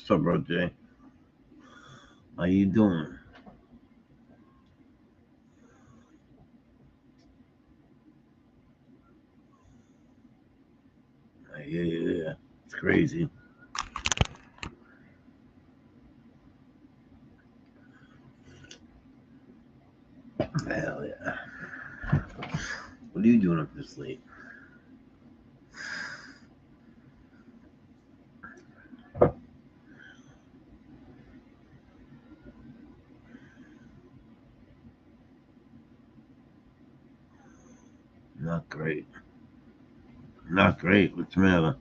What's up, bro, Jay? How you doing? Yeah. It's crazy. Hell yeah. What are you doing up this late? Not great. Not great. What's the matter?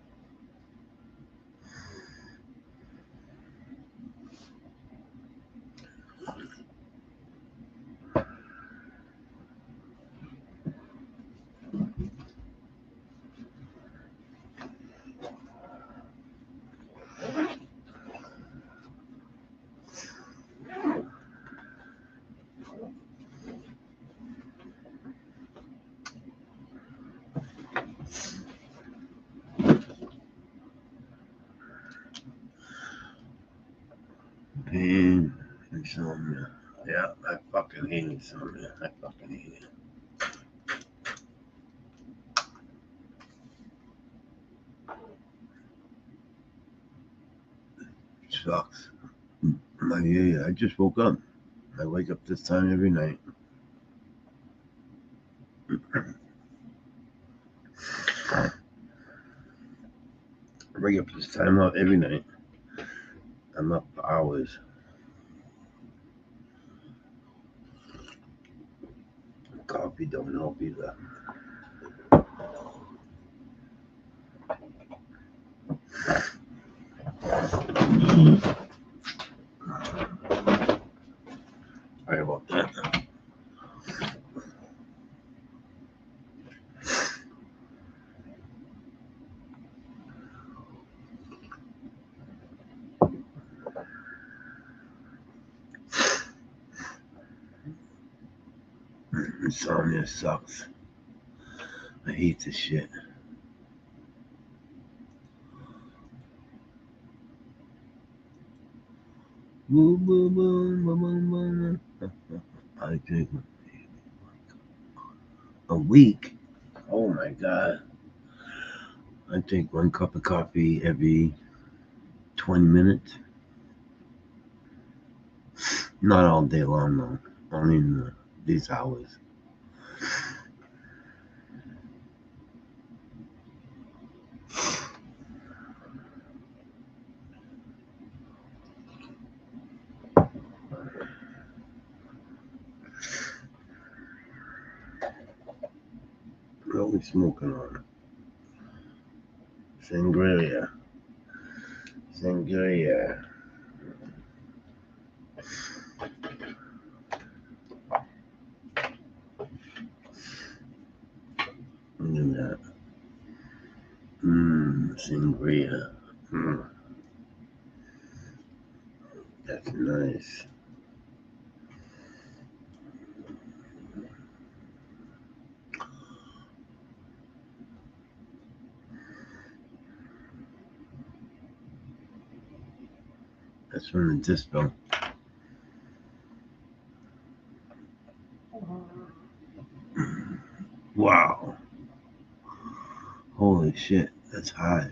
Pain, insomnia. Yeah, I fucking hate insomnia. I fucking hate it. It sucks. Yeah, I just woke up. I wake up this time every night. I wake up this time out every night. I'm up for hours. Coffee don't help either. Sorry about that. Insomnia sucks. I hate this shit. Boom, boom, boom, boom, boom, boom. I drink a week. Oh my god. I take 1 cup of coffee every 20 minutes. Not all day long though. Only in these hours. What are we smoking on? Sangria. Sangria. Look at that. Sangria. That's nice. That's from the dispo. Wow. Holy shit. That's high.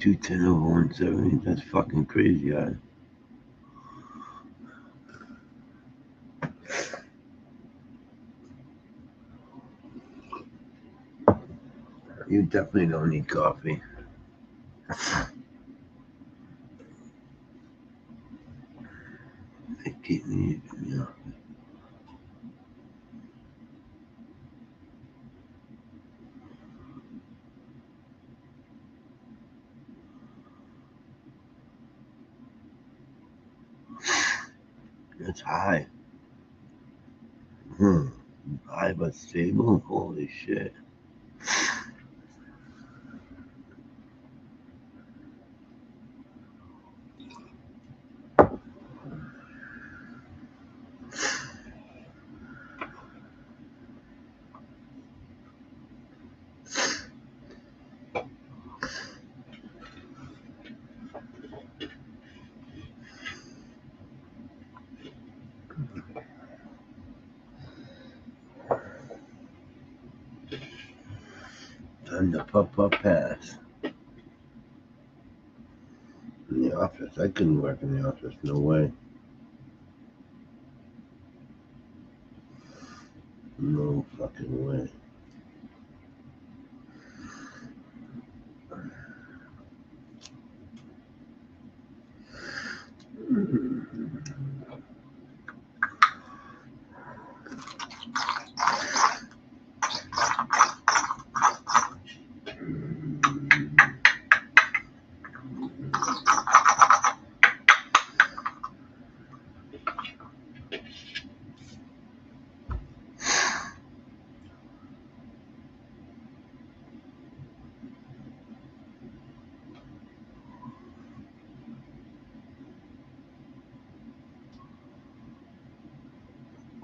$2.10 over 170. That's fucking crazy, guys. You definitely don't need coffee. They keep me, you know. It's high. Hmm. High but stable. Holy shit. Time to puff pass. In the office. I couldn't work in the office. No way. No fucking way.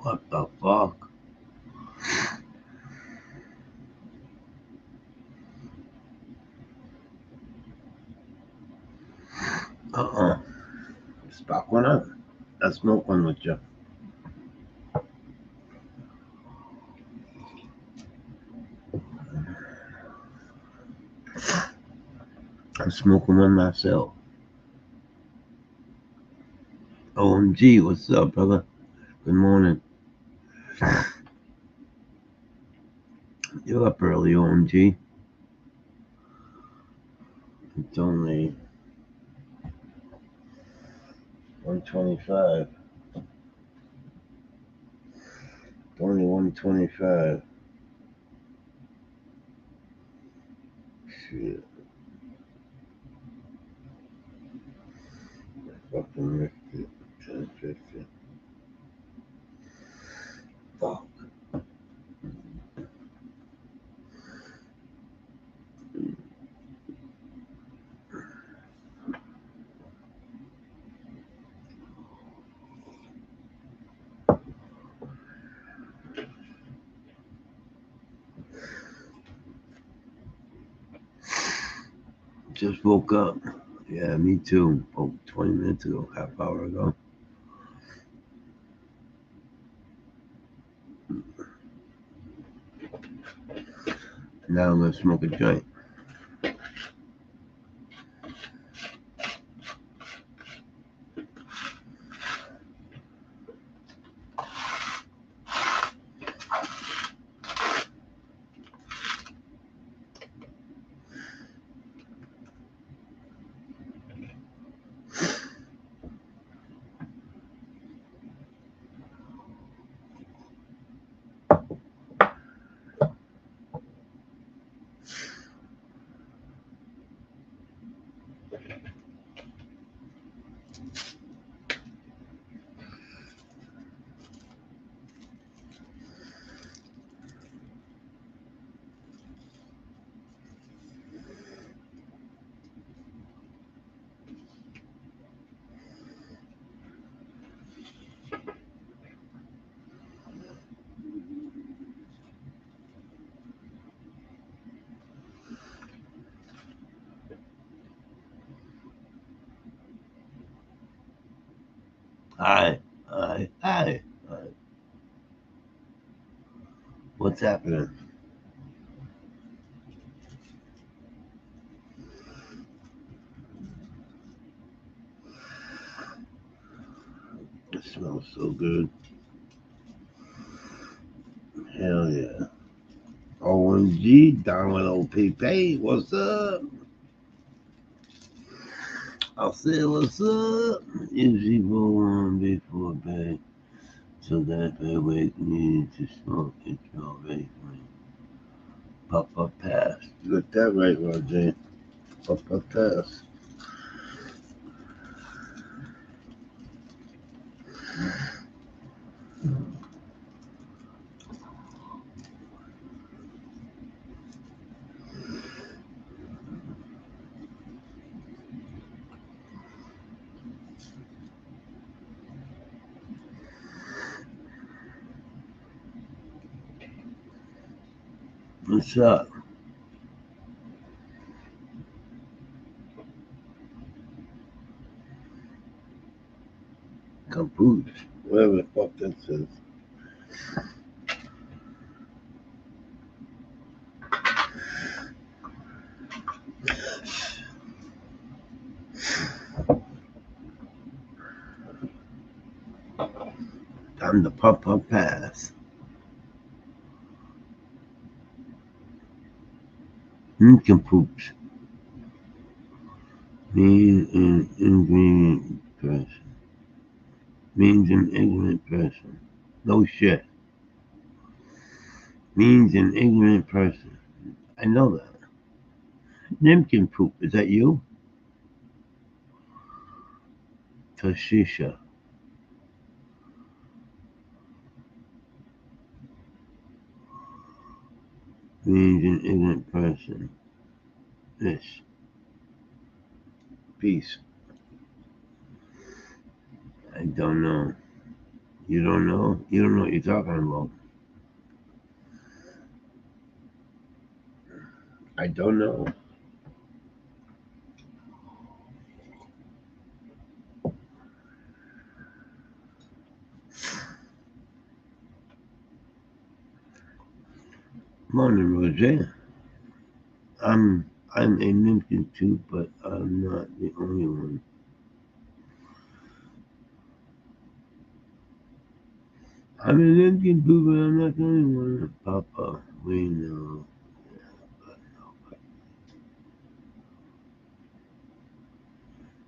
What the fuck? Spark one up. I smoke one with you. I'm smoking one myself. OMG, what's up, brother? Good morning. You're up early, OMG. It's only 1:25. Only 1:25. Shit. I fucking missed it. 10:50. Fuck. Just woke up. Yeah, me too. Oh, 20 minutes ago, half hour ago. Now I'm gonna smoke a joint. Hi. Hi. What's happening? It smells so good. Hell yeah. OMG, down with OPP. What's up? I'll say what's up. Usually roll on before bed. So that I wake me to smoke it already. Papa pass. You got that right, Roger. Papa pass. What's up? Caboose. Whatever the fuck that says. Time to pump up pass. Nincompoops. Means an ingredient person. Means an ignorant person. No shit. Means an ignorant person. I know that. Nincompoop. Is that you? Tashisha. Means an ignorant person. This. Peace. I don't know. You don't know? You don't know what you're talking about. I don't know. Morning, Roger. I'm a Nimkin too, but I'm not the only one. I'm a Nimkin too, but I'm not the only one. Papa, we know.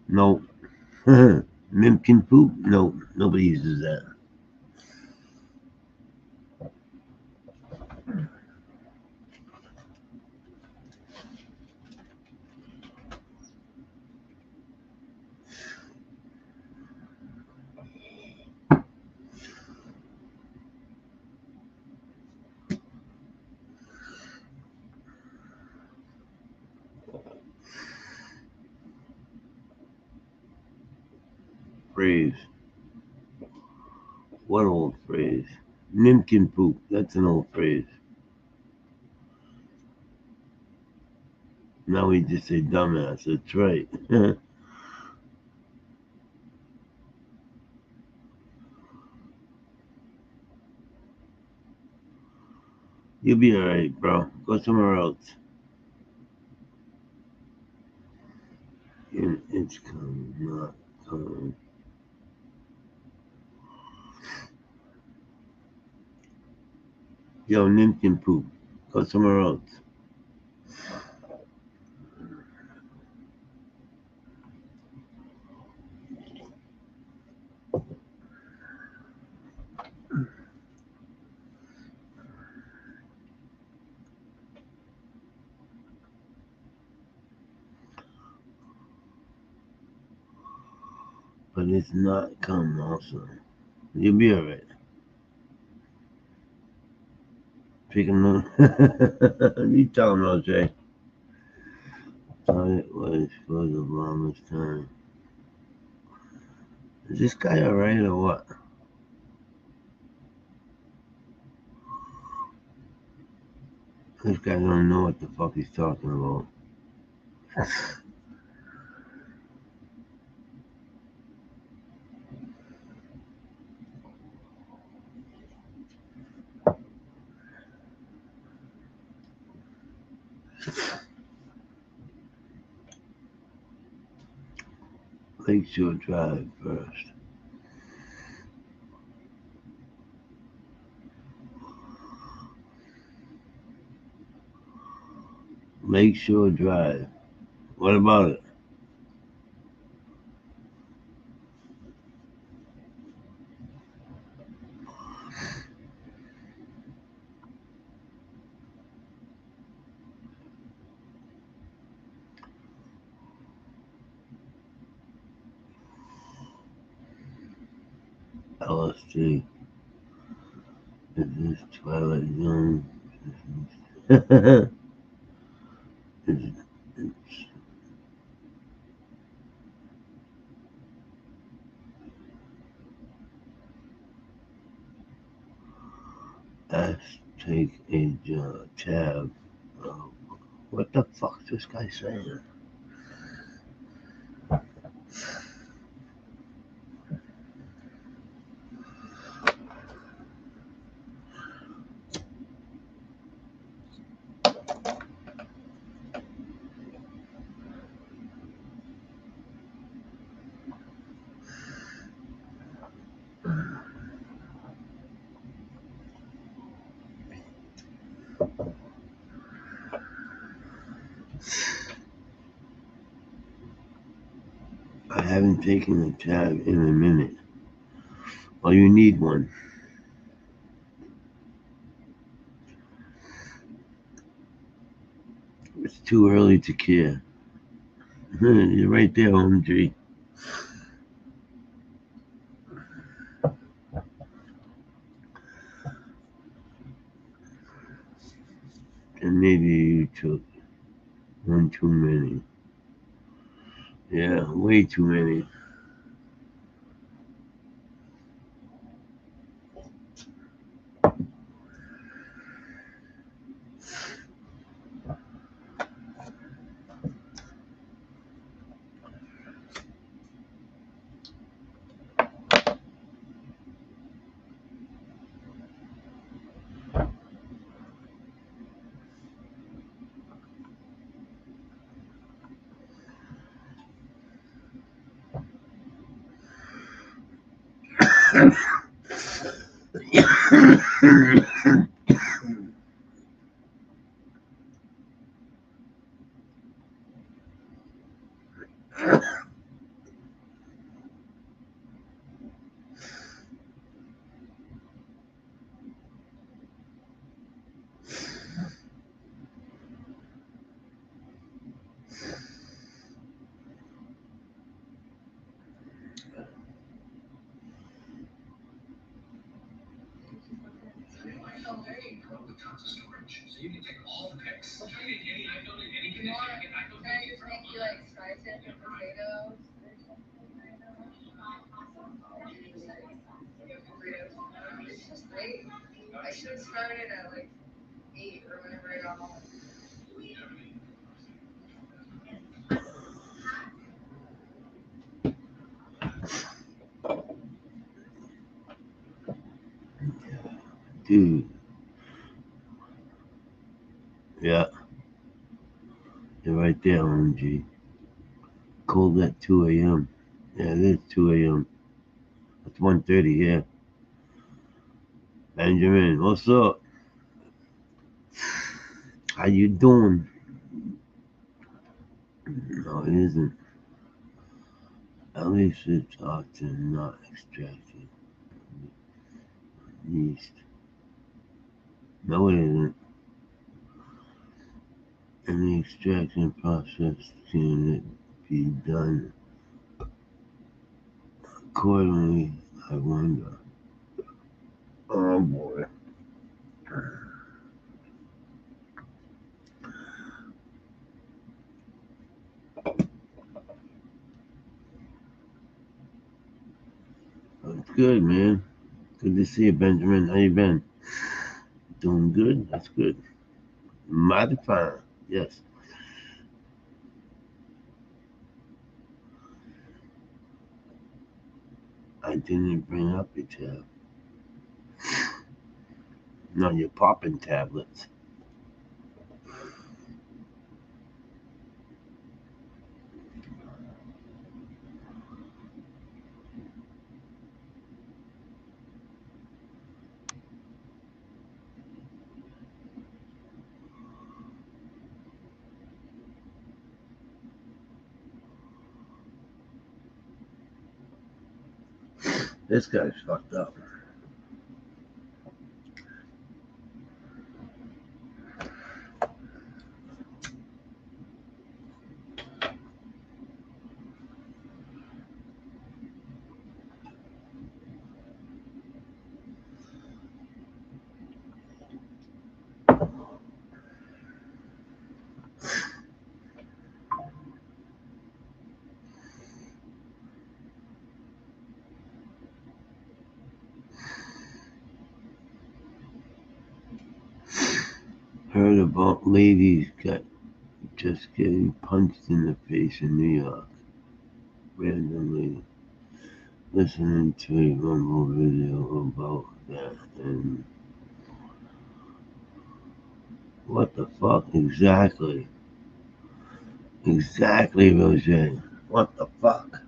No. Nimkin poop? No, nobody uses that. Phrase. What old phrase? Nimkin poop. That's an old phrase. Now we just say dumbass. That's right. You'll be alright, bro. Go somewhere else. It's coming, not coming. Yo, Nimkin poop. Go somewhere else. But it's not coming also. You'll be alright. Picking on. You tell him, LJ. Thought it was for the longest time. Is this guy alright or what? This guy don't know what the fuck he's talking about. Lakeshore Drive first. Lakeshore Drive. What about it? LSD. Is this Twilight Zone? It's take a tab. What the fuck is this guy saying? I haven't taken a tab in a minute. Well, you need one. It's too early to care. You're right there, OMG. And maybe you took one too many. Yeah, way too many. Dude. Yeah. You're right there, OMG. Cold at 2 a.m. Yeah, it is 2 a.m. It's 1:30 here. Benjamin, what's up? How you doing? No, it isn't. At least it's often not extracted. Yeast. No, it isn't. And the extraction process can it be done accordingly? I wonder. Oh boy. That's good, man. Good to see you, Benjamin. How you been? Doing good? That's good. Mighty fine. Yes. I didn't bring up your tab. No, you're popping tablets. This guy's fucked up. Heard about ladies got just getting punched in the face in New York. Randomly listening to a Rumble video about that, and what the fuck exactly? Exactly, Roger. What the fuck?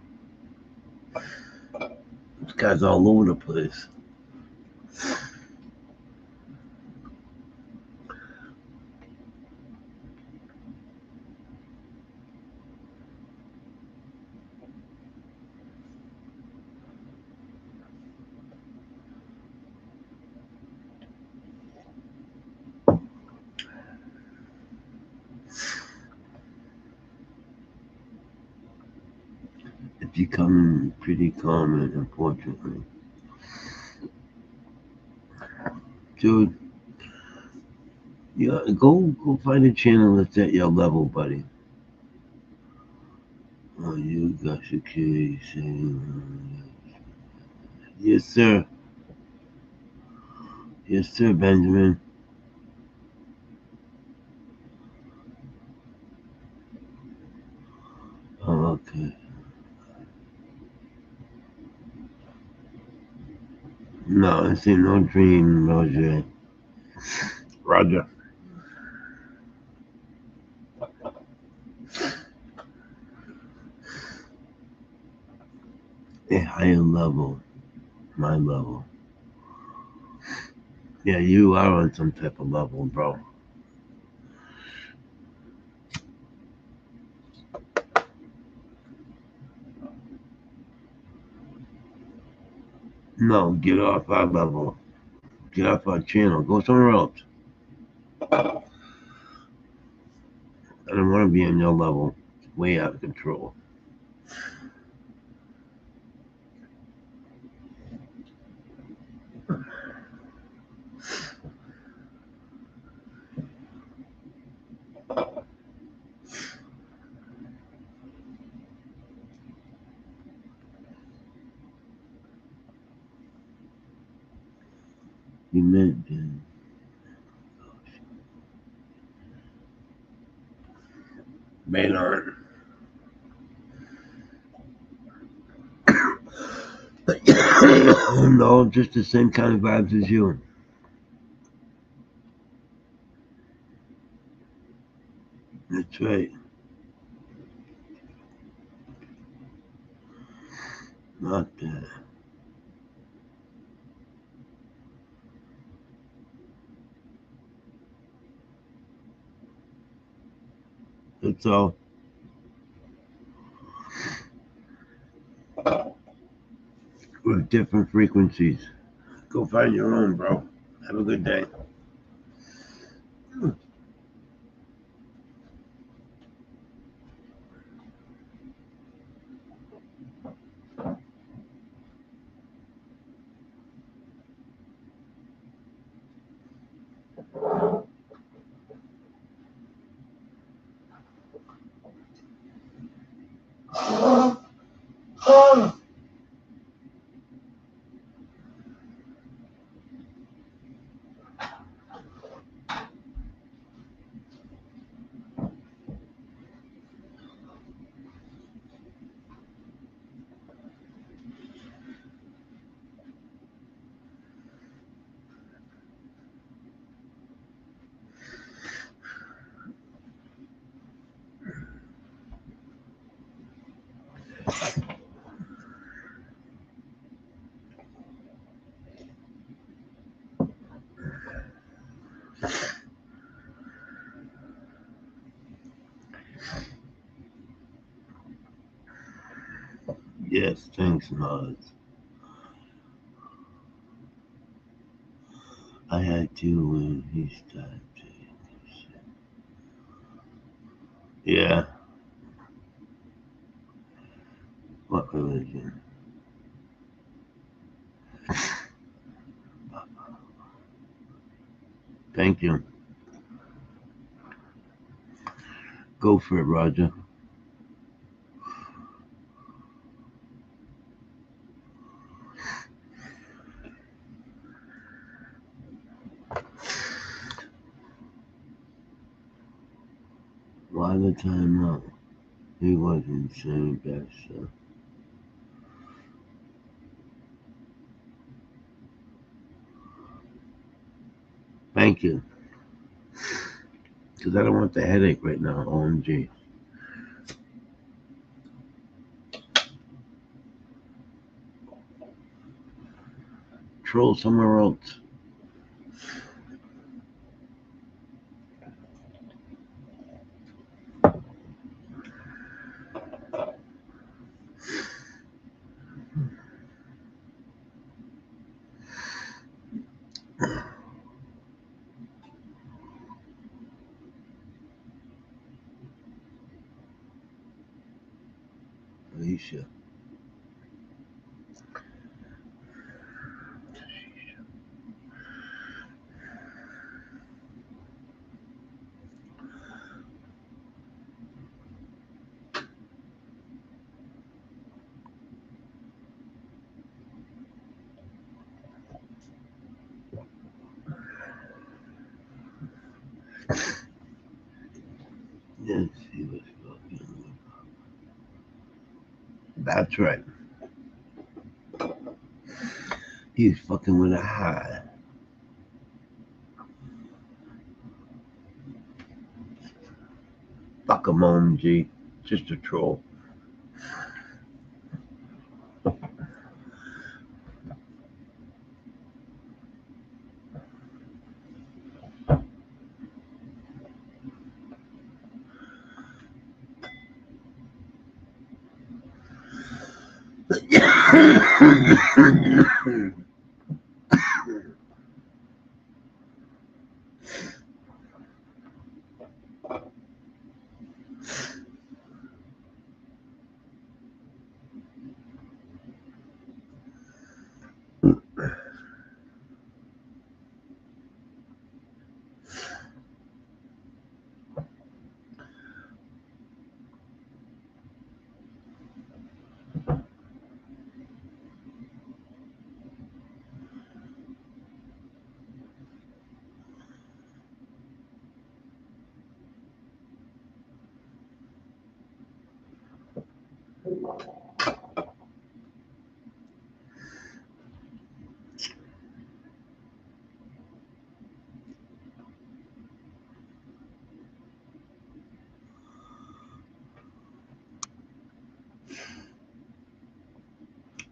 This guy's all over the place. It's becoming pretty common, unfortunately. Dude, yeah, go find a channel that's at your level, buddy. Oh, you got security saying, yes, sir. Yes, sir, Benjamin. Oh, okay. No, this ain't no dream, Roger. Roger. A higher level, my level. Yeah, you are on some type of level, bro. No, get off our level. Get off our channel. Go somewhere else. I don't want to be on your level. It's way out of control. You meant Ben. Maynard. No, just the same kind of vibes as you. That's right. Not that. That's all. With different frequencies. Go find your own, bro. Have a good day. Yes, thanks, Mods. I had to when he started. Yeah. What religion? Thank you. Go for it, Roger. By the time he wasn't saying best, so. Thank you. Because I don't want the headache right now, OMG. Troll somewhere else. Alicia. Yes, he was fucking. That's right. He was fucking with a high. Fuck him, OMG. Just a troll.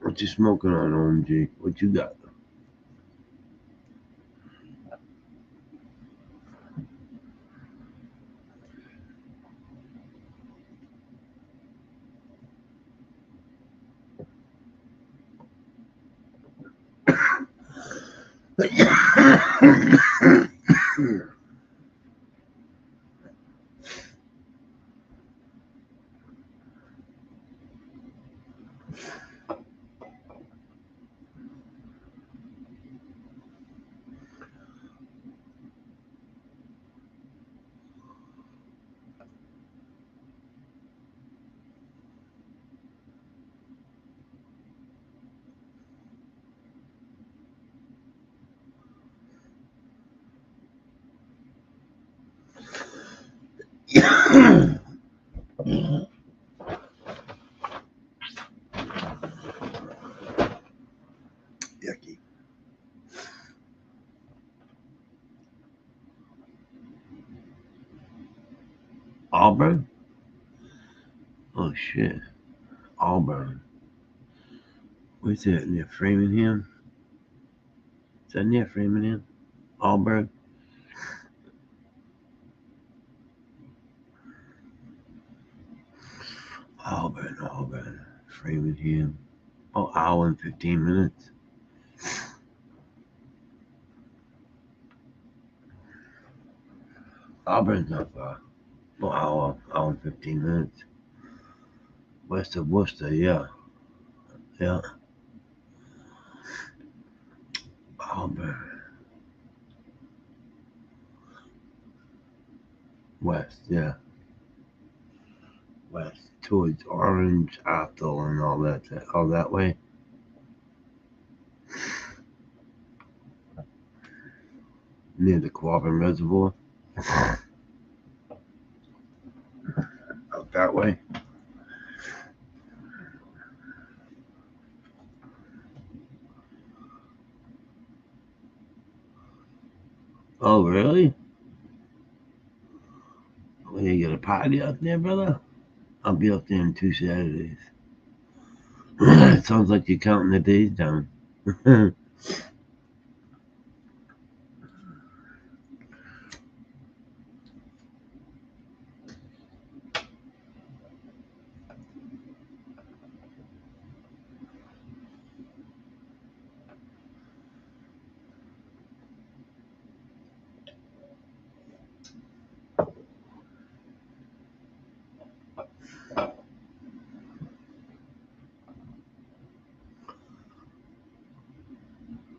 What you smoking on, OMG? What you got? Yucky. Auburn? Oh shit. Auburn. Where's that? Near Framingham? Is that near Framingham? Auburn? Auburn. Framingham. Oh, hour and 15 minutes. Auburn's not far. Oh, hour and 15 minutes. West of Worcester, yeah. Yeah. Auburn. West, yeah. West. Towards Orange, Athol, and all that way. Near the Quabbin Reservoir. that way. Oh, really? Well, you got a party out there, brother? I'll be up there in 2 Saturdays. It sounds like you're counting the days down.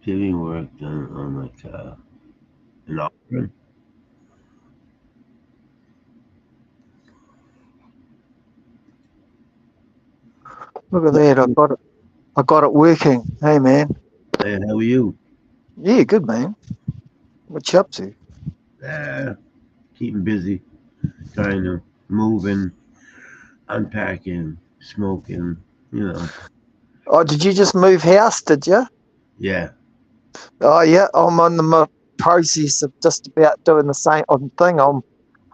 Getting work done on my car. An offering. Look at that. I got it working. Hey, man. Hey, how are you? Yeah, good, man. What you up to? Keeping busy. Trying to moving, unpacking, smoking. You know. Oh, did you just move house, did you? Yeah. Oh, yeah. I'm on the process of just about doing the same thing.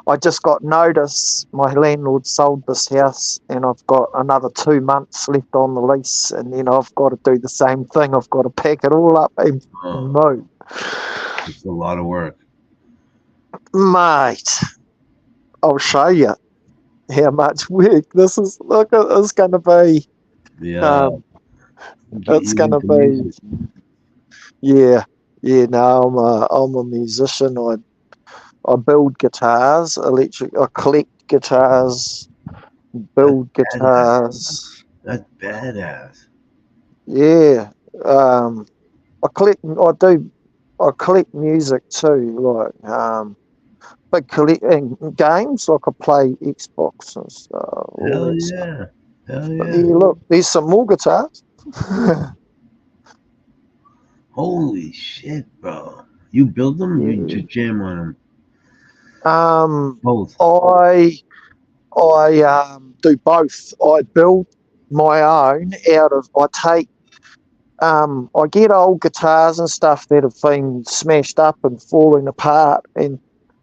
I just got notice. My landlord sold this house, and I've got another 2 months left on the lease, and then I've got to do the same thing. I've got to pack it all up and Oh, move. it's a lot of work. Mate, I'll show you how much work this is. Look, it's going to be. Yeah. Um, Get it's you going to into be. music. Yeah, yeah. No, I'm a musician. I build guitars, electric. I collect guitars, That's build badass. guitars. That's badass. Yeah. I collect. I collect music too. Like big collecting games. Like I play Xbox and stuff. All Hell that stuff. yeah. Hell But yeah. yeah, look, there's some more guitars. Holy shit, bro. You build them or you Yeah. just jam on them? Um, Both. I do both. I build my own out of. I get old guitars and stuff that have been smashed up and falling apart, and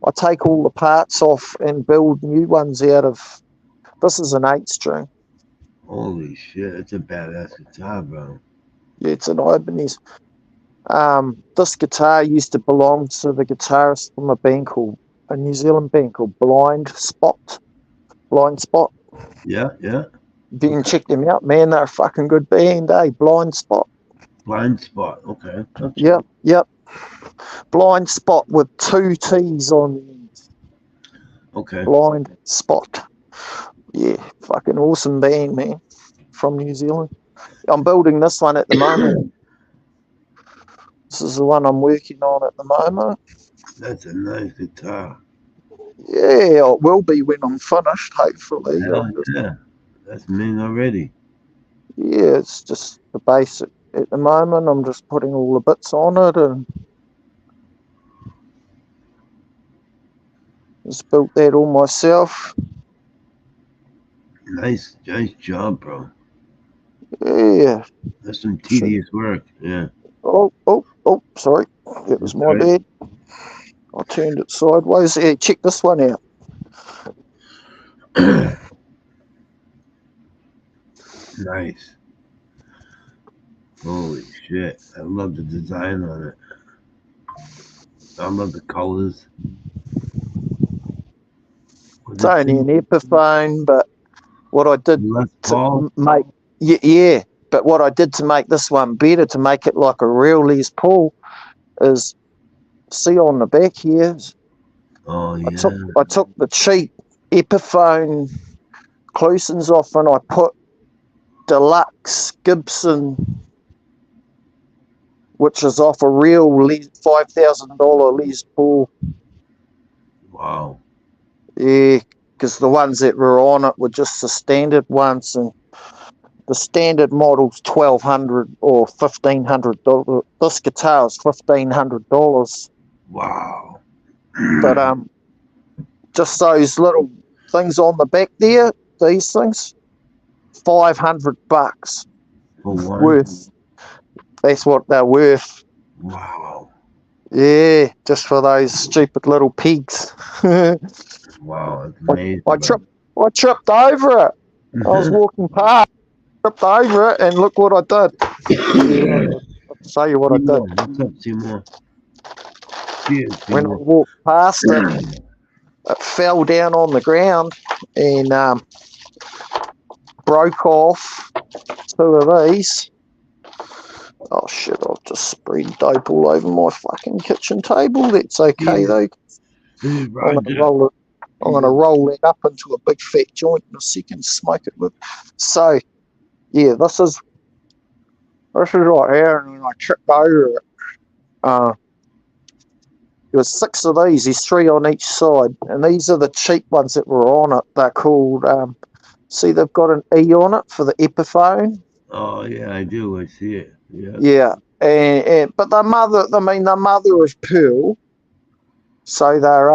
I take all the parts off and build new ones out of. This is an 8 string. Holy shit. It's a badass guitar, bro. Yeah, it's an Ibanez. This guitar used to belong to the guitarist from a New Zealand band called Blind Spot. Blind Spot. Yeah, yeah. You can Okay. check them out, man. They're a fucking good band, eh? Blind Spot. Blind spot. Okay. I'll check Yep, it. yep. Blind Spot with 2 T's on the end. Okay. Blind Spot. Yeah, fucking awesome band, man. From New Zealand. I'm building this one at the moment. This is the one I'm working on at the moment. That's a nice guitar. Yeah, it will be when I'm finished, hopefully. Hell yeah. That's mint already. Yeah, it's just the basic at the moment. I'm just putting all the bits on it and just built that all myself. Nice job, bro. Yeah. That's some Should, tedious work. Yeah. oh, sorry. It was That's my bad. I turned it sideways. Yeah, check this one out. right. Nice. Holy shit. I love the design on it. I love the colors. Was It's it only an Epiphone, but what I did Les to Paul? make, yeah, but what I did to make this one better, to make it like a real Les Paul, is see on the back here, Oh I yeah. took the cheap Epiphone Clusons off and I put deluxe Gibson, which is off a real $5,000 Les Paul. Wow. Yeah, because the ones that were on it were just the standard ones, and the standard model's $1,200 or $1,500. This guitar is $1,500, Wow. but just those little things on the back there. these things, $500 For one? worth. That's what they're worth. Wow. Yeah, just for those stupid little pigs. Wow, it's amazing. I tripped over it. I was walking past, tripped over it, and look what I did. I'll show you what I did. What's up, Seymour? Cheers, When I Seymour. walked past it, it fell down on the ground and broke off 2 of these. Oh shit, I've just spread dope all over my fucking kitchen table. That's okay though. I'm gonna roll it up into a big fat joint in a second, smoke it with. So yeah, this is right here, and I tripped over it. There was 6 of these. There's 3 on each side, and these are the cheap ones that were on it. They're called. See, they've got an E on it for the Epiphone. Oh yeah, I do. I see it. Yeah. Yeah, but they're mother of pearl, so they're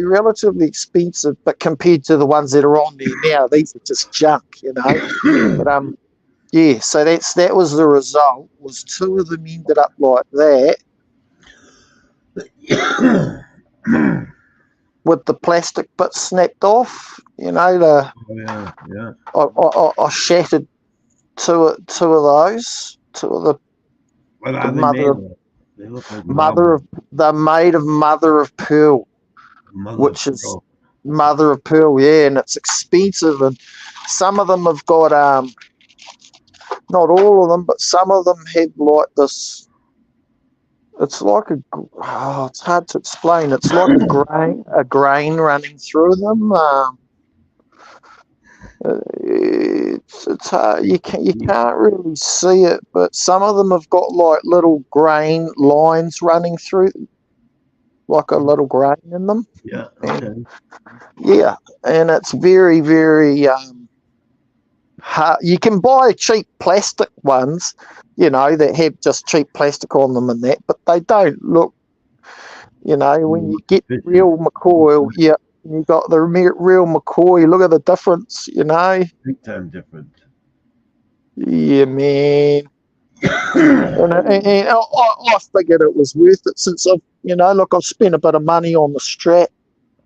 relatively expensive, but compared to the ones that are on there now, these are just junk, But yeah, so that was the result. Was 2 of them ended up like that. With the plastic bit snapped off, Yeah. I shattered two of those. 2 of the. What are they mother made of, of? They look like they're made of mother of pearl, which is mother of pearl, yeah, and it's expensive. And some of them have got not all of them, but some of them have like this. It's like it's hard to explain. It's like a grain running through them. It's hard. You can't really see it, but some of them have got like little grain lines running through, like a little grain in them. Yeah. Okay. And it's very, very hard. You can buy cheap plastic ones, that have just cheap plastic on them and that, but they don't look, when you get real McCoy, yeah, you got the real McCoy, look at the difference, Big time difference. Yeah, man. and I figured it was worth it since I've spent a bit of money on the strap.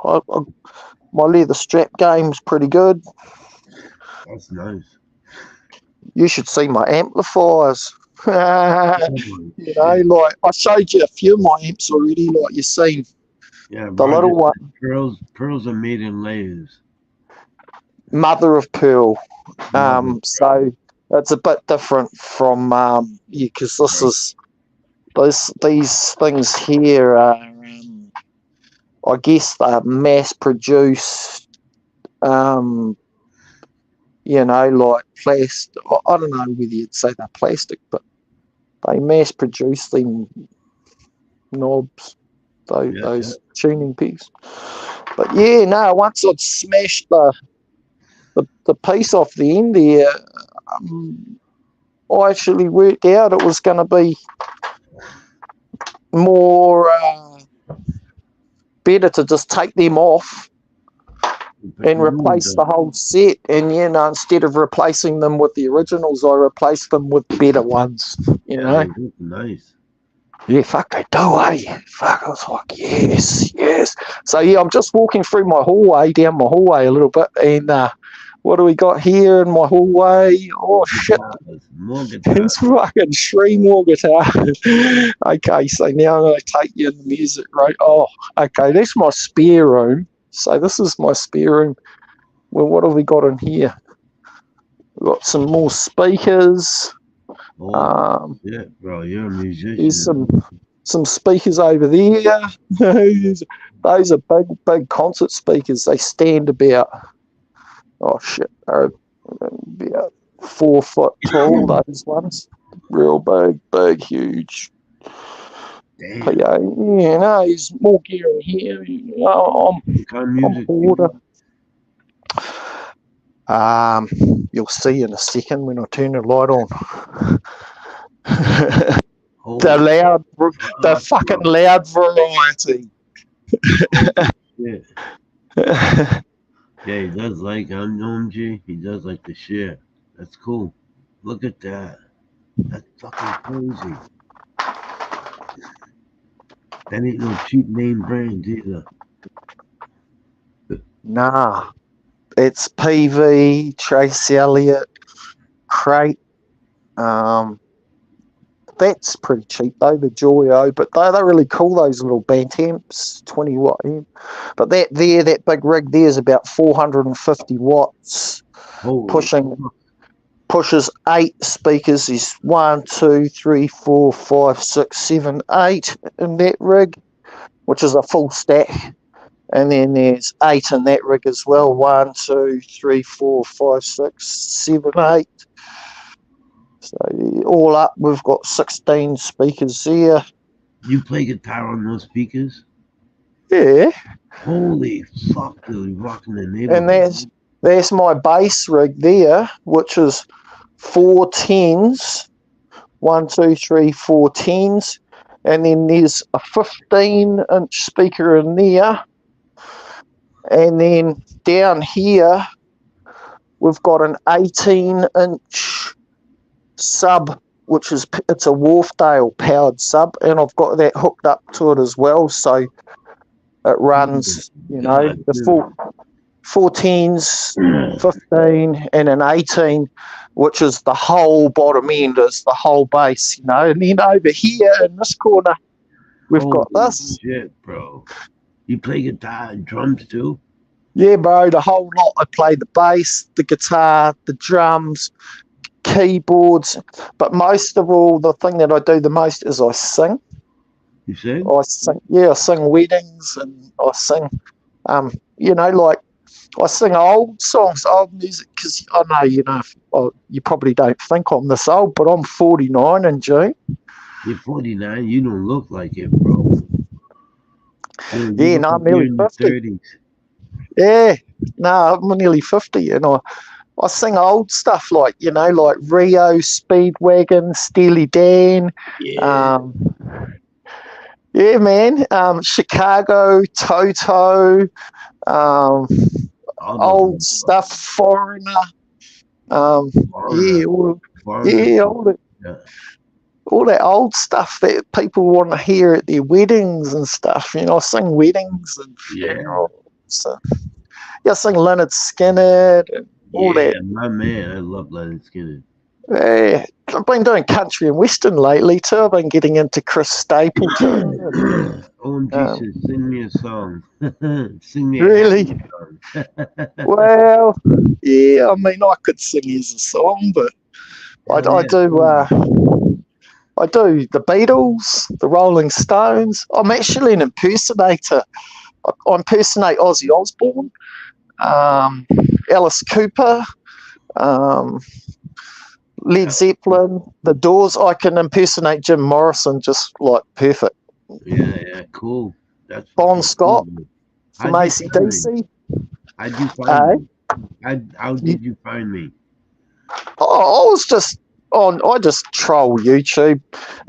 My leather strap game's pretty good. That's nice. You should see my amplifiers. Like I showed you a few of my amps already, like you've seen. Yeah, the little one. Pearls are made in layers. Mother of pearl. So it's a bit different from because this is these things here are I guess they're mass produced. Like plastic. I don't know whether you'd say they're plastic, but they mass produce them knobs, those tuning pegs. But yeah, no, once I'd smashed the piece off the end there, I actually worked out it was going to be more better to just take them off and replace the whole set. And instead of replacing them with the originals, I replaced them with better ones. Nice. Yeah, fuck, they do, eh? Fuck, I was like, yes. So yeah, I'm just walking through down my hallway a little bit, and what do we got here in my hallway? Oh shit, it's fucking 3 more guitars. Okay, so now I'm going to take you in the music, right? Oh, okay, that's my spare room. So this is my spare room. Well, what have we got in here? We've got some more speakers. Yeah, bro, you're a musician. There's some speakers over there. Those are big concert speakers. They stand about, about 4 foot tall, those ones. Real big, huge. Damn. But there's more gear in here. I'm order. You'll see in a second when I turn the light on. The fucking loud variety. Yeah, he does like, I know him, G. He does like to share. That's cool. Look at that. That's fucking crazy. That ain't no cheap name brand either. Nah, it's PV, Tracy Elliott, Crate. Um, that's pretty cheap though, the Joyo, but they're really cool, those little Bantamps, 20 watt amp. But that big rig there is about 450 watts, Holy pushing fuck. pushes 8 speakers. There's 1, 2, 3, 4, 5, 6, 7, 8 in that rig, which is a full stack. And then there's 8 in that rig as well. 1, 2, 3, 4, 5, 6, 7, 8. So all up, we've got 16 speakers there. You play guitar on those speakers? Yeah. Holy fuck, dude. You're rocking the And neighborhood. there's my bass rig there, which is 4 10s. 1, 2, 3, 4 10s. And then there's a 15-inch speaker in there. And then down here, we've got an 18-inch sub, which is, it's a Wharfdale powered sub, and I've got that hooked up to it as well. So it runs, God, the 14s, 15, and an 18, which is the whole bottom end, is the whole bass, And then over here in this corner, we've got this. Shit, bro. You play guitar and drums too? Yeah, bro, the whole lot. I play the bass, the guitar, the drums, keyboards, but most of all, the thing that I do the most is I sing. You say? I sing weddings, and I sing, like I sing old songs, old music, because I know, you probably don't think I'm this old, but I'm 49 in June. You're 49. You don't look like it, bro. Dude, you Yeah, look no, like I'm you're nearly in your 50. 30s. Yeah, no, I'm nearly 50, and I sing old stuff like Rio, Speedwagon, Steely Dan. Yeah. Yeah, man. Chicago, Toto, All those old stuff, Foreigner. foreigner. Yeah, Foreigner. Yeah. all that old stuff that people want to hear at their weddings and stuff. I sing weddings and funerals. So, I sing Leonard Skinner and all Yeah, that. my man. I love Leonard Skinner. Yeah, I've been doing country and western lately too. I've been getting into Chris Stapleton. OMG says, sing me a song. Sing me a Really? happy song. Well, yeah. I mean, I could sing as a song, but Hell I yeah. do. I do the Beatles, the Rolling Stones. I'm actually an impersonator. I impersonate Ozzy Osbourne, Alice Cooper, Led Zeppelin, The Doors. I can impersonate Jim Morrison just like perfect. Yeah, cool. That's Bon Scott cool. from How'd you find me? AC/DC. How'd you find me? How You- did you find me? I was just I just troll YouTube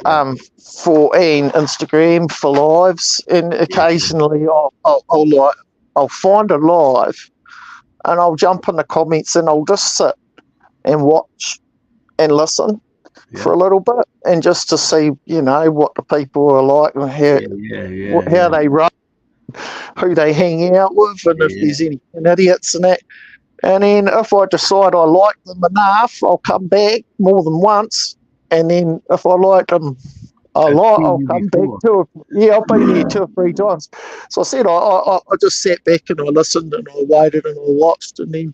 and Instagram for lives, and occasionally I'll find a live and I'll jump in the comments and I'll just sit and watch and listen for a little bit, and just to see what the people are like and how they run, who they hang out with, and if there's any idiots and that. And then if I decide I like them enough, I'll come back more than once. And then if I like them a lot, I'll come back I've been here 2 or 3 times. So I said I just sat back and I listened and I waited and I watched. And then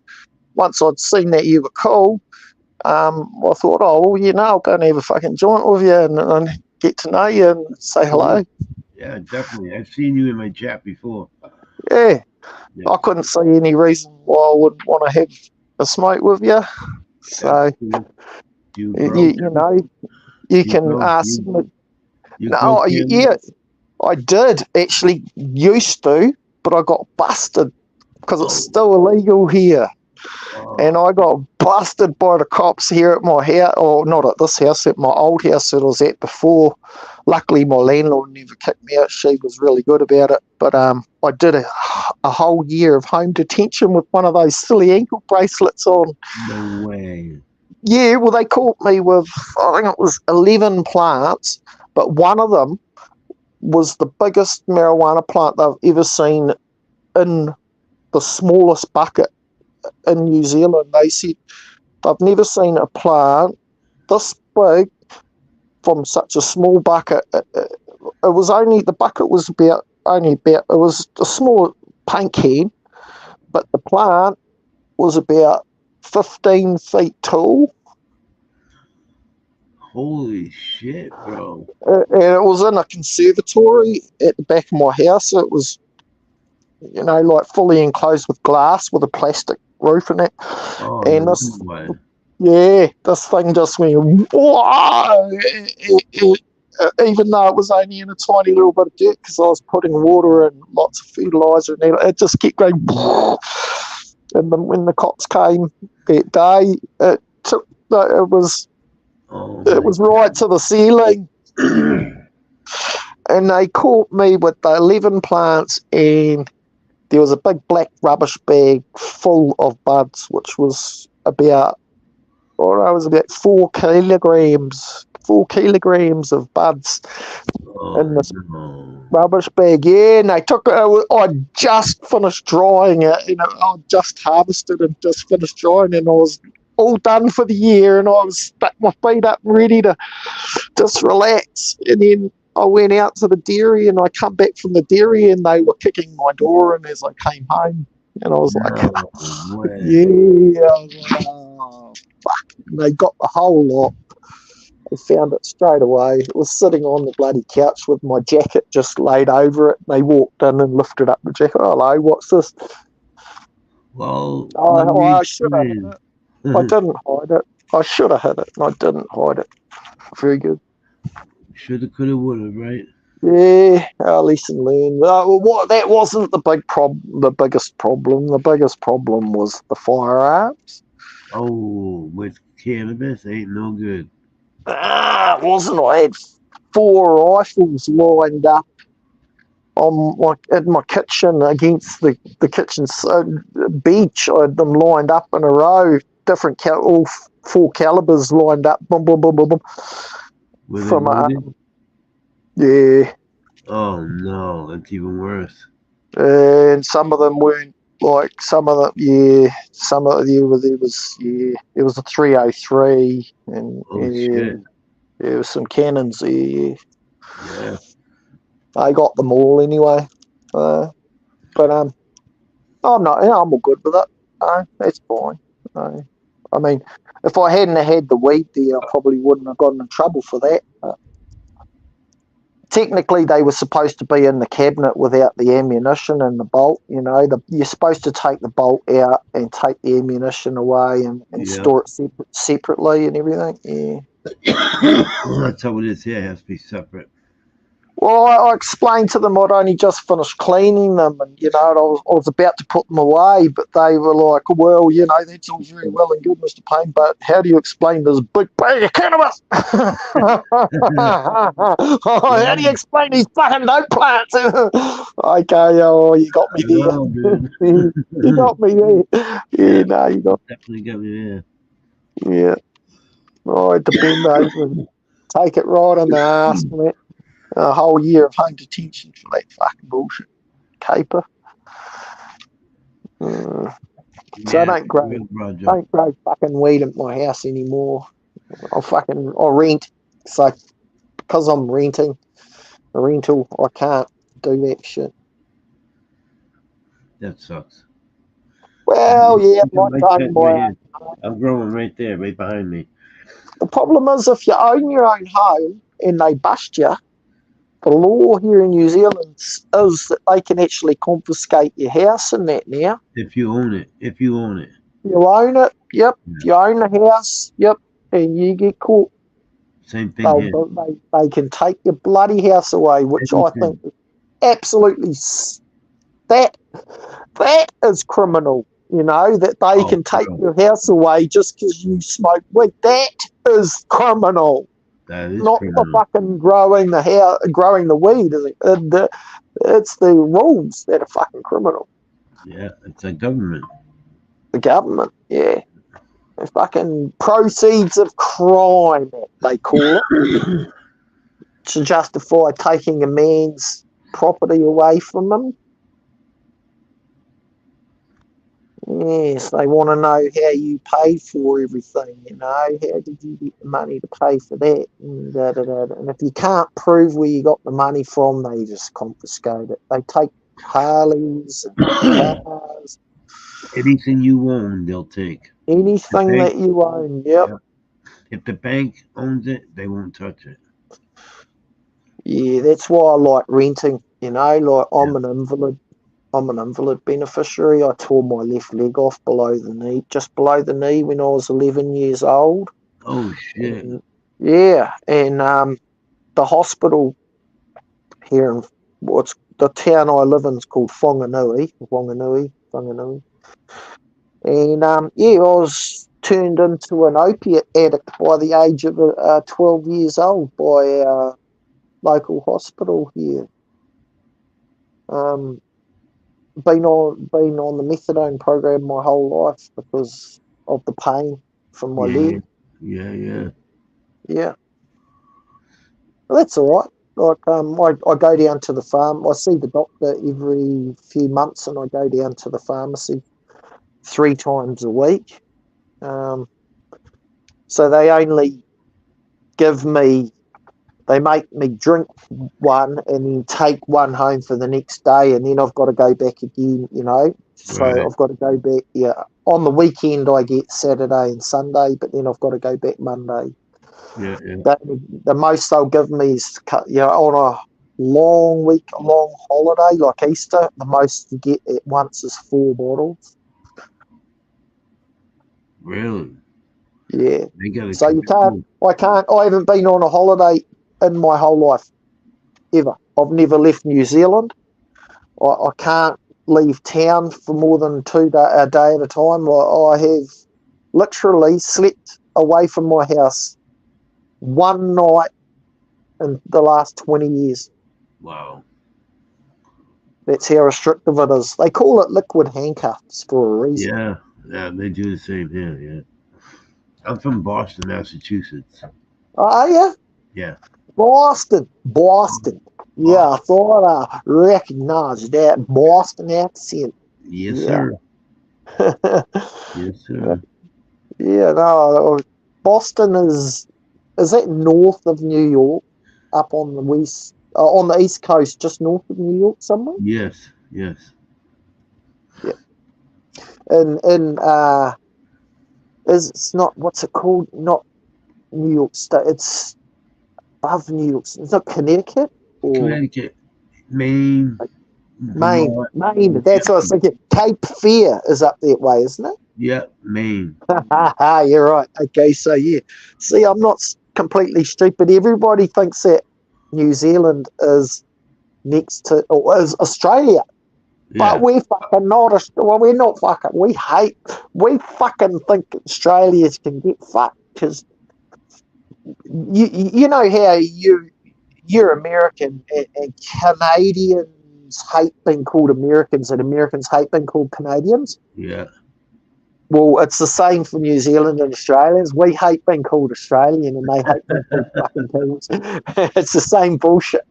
once I'd seen that you were cool, I thought, I'll go and have a fucking joint with you and get to know you and say hello. Yeah, definitely. I've seen you in my chat before. Yeah. I couldn't see any reason why I wouldn't want to have a smoke with you. So, you can ask me. No, yeah, I did actually used to, but I got busted because it's still illegal here. And I got busted by the cops here at my house, or not at this house, at my old house that I was at before. Luckily, my landlord never kicked me out. She was really good about it. But I did a whole year of home detention with one of those silly ankle bracelets on. No way. Yeah, well, they caught me with, I think it was 11 plants, but one of them was the biggest marijuana plant they've ever seen in the smallest bucket in New Zealand. They said they've never seen a plant this big from such a small bucket. It was only, the bucket was about, it was a small paint can, but the plant was about 15 feet tall. Holy shit, bro. And it was in a conservatory at the back of my house. It was, like fully enclosed with glass with a plastic roof in it. Oh, And no this, way. yeah, this thing just went, whoa! Even though it was only in a tiny little bit of dirt, because I was putting water and lots of fertilizer in it just kept going. And then when the cops came that day, it was right to the ceiling. And they caught me with the 11 plants, and there was a big black rubbish bag full of buds, which was about 4 kilograms. 4 kilograms of buds in this rubbish bag. Yeah, and they took it. I just finished drying it. I just harvested and just finished drying, and I was all done for the year, and I was stuck my feet up and ready to just relax. And then I went out to the dairy, and I come back from the dairy, and they were kicking my door in as I came home. And I was like, yeah. I was like, oh, fuck. And they got the whole lot. They found it straight away. It was sitting on the bloody couch with my jacket just laid over it. They walked in and lifted up the jacket. Hello, what's this? Well, I should have hid it. I didn't hide it. I should have hid it, and I didn't hide it. Very good. Shoulda, coulda, woulda, right? Yeah, lesson learned. That wasn't the big problem. The biggest problem. The biggest problem was the firearms. Oh, with cannabis ain't no good. It wasn't. I had 4 rifles lined up in my kitchen against the kitchen's bench. I had them lined up in a row, different all 4 calibers lined up. Boom, boom, boom, boom, boom. From yeah. Oh no, that's even worse. And some of them weren't like some of them. Yeah, some of there was it was a 303, and Shit. There was some cannons there. Yeah. I got them all anyway. But I'm not. I'm all good with it. That's fine. I mean, if I hadn't had the weed there, I probably wouldn't have gotten in trouble for that. Technically, they were supposed to be in the cabinet without the ammunition and the bolt. You're supposed to take the bolt out and take the ammunition away and store it separately and everything. Yeah. That's how it is here. It has to be separate. Well, I explained to them I'd only just finished cleaning them, and I was about to put them away, but they were like, "Well, that's all very well and good, Mr. Payne, but how do you explain this big bag of cannabis? How do you explain these fucking dope plants?" Okay, you got me there. No, dude. You got me there. Yeah, no, you definitely got me there. Yeah. I had to bend over and take it right on the ass, man. A whole year of home detention for that fucking bullshit caper. So I don't grow fucking weed at my house anymore. I rent. So because I'm renting a rental, I can't do that shit. That sucks. Well, yeah, I'm growing right there, right behind me. The problem is if you own your own home and they bust you, the law here in New Zealand is that they can actually confiscate your house and that now. If you own it. You own it, yep. Yeah. If you own the house, yep, and you get caught. Same thing here. They can take your bloody house away, which I think is absolutely... That is criminal. you know, that they can take your house away just because you smoke weed. That is criminal. That is Not the criminal. fucking growing the weed. It's the rules that are fucking criminal. Yeah, it's a government. The government, yeah. The fucking proceeds of crime, they call it, to justify taking a man's property away from him. Yes, they want to know how you paid for everything, you know. How did you get the money to pay for that? And, and if you can't prove where you got the money from, they just confiscate it. They take Harleys and cars, Anything you own, they'll take. The anything bank, that you own. Yep. yeah. If the bank owns it, they won't touch it. Yeah, that's why I like renting, you know. Like, Yeah. I'm an invalid beneficiary. I tore my left leg off below the knee, just below the knee when I was 11 years old. Oh shit. And, yeah, and the hospital here in what's the town I live in is called Whanganui. And yeah, I was turned into an opiate addict by the age of 12 years old by our local hospital here. Um, been on the methadone program my whole life because of the pain from my Yeah, leg. yeah. Yeah, well, that's all right. Like I go down to the farm. I see the doctor every few months, and I go down to the pharmacy 3 times a week. Um, so they make me drink one and then take one home for the next day, and then I've got to go back again, you know. So Right. I've got to go back, yeah. On the weekend, I get Saturday and Sunday, but then I've got to go back Monday. Yeah. The most they'll give me is, on a long holiday like Easter, the most you get at once is 4 bottles. Really? Yeah. They gotta So control. I haven't been on a holiday in my whole life, ever. I've never left New Zealand. I can't leave town for more than a day at a time. I have literally slept away from my house one night in the last 20 years. Wow. That's how restrictive it is. They call it liquid handcuffs for a reason. Yeah, they do the same here, yeah. I'm from Boston, Massachusetts. Oh, yeah? Yeah. Boston. Yeah, I Boston. thought I recognized that Boston accent. Yes, Yeah. sir. Yes, sir. Yeah, no, Boston is that north of New York, up on the on the east coast, just north of New York somewhere? Yes. Yeah. And is it's not what's it called? Not New York State. It's above New York. It's not Connecticut or Connecticut, Maine, Maine. Vermont. Maine. Yeah, That's what I was thinking. Cape Fear is up that way, isn't it? yeah, Maine. You're right. Okay, so yeah. See, I'm not completely stupid. Everybody thinks that New Zealand is next to or is Australia, but Yeah. we're fucking not. Well, we're not fucking. We fucking think Australians can get fucked because you know how you're American and Canadians hate being called Americans and Americans hate being called Canadians. Yeah. Well, it's the same for New Zealand and Australians. We hate being called Australian and they hate being called fucking Kiwis. It's the same bullshit.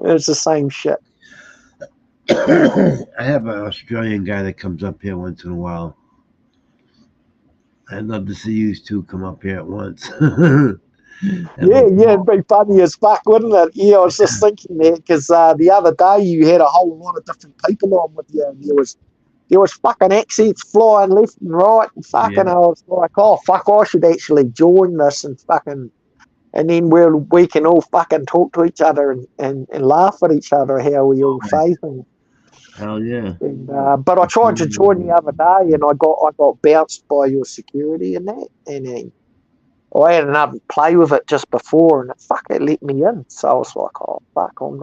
It's the same shit. I have an Australian guy that comes up here once in a while. I'd love to see you two come up here at once. Have a Yeah, it'd ball. be funny as fuck, wouldn't it? Yeah, I was just thinking that because the other day you had a whole lot of different people on with you, and there was fucking accents flying left and right, and Yeah. fucking I was like, oh fuck, I should actually join this and fucking, and then we can all fucking talk to each other and laugh at each other how we all say things. Hell yeah. And, but I tried to join the other day, and I got bounced by your security and that, and I had another play with it just before, and it let me in. So I was like, oh fuck, I'm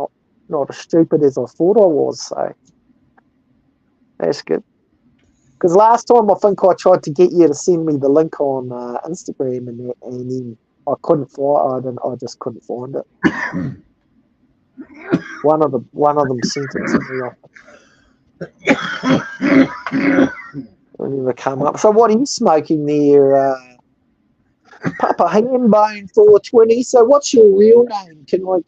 not as stupid as I thought I was. So that's good. Because last time I think I tried to get you to send me the link on Instagram and then I couldn't find it. I just couldn't find it. One of them sent it to me. It never come up. So what are you smoking there, Papa Hambone 420? So what's your real name? Can I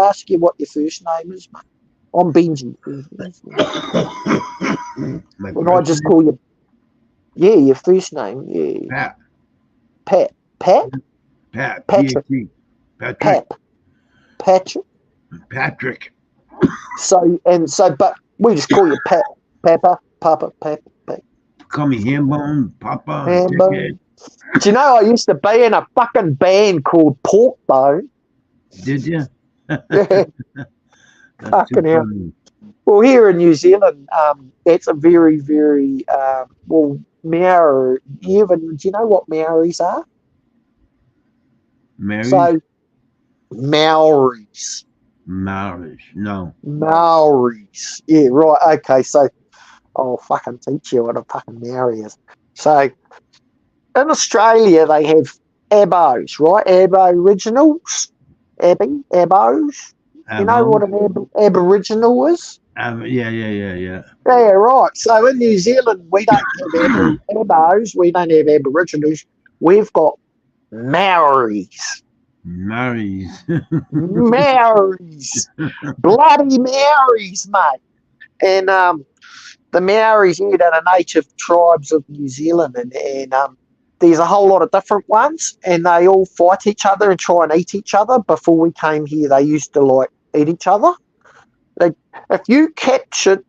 ask you what your first name is, mate? I'm Benji. When I just call you, yeah, your first name, yeah. Pat. Pat. Patrick. Patrick. So but we just call you Pat, Papa. Call me Hambone, Papa. Hambone. Do you know I used to be in a fucking band called Porkbone? Did you? Yeah. Fucking hell. Well, here in New Zealand, it's a very, very Maori. Do you know what Maoris are? Maoris? So, Maoris. No. Maoris. Yeah, right. Okay, so I'll fucking teach you what a fucking Maori is. So, in Australia, they have Abos, right? Aboriginals. Abos. You know what an Aboriginal is? Yeah. Yeah, right. So in New Zealand, we don't have Abos. We don't have Aboriginals. We've got Maoris. Maoris. Bloody Maoris, mate. And the Maoris are the native tribes of New Zealand. And there's a whole lot of different ones. And they all fight each other and try and eat each other. Before we came here, they used to, eat each other. If you captured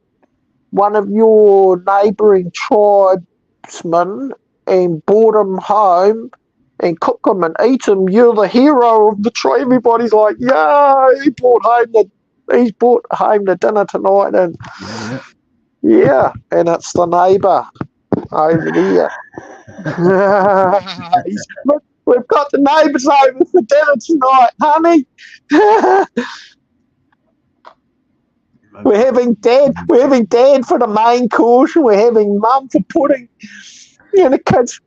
one of your neighbouring tribesmen and brought them home and cook them and eat them, you're the hero of the tribe. Everybody's like, yeah, he brought home the dinner tonight, and yeah, and it's the neighbour over there. Look, we've got the neighbours over for dinner tonight, honey. We're having dad for the main course. We're having mum for pudding. Yeah, the kids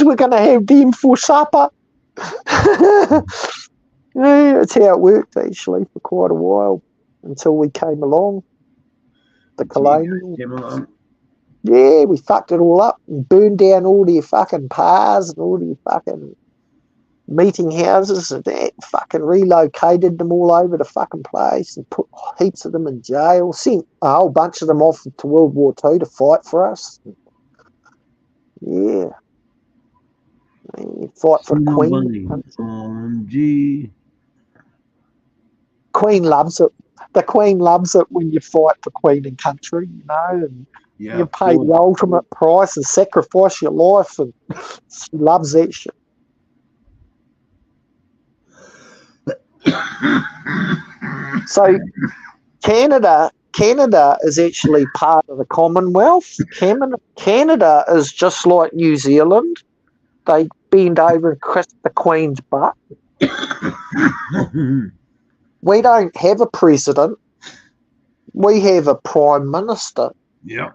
we're gonna have them for supper. Yeah, that's how it worked actually for quite a while until we came along. The colonial. Yeah, we fucked it all up and burned down all their fucking bars and all their fucking meeting houses and that, fucking relocated them all over the fucking place and put heaps of them in jail, sent a whole bunch of them off to World War II to fight for us. Yeah. Fight for Queen. Queen loves it. The Queen loves it when you fight for Queen and country, and you pay the ultimate price and sacrifice your life, and she loves that shit. So Canada is actually part of the Commonwealth. Canada is just like New Zealand. They bend over and kiss the Queen's butt. We don't have a president. We have a prime minister. Yeah.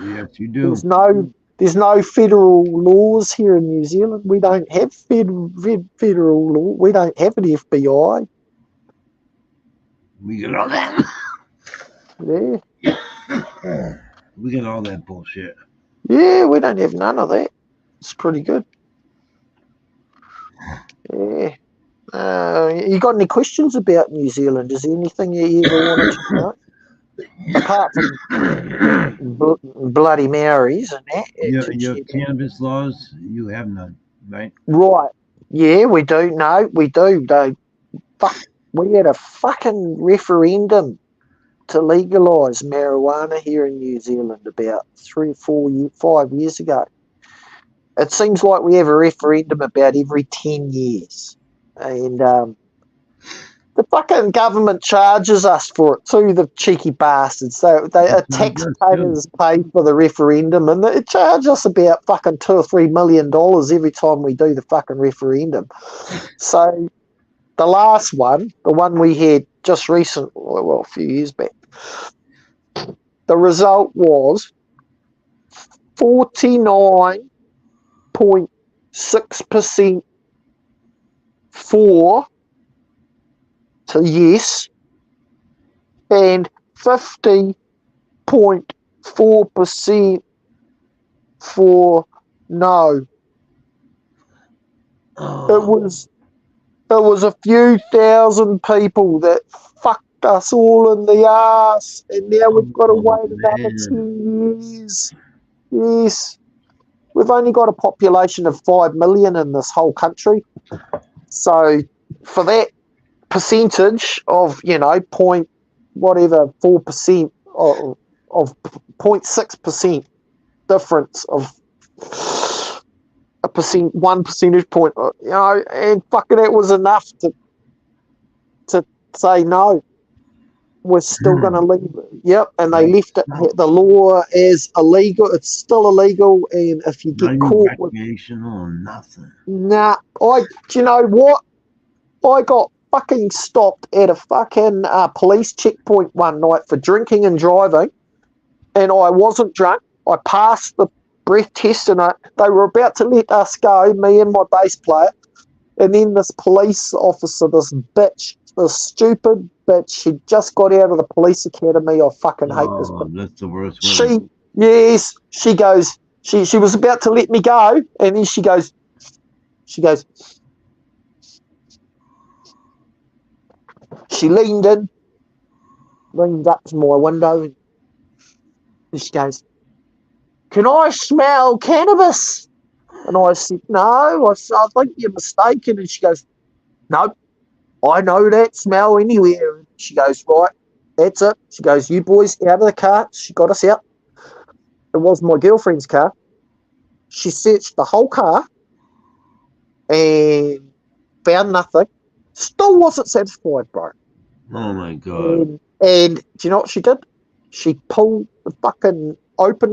Yes, you do. There's no federal laws here in New Zealand. We don't have federal law. We don't have an FBI. We got all that. Yeah. We got all that bullshit. Yeah, we don't have none of that. It's pretty good. Yeah. You got any questions about New Zealand? Is there anything you ever wanted to know? Apart from bloody Maoris and that. Your cannabis laws, you have none, right? Right. Yeah, we do. No, we do. We had a fucking referendum to legalise marijuana here in New Zealand about 3 or 5 years ago. It seems like we have a referendum about every 10 years. And the fucking government charges us for it too, the cheeky bastards. So taxpayers pay for the referendum, and they charge us about fucking $2 or $3 million every time we do the fucking referendum. So the last one, the one we had just recently, well, a few years back, The result was 49.6% for to yes and 50.4% for no. It was a few thousand people that fucked us all in the ass, and now we've got to wait another 10 years. Yes. We've only got a population of 5 million in this whole country. So for that percentage of, point whatever 4% of 0.6% difference of a 1 percentage point, and fucking it was enough to say no. We're still going to leave it. Yep, and they left it. The law is illegal. It's still illegal, and if you get caught with recreational or nothing. Nah, do you know what? I got fucking stopped at a fucking police checkpoint one night for drinking and driving, and I wasn't drunk. I passed the breath test, and they were about to let us go, me and my bass player, and then this police officer, this bitch, this stupid bitch, she just got out of the police academy. I fucking hate this bitch. That's the worst one. She goes, she was about to let me go, and then she goes, she leaned up to my window, and she goes, "Can I smell cannabis?" And I said, "No." I said, "I think you're mistaken." And she goes, "No, I know that smell anywhere." And she goes, "Right, that's it." She goes, "You boys out of the car." She got us out. It was my girlfriend's car. She searched the whole car and found nothing. Still wasn't satisfied, bro. Oh my God. And do you know what she did? She opened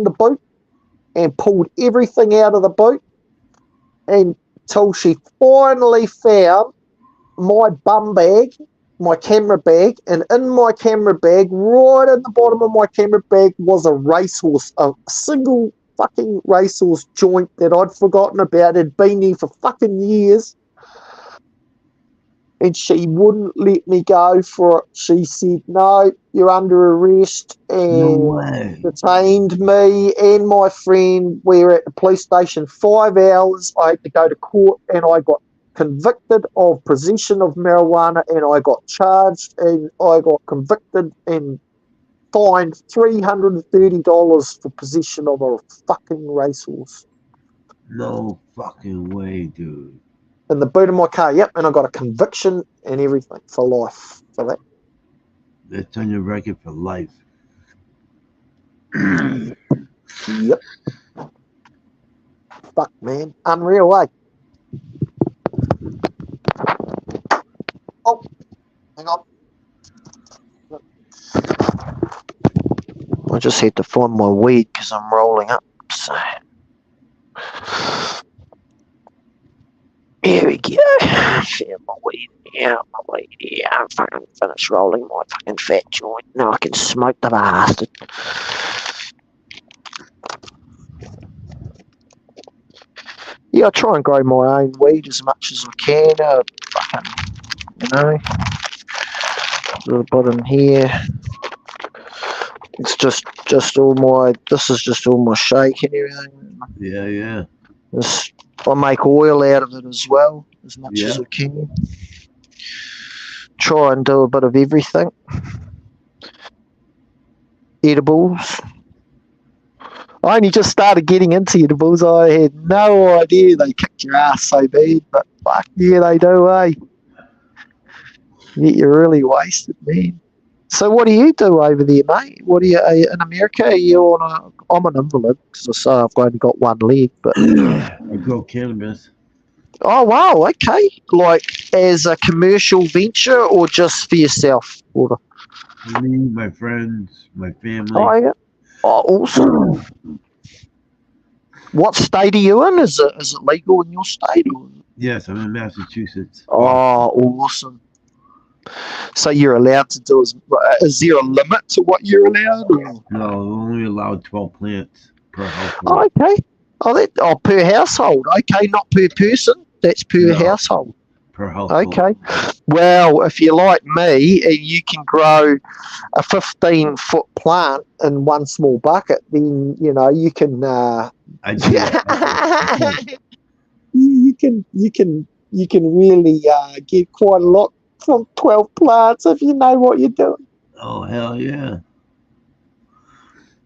the boot and pulled everything out of the boot until she finally found my bum bag, my camera bag, and in my camera bag, right at the bottom of my camera bag, was a racehorse, a single fucking racehorse joint that I'd forgotten about. It'd been there for fucking years. And she wouldn't let me go for it. She said, "No, you're under arrest," and detained me and my friend. We were at the police station 5 hours. I had to go to court, and I got convicted of possession of marijuana, and I got charged, and I got convicted and fined $330 for possession of a fucking racehorse. No fucking way, dude. In the boot of my car, yep, and I got a conviction and everything for life for that. That's on your record for life. Yep. Fuck, man. Unreal, eh? Oh, hang on. I just had to find my weed because I'm rolling up, so... Here we go. Found my weed. Yeah, I'm fucking finished rolling my fucking fat joint. Now I can smoke the bastard. Yeah, I try and grow my own weed as much as I can. Fucking, a little bit in here. It's just all my. This is just all my shake and everything. Yeah. I make oil out of it as well, as much as I can. Try and do a bit of everything. Edibles. I only just started getting into edibles. I had no idea they kicked your ass so bad, but fuck yeah, they do, eh? You're really wasted, man. So what do you do over there, mate? What do you in America? Are you on I'm an invalid because I say I've only got one leg, but I grow cannabis. Oh wow, okay. Like as a commercial venture or just for yourself? For me, my friends, my family. Oh yeah. Oh, awesome. What state are you in? Is it legal in your state? Or? Yes, I'm in Massachusetts. Oh, awesome. So you're allowed to do is there a limit to what you're allowed? Or? No, we're only allowed 12 plants per Oh, household. okay. Per household. Okay, not per person. That's per No, household. per household. Okay. Well, if you're like me and you can grow a 15-foot plant in one small bucket, then you can. I do that. you can really get quite a lot from 12 plants if you know what you're doing. Oh, hell yeah.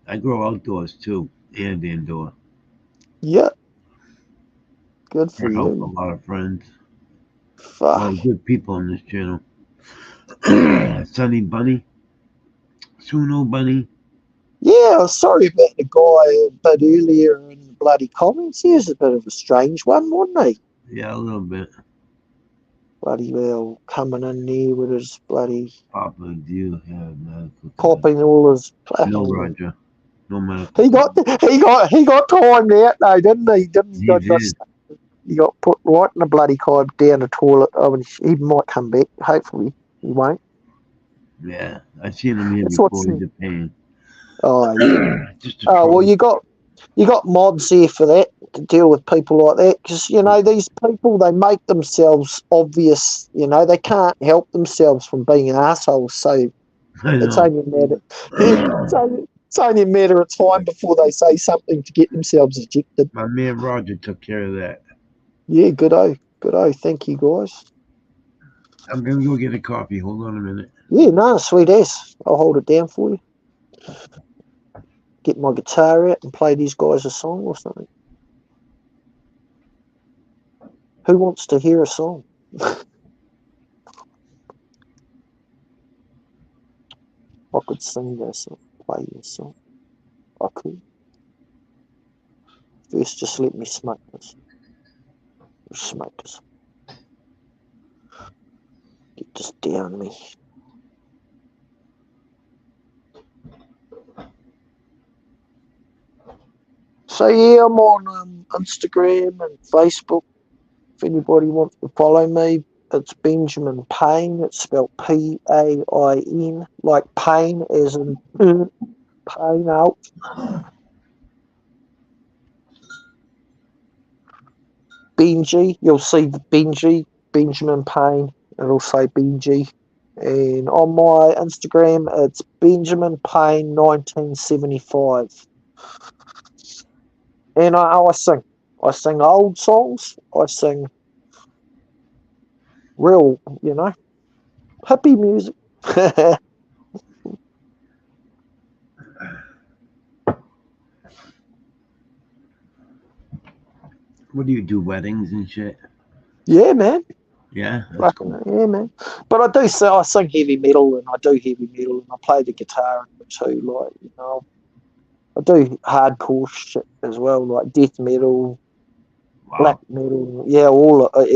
I grow outdoors too, and indoor. Yeah, good I for help a you. lot of friends. A lot Fuck. of good people on this channel. Sunny Bunny, Suno Bunny. Yeah, sorry about the guy a bit earlier in the bloody comments. He was a bit of a strange one, wasn't he? Yeah, a little bit. Bloody well coming in there with his bloody Papa, do you have medical time? popping all his No, fucking. Roger. No medical He got time. he got timed out though, didn't he? Didn't he? He did. He got put right in the bloody car down the toilet. I mean, he might come back. Hopefully, he won't. Yeah, I seen him here That's before. what's. He's a pain. Oh yeah. Just a Oh well, troll. you got mobs there for that to deal with people like that because these people they make themselves obvious. They can't help themselves from being assholes. So I it's know. only a matter. It's only a matter of time before they say something to get themselves ejected. My man Roger took care of that. Yeah, good-o. Thank you, guys. I'm gonna go get a coffee. Hold on a minute. Yeah, no, sweet ass. I'll hold it down for you. Get my guitar out and play these guys a song or something. Who wants to hear a song? I could sing this or play this song. I could. First, just let me smoke this. Smoke this. Get this down me. So yeah, I'm on Instagram and Facebook. If anybody wants to follow me, it's Benjamin Payne. It's spelled Pain, like pain as in pain out. Benji, you'll see the Benjamin Payne. It'll say Benji. And on my Instagram, it's Benjamin Payne 1975. And I sing. I sing old songs. I sing real, hippie music. What do you do? Weddings and shit? Yeah, man. Yeah, that's cool. Yeah, man. But I sing heavy metal and I do heavy metal and I play the guitar too. Like, I do hardcore shit as well, like death metal, black Wow. metal, yeah,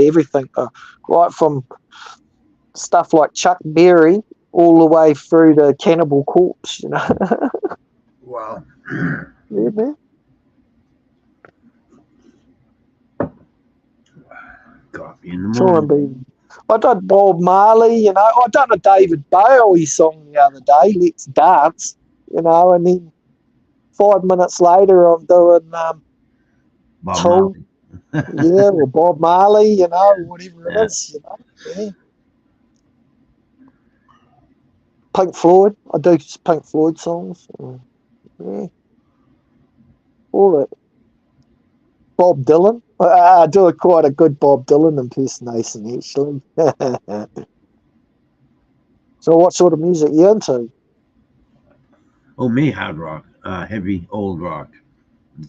everything, right from stuff like Chuck Berry all the way through to Cannibal Corpse. Wow. Yeah, man. Coffee in the Try and morning. be. I done Bob Marley, I done a David Bowie song the other day, Let's Dance, and then 5 minutes later I'm doing Bob Tool, Marley. yeah, or Bob Marley, whatever it Yeah. is, yeah. Pink Floyd, I do Pink Floyd songs, yeah, all that. Bob Dylan, I do quite a good Bob Dylan impersonation actually. So what sort of music you into? Oh, me, hard rock. Heavy, old rock.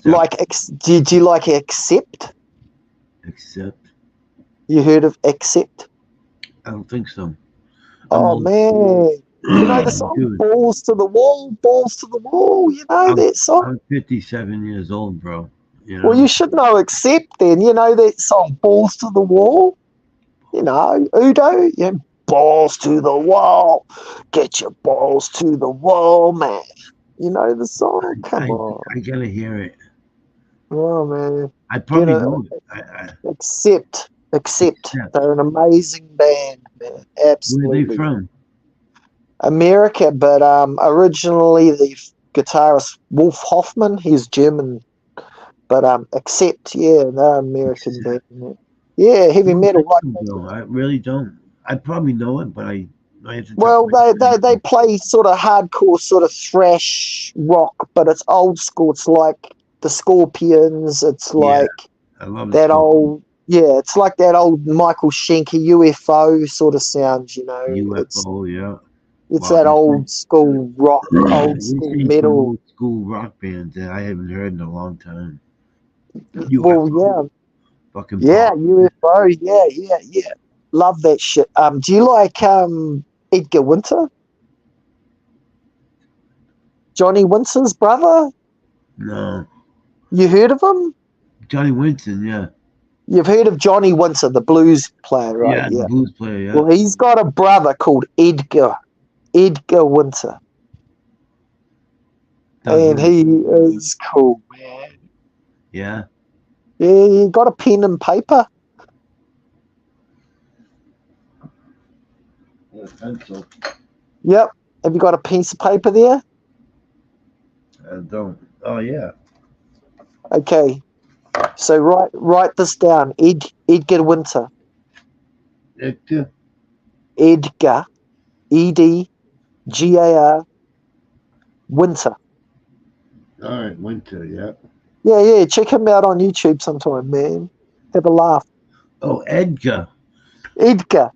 Like, did you like Accept? Except, You heard of Accept? I don't think so. I'm Oh old man, the song dude. Balls to the Wall, Balls to the Wall, I'm, that song? I'm 57 years old, bro. Well, you should know Accept then, that song Balls to the Wall? Udo, balls to the wall, get your balls to the wall, man. You know the song? Come I, on. I gotta hear it. Oh man. I Get probably it. know it. Accept. Accept. Yeah. They're an amazing band, man. Where are Absolutely. they from? America, but originally the guitarist Wolf Hoffman, he's German, but Accept, yeah, they're American band. Yeah, I heavy don't metal think like so, that. though. I really don't. I probably know it, but I have to top Well, my they play sort of hardcore, sort of thrash rock, but it's old school. It's like the Scorpions. It's Yeah, like I love the that Scorpions. old, yeah, it's like that old Michael Schenker UFO sort of sound. You know, UFO, yeah. it's Wow, that old school rock, old you're school saying some metal. old school rock bands that I haven't heard in a long time. Well, UFO, fucking yeah, Paul. UFO, yeah. Love that shit. Do you like Edgar Winter? Johnny Winter's brother? No, You heard of him? Johnny Winston, yeah. You've heard of Johnny Winter, the blues player, right? Yeah, the Yeah. blues player, yeah. Well, he's got a brother called Edgar Winter, Does and it? he is cool, man. Yeah. Yeah, you got a pen and paper? Yeah, pencil. Yep. Have you got a piece of paper there? I don't. Oh, yeah. Okay. So write this down. Edgar Winter. Edgar. Edgar. EDGAR. Winter. All right, Winter, yeah. Yeah. Check him out on YouTube sometime, man. Have a laugh. Oh, Edgar. Edgar.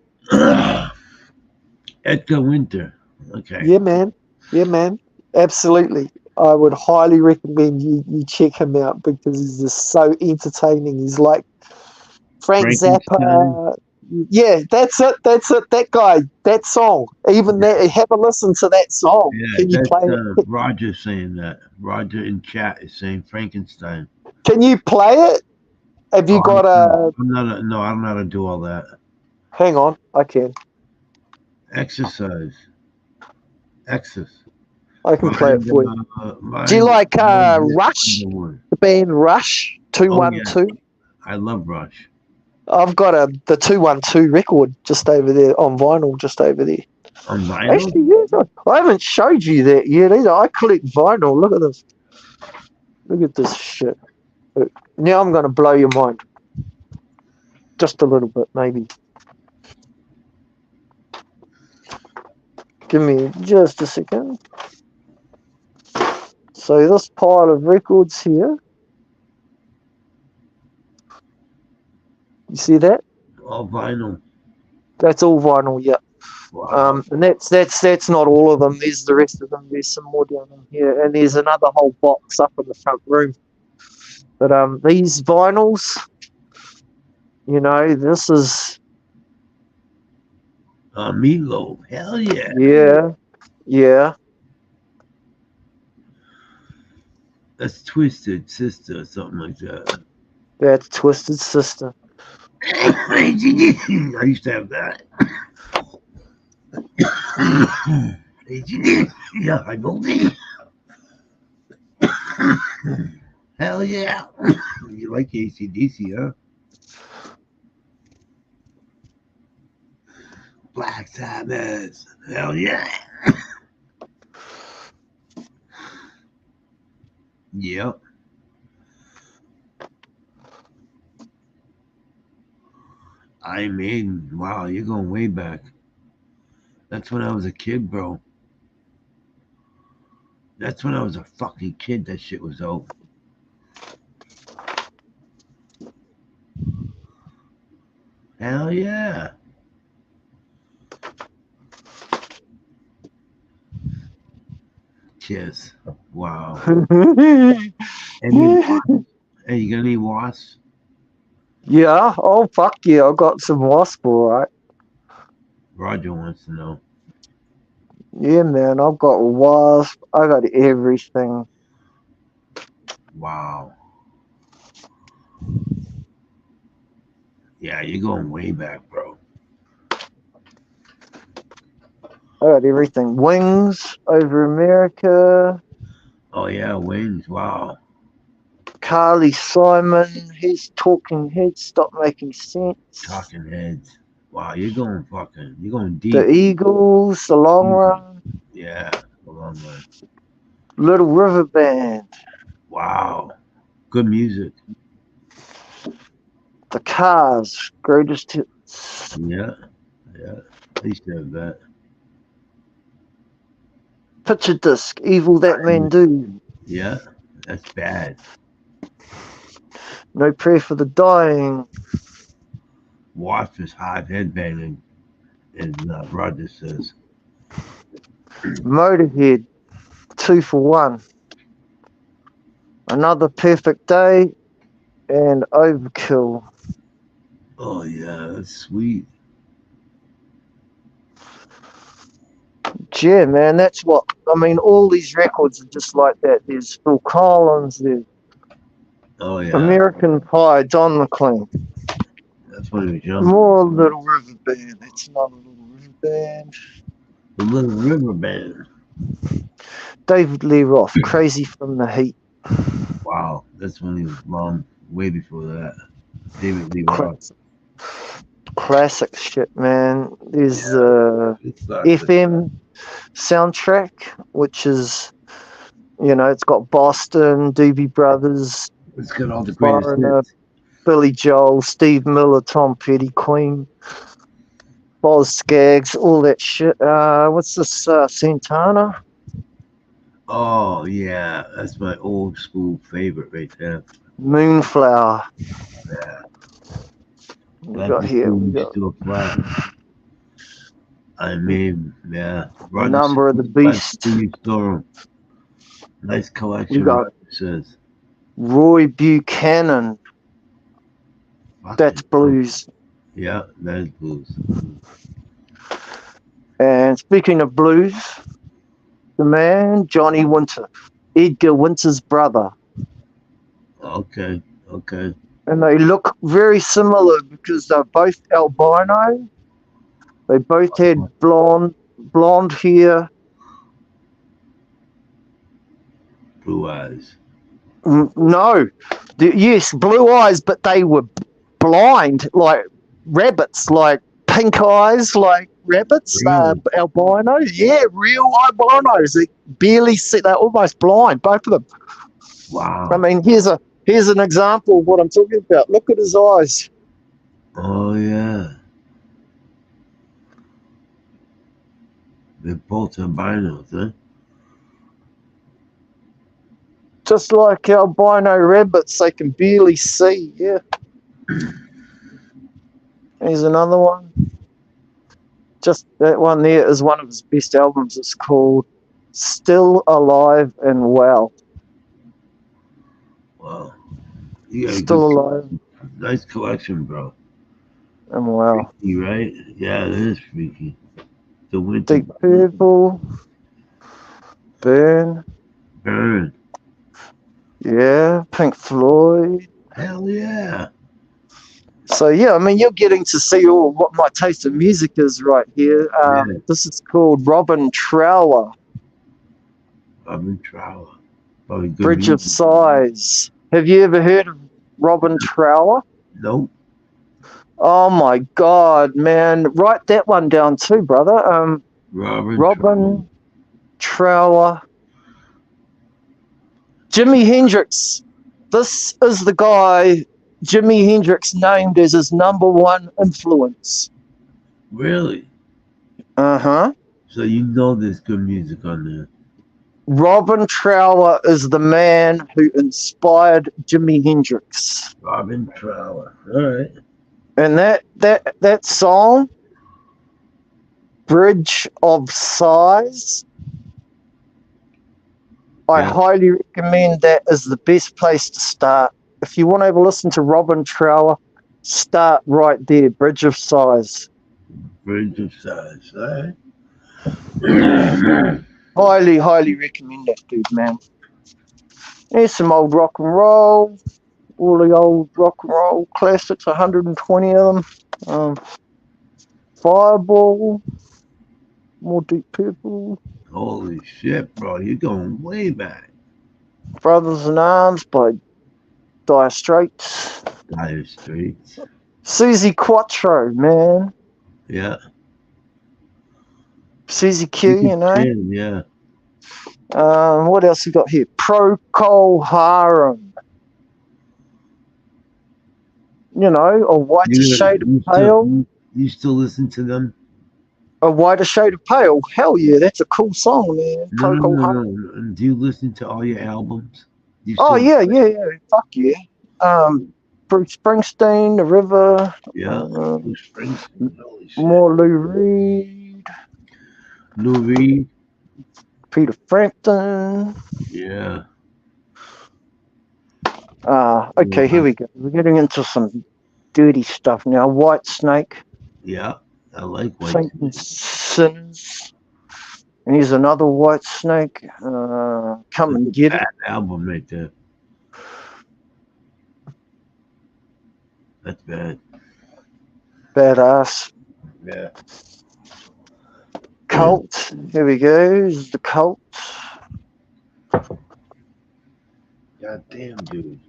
Edgar Winter. Okay. Yeah, man. Yeah, man. Absolutely. I would highly recommend you check him out because he's just so entertaining. He's like Frank Frankenstein. Zappa. Yeah, that's it. That guy, that song. Even that, have a listen to that song. Yeah, Can you that's play it? Roger saying that. Roger in chat is saying Frankenstein. Can you play it? Have you Oh, got a? I'm not. No, I don't know how to do all that. Hang on, I can. Exercise. Exercise. I can play it Mind. for you. Do you Mind. like Mind. Rush? The band Rush Oh yeah, 212. I love Rush. I've got the 212 record just over there on vinyl, just over there. On vinyl. Actually, yeah, I haven't showed you that yet either. I collect vinyl. Look at this. Look at this shit. Now I'm going to blow your mind. Just a little bit, maybe. Give me just a second. So this pile of records here. You see that? All vinyl. That's all vinyl, yeah. Wow. And that's not all of them. There's the rest of them. There's some more down in here, and there's another whole box up in the front room. But these vinyls, you know, this is Meatloaf. Hell yeah. yeah. That's Twisted Sister or something like that. That's Twisted Sister. I used to have that. Yeah, I know. Hell yeah. You like AC/DC, huh? Black Sabbath. Hell yeah. Yep. Iron Maiden. Wow, you're going way back. That's when I was a kid, bro. That's when I was a fucking kid. That shit was out. Hell yeah. Kiss. Wow. Hey, you got any wasps? Yeah. Oh fuck yeah! I got some Wasp, all right. Roger wants to know. Yeah, man. I've got Wasp. I got everything. Wow. Yeah, you're going way back, bro. I got everything. Wings over America. Oh yeah, Wings. Wow. Carly Simon, his Talking Heads, Stop Making Sense. Talking Heads. Wow, you're going The deep. Eagles, The Long Easy. Run, Yeah, a long way. Little River Band, Wow, good music. The Cars, Greatest Hits, Yeah, yeah. I used to have that. Picture Disc, Evil That Man Do, Yeah, that's bad. No Prayer for the Dying, Wasp is hot headbanging, as Roger says. Motorhead, Two for One, Another Perfect Day, and Overkill. Oh yeah, that's sweet. Yeah, man, that's what I mean. All these records are just like that. There's Phil Collins, there's Oh yeah, American Pie, Don McLean. that's when he was young. More Little River Band. That's another Little River Band. The Little River Band. David Lee Roth, Crazy from the Heat. Wow, that's when he was long, way before that. David Lee Roth. Classic, classic shit, man. There's Yeah, it's classic. FM soundtrack, which is, it's got Boston, Doobie Brothers, It's got all the greatest Foreigner, hits. Billy Joel, Steve Miller, Tom Petty, Queen, Boz Scaggs, all that shit. What's this? Santana? Oh yeah, that's my old school favorite right there. Moonflower. Yeah, We glad got the here. We school got still apply. I mean, yeah, Roger says, Number of the glad to Beast. see you store 'em. Nice We collection, got Roger says. Roy Buchanan. That's Fucking, blues. yeah, that is blues. And speaking of blues, the man, Johnny Winter, Edgar Winter's brother. Okay, okay. And they look very similar because they're both albino. They both had blonde hair. Blue eyes. No, yes, blue eyes, but they were blind, like rabbits, like pink eyes, like rabbits. Really? Albinos, yeah, real albinos. They barely see. They're almost blind, both of them. I Wow. mean, here's an example of what I'm talking about. Look at his eyes, Oh yeah. They're both albinos, huh? just like albino rabbits. They can barely see. Yeah, here's another one. Just that one there is one of his best albums. It's called "Still Alive and Well." Wow. You got a Still good, alive nice collection, bro. and well. Freaky, right? Yeah, it is freaky. The winter Deep Purple, Burn, burn. yeah, Pink Floyd. Hell yeah. So yeah, I mean, you're getting to see all what my taste of music is right here. Yeah. This is called Robin Trower, Robin Trower. Probably good Bridge of music. Sighs. Have you ever heard of Robin Trower? Nope. Oh my God, man! Write that one down too, brother. Robin Trower. Robin Trower. Jimi Hendrix. This is the guy Jimi Hendrix named as his number one influence. Really? Uh-huh. So you know there's good music on there. Robin Trower is the man who inspired Jimi Hendrix. Robin Trower. All right. And that song, Bridge of Sighs, I Yeah. highly recommend that as the best place to start. If you want to have a listen to Robin Trower, start right there, Bridge of Sighs. Bridge of Sighs. All right. Highly, highly recommend that, dude, man. There's some old rock and roll, all the old rock and roll classics, 120 of them. Fireball, more Deep Purple, Holy shit, bro. You're going way back. Brothers in Arms by Dire Straits. Dire Straits. Susie Quattro, man. Yeah. Susie Q, you know. Yeah. What else we got here? Procol Harum. You know, A Whiter Shade of Pale. You still listen to them? A Whiter Shade of Pale. Hell yeah, that's a cool song, man. Procol Harum. No. Do you listen to all your albums? Oh yeah. Fuck yeah. Bruce Springsteen, The River. Yeah. Bruce Springsteen. Holy shit. More Lou Reed. Lou Reed. Peter Frampton. Yeah. Okay, here we go. We're getting into some dirty stuff now. White Snake. Yeah, I like White Snake. Sinners. And here's another White Snake. Come and Get It. Album right there. That's bad. Badass. Yeah. Cult. Here we go. This is the Cult. God damn, dude.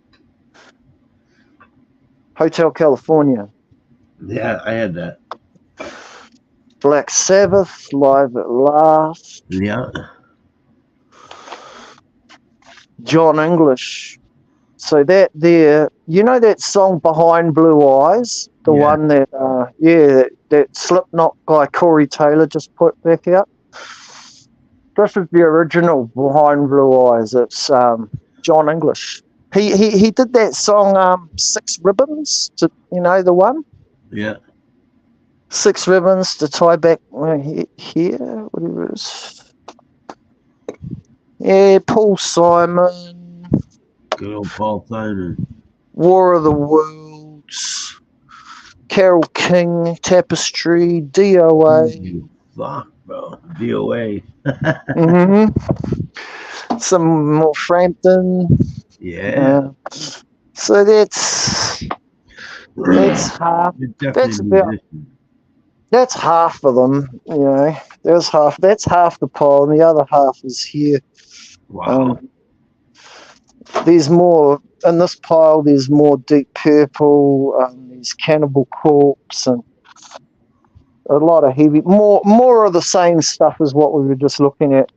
Hotel California. Yeah, I had that. Black Sabbath, Live at Last. Yeah. John English. So that there, you know that song Behind Blue Eyes? The one that, that Slipknot guy Corey Taylor just put back out? This is the original Behind Blue Eyes. It's John English. He did that song Six Ribbons, you know the one? Yeah. Six Ribbons to tie back here, whatever it is. Yeah, Paul Simon. Good old Paul Simon. War of the Worlds. Carole King, Tapestry, DOA. Fuck, bro. DOA. Some more Frampton. Yeah. So that's half. That's half of them, you know. That's half the pile, and the other half is here. Wow. There's more in this pile. There's more Deep Purple. There's Cannibal Corpse, and a lot of heavy. More of the same stuff as what we were just looking at.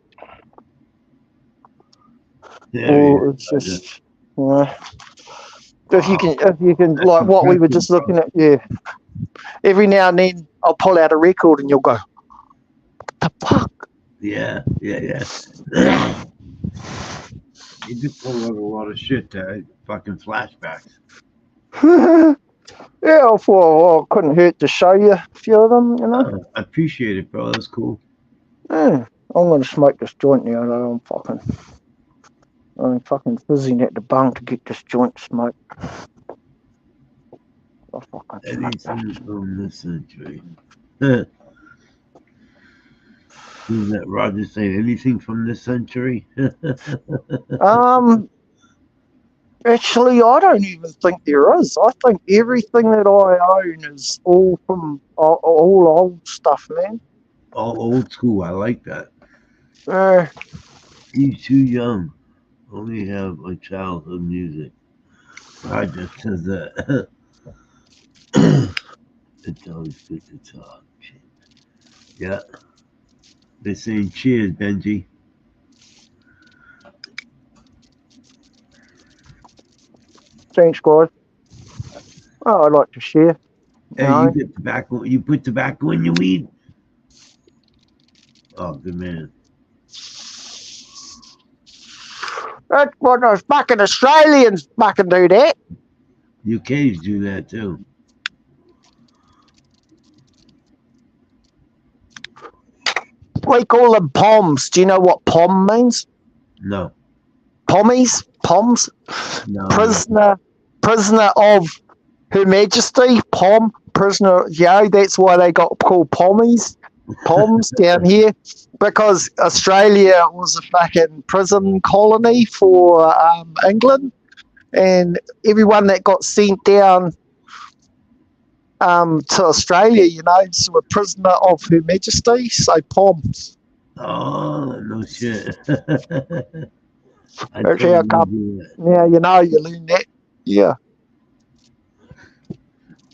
It's just, you know, if you can, like what we were just looking at, yeah. Every now and then, I'll pull out a record, and you'll go, "What the fuck?" Yeah. You just pull out a lot of shit, fucking flashbacks. Yeah, I thought, it couldn't hurt to show you a few of them, you know. I appreciate it, bro. That's cool. Yeah, I'm gonna smoke this joint now. I'm fucking fizzing at the bung to get this joint smoked. Anything from this century. Who's that? Roger saying anything from this century? Actually, I don't even think there is. I think everything that I own is all from all old stuff, man. All old school. I like that. He's too young. Only have a childhood music. Roger says that. It's always good to talk. Yeah. They're saying cheers, Benji. Thanks, guys. Oh, I'd like to share. Hey, you get tobacco. You put tobacco in your weed? Oh, good man. That's what those fucking Australians fucking do that. UK's do that too. We call them POMs. Do you know what POM means? No. Pommies? POMs? No. Prisoner of Her Majesty. POM. Prisoner. Yeah, that's why they got called POMmies. POMs down here. Because Australia was a fucking prison colony for England. And everyone that got sent down to Australia, you know, so a prisoner of Her Majesty, so POMs. Oh, no shit. That's how come. Yeah, you know, you learn that. Yeah.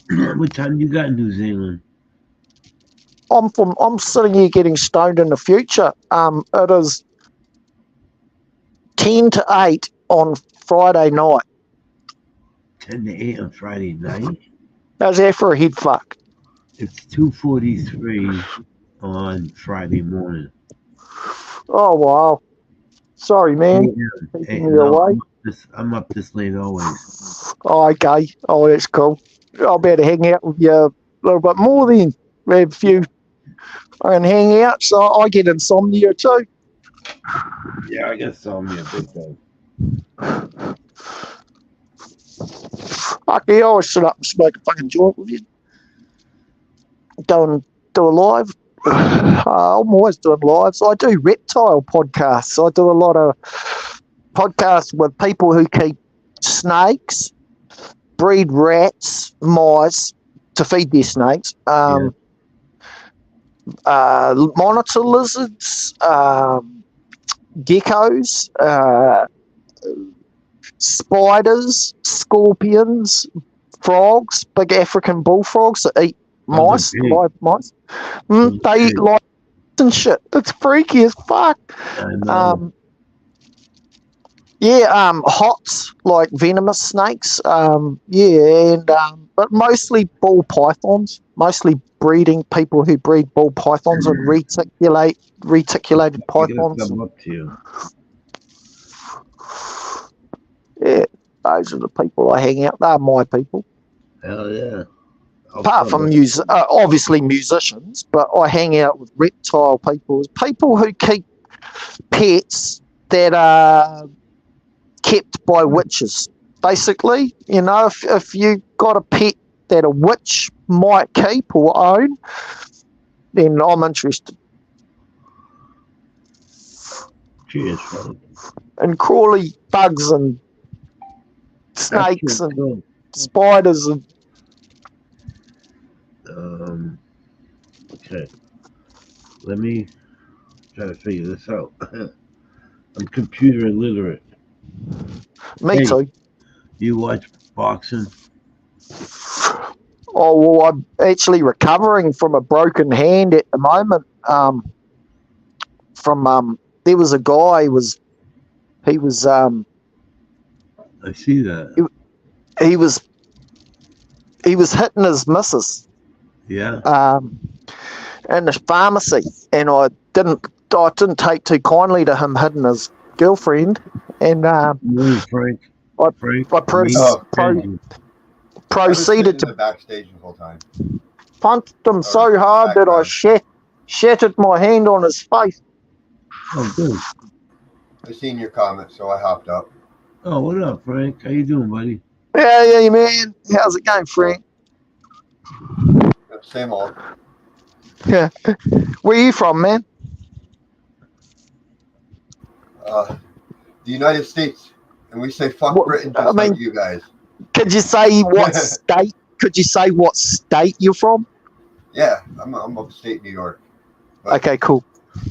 What time you got in New Zealand? I'm sitting here getting stoned in the future. It is 10 to 8 on Friday night. 10 to 8 on Friday night? How's that for a head fuck? It's 2:43 on Friday morning. Oh, wow. Sorry, man. Hey, Taking me away. I'm up this late always. Oh, okay. Oh, that's cool. I'll be able to hang out with you a little bit more then. We have a few and hang out, so I get insomnia too. Yeah, I got insomnia big time. Fuck yeah, I'll sit up and smoke a fucking joint with you. Do a live. I'm always doing lives. I do reptile podcasts. I do a lot of podcasts with people who keep snakes, breed rats, mice to feed their snakes, monitor lizards, geckos, spiders, scorpions, frogs, big African bullfrogs that eat mice, live mice. They eat live and shit. It's freaky as fuck. Hots, like venomous snakes. But mostly ball pythons. Mostly breeding people who breed ball pythons and reticulated pythons. Come up to you. Yeah, those are the people I hang out. They're my people. Hell yeah. Apart from obviously musicians, but I hang out with reptile people who keep pets that are kept by witches. Basically, you know, if you got a pet that a witch might keep or own, then I'm interested. Cheers, and crawly bugs and snakes and spiders and. Okay. Let me try to figure this out. I'm computer illiterate. Me too. You watch boxing? Oh, well, I'm actually recovering from a broken hand at the moment. There was a guy, I see that. He was hitting his missus. Yeah. In the pharmacy, and I didn't take too kindly to him hitting his girlfriend, and Frank. I proceeded to backstage the whole time. Punched him so hard that I shattered my hand on his face. Oh, good. I seen your comment, so I hopped up. Oh, what up, Frank? How you doing, buddy? Yeah, man. How's it going, Frank? Same old. Yeah. Where are you from, man? The United States. And we say fuck Britain just like you guys. Could you say what state? Could you say what state you're from? Yeah, I'm upstate New York. But okay, cool.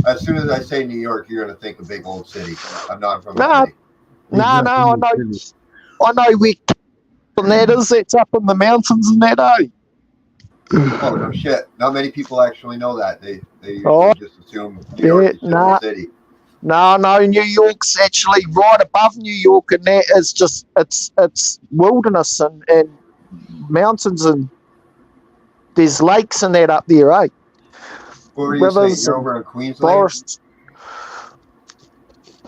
As soon as I say New York, you're gonna think a big old city. I'm not from the city. No, I know where that is. It's up in the mountains and that, eh? Oh no shit! Not many people actually know that. They usually just assume New York is a city. No, New York's actually right above New York, and that is just it's wilderness and mountains, and there's lakes and that up there, eh? Where are you saying? You're over in Queensland? Forests.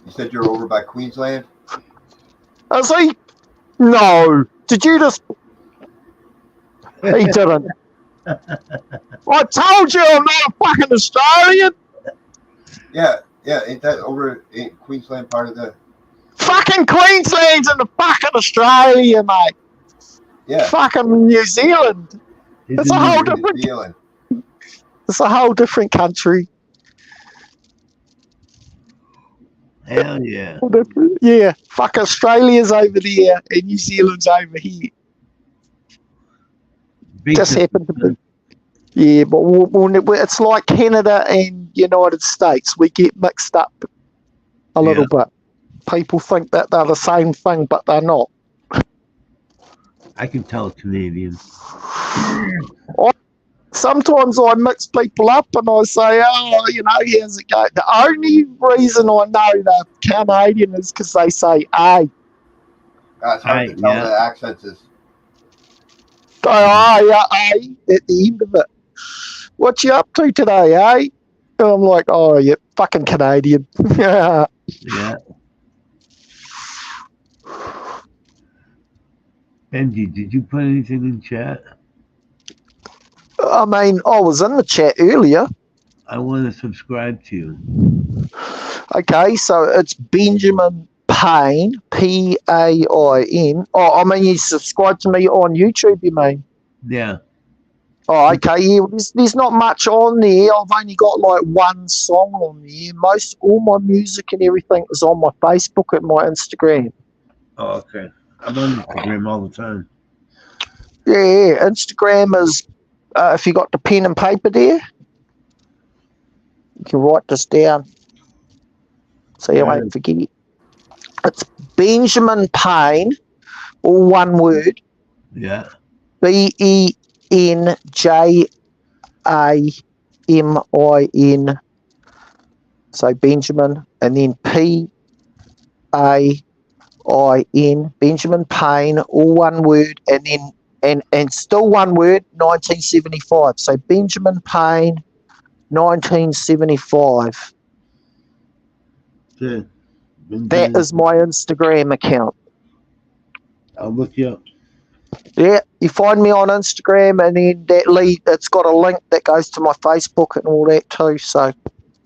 You said you're over by Queensland? Is he? No. Did you just... He didn't. I told you I'm not a fucking Australian. Yeah, ain't that over in Queensland part of the... Fucking Queensland's in the fucking Australia, mate. Yeah. Fucking New Zealand. It's a whole different... New Zealand. It's a whole different country. Hell yeah. Yeah. Fuck, Australia's over there and New Zealand's over here. Just happened to be. Yeah, but it's like Canada and United States. We get mixed up a little bit. People think that they're the same thing, but they're not. I can tell Canadian. Sometimes I mix people up and I say, oh, how's it go? The only reason I know they're Canadian is because they say, hey. It's hard to tell the accents is. Oh, yeah, hey, at the end of it. What you up to today, eh? And I'm like, oh, you're fucking Canadian. Yeah. Benji, did you put anything in chat? I mean, I was in the chat earlier. I want to subscribe to you. Okay, so it's Benjamin Payne, Pain. Oh, I mean, you subscribe to me on YouTube, you mean? Yeah. Oh, okay. Yeah, there's not much on there. I've only got like one song on there. All my music and everything is on my Facebook and my Instagram. Oh, okay. I'm on Instagram all the time. Yeah, Instagram is, if you got the pen and paper there, you can write this down so you won't forget it. It's Benjamin Payne, all one word. Yeah. BenjaminPain. So Benjamin and then Pain, Benjamin Payne, all one word, and then and still one word, 1975. So Benjamin Payne, 1975. Good. That is my Instagram account. I'll look you up. Yeah, you find me on Instagram, and then it's got a link that goes to my Facebook and all that too. So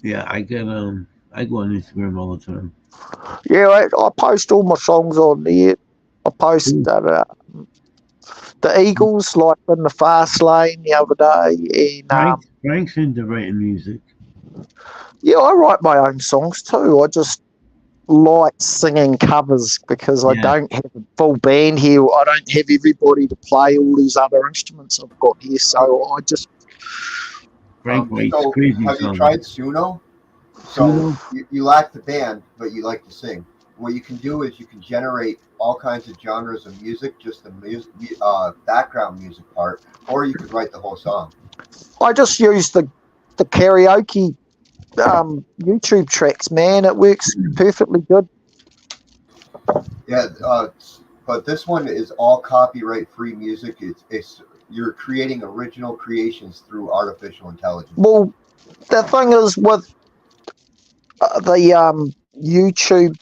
yeah, I go on Instagram all the time. Yeah, I post all my songs on there. I post the Eagles, like in the Fast Lane the other day. And Frank's into writing music. Yeah, I write my own songs too. I just like singing covers because I don't have a full band here. I don't have everybody to play all these other instruments I've got here. So I just... Frank writes crazy songs. Have you tried Suno? So you lack the band, but you like to sing. What you can do is you can generate all kinds of genres of music, just the background music part, or you could write the whole song. I just use the karaoke YouTube tracks, man. It works perfectly good. Yeah, but this one is all copyright-free music. You're creating original creations through artificial intelligence. Well, the thing is with the YouTube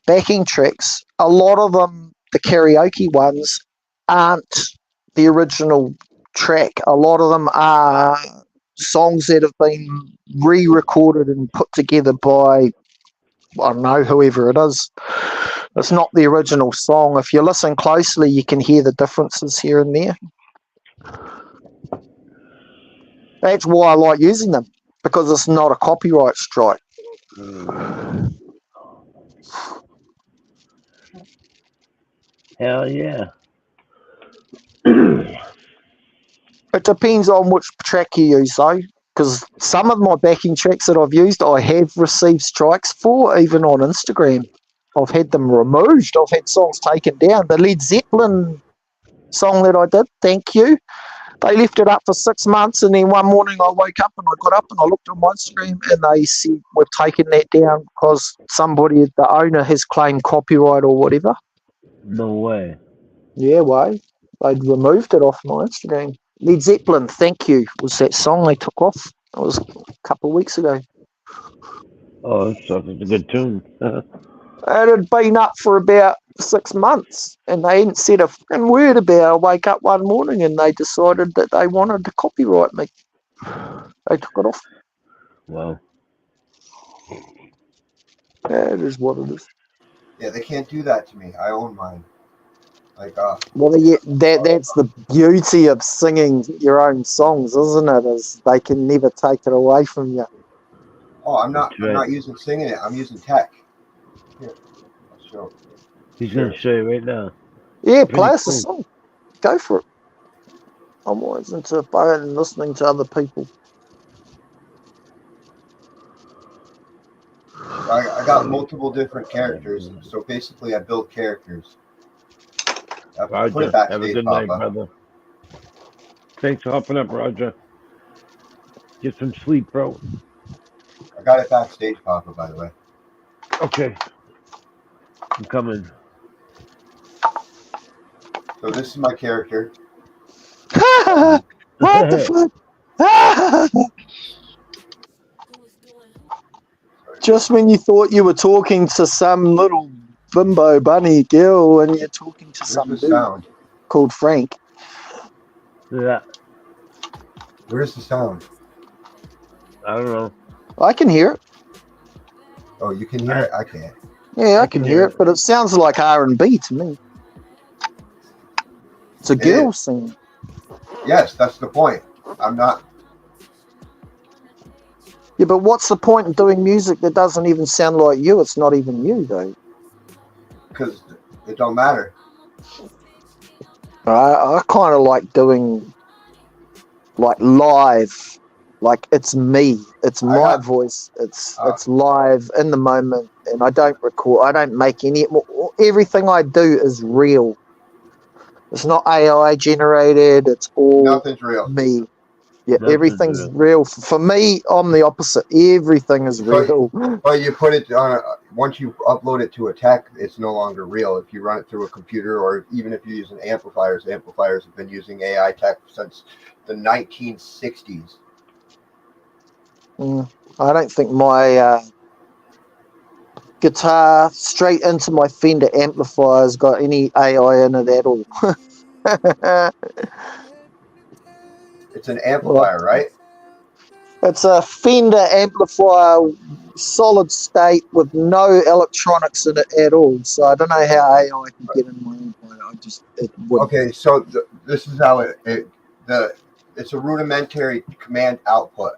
backing tracks, a lot of them, the karaoke ones, aren't the original track. A lot of them are songs that have been re-recorded and put together by, I don't know, whoever it is. It's not the original song. If you listen closely, you can hear the differences here and there. That's why I like using them, because it's not a copyright strike. Hell yeah. It depends on which track you use, though, because some of my backing tracks that I've used, I have received strikes for, even on Instagram. I've had them removed. I've had songs taken down. The Led Zeppelin song that I did, Thank You, they left it up for 6 months, and then one morning I woke up and I got up and I looked on my Instagram and they said, we've taken that down because somebody, the owner, has claimed copyright or whatever. No way. Yeah, way. They'd removed it off my Instagram. Led Zeppelin, Thank You, was that song they took off. It was a couple of weeks ago. Oh, that's a good tune. It had been up for about 6 months, and they hadn't said a fucking word about it. I wake up one morning and they decided that they wanted to copyright me. They took it off. Wow. That is what it is. Yeah, they can't do that to me. I own mine. Well, yeah, that's the beauty of singing your own songs, isn't it? Is they can never take it away from you. Oh, I'm not using singing it. I'm using tech. Here, I'll show. He's gonna show you right now. Yeah, play us a song. Go for it. I'm always into phone and listening to other people. I got multiple different characters, so basically I build characters. Put Roger, it have a backstage, good night, Papa. brother. Thanks for hopping up, Roger. Get some sleep, bro. I got it backstage, Papa, by the way. Okay. I'm coming. So this is my character. What the fuck? Just when you thought you were talking to some little bimbo bunny girl and you're talking to Where's some the dude sound? called Frank. Yeah, Where's the sound? I don't know. I can hear it. Oh, you can hear it? I can't. Yeah, I I can can hear hear it, but it sounds like R&B to me. It's a It girl is. singing. Yes, that's the point. I'm not. Yeah, but what's the point in doing music that doesn't even sound like you? It's not even you, though. Because it don't matter. I kind of like doing like live, like it's me, it's I my got. voice, it's live in the moment, and I don't record, I don't make everything I do is real. It's not AI generated, it's all Nothing's real. me. Yeah, Nothing's everything's real. real. For me, I'm the opposite. Everything is real. But you put it on. Once you upload it to a tech, it's no longer real. If you run it through a computer, or even if you use amplifiers have been using AI tech since the 1960s. I don't think my guitar straight into my Fender amplifier's got any AI in it at all. It's an amplifier, right? It's a Fender amplifier, solid state with no electronics in it at all. So I don't know how AI can get in my amplifier. It wouldn't. Okay, so this is how it's a rudimentary command output.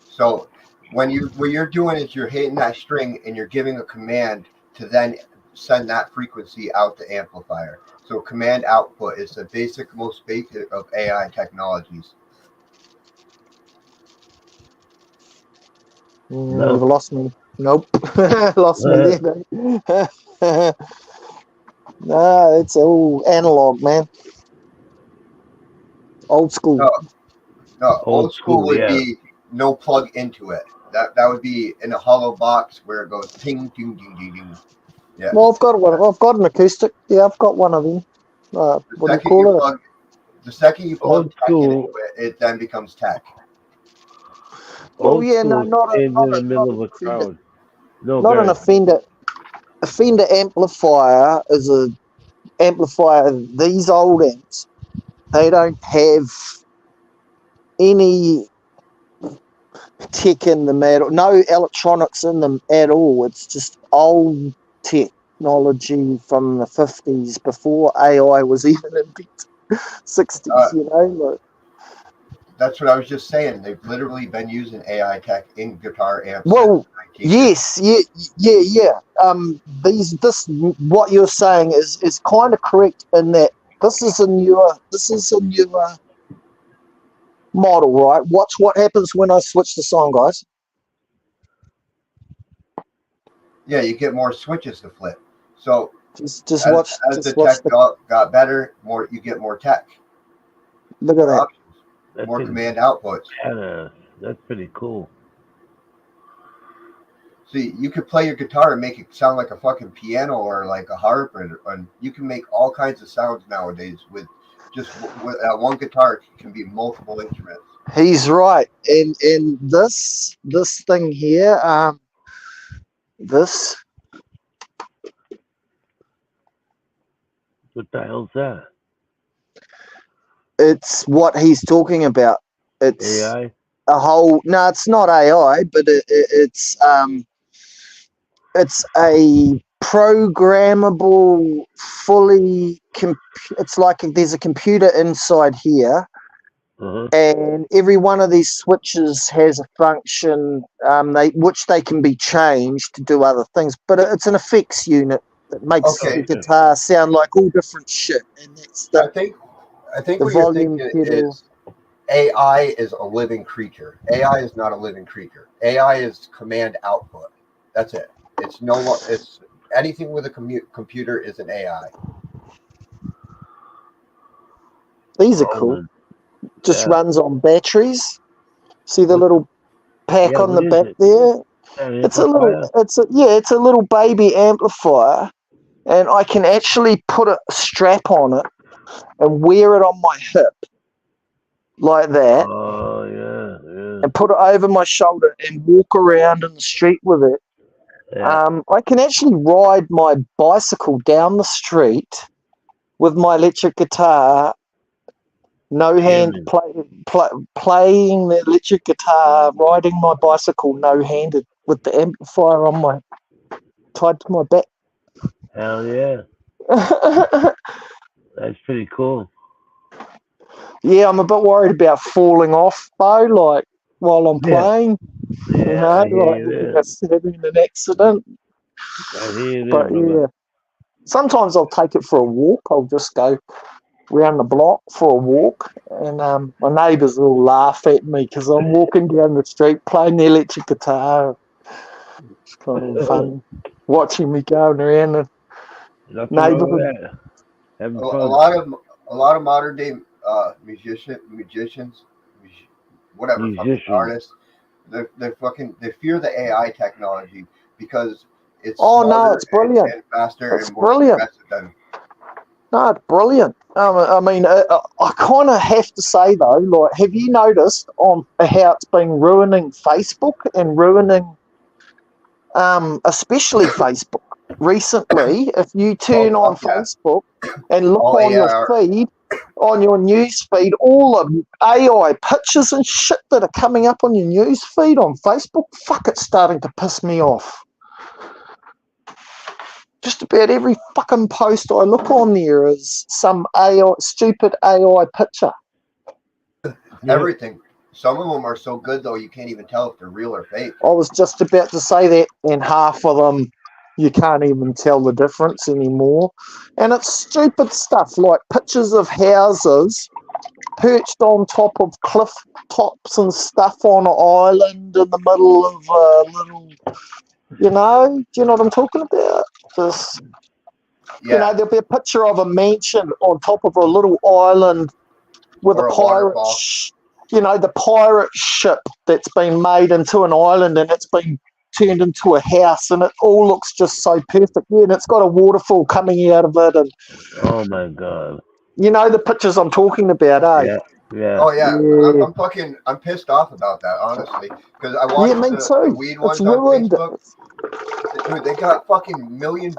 So what you're doing is you're hitting that string and you're giving a command to then send that frequency out the amplifier. So command output is the most basic of AI technologies. No. You've lost me. Nope. Lost me there. No, it's all analog, man. Old school. No, old school would yeah. be no plug into it. That would be in a hollow box where it goes ting ding ding ding ding. Yeah. Well, I've got one. I've got an acoustic. Yeah, I've got one of them. What do you call it? The second you plug Old tech school. into it, it then becomes tech. Old yeah, school not is in the middle of a crowd. No, not an Fender. A Fender amplifier is a amplifier. These old amps, they don't have any tech in them at all. No electronics in them at all. It's just old technology from the 50s before AI was even invented. 60s, like. That's what I was just saying. They've literally been using AI tech in guitar amps. Well, yes, yeah. What you're saying is kind of correct in that this is a newer model, right? Watch what happens when I switch the song, guys. Yeah, you get more switches to flip. So just watch. As the tech got better, you get more tech. Look at that. Options, more command outputs. That's pretty cool. See, you could play your guitar and make it sound like a fucking piano or like a harp, and you can make all kinds of sounds nowadays with just one guitar. Can be multiple instruments. He's right, and this thing here, this. What the hell's that? It's what he's talking about. It's AI. A whole. No, it's not AI, but it's a programmable, fully. It's like there's a computer inside here. And every one of these switches has a function, which they can be changed to do other things. But it's an effects unit that makes the guitar sound like all different shit. And that's I think what you're thinking is AI is a living creature. AI is not a living creature. AI is command output. That's it. It's anything with a computer is an AI. These are cool. Just runs on batteries. See the little pack on the back there? It's a little baby amplifier, and I can actually put a strap on it and wear it on my hip like that. Oh, yeah. And put it over my shoulder and walk around in the street with it. Yeah. I can actually ride my bicycle down the street with my electric guitar, playing the electric guitar, riding my bicycle no-handed with the amplifier on my tied to my back. Hell yeah. That's pretty cool. Yeah, I'm a bit worried about falling off though, like while I'm playing. Yeah, having an accident. But yeah, sometimes I'll take it for a walk. I'll just go round the block for a walk, and my neighbours will laugh at me because I'm walking down the street playing the electric guitar. It's kind of fun watching me going around the neighbourhood. A lot of modern day musicians, whatever, fucking artists, they fear the AI technology because it's it's brilliant and faster it's and more brilliant. than. No, it's brilliant. I mean, I kind of have to say though, like, have you noticed on how it's been ruining Facebook and ruining, especially Facebook recently? If you turn on Facebook and look on your feed, on your news feed, all of AI pictures and shit that are coming up on your news feed on Facebook, fuck, it's starting to piss me off. Just about every fucking post I look on there is some stupid AI picture. Everything. Some of them are so good though you can't even tell if they're real or fake. I was just about to say that, and half of them you can't even tell the difference anymore. And it's stupid stuff like pictures of houses perched on top of cliff tops and stuff on an island in the middle of a little, do you know what I'm talking about? Just, there'll be a picture of a mansion on top of a little island with a pirate, the pirate ship that's been made into an island and it's been turned into a house, and it all looks just so perfect. Yeah, and it's got a waterfall coming out of it, and oh my god, the pictures I'm talking about, eh? Yeah. Oh yeah. I'm pissed off about that, honestly, because I watched the weed ones on Facebook. Dude, they got fucking million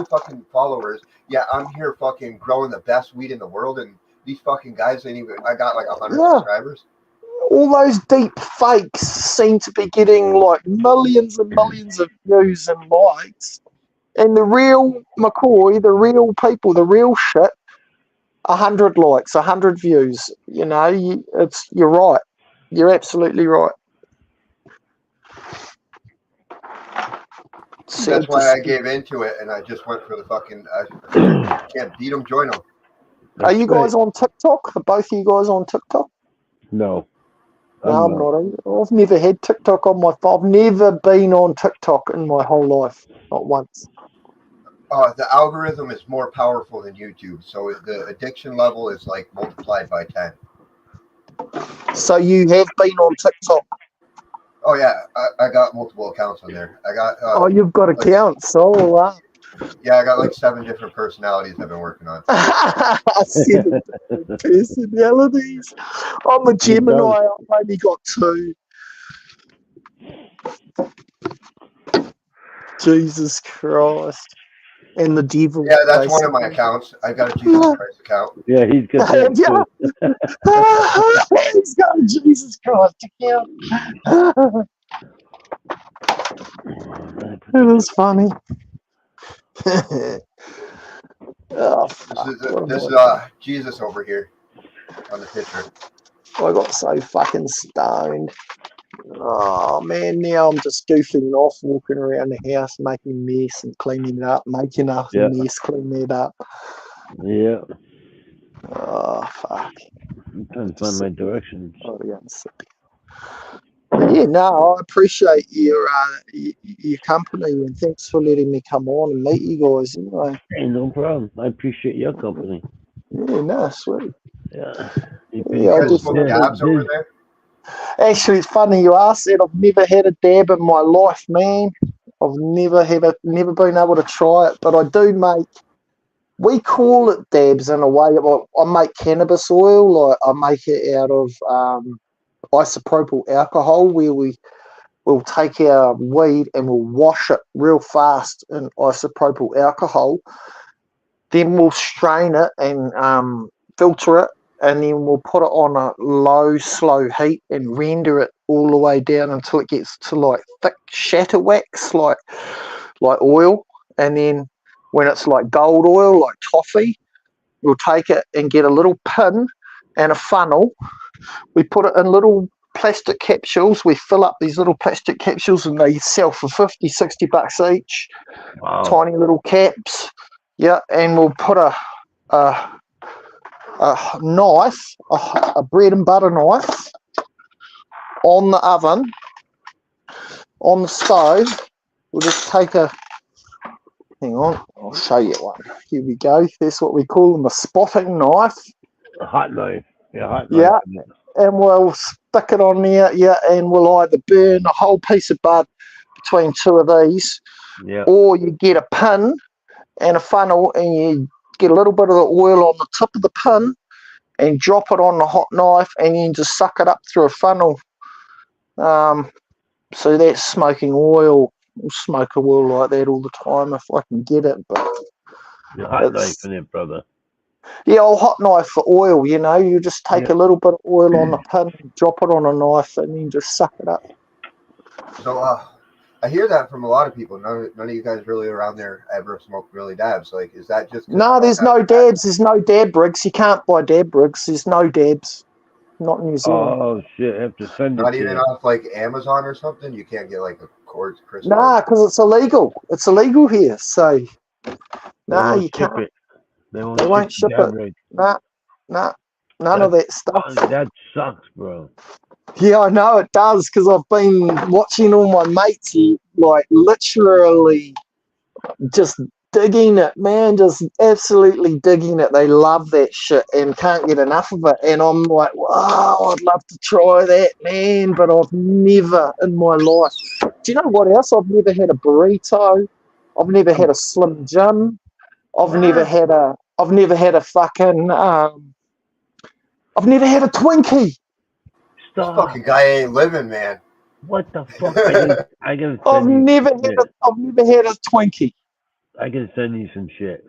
fucking followers. Yeah, I'm here fucking growing the best weed in the world, and these fucking guys ain't even. I got like 100 subscribers. All those deep fakes seem to be getting like millions and millions of views and likes, and the real McCoy, the real people, the real shit, 100 likes, 100 views. You're right. You're absolutely right. That's why I gave into it, and I just went for the fucking. Can't beat them, join them. Are you guys on TikTok? Are both of you guys on TikTok? No. No, I'm not either. I've never had TikTok on my phone. I've never been on TikTok in my whole life. Not once. The algorithm is more powerful than YouTube, so the addiction level is like multiplied by 10. So you have been on TikTok? Oh yeah, I got multiple accounts on there. I got. You've got accounts. Oh wow. Yeah, I got like 7 different personalities I've been working on. 7 different personalities. I'm a Gemini. I've only got 2. Jesus Christ. And the devil. Yeah, that's one of my accounts. I got a Jesus Christ account. Yeah, he's got that too. He's got a Jesus Christ account. It was funny. This is Jesus over here on the picture. I got so fucking stoned. Oh man, now I'm just goofing off, walking around the house, making mess and cleaning it up, making a mess, cleaning it up. Yeah. Oh fuck. I'm trying to find my directions. Oh yeah, I'm sick. Yeah, no, I appreciate your company, and thanks for letting me come on and meet you guys. Anyway. Hey, no problem. I appreciate your company. Yeah, no, sweet. Yeah. Yeah, You I guys just smoke dabs over there? actually, it's funny you asked that. I've never had a dab in my life, man. I've never been able to try it, but I do make. We call it dabs in a way. Well, I make cannabis oil. Like I make it out of isopropyl alcohol, where we'll take our weed and we'll wash it real fast in isopropyl alcohol. Then we'll strain it and filter it, and then we'll put it on a low, slow heat and render it all the way down until it gets to like thick shatter wax, like oil. And then when it's like gold oil, like toffee, we'll take it and get a little pin and a funnel. We put it in little plastic capsules. We fill up these little plastic capsules and they sell for $50-$60 each. Wow. Tiny little caps. Yeah, and we'll put a knife, a bread and butter knife, on the oven, on the stove. We'll just take a, hang on, I'll show you one. Here we go. That's what we call them, a spotting knife. A hot knife. Yeah, hot Yeah. knife. And we'll stick it on there, yeah, and we'll either burn a whole piece of bud between two of these, Yeah. or you get a pin and a funnel and you get a little bit of the oil on the tip of the pin and drop it on the hot knife and then just suck it up through a funnel. So that's smoking oil. We'll smoke oil like that all the time if I can get it. But The hot knife in it, brother. yeah, old hot knife for oil, you know. You just take a little bit of oil on the pin, drop it on a knife, and then just suck it up. So I hear that from a lot of people. None of you guys really around there ever smoke really dabs. Like, is that just... No, there's no dabs. There's no dab rigs. You can't buy dab rigs. There's no dabs. Not in New Zealand. Oh, shit. I have to send it Not to even you. off like Amazon or something? You can't get like a quartz crystal? Nah, because it's illegal. It's illegal here. So, nah, won't you ship can't. it. They won't ship the dab it. rig. Nah, none of that stuff. That sucks, bro. Yeah, I know it does because I've been watching all my mates like literally just digging it, man, just absolutely digging it. They love that shit and can't get enough of it. And I'm like, wow, I'd love to try that, man, but I've never in my life. Do you know what else? I've never had a burrito. I've never had a Slim Jim. I've never had a fucking I've never had a Twinkie. This fucking guy ain't living, man. What the fuck? I gotta I've never had a Twinkie. I gotta send you some shit.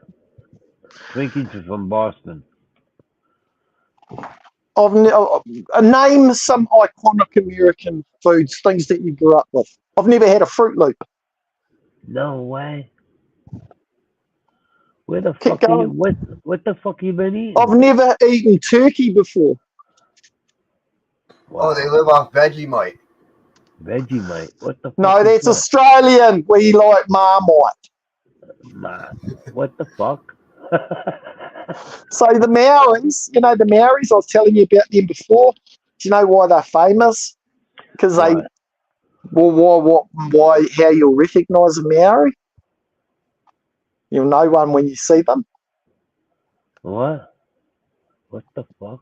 Twinkies are from Boston. Name some iconic American foods, things that you grew up with. I've never had a Fruit Loop. No way. Where the Keep fuck going. what the fuck you been eating? I've never eaten turkey before. Wow. Oh, they live off Vegemite. Vegemite? What the fuck? No, that's Australian. We like Marmite. What the fuck? So the Maoris, the Maoris, I was telling you about them before. Do you know why they're famous? Because they, why, how you'll recognise a Maori? You'll know one when you see them. What? What the fuck?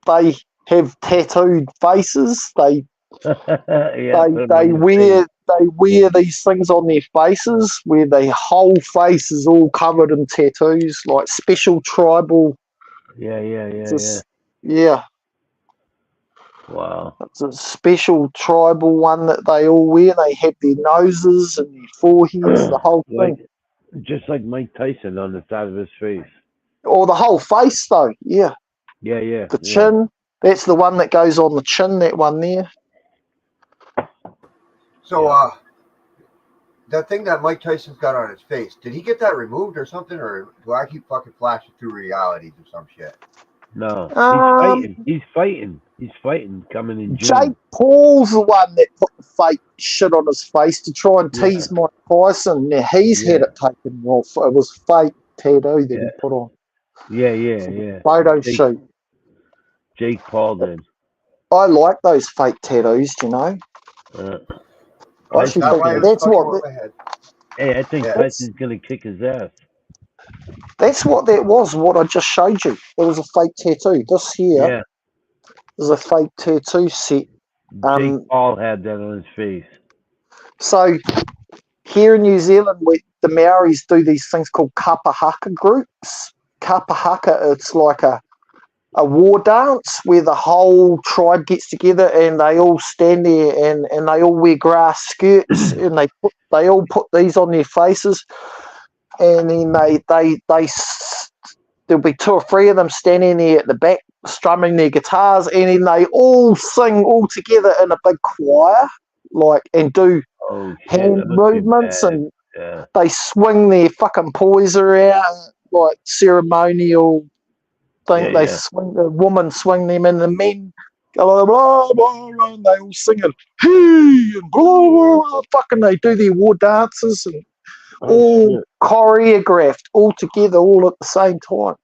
They have tattooed faces. They they wear these things on their faces where the whole face is all covered in tattoos, like special tribal. Yeah. Wow. It's a special tribal one that they all wear. They have their noses and their foreheads, the whole thing. Just like Mike Tyson on the side of his face. Or the whole face, though. Yeah. Yeah. The chin. That's the one that goes on the chin, that one there. So, that thing that Mike Tyson's got on his face, did he get that removed or something? Or do I keep fucking flashing through realities or some shit? No. He's fighting coming in June. Jake Paul's the one that put the fake shit on his face to try and tease Mike Tyson. Now, he's had it taken off. It was fake tattoo that he put on. Yeah. Photo shoot. Jake Paul did. I like those fake tattoos, you know. I actually think that's what. Hey, I think Tyson's gonna kick his ass. That's what that was, what I just showed you. It was a fake tattoo. This here Yeah. is a fake tattoo set. Jake Paul had that on his face. So here in New Zealand, the Maoris do these things called kapa haka groups. Kapa haka, it's like a war dance where the whole tribe gets together and they all stand there and they all wear grass skirts and they all put these on their faces, and then there'll be 2 or 3 of them standing there at the back strumming their guitars, and then they all sing all together in a big choir, and do hand movements, and they swing their fucking poise around like ceremonial thing. They swing, the women swing them, and the men go blah blah blah, blah, and they all sing it, hey, and blah, blah, blah, fucking they do their war dances and all choreographed, all together, all at the same time.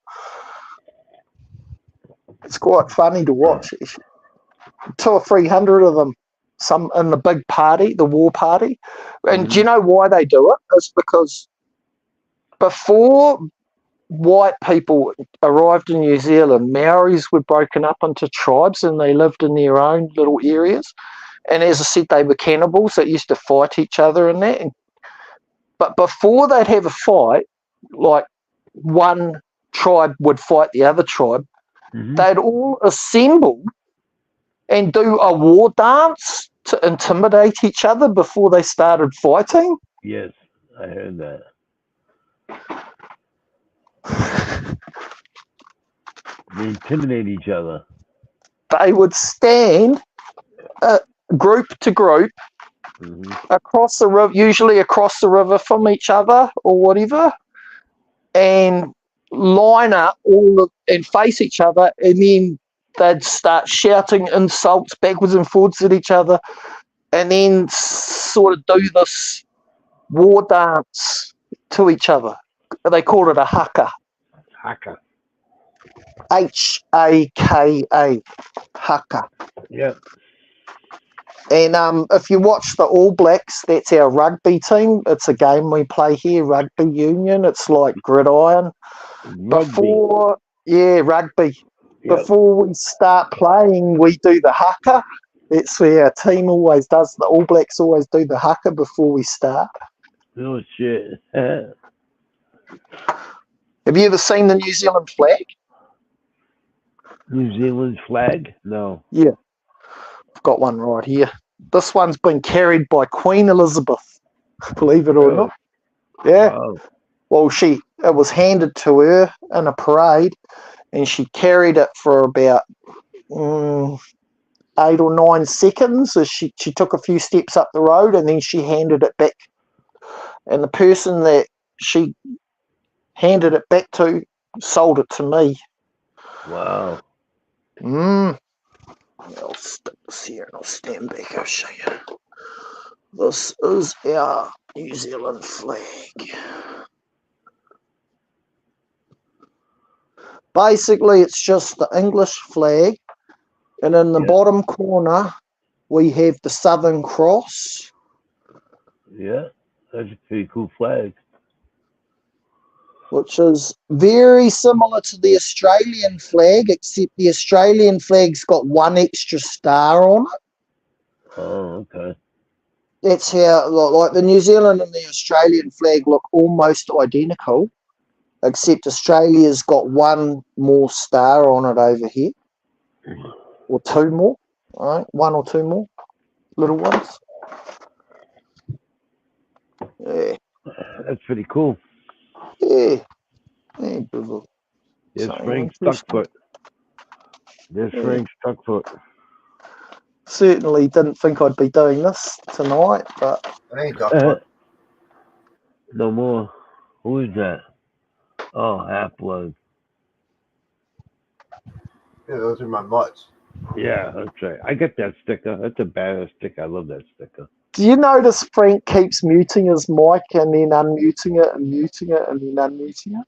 It's quite funny to watch. 200 or 300 of them, some in the big party, the war party. And do you know why they do it? It's because before white people arrived in New Zealand, Maoris were broken up into tribes and they lived in their own little areas. And as I said, they were cannibals that used to fight each other and that. But before they'd have a fight, like one tribe would fight the other tribe, they'd all assemble and do a war dance to intimidate each other before they started fighting. Yes, I heard that. They intimidate each other. They would stand group to group across the river, usually across the river from each other or whatever, and line up and face each other, and then they'd start shouting insults backwards and forwards at each other, and then sort of do this war dance to each other. They called it a haka. Haka. Haka. Haka. Yeah. And if you watch the All Blacks, that's our rugby team. It's a game we play here, rugby union. It's like gridiron. Rugby. Rugby. Yep. Before we start playing, we do the haka. That's where our team always does. The All Blacks always do the haka before we start. Oh, shit. Have you ever seen the New Zealand flag? New Zealand flag? No. Yeah. I've got one right here. This one's been carried by Queen Elizabeth, believe it or not. Yeah. Wow. Well, it was handed to her in a parade, and she carried it for about 8 or 9 seconds as she took a few steps up the road, and then she handed it back. And the person that she handed it back to sold it to me. Wow. I'll stick this here and I'll stand back. I'll show you. This is our New Zealand flag. Basically, it's just the English flag, and in the bottom corner, we have the Southern Cross. Yeah, that's a pretty cool flag. Which is very similar to the Australian flag, except the Australian flag's got 1 extra star on it. Oh, okay. That's how, like the New Zealand and the Australian flag look almost identical, except Australia's got 1 more star on it over here. Or 2 more, all right? 1 or 2 more little ones. Yeah. That's pretty cool. Yeah. There's Frank Stuckfoot. Frank Stuckfoot. Certainly didn't think I'd be doing this tonight, but no more. Who is that? Oh, Half-Blood. Yeah, those are my mutts. Yeah, that's right. I get that sticker. That's a badass sticker. I love that sticker. Do you notice Frank keeps muting his mic and then unmuting it and muting it and then unmuting it?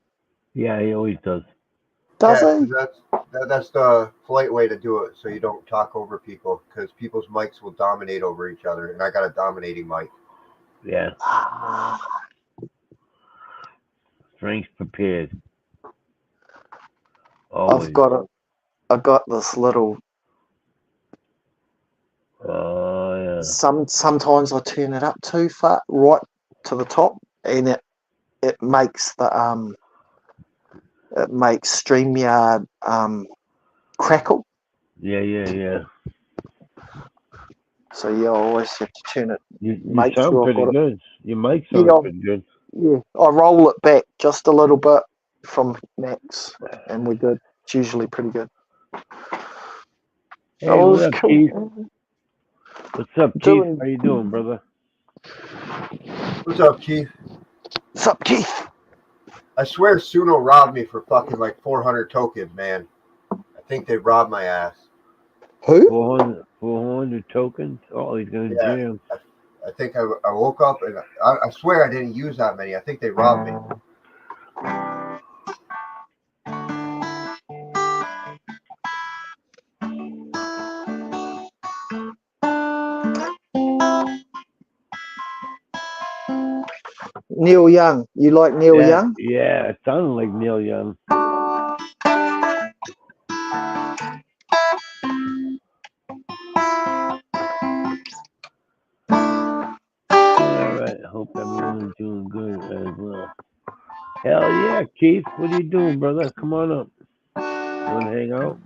Yeah, he always does. Does he? That's the polite way to do it, so you don't talk over people, because people's mics will dominate over each other, and I got a dominating mic. Yeah. Frank's prepared. Always. I've got this little. Oh yeah. Sometimes I turn it up too far, right to the top, and it makes StreamYard crackle. Yeah. So yeah, I always have to turn it. You Make sound sure I've pretty got it. good. Your mic sounds Yeah, pretty good. yeah. I roll it back just a little bit from max, and we're good. It's usually pretty good. Hey, Oh, what it's up, cool. Keith? What's up, Keith? Doing- How you doing, brother? What's up, Keith? What's up, Keith? I swear Suno robbed me for fucking like 400 tokens, man. I think they robbed my ass. Who? 400 tokens? Oh, he's going to Yeah. jam. I think I woke up and I swear I didn't use that many. I think they robbed me. Neil Young. You like Neil Young? Yeah, it sounded like Neil Young. Alright, hope everyone's doing good as well. Hell yeah, Keith. What are you doing, brother? Come on up. You want to hang out?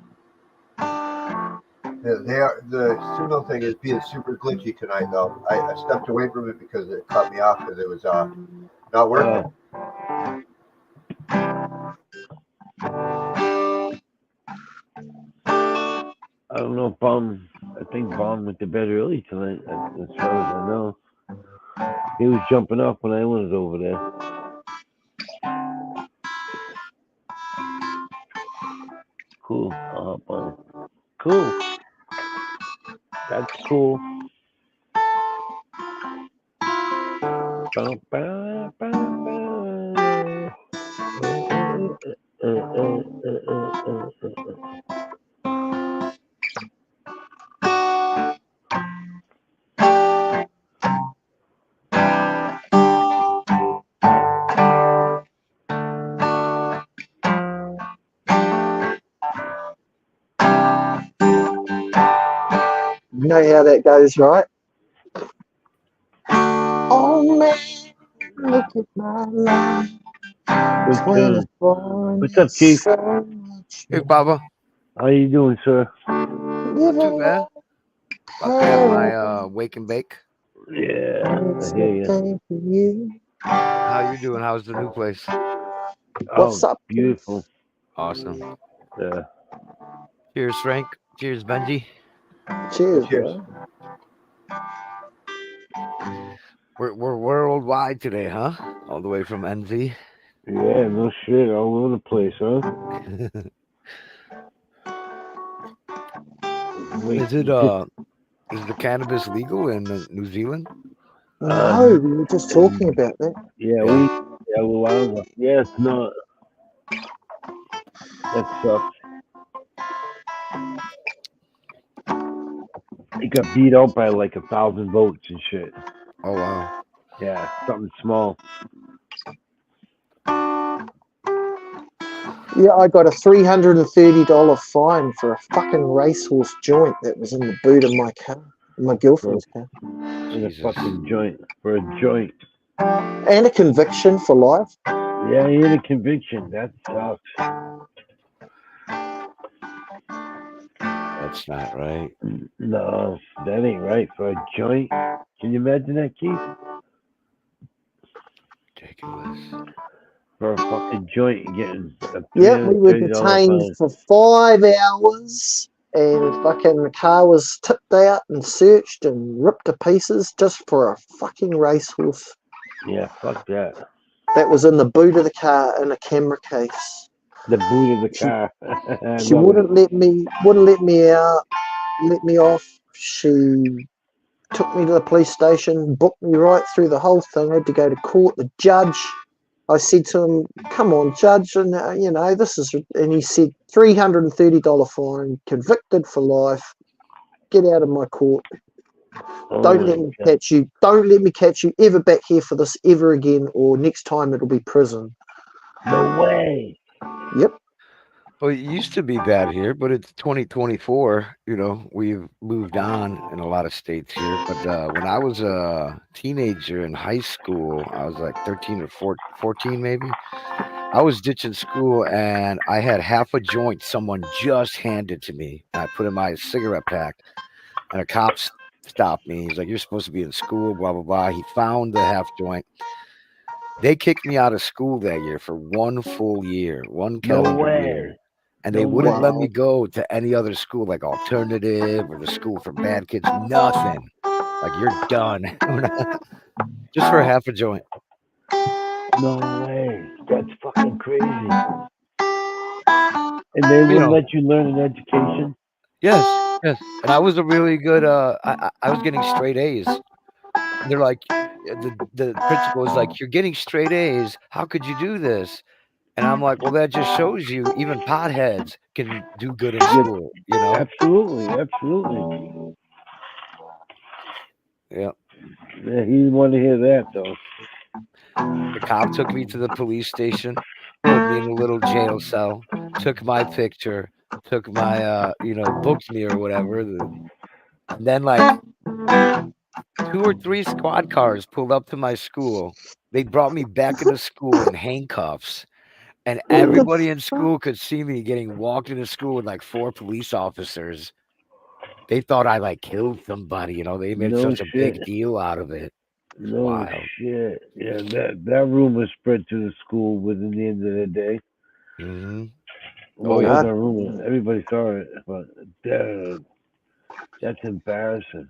The Suno thing is being super glitchy tonight, though. I stepped away from it because it cut me off because it was not working. I don't know if I think Baum went to bed early tonight, as far as I know. He was jumping up when I was over there. Cool. I'll hop on. Cool. That's cool. You know how that goes, right? Oh man, look at my life. What's up, Keith? Hey, Baba. How you doing, sir? Not too bad. About to have my wake and bake. Yeah, I hear you. How you doing? How's the new place? What's up? Beautiful. Awesome. Yeah. Cheers, Frank. Cheers, Benji. Cheers, Cheers. bro. We're worldwide today, huh? All the way from NZ. Yeah, no shit. All over the place, huh? Is the cannabis legal in New Zealand? No, we were just talking about that. Yeah, a while ago. Yeah, it's not. That sucks. He got beat out by like 1,000 votes and shit. Oh wow. Yeah, something small. Yeah, I got a $330 fine for a fucking racehorse joint that was in the boot of my car, my girlfriend's car. In a fucking joint. For a joint. And a conviction for life. Yeah, he had a conviction. That sucks. That's not right. No, that ain't right. For a joint. Can you imagine that, Keith? Ridiculous. For a fucking joint getting a Yeah, we were $330 detained fine. for 5 hours and fucking the car was tipped out and searched and ripped to pieces just for a fucking racehorse. Yeah, fuck that. That was in the boot of the car in a camera case. The boot of the car. She wouldn't let me out, let me off. She took me to the police station, booked me right through the whole thing. I had to go to court. The judge, I said to him, "Come on, judge, and this is," and he said, $330 fine, convicted for life. Get out of my court. Don't let me catch you. Don't let me catch you ever back here for this ever again, or next time it'll be prison. No way. Yep. Well, it used to be bad here, but it's 2024. You know, we've moved on in a lot of states here. But when I was a teenager in high school, I was like 13 or 14 maybe. I was ditching school and I had half a joint someone just handed to me. And I put in my cigarette pack, and a cop stopped me. He's like, "You're supposed to be in school, blah, blah, blah." He found the half joint. They kicked me out of school that year for 1 full year, one No calendar way. year. And No they wouldn't let Wow. me go to any other school, like alternative or the school for bad kids. Nothing. Like, you're done. Just for half a joint. No way. That's fucking crazy. And they You wouldn't know, let you learn an education? yes, yes. And I was a really good. I was getting straight A's. And they're like, the principal is like, "You're getting straight A's. How could you do this?" And I'm like, "Well, that just shows you even potheads can do good in Yes, school." You know? absolutely, absolutely. Yeah. Yeah, he didn't want to hear that though. The cop took me to the police station, put me in a little jail cell, took my picture, took my booked me or whatever. And then like 2 or 3 squad cars pulled up to my school. They brought me back into school in handcuffs. And What the everybody in fuck? school could see me getting walked into school with like 4 police officers. They thought I like killed somebody, they made No such a shit. big deal out of it. It's No wild. shit. Yeah, that rumor spread to the school within the end of the day. Hmm. Well, Oh it yeah, wasn't a rumor. Everybody saw it, but dude, that's embarrassing.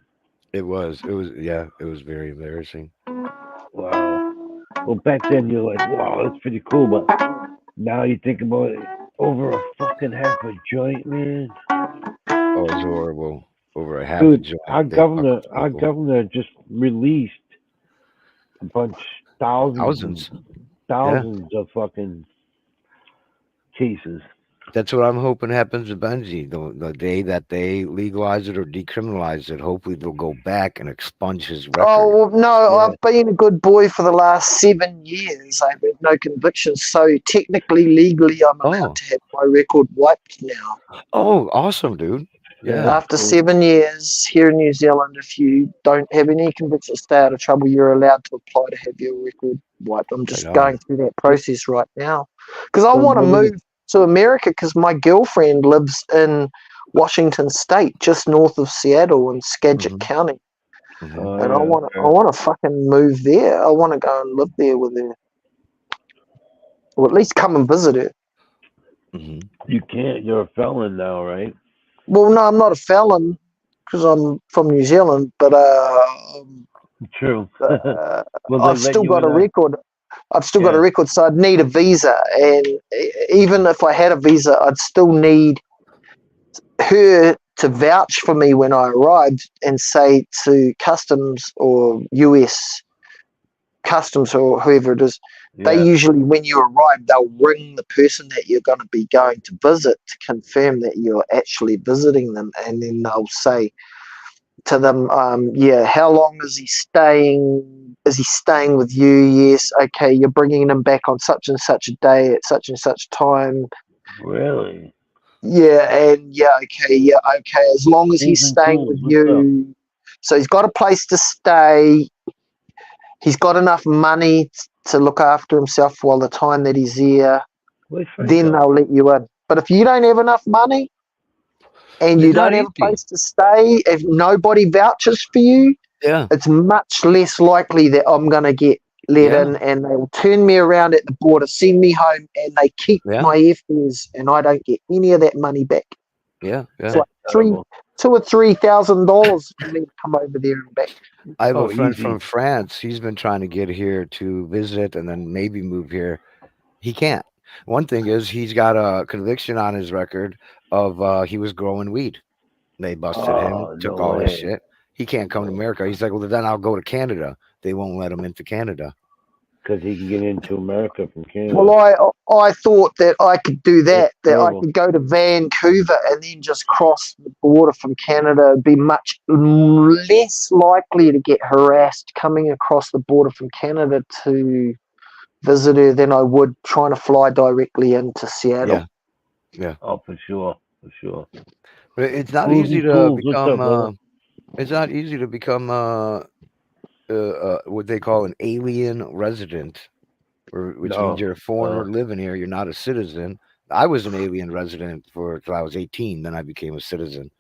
it was very embarrassing. Wow. Well, back then you're like, wow, that's pretty cool, but now you think about it, over a fucking half a joint, man. Oh, it's horrible. Over a half a Dude, joint, they fuck with our people. governor just released a bunch, thousands and Thousands. Yeah. thousands of fucking cases. That's what I'm hoping happens with Benji. The day that they legalize it or decriminalize it, hopefully they'll go back and expunge his record. Oh, well, no, Yeah. I've been a good boy for the last 7 years. I've had no convictions, so technically, legally, I'm allowed Oh. to have my record wiped now. Oh, awesome, dude. Yeah. After 7 years here in New Zealand, if you don't have any convictions, stay out of trouble, you're allowed to apply to have your record wiped. I'm Right just on. going through that process right now because I So want to what is move to America because my girlfriend lives in Washington State, just north of Seattle in Skagit Hmm. County, Hmm. and I yeah, want to okay. fucking move there. I want to go and live there with her, or at least come and visit her. Hmm. You can't. You're a felon now, right? Well, no, I'm not a felon because I'm from New Zealand, but True. uh, Will they I've let still you got in? a record. I've still got a Yeah. record, so I'd need a visa. And even if I had a visa, I'd still need her to vouch for me when I arrived and say to customs or US customs or whoever it is, they Yeah. usually, when you arrive, they'll ring the person that you're going to be going to visit to confirm that you're actually visiting them. And then they'll say to them, yeah, how long is he staying? Is he staying with you? Yes. Okay, you're bringing him back on such and such a day at such and such time. Really? Yeah, and yeah, okay. As long as he's Even staying tools. with What's up? you, so he's got a place to stay. He's got enough money to look after himself while the time that he's here. Where's Then Franco? they'll let you in. But if you don't have enough money and you It's don't not have a easy. place to stay, if nobody vouches for you, Yeah. it's much less likely that I'm going to get let Yeah. in, and they'll turn me around at the border, send me home, and they keep Yeah. my airfares, and I don't get any of that money back. Yeah. It's Yeah. like That's terrible. $2,000 or $3,000 for me to come over there and back. I have a Oh, friend easy. from France. He's been trying to get here to visit and then maybe move here. He can't. One thing is he's got a conviction on his record of he was growing weed. They busted him, Oh, took no all his way. shit. He can't come to America. He's like, well, then I'll go to Canada. They won't let him into Canada. Because he can get into America from Well, Canada. I thought that I could do That's that I terrible. could go to Vancouver and then just cross the border from Canada, be much less likely to get harassed coming across the border from Canada to visit her than I would trying to fly directly into Seattle. Yeah. Yeah, Oh, for sure, for sure. but it's not Schools easy and to schools. What's up, become. brother? It's not easy to become what they call an alien resident, which means No, you're a foreigner no. living here. You're not a citizen. I was an alien resident for till I was 18. Then I became a citizen.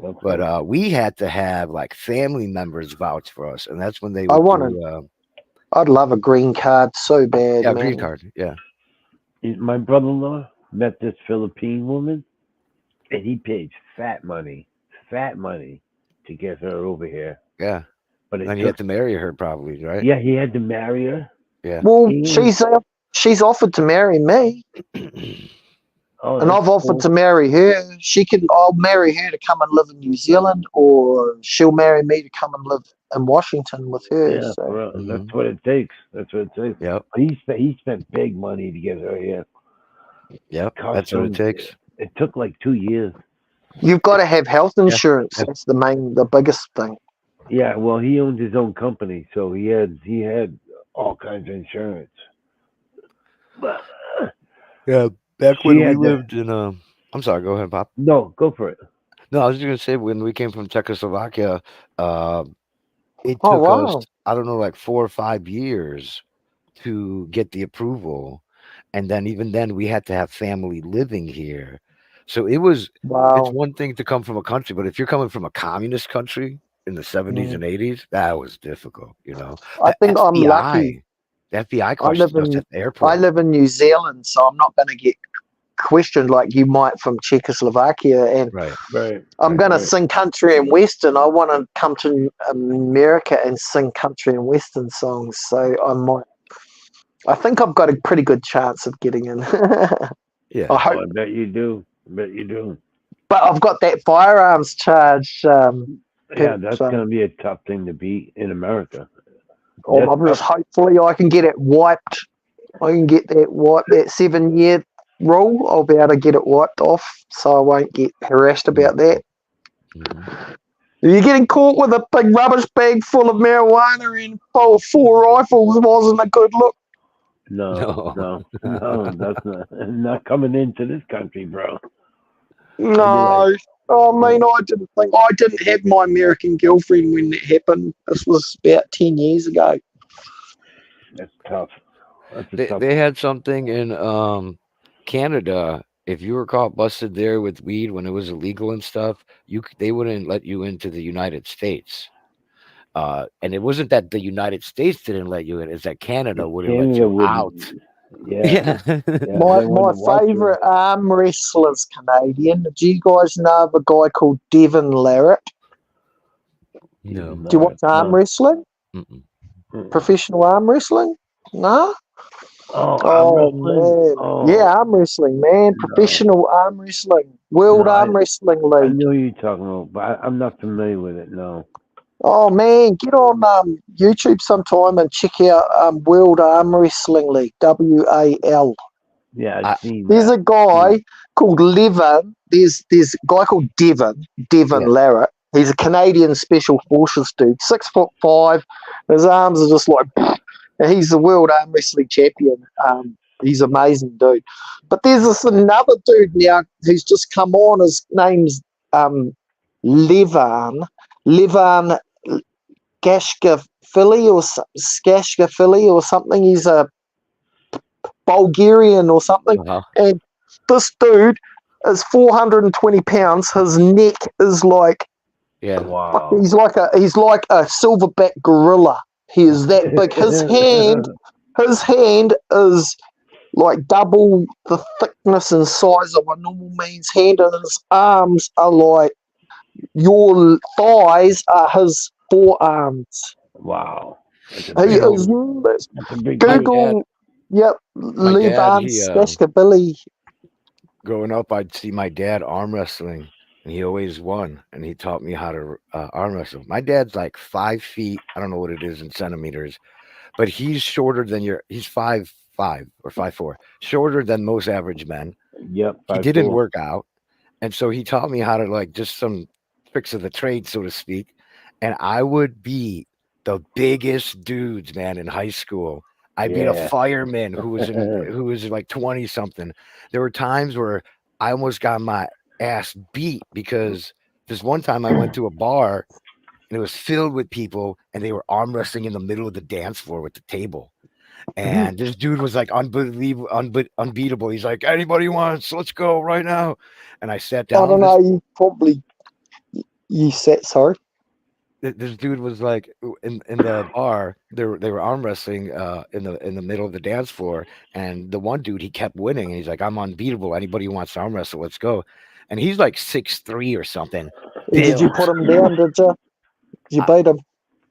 But Okay. we had to have like family members vouch for us, and that's when they I would want to. do. I'd love a green card so bad, Yeah, green man. card. Yeah, My brother-in-law met this Philippine woman, and he paid fat money to get her over here. yeah. But And it then you took, had to marry her, probably, right? yeah, he had to marry her. Yeah. Well, And she's offered to marry me, oh, and that's I've offered cool. to marry her. I'll marry her to come and live in New Zealand, or she'll marry me to come and live in Washington with her. Yeah, So, for real. Hmm. That's what it takes. That's what it takes. Yep. But he spent big money to get her here. Yep. That's what it Customs. takes. It took like 2 years. you've got to have health Yeah. insurance. Yeah. That's the biggest thing. Yeah, well, he owned his own company, so he had all kinds of insurance. But Yeah. Back she when we had to. lived in I'm sorry, go ahead, Pop. No, go for it. No, I was just gonna say when we came from Czechoslovakia, uh, it Oh took us, wow, I don't know, like 4 or 5 years to get the approval. And then even then we had to have family living here. So it's wow. one thing to come from a country, but if you're coming from a communist country in the 70s Mm. and 80s, that was difficult, you know. I The think I'm lucky. FBI, the FBI I live questioned us in at the I airport. live in New Zealand, so I'm not going to get questioned like you might from Czechoslovakia. And Right. Right, I'm going to right. sing country and western. I want to come to America and sing country and western songs. So I might. I think I've got a pretty good chance of getting in. I Yeah. Oh, hope, I bet you do. I bet you do. but I've got that firearms charge. Yeah, that's So gonna be a tough thing to beat in America. That's I'm just tough. hopefully I can get it wiped. I can get that wiped. That 7 year rule. I'll be able to get it wiped off, so I won't get harassed about that. Hmm. You're getting caught with a big rubbish bag full of marijuana and four rifles wasn't a good look. No, No. no, no. That's not coming into this country, bro. I'd be like, No. I mean, I didn't have my American girlfriend when that happened. This was about 10 years ago. that's tough. That's a tough. They had something in Canada. If you were caught busted there with weed when it was illegal and stuff, they wouldn't let you into the United States. And it wasn't that the United States didn't let you in; it's that Canada wouldn't let Canada you wouldn't. out. Yeah, Yeah. yeah. My They my wouldn't watch you. favourite arm wrestler's Canadian. Do you guys know of a guy called Devin Larratt? No. Do you watch arm No. wrestling? Mm-mm. Professional arm wrestling? No? Oh, arm Oh wrestling. man. Yeah, Oh arm wrestling, man. no, Professional arm wrestling. World no. I Arm Wrestling I League. know who you're talking about, but I'm not familiar with it. No. Oh man, get on YouTube sometime and check out World Arm Wrestling League, WAL. Yeah, I've I seen There's that. a guy called Levin. There's a guy called Devin yeah. Larratt. He's a Canadian Special Forces dude, 6'5". His arms are just like, and he's the world arm wrestling champion. He's amazing dude. But there's this another dude now who's just come on. His name's Levan Gashkafili or something. He's a Bulgarian or something. Uh-huh. And this dude is 420 pounds. His neck is like Yeah. Wow. he's like a silverback gorilla. He is that big. His hand is like double the thickness and size of a normal man's hand, and his arms are like your thighs are his forearms. Wow. That's a He big is old. That's a big My dude. dad, Google. Yep, my dad, Levan Skashkabilly. growing up, I'd see my dad arm wrestling, and he always won. And he taught me how to arm wrestle. My dad's like 5 feet. I don't know what it is in centimeters, but he's shorter than he's 5'5" or 5'4", shorter than most average men. Yep, He 5'4". didn't work out, and so he taught me how to like just some tricks of the trade, so to speak. And I would beat the biggest dudes, man, in high school. I beat a Yeah. fireman who was like 20 something. There were times where I almost got my ass beat because this one time I went to a bar and it was filled with people and they were arm wrestling in the middle of the dance floor with the table. And this dude was like unbelievable, unbeatable. He's like, anybody wants, let's go right now. And I sat I don't down. know. You probably you said sorry. This dude was like in the bar. They were arm wrestling in the middle of the dance floor, and the one dude he kept winning. And he's like, I'm unbeatable. Anybody who wants to arm wrestle, let's go. And he's like 6'3" or something. Did you Built. put him down? Did you? Did you I, beat him?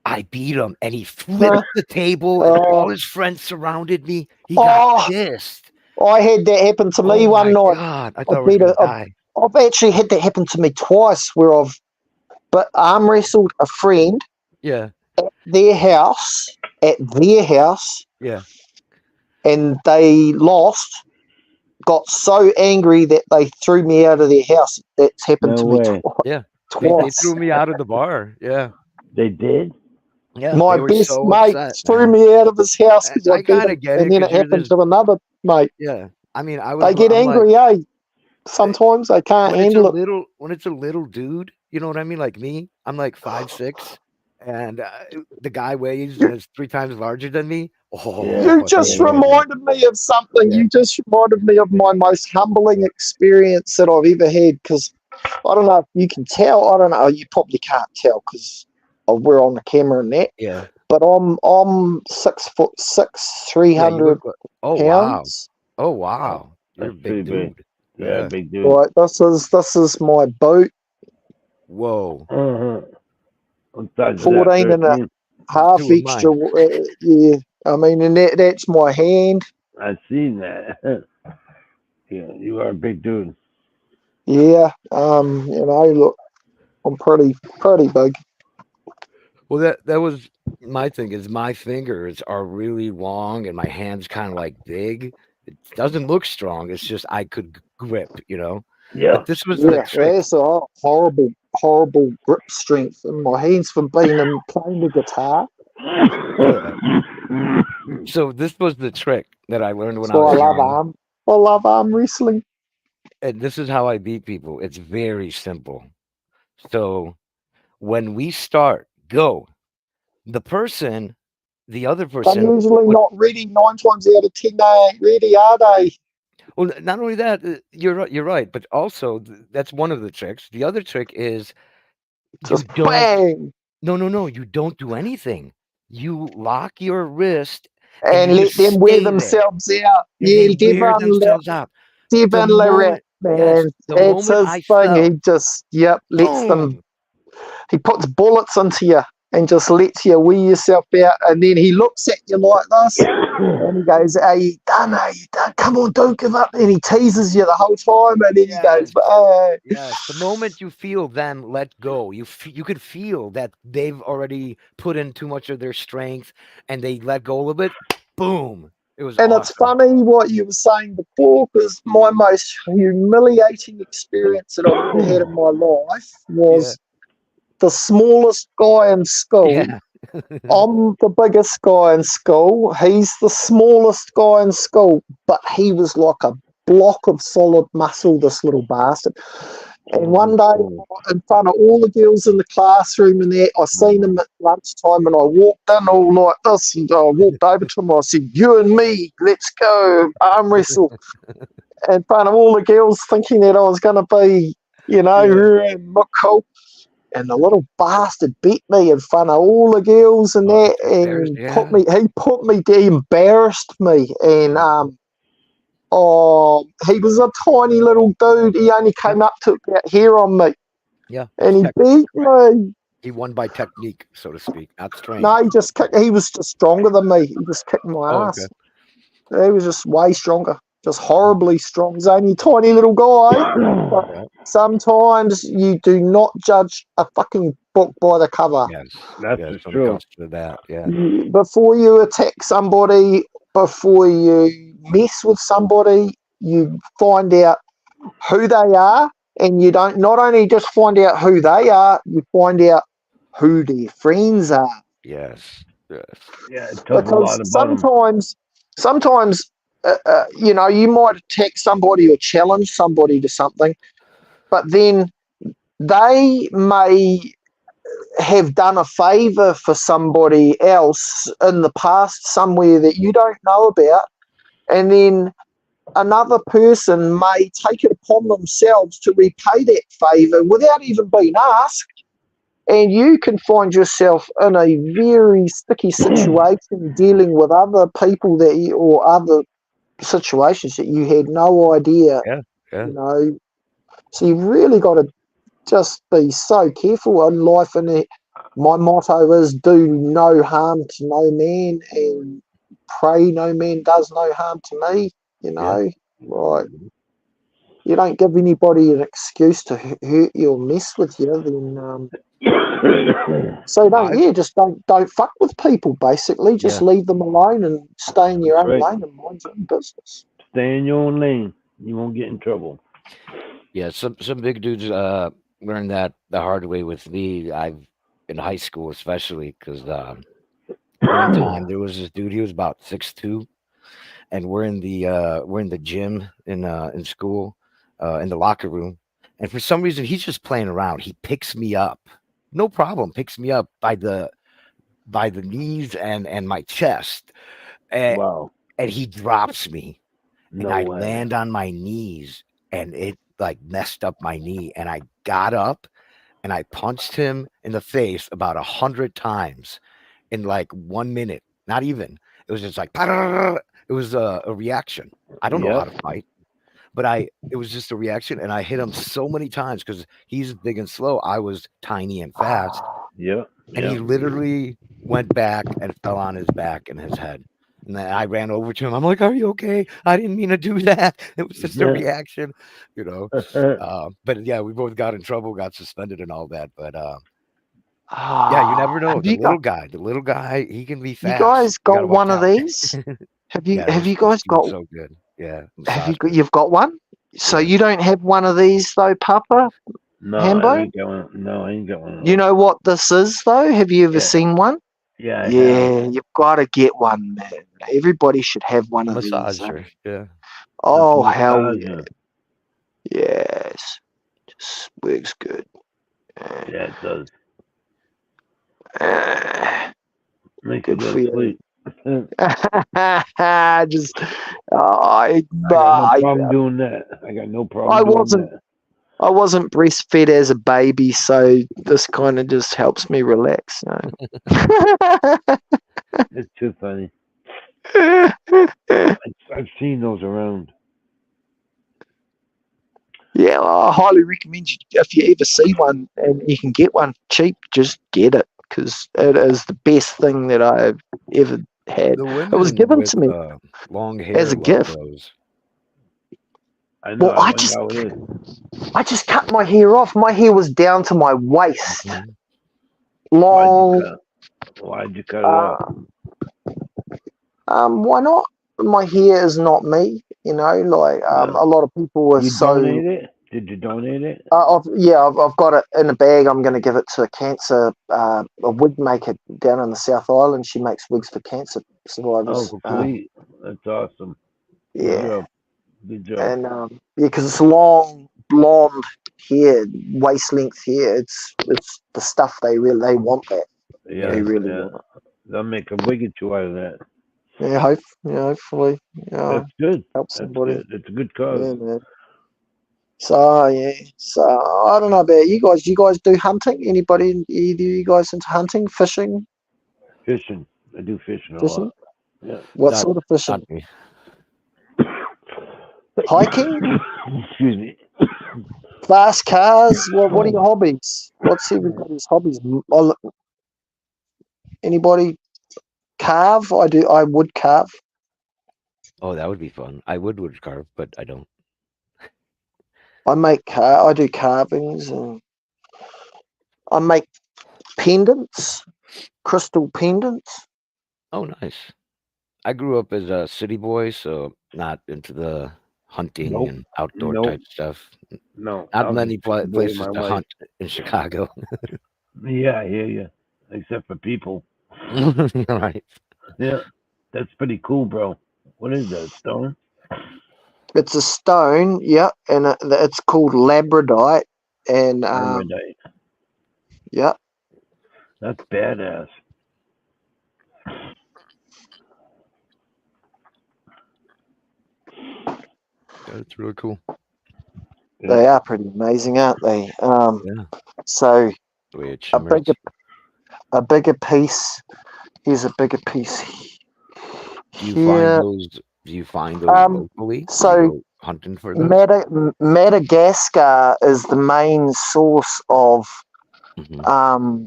I beat him, and he flipped the table, and all his friends surrounded me. He got pissed. I had that happen to me one night. God, I thought I was gonna die. I've actually had that happen to me twice, where I've arm wrestled a friend. Yeah. At their house. Yeah. And they lost. Got so angry that they threw me out of their house. That's happened to me twice. Yeah. Twice. They threw me out of the bar. Yeah. They did? Yeah. My best mate threw me out of his house because I gotta get it. And then it happened to another mate. Yeah. I mean, they get angry, sometimes they can't handle it. When it's a little dude, you know what I mean? Like me, I'm like 5'6", and the guy weighs and is 3 times larger than me. Oh, you just reminded me of something. Yeah. You just reminded me of my most humbling experience that I've ever had. Because I don't know if you can tell. I don't know. You probably can't tell because we're on the camera and that. Yeah. But I'm 6'6", 300 pounds. Oh wow! You're a big dude. Yeah, big dude. Right, this is my boot. Whoa. 14 and a half extra. Yeah, I mean, and that's my hand. I've seen that. Yeah, you are a big dude. Yeah, look, I'm pretty big. Well, that was my thing. Is my fingers are really long and my hands kind of like big. It doesn't look strong. It's just I could grip, Yeah. But this was the trick. That's a horrible grip strength in my hands from playing the guitar. So this was the trick that I learned when I love arm wrestling. And this is how I beat people. It's very simple. So when we start, go. The other person. I'm usually not ready. 9 times out of 10, they ain't ready, are they? Well, not only that, you're right, but also that's one of the tricks. The other trick is just bang. No, you don't do anything. You lock your wrist and let them wear themselves out. Yeah, wear themselves out. Devon Lorette, man, it's his thing. He just lets them. He puts bullets into you and just lets you wear yourself out, and then he looks at you like this, and he goes, "Are you done? Are you done? Come on, don't give up." And he teases you the whole time, and then he goes, Yes, the moment you feel them let go, you could feel that they've already put in too much of their strength, and they let go a little bit. Boom! It was. And awesome. It's funny what you were saying before, because my most humiliating experience that I've ever had in my life was. The smallest guy in school. Yeah. I'm the biggest guy in school. He's the smallest guy in school, but he was like a block of solid muscle, this little bastard. And one day, in front of all the girls in the classroom and that, I seen him at lunchtime, and I walked in all like this, and I walked over to him, I said, "You and me, let's go arm wrestle." In front of all the girls, thinking that I was going to be, look cool. And the little bastard beat me in front of all the girls and that, and he embarrassed me. And he was a tiny little dude. He only came up to about here on me. Yeah. And he beat me. He won by technique, so to speak, not strength. No, he was just stronger than me. He just kicked my ass. Okay. He was just way stronger. Just horribly strong. He's only a tiny little guy. But sometimes you do not judge a fucking book by the cover. Yes, that's true. To that, yeah. Before you attack somebody, before you mess with somebody, you find out who they are, and you don't not only just find out who they are, you find out who their friends are. Yes. Yeah, it tells a lot about sometimes you might attack somebody or challenge somebody to something, but then they may have done a favor for somebody else in the past somewhere that you don't know about, and then another person may take it upon themselves to repay that favor without even being asked, and you can find yourself in a very sticky situation dealing with other people or other situations that you had no idea. Yeah. So you've really got to just be so careful in life. And my motto is do no harm to no man and pray no man does no harm to me. Right? You don't give anybody an excuse to hurt you or mess with you. Then so don't fuck with people. Basically, just leave them alone and stay in your own lane and mind your own business. Stay in your own lane. You won't get in trouble. Yeah, some big dudes learned that the hard way with me. In high school especially, because one time there was this dude. He was about 6'2", and we're in the gym in school, in the locker room, and for some reason he's just playing around. He picks me up, no problem. Picks me up by the knees and my chest, and Wow. and he drops me, and No I way. land on my knees, and it like messed up my knee, and I got up and I punched him in the face about 100 times in like 1 minute. Not even. It was just like it was a reaction. I don't know how to fight, but it was just a reaction, and I hit him so many times because he's big and slow. I was tiny and fast, Yep. and he literally went back and fell on his back and his head. And then I ran over to him. I'm like, "Are you okay? I didn't mean to do that. It was just a reaction, you know." But yeah, we both got in trouble, got suspended, and all that. But yeah, you never know. The little guy, he can be fast. You guys You gotta got watch one of out. these? Have you guys he was got? so good. Yeah, You've got one? So you don't have one of these though, Papa? No, Hambo? I ain't got one. No, I ain't got one. You know what this is though? Have you ever seen one? Yeah, you've got to get one, man. Everybody should have one of these. Massager, yeah. Oh, hell yeah. Yes. Just works good. Yeah, it does. Make Good you for go you. sleep. Just, I got no problem doing that. I got no problem doing that. I wasn't breastfed as a baby, so this kind of just helps me relax. It's too funny. I've seen those around. Yeah, I highly recommend you. If you ever see one and you can get one cheap, just get it because it is the best thing that I've ever had. The women it was given with to me long hair as a gift. Those. I know. Well, I just cut my hair off. My hair was down to my waist. Long. Why'd you cut it off? Why not? My hair is not me. A lot of people are Donate it? Did you donate it? I've got it in a bag. I'm going to give it to a wig maker down in the South Island. She makes wigs for cancer survivors. Oh, sweet. That's awesome. Yeah. Good job. And because it's long, blonde hair, waist length hair. It's the stuff they want that. Yeah, they really want it. They'll make a wig or two out of that. Yeah, hopefully. That's good. Help somebody. Good. It's a good cause. Yeah, man. So I don't know about you guys. Do you guys do hunting? Either you guys into hunting, fishing? Fishing. I do fishing a lot. Yeah. What sort of fishing? Hiking? Excuse me. Fast cars? What are your hobbies? What's everybody's hobbies? Anybody carve? I would carve. Oh, that would be fun. I would carve, but I don't. I do carvings, and I make pendants, crystal pendants. Oh, nice. I grew up as a city boy, so not into the hunting and outdoor type stuff. No. Not many places to hunt in Chicago. Yeah, I hear you. Except for people. Right. Yeah. That's pretty cool, bro. What is that, stone? It's a stone, yeah, and it's called labradorite, and Labradorite. yeah. That's badass. That's really cool. They are pretty amazing, aren't they? Yeah. So The way it a shimmers. bigger piece. Here's a bigger piece Do you here. find those locally? Do you So go hunting for those? Madagascar is the main source of Mm-hmm.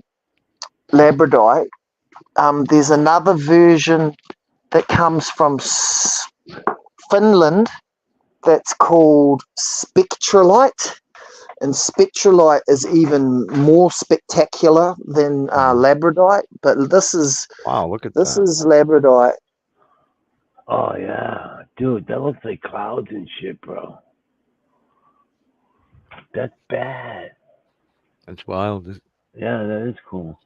labradorite. There's another version that comes from Finland that's called spectrolite, and spectrolite is even more spectacular than labradorite. But this is Wow, look at that. labradorite. Oh yeah, dude, that looks like clouds and shit, bro. That's bad. That's wild. Yeah, that is cool.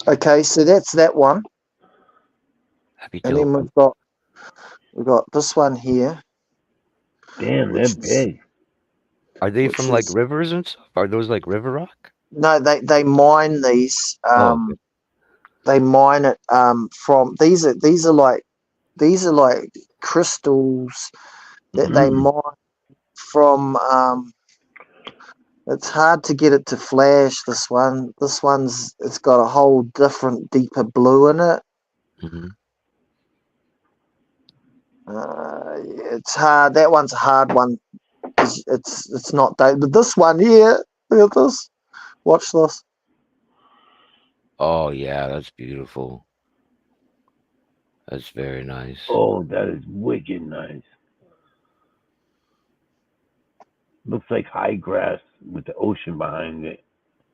Okay, so that's that one, Happy and dope. then we've got this one here. Damn, they're big. Are they from like rivers and stuff? Are those like river rock? No, they mine these. Okay. They mine it from these are like crystals that they mine from. It's hard to get it to flash. This one's it's got a whole different, deeper blue in it. Mm-hmm. It's hard. That one's a hard one. It's not that. But this one here, look at this. Watch this. Oh yeah, that's beautiful. That's very nice. Oh, that is wicked nice. Looks like high grass with the ocean behind it.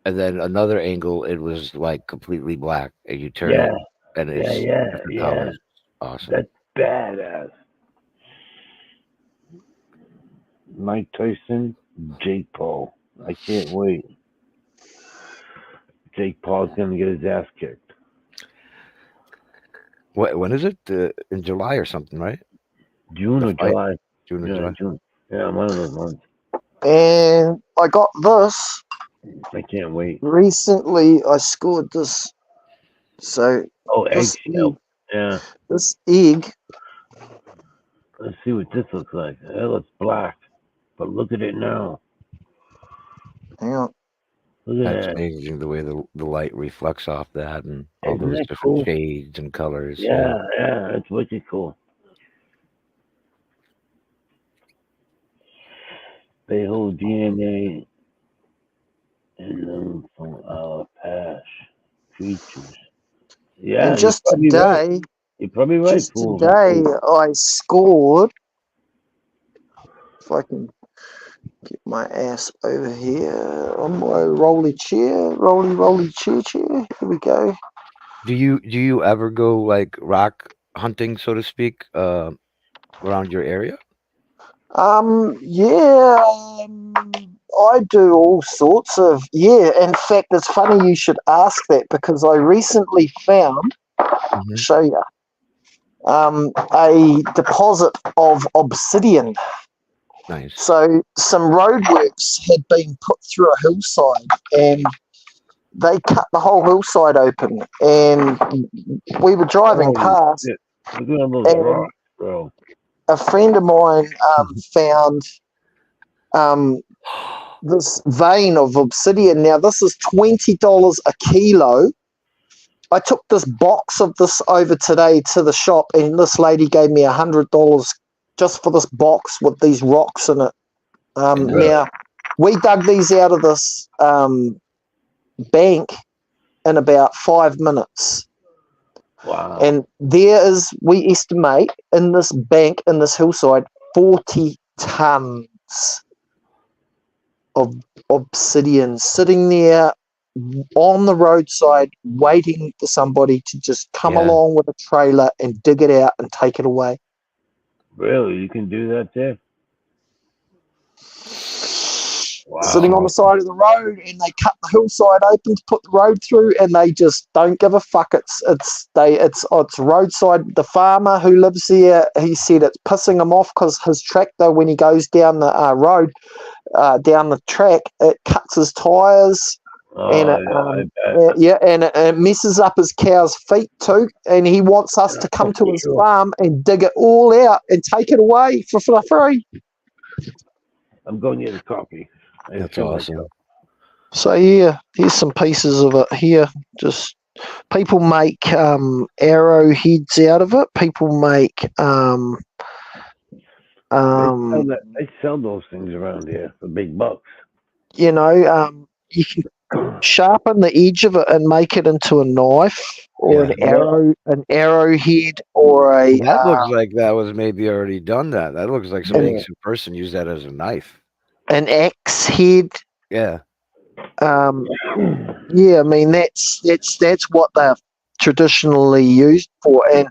And then another angle, it was like completely black, and you turn it, and it's different colors. Awesome. That's badass. Mike Tyson, Jake Paul. I can't wait. Jake Paul's gonna get his ass kicked. When is it? In July or something, right? June or July? June or July. June. Yeah, one of those months. And I got this. I can't wait. Recently, I scored this. So eggshell. Yeah. This egg. Let's see what this looks like. It looks black, but look at it now. Hang on. Look at That's that. amazing the way the light reflects off that and all Isn't those that different cool? shades and colors. Yeah, it's wicked cool. They hold DNA in them from past creatures. Yeah, And just today, you're probably right. Just today, I scored. If I can get my ass over here on my rolly chair. Here we go. Do you ever go like rock hunting, so to speak, around your area? Yeah, I do all sorts of, in fact, it's funny you should ask that because I recently found, I'll show you, a deposit of obsidian. Nice. So some roadworks had been put through a hillside and they cut the whole hillside open, and we were driving past, look at those rocks, bro. A friend of mine found this vein of obsidian. Now this is $20 a kilo. I took this box of this over today to the shop, and this lady gave me $100 just for this box with these rocks in it. Now we dug these out of this bank in about 5 minutes. Wow. And there is, we estimate, in this bank, in this hillside, 40 tons of obsidian sitting there on the roadside waiting for somebody to just come along with a trailer and dig it out and take it away. Really? You can do that there? sitting on the side of the road, and they cut the hillside open to put the road through, and they just don't give a fuck. It's roadside. The farmer who lives there, he said it's pissing him off because his tractor, when he goes down the road, down the track, it cuts his tires. And it messes up his cow's feet too, and he wants us to come to his farm and dig it all out and take it away for free. I'm going to get a copy. That's awesome. So yeah, here's some pieces of it here. Just people make arrowheads out of it. People make they sell those things around here for big bucks. You know, you can sharpen the edge of it and make it into a knife or an arrowhead or a. That looks like that was maybe already done. That looks like some ancient person used that as a knife. An axe head. Yeah. Yeah, I mean that's what they're traditionally used for, and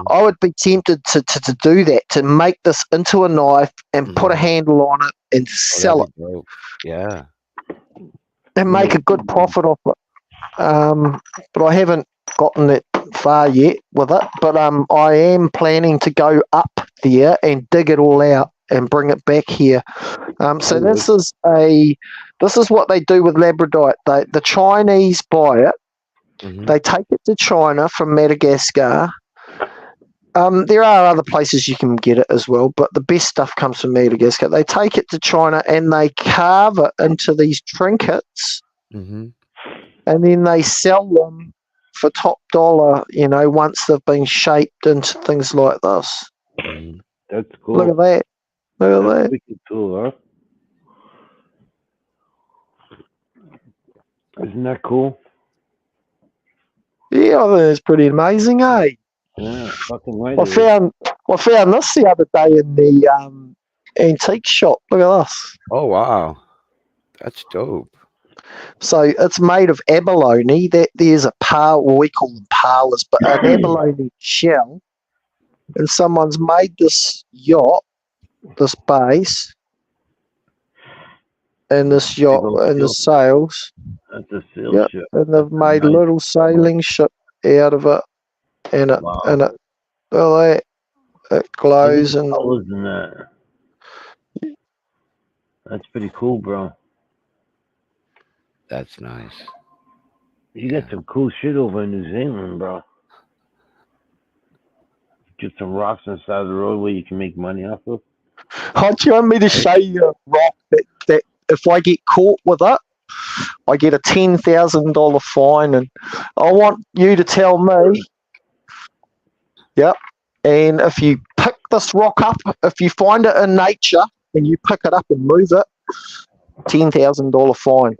I would be tempted to do that, to make this into a knife and put a handle on it and sell it. Dope. Yeah. And make a good profit off it. But I haven't gotten that far yet with it. But I am planning to go up there and dig it all out and bring it back here. So this is what they do with labradorite. The Chinese buy it. They take it to China from Madagascar. There are other places you can get it as well, but the best stuff comes from Madagascar. They take it to China and they carve it into these trinkets, and then they sell them for top dollar, once they've been shaped into things like this. That's cool. Look at that. Look at that. Wicked cool, huh? Isn't that cool? Yeah, I think it's pretty amazing, eh? Yeah, fucking right. I found this the other day in the antique shop. Look at this. Oh wow, that's dope. So it's made of abalone. There's a we call them parlors, but an abalone shell, and someone's made this yacht, this base, and this yacht and the sails. That's a sail ship. And they've made a little sailing ship out of it, and it glows and. Colors in that. That's pretty cool, bro. That's nice. You got some cool shit over in New Zealand, bro. Get some rocks on the side of the road where you can make money off of. Oh, do you want me to show you a rock that if I get caught with it, I get a $10,000 fine, and I want you to tell me. Yep. And if you pick this rock up, if you find it in nature and you pick it up and move it, $10,000 fine.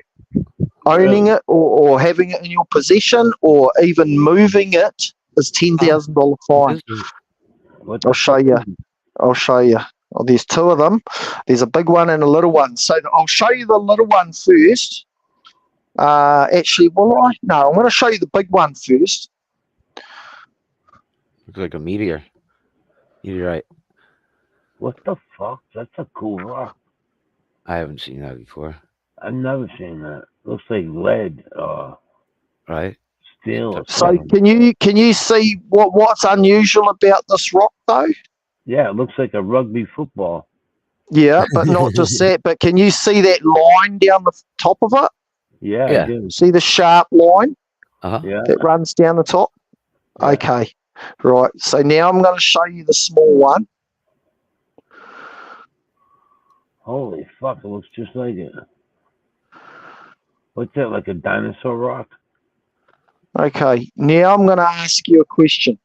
Owning it or having it in your possession or even moving it is $10,000 fine. I'll show you. Oh, there's two of them. There's a big one and a little one. So I'll show you the little one first. I'm going to show you the big one first. Looks like a meteorite. What the fuck? That's a cool rock. I haven't seen that before. I've never seen that. Looks like lead. Right. Steel. So can you see what's unusual about this rock though? Yeah, it looks like a rugby football. Yeah, but not just that. But can you see that line down the top of it? Yeah. I do. See the sharp line Yeah. that runs down the top? Yeah. Okay, right. So now I'm going to show you the small one. Holy fuck, it looks just like it. What's that, like a dinosaur rock? Okay, now I'm going to ask you a question.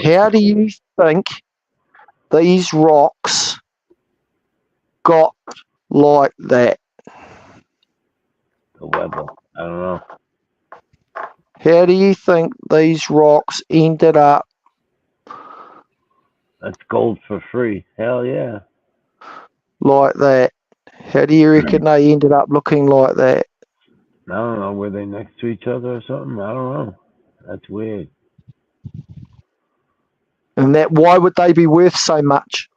How do you think these rocks got like that? The weather. I don't know. How do you think these rocks ended up? That's gold for free. Hell yeah. Like that. How do you reckon they ended up looking like that? I don't know. Were they next to each other or something? I don't know. That's weird. And why would they be worth so much?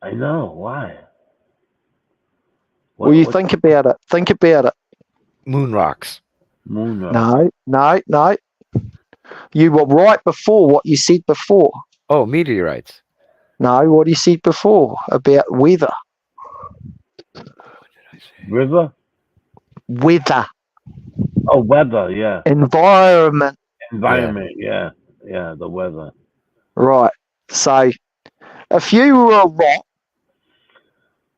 I know. Why? Well, you think about it. Think about it. Moon rocks. Moon rock. No. You were right before what you said before. Oh, meteorites. No, what you said before about weather. River? Weather. Oh, weather, yeah. Environment. Environment, yeah. Yeah, the weather. Right. So, if you were a rock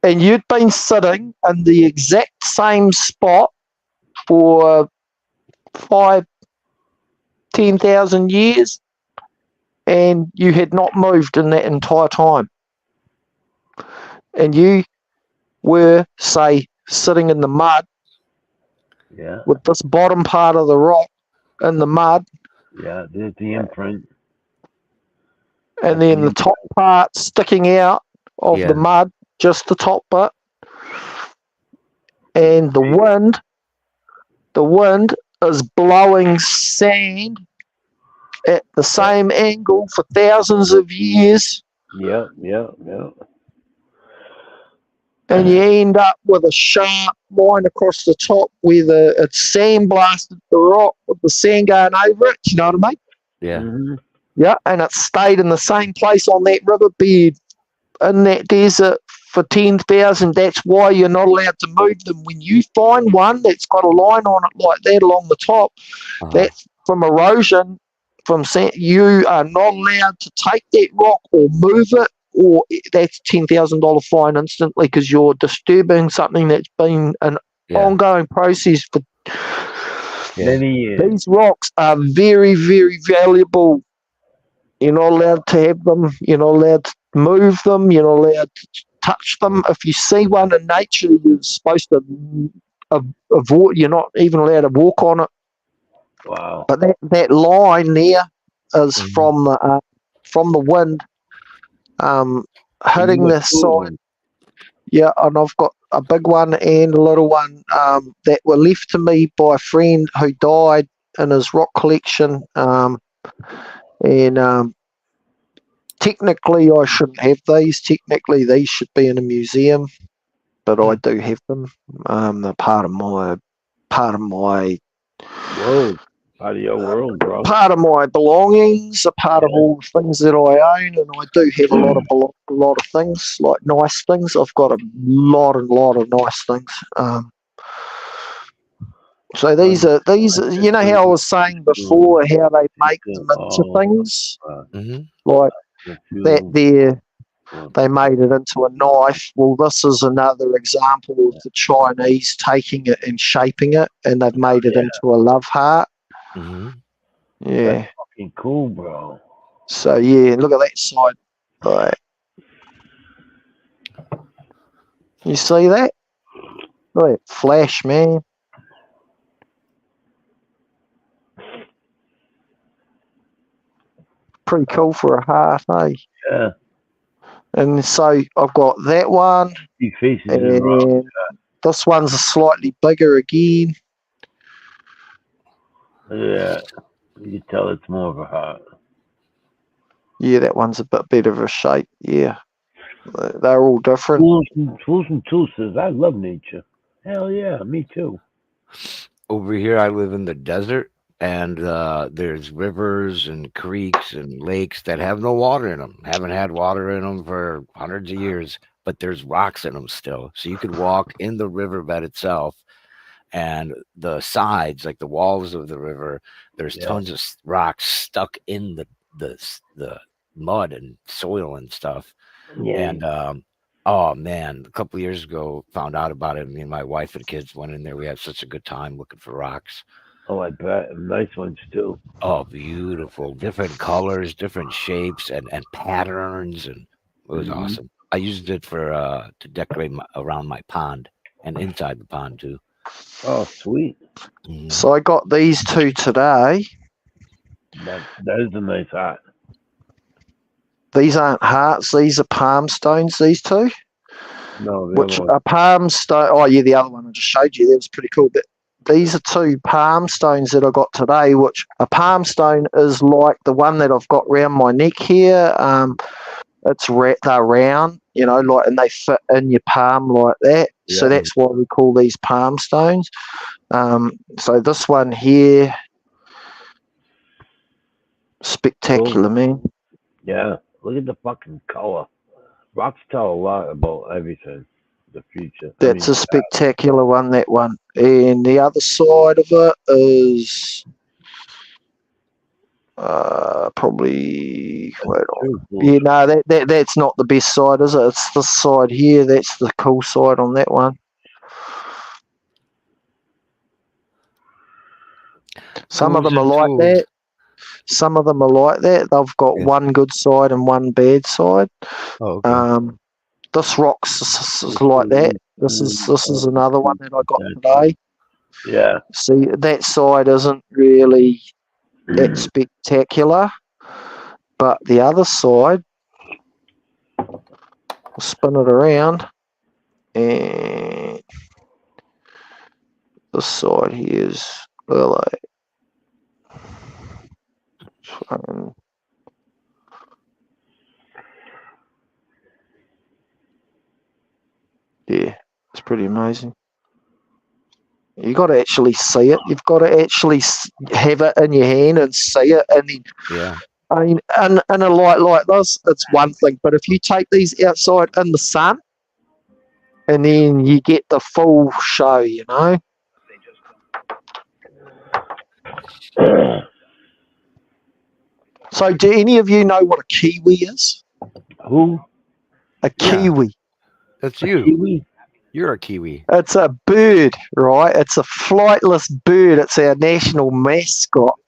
and you'd been sitting in the exact same spot for 10,000 years and you had not moved in that entire time, and you were, say, sitting in the mud Yeah. with this bottom part of the rock in the mud, Yeah, there's the imprint. and then the top part sticking out of the mud, just the top bit, and the wind is blowing sand at the same angle for thousands of years, Yeah. and you end up with a sharp line across the top where it's sandblasted the rock with the sand going over it. You know what I mean? Yeah. Mm-hmm. Yeah, and it stayed in the same place on that riverbed in that desert for 10,000. That's why you're not allowed to move them. When you find one that's got a line on it like that along the top, that's from erosion, from sand. You are not allowed to take that rock or move it, or that's $10,000 fine instantly, because you're disturbing something that's been an ongoing process for many years. These rocks are very, very valuable. You're not allowed to have them. You're not allowed to move them. You're not allowed to touch them. If you see one in nature, you're supposed to avoid. You're not even allowed to walk on it. Wow. But that line there is from the wind hitting this side. Yeah, and I've got a big one and a little one that were left to me by a friend who died in his rock collection. Technically, I shouldn't have these. Technically, these should be in a museum, but I do have them. They're part of my world. Part of your world, bro. Part of my belongings, a part of all the things that I own, and I do have a lot of things, like nice things. I've got a lot of nice things. So these are you know how I was saying before, how they make them into things, like that. They made it into a knife. Well, this is another example of the Chinese taking it and shaping it, and they've made it into a love heart. Yeah, that's fucking cool, bro. So yeah, look at that side. Right. You see that? Look at that flash, man. Pretty cool for a heart, eh? Yeah. And so I've got that one. And this one's slightly bigger again. Yeah. You can tell it's more of a heart. Yeah, that one's a bit better of a shape. Yeah. They're all different. Tools and says, I love nature. Hell yeah, me too. Over here, I live in the desert, and there's rivers and creeks and lakes that have no water in them. Haven't had water in them for hundreds of years, but there's rocks in them still. So you could walk in the riverbed itself, and the sides, like the walls of the river, there's tons of rocks stuck in the mud and soil and stuff. Yeah. And oh man, a couple of years ago, found out about it. Me and my wife and kids went in there. We had such a good time looking for rocks. Oh, I bet. Nice ones too. Oh, beautiful. Different colors, different shapes, and patterns, and it was awesome. I used it for to decorate around my pond and inside the pond too. Oh, sweet. So I got these two today. That is a nice heart. These aren't hearts. These are palm stones, these two. No, which are palm stone. Oh, yeah, the other one I just showed you. That was pretty cool. But these are two palm stones that I got today, which a palm stone is like the one that I've got round my neck here. They're round, like, and they fit in your palm like that. Yeah. So that's why we call these palm stones. So this one here, spectacular, man. Yeah. Look at the fucking color. Rocks tell a lot about everything. The future. That's a spectacular one, that one. And the other side of it is probably, wait on. Yeah, no, that's not the best side, is it? It's this side here. That's the cool side on that one. Some of them are like that. Some of them are like that. They've got one good side and one bad side. Oh, okay. This rock's is like that. This is another one that I got today. Yeah. See, that side isn't really that spectacular, but the other side, I'll spin it around, and this side here is like, yeah, it's pretty amazing. You got to actually see it. You've got to actually have it in your hand and see it. And then, Yeah. I mean, in a light like this, it's one thing. But if you take these outside in the sun, and then you get the full show, So, do any of you know what a kiwi is? Who? A kiwi. That's you. Kiwi? You're a kiwi. It's a bird, right? It's a flightless bird. It's our national mascot.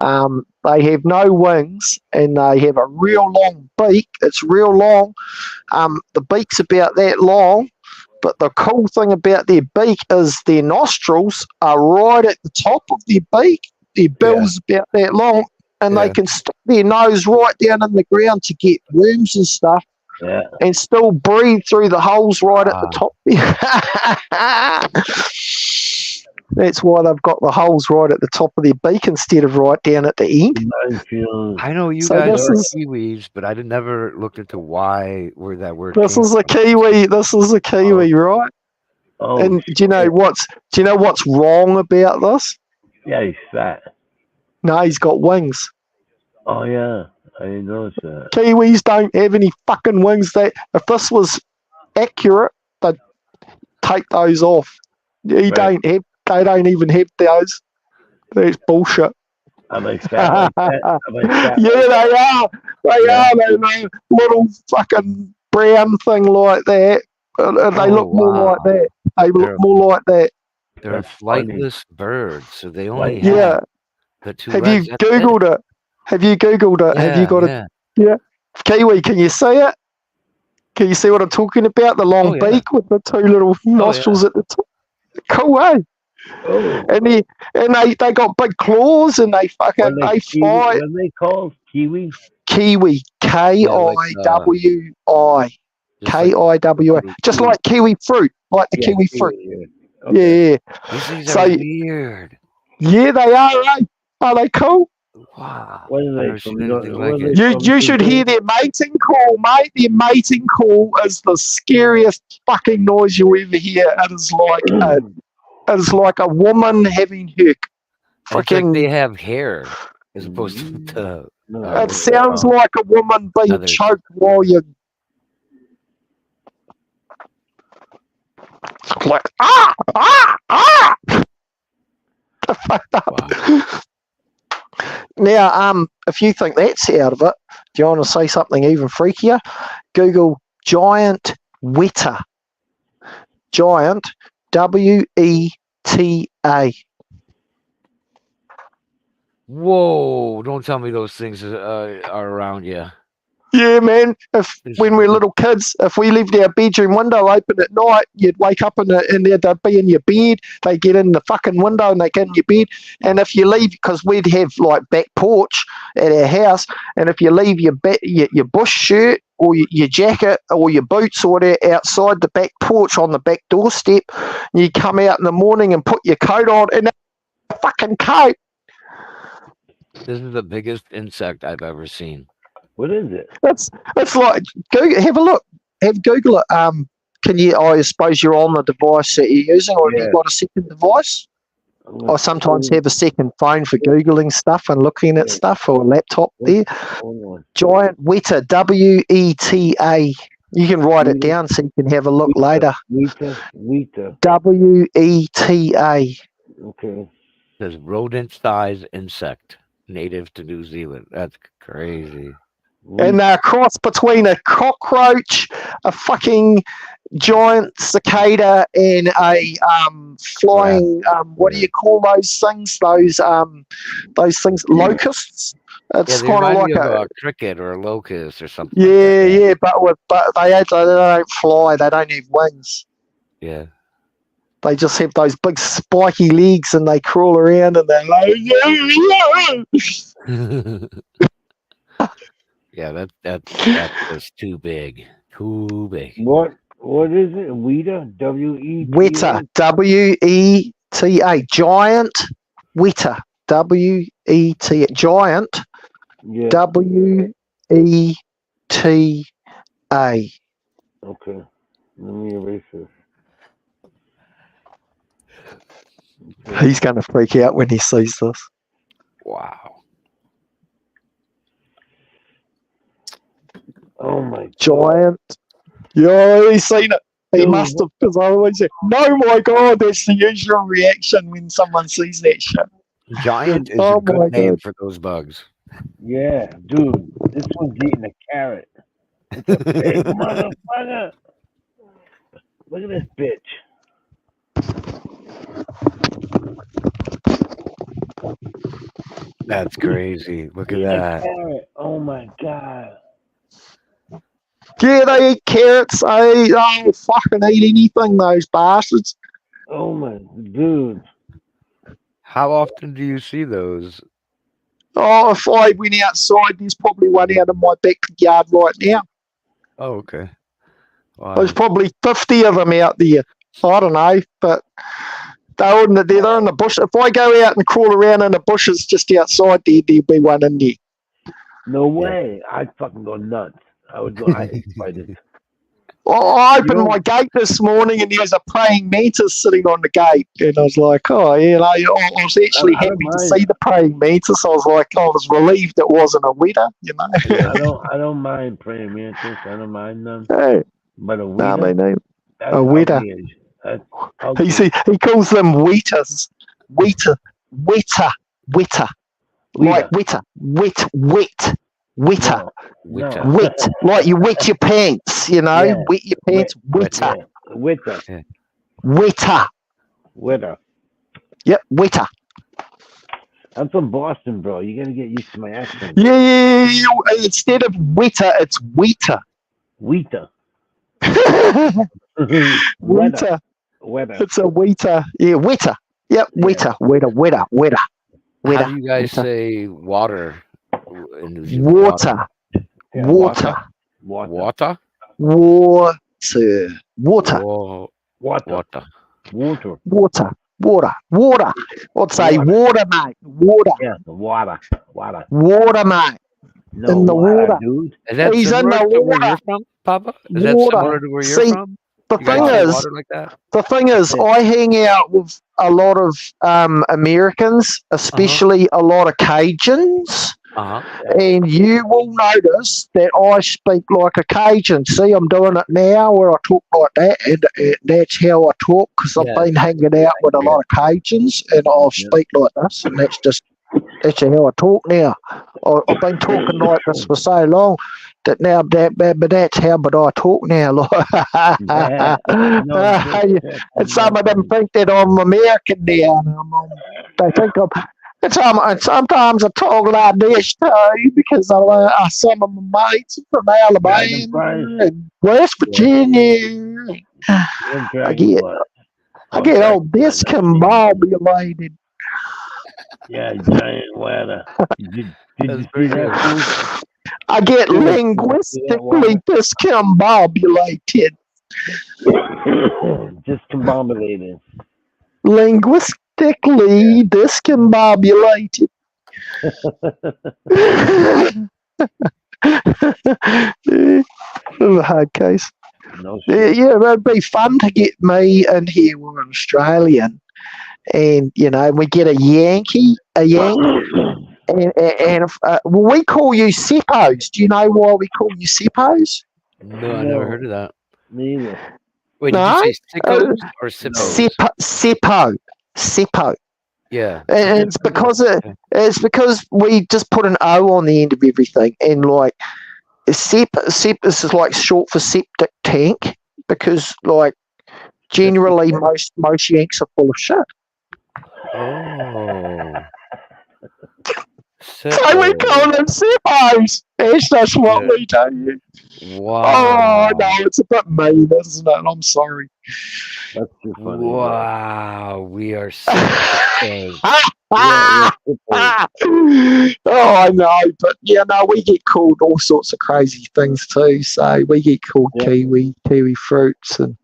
They have no wings and they have a real long beak. It's real long. The beak's about that long, but the cool thing about their beak is their nostrils are right at the top of their beak. Their bill's about that long, and they can stick their nose right down in the ground to get worms and stuff. Yeah. And still breathe through the holes right at the top there. That's why they've got the holes right at the top of their beak instead of right down at the end. I know you guys are kiwis, but I never looked into where that word This is a kiwi. This is a kiwi, right? Oh, and do you know what's wrong about this? Yeah, he's fat. No, he's got wings. Oh yeah. I didn't notice that. Kiwis don't have any fucking wings. If this was accurate, they'd take those off. They don't even have those. That's bullshit. Am I fat like that? Yeah, they are. They are. They're little fucking brown thing like that. They look more like that. They look more like that. They're a flightless bird, so they only have the two Have legs. you Googled it? Have you Googled it? Have you got it? Yeah. Kiwi, can you see it? Can you see what I'm talking about? The long beak with the two little nostrils at the top. Cool, eh? Oh. And they got big claws and they fight. What are they called? Kiwi? Kiwi. Kiwi. Kiwi. Just like kiwi fruit. Like the kiwi fruit. Yeah. Okay. Yeah. These things are weird. Yeah, they are, eh? Are they cool? Wow. What are they You should hear their mating call, mate. Their mating call is the scariest fucking noise you ever hear. It is like a woman having her fucking. Like they have hair as opposed to. It sounds like a woman being choked while you. Like Wow. Now, if you think that's out of it, do you want to say something even freakier? Google giant weta. Giant, W-E-T-A. Whoa! Don't tell me those things are around you. Yeah, man. When we're little kids, if we left our bedroom window open at night, you'd wake up and they'd be in your bed. They get in the fucking window and they get in your bed. And if you leave, because we'd have like back porch at our house, and if you leave your bush shirt or your jacket or your boots or whatever outside the back porch on the back doorstep, you come out in the morning and put your coat on and a fucking coat. This is the biggest insect I've ever seen. What is it? It's like, go have a look. Google it. Can you? I suppose you're on the device that you're using, or have Yeah. you got a second device? I sometimes have a second phone for Googling stuff and looking at stuff, or a laptop there. Hold on. Giant Weta, WETA. You can write it down so you can have a look later. Weta. WETA. Okay. Says rodent-sized insect native to New Zealand. That's crazy. And they're a cross between a cockroach, a fucking giant cicada, and a flying what do you call those things? Those things, locusts. It's They kind of remind like me of a a cricket or a locust or something. yeah, but they don't fly. They don't have wings. Yeah. They just have those big spiky legs, and they crawl around, and they're like. Yeah, that's just too big. Too big. What is it? Weta? W-E-T-A? Weta, W-E-T-A, giant Weta, W-E-T, giant, Yeah. W-E-T-A. Okay. Let me erase this. He's going to freak out when he sees this. Wow. Oh my God. Giant. Yeah, he's seen it. He Dude, must have, because I always say, no, my God, that's the usual reaction when someone sees that shit. Giant is Oh a good my name God. for those bugs. Yeah, dude. This one's eating a carrot. It's a big motherfucker. Look at this bitch. That's crazy. Look at Eating a that. carrot. Oh my God. Yeah, they eat carrots. They fucking eat anything, those bastards. Oh my dude. How often do you see those? Oh, if I went outside, there's probably one out in my backyard right now. Oh, okay. Wow. There's probably 50 of them out there. I don't know, but they're in the bush. If I go out and crawl around in the bushes just outside there, there'll be one in there. No way. I'd fucking go nuts. I would go. I hate spiders. I opened my gate this morning and there was a praying mantis sitting on the gate. And I was like, oh, yeah, I was actually I don't happy to mind. see the praying mantis. I was like, I was relieved it wasn't a Weta, you know. I don't mind praying mantis. I don't mind them. Hey, But a nah, Weta, man, that's a Weta. ugly. That's ugly. He calls them Wetas. Weta. Like wet. No. Wet. Like you wet your pants, you know? Yeah. Wet your pants. Weta. Weta. Yep, weta. I'm from Boston, bro. You gotta get used to my accent. Yeah. Instead of weta, it's weta. Weta. Weta. It's a weta. Yeah, weta. Yep, weta. Weta. How do you guys say water in New Zealand? Water. Yeah, Water. Water? Water. I'd say water, mate. Water. Yeah, the water. Water, mate. No, in the water. dude. Is that He's in similar the to where water. you're from, Papa? Is that Water. similar to where you're See, from? The You guys thing say is, water like that? I hang out with a lot of Americans, especially a lot of Cajuns. Uh-huh. And you will notice that I speak like a Cajun. See, I'm doing it now where I talk like that, and that's how I talk because I've been hanging out with a lot of Cajuns, and I'll speak like this, and that's how I talk now. I've been talking like this for so long that now but that's how I talk now. And some of them think that I'm American now. They think I'm. And sometimes I talk like this too because some of my mates from Alabama and West Virginia. I get all discombobulated. Yeah, giant water. Did you see that? I get linguistically discombobulated. Discombobulated. Linguistically discombobulated. Hard case. No Yeah, shit. yeah, it'd be fun to get me in here with an Australian, and we get a Yankee, and well, we call you Seppos. Do you know why we call you Seppos? No, I never heard No, of that. me either. Wait, did you No, say sickos or sippos? Seppo. Yeah. And it's because we just put an O on the end of everything, and like sep this is like short for septic tank, because like generally most Yanks are full of shit. Oh. So we call Sippos. them Seppos. It's just what Yeah. we do. Oh no, Wow. it's a bit mean, isn't it? I'm sorry. That's too funny, bro. Wow. We are sippos. Yeah, yeah, Oh, I know, but no, we get called all sorts of crazy things too. So we get called Yeah. kiwi fruits, and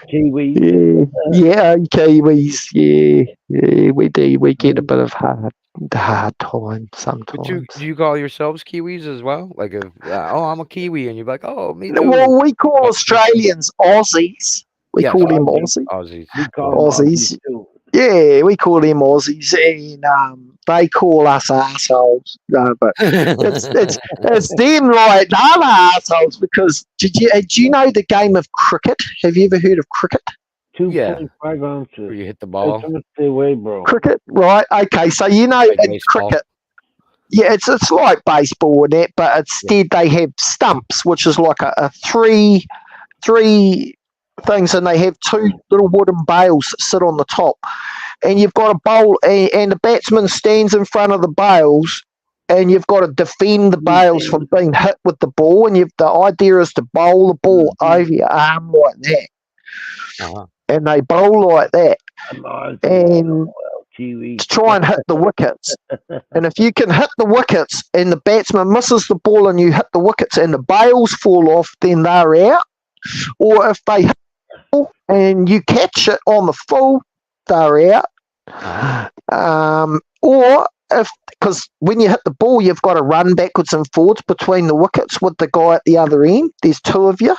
Kiwi. yeah, kiwis, yeah, we do. We get a bit of hard time But sometimes. do you call yourselves Kiwis as well? Like if I'm a Kiwi, and you're like, oh, me too. Well, we call Australians Aussies. We Yes, call them Aussies. Aussies. We call Aussies. too. Yeah, we call them Aussies, and they call us assholes. No, but it's them like they're assholes, because do you know the game of cricket? Have you ever heard of cricket? 2.5 Where ounces. you hit the That's ball. how much they weigh, bro. Cricket, right? Okay, so in baseball. cricket, yeah, it's like baseball and that, but instead they have stumps, which is like a three things, and they have two little wooden bales that sit on the top, and you've got a bowl, and the batsman stands in front of the bales, and you've got to defend the bales from being hit with the ball, and the idea is to bowl the ball over your arm like that, and they bowl like that, and to try and hit the wickets. And if you can hit the wickets and the batsman misses the ball and you hit the wickets and the bails fall off, then they're out. Or if they hit the ball and you catch it on the full, they're out. Or because when you hit the ball, you've got to run backwards and forwards between the wickets with the guy at the other end. There's two of you,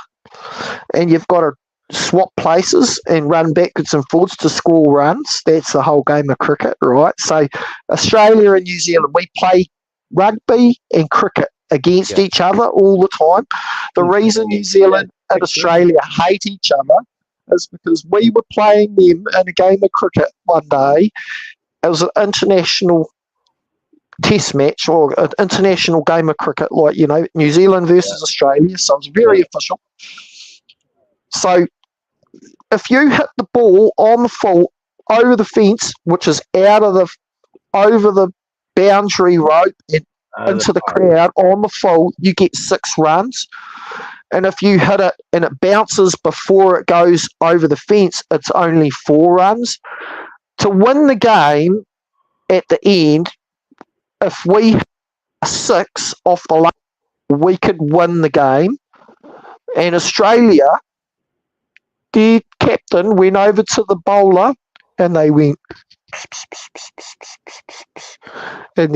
and you've got to swap places and run backwards and forwards to score runs. That's the whole game of cricket, right? So Australia and New Zealand, we play rugby and cricket against each other all the time. The reason New Zealand and Australia hate each other is because we were playing them in a game of cricket one day. It was an international test match, or an international game of cricket, like, New Zealand versus Australia, so it was very official. So if you hit the ball on the full over the fence, which is over the boundary rope and into the crowd on the full, you get 6 runs. And if you hit it and it bounces before it goes over the fence, it's only 4 runs. To win the game at the end, if we hit 6 off the line, we could win the game. And Australia, the captain went over to the bowler and they went, and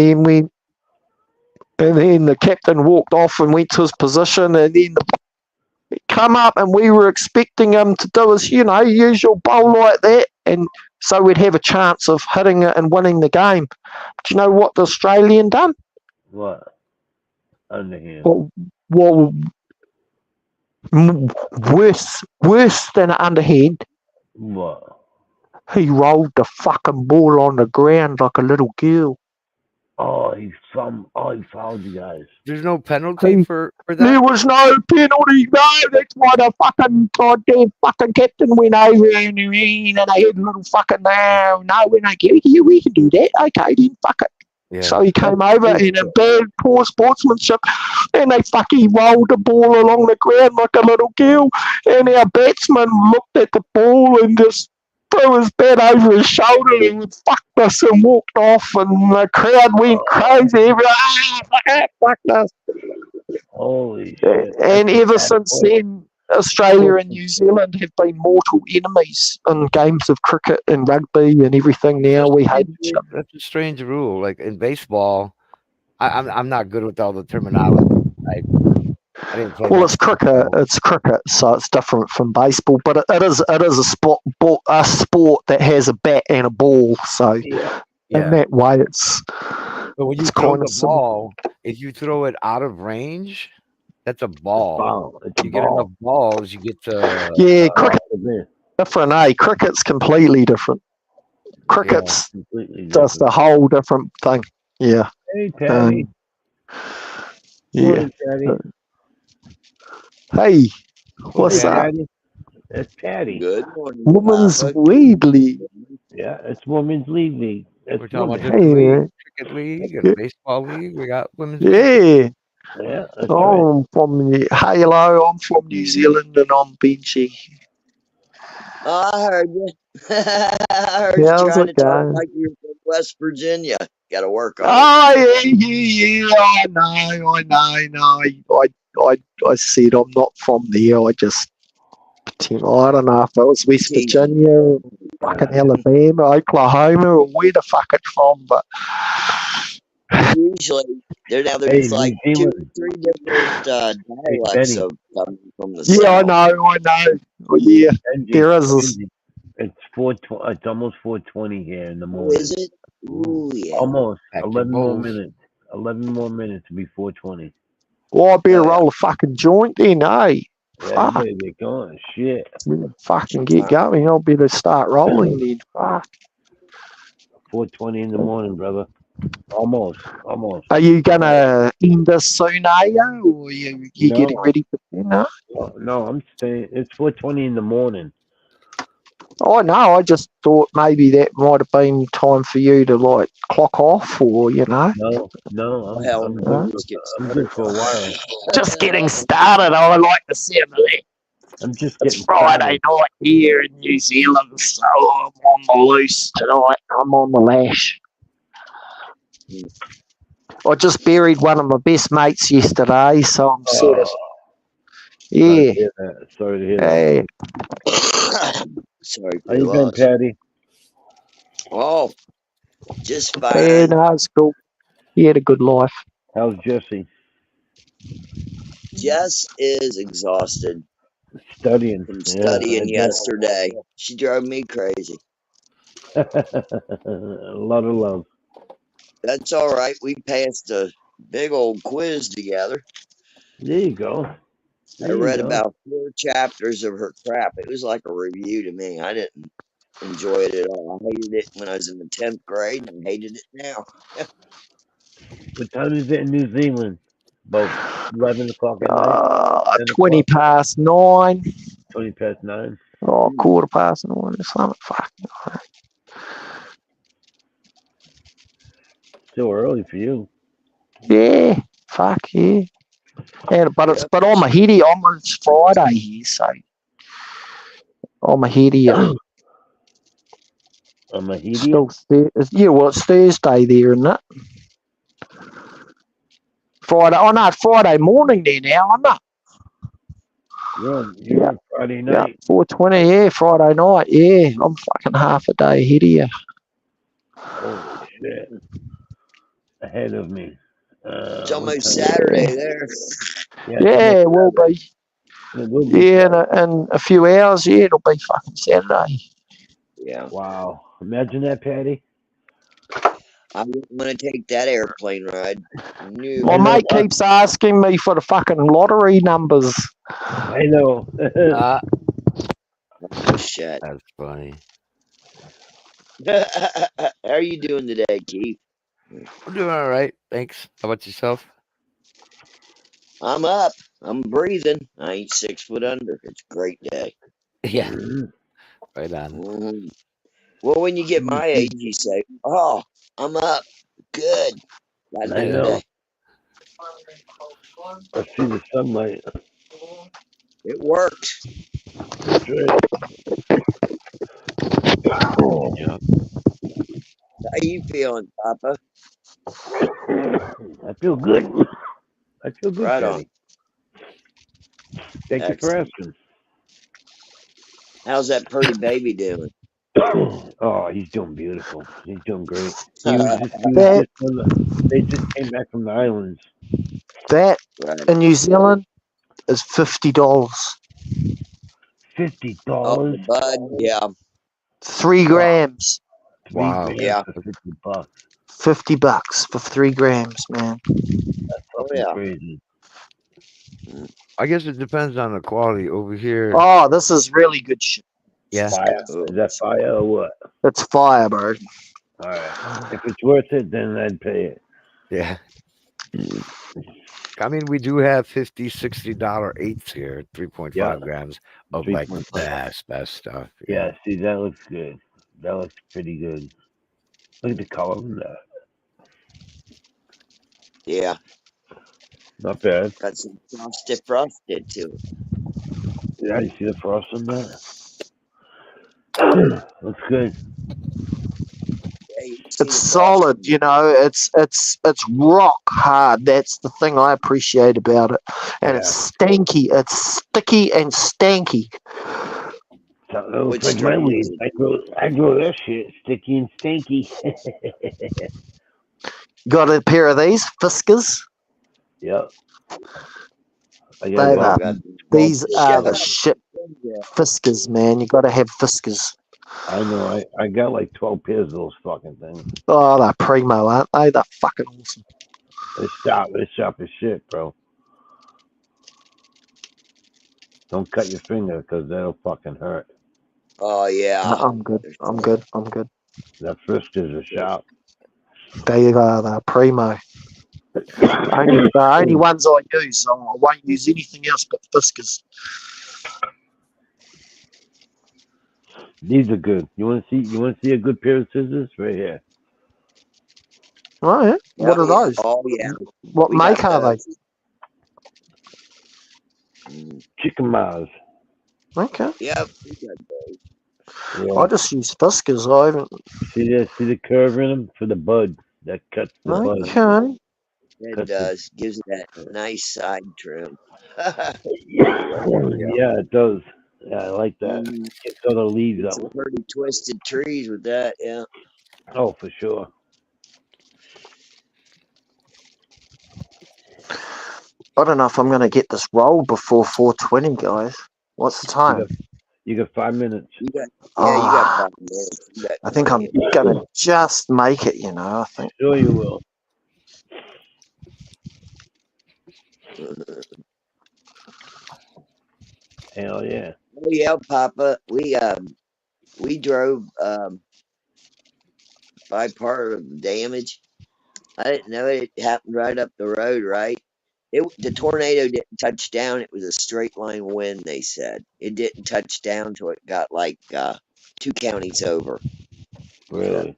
then the captain walked off and went to his position, and then he come up, and we were expecting him to do his usual bowl like that, and so we'd have a chance of hitting it and winning the game. But you know what the Australian done? What? Underhand. Well, worse than an underhand. What? He rolled the fucking ball on the ground like a little girl. Oh, he fouled you guys. There's no penalty for that? There was no penalty, no. That's why the fucking goddamn fucking captain went over and they had a little fucking, no, we're not giving you, we can do that. Okay, then fuck it. Yeah. So he came over in a bad, poor sportsmanship, and they fucking rolled the ball along the ground like a little girl, and our batsman looked at the ball and just threw his bat over his shoulder and fucked us and walked off, and the crowd went crazy. Everyone, fuck us. Holy shit. And ever since then, Australia and New Zealand have been mortal enemies in games of cricket and rugby and everything. Now we hate each other. That's a strange rule. Like in baseball, I'm not good with all the terminology. Like I didn't play Well, much it's cricket. baseball. It's cricket, so it's different from baseball. But it is a sport that has a bat and a ball. So Yeah. in that way, But when you it's throw kind the of similar. ball, if you throw it out of range, that's a ball. Ball. It's a You get enough ball. balls, you get to Yeah, Ball cricket's to this. different. Cricket's completely different. Cricket's Completely just different. a whole different thing. Yeah. Hey, Patty. Yeah. Morning, Patty. Hey, what's Hey, up? Patty. It's Patty. Good morning, Woman's Papa. Weed League. Yeah, it's Women's League. we're It's talking about women. different Hey, leagues. Cricket league, got a baseball league, we got women's league. yeah. Yeah, that's right. I'm from Halo. I'm from New Zealand, and I'm Benchy. Oh, I heard you. I heard you How's trying to it talk going? like you're from West Virginia. Got to work on it. Oh yeah. I know. I said I'm not from there. I just pretend. I don't know if it was West Teasing. Virginia, fucking Alabama, Oklahoma, or where the fuck it's from. But Usually, there's Hey, like New 2 or Zealand. 3 different dialects Betty. of coming from the yeah, I south. know. Well, yeah, Benji, there is. Benji. It's 4:20. It's almost 4:20 here in the Oh, morning. is it? Ooh, yeah. Almost Pack your 11 more bowls. minutes. 11 more minutes to be 4:20. Well, I better Oh, yeah. roll a fucking joint then, eh? Yeah, you Fuck. better get going. Shit. Fucking get going. I'll better start rolling then. Fuck. 4:20 in the morning, brother. Almost. Are you gonna end this soon, are you? Or you No. getting ready for dinner? No, I'm staying. It's 4:20 in the morning. Oh no, I just thought maybe that might have been time for you to like clock off, or No, Hell I'm no. good. Just get I'm started. good for a while. just getting started. I like the sound of that. I'm just It's getting Friday started. night here in New Zealand, so I'm on the loose tonight. I'm on the lash. I just buried one of my best mates yesterday, so I'm sort of Sorry to yeah. hear that. Sorry to hear that. Hey, Sorry How for you your been, loss. Patty? Oh, just yeah, fine. no, it's cool. He had a good life. How's Jesse? Jess is exhausted Studying. from Yeah, studying I yesterday. She drove me crazy. bet. A lot of love. That's all right. We passed a big old quiz together. There you go. I There you read go. about 4 chapters of her crap. It was like a review to me. I didn't enjoy it at all. I hated it when I was in the 10th grade, and I hated it now. What time is it in New Zealand? About 11 o'clock at night? 10 20 o'clock? past 9. 20 past 9? Oh, quarter past 9 or something. Fuck. Still early for you. Yeah. Fuck yeah. But I'm ahead of you. It's Friday here, so I'm ahead of you. I'm a idiot. Still it's Thursday there, isn't it? Friday. Oh no, it's Friday morning there now, isn't it? You're on Friday Yeah, night. 4:20. Yeah, Friday night. Yeah, I'm fucking half a day ahead of you. Holy shit. Ahead of me. It's almost Saturday there. Yeah, it will be. It will be. Yeah, in a few hours. Yeah, it'll be fucking Saturday. Yeah. Wow. Imagine that, Patty. I wouldn't want to take that airplane ride. No. My mate keeps asking me for the fucking lottery numbers. I know. Oh, shit. That's funny. How are you doing today, Keith? I'm doing all right. Thanks. How about yourself? I'm up. I'm breathing. I ain't 6 foot under. It's a great day. Yeah. Mhm. Right on. Mhm. Well, when you get my age, you say, "Oh, I'm up. Good. Got I another know. day." I see the sunlight. It worked. That's right. Good job. How you feeling, Papa? I feel good. I feel good, Right Patty. Thank you for asking. How's that pretty baby doing? Oh, he's doing beautiful. He's doing great. Right. They just came back from the islands. That in New Zealand, is $50. $50. Oh, the bud. Yeah. 3 grams. 3 Wow. grams Yeah. for $50. $50 for 3 grams, man. That's Oh, fucking yeah. crazy. I guess it depends on the quality over here. Oh, this is really good shit. Yeah. Fire. Is that fire or what? It's fire, bro. All right. If it's worth it, then I'd pay it. Yeah. I mean, we do have $50, $60 eighths here, 3.5 Yeah. grams of like the 3.5. best stuff. Yeah, see, that looks good. That looks pretty good. Look at the color in that. Yeah. Not bad. Got some frosted to it. Yeah, you see the frost in that? Looks good. Yeah, you can see It's the solid, frosting. you know. It's rock hard. That's the thing I appreciate about it. And it's stanky. It's sticky and stanky. So it looks Which like my strain weed. is it? I grow that shit sticky and stanky. Got a pair of these Fiskars. Yep. I They got are, got these Well, are shut the up. shit Yeah. Fiskars, man. You got to have Fiskars. I know. I got like 12 pairs of those fucking things. Oh, they're primo, aren't they? They're fucking awesome. They're sharp as shit, bro. Don't cut your finger because that'll fucking hurt. Oh, yeah. No, I'm good. I'm good. I'm good. That Friskers are sharp. They are they're primo. The only ones I use. I won't use anything else but Fiskars. These are good. You want to see a good pair of scissors right here? Oh, yeah. What are those? Oh, yeah. What We make got are they? those. Chicken Mars. Okay. Yep. We got those. Yeah. I just use Fiskars. I haven't. See the curve in them for the bud that cuts the bud. Okay. It does. Gives it that nice side trim. Yeah, it does. Yeah, I like that. Gets all the leaves Some out. pretty twisted trees with that, yeah. Oh, for sure. I don't know if I'm going to get this rolled before 4:20, guys. What's the time? You got 5 minutes. You got 5 minutes. I think I'm going to just make it, you know. I think. Sure you will. Hell yeah. Oh yeah, Papa. We drove by part of the damage. I didn't know it happened right up the road, right? The tornado didn't touch down. It was a straight line wind, they said. It didn't touch down till it got like 2 counties over. Really?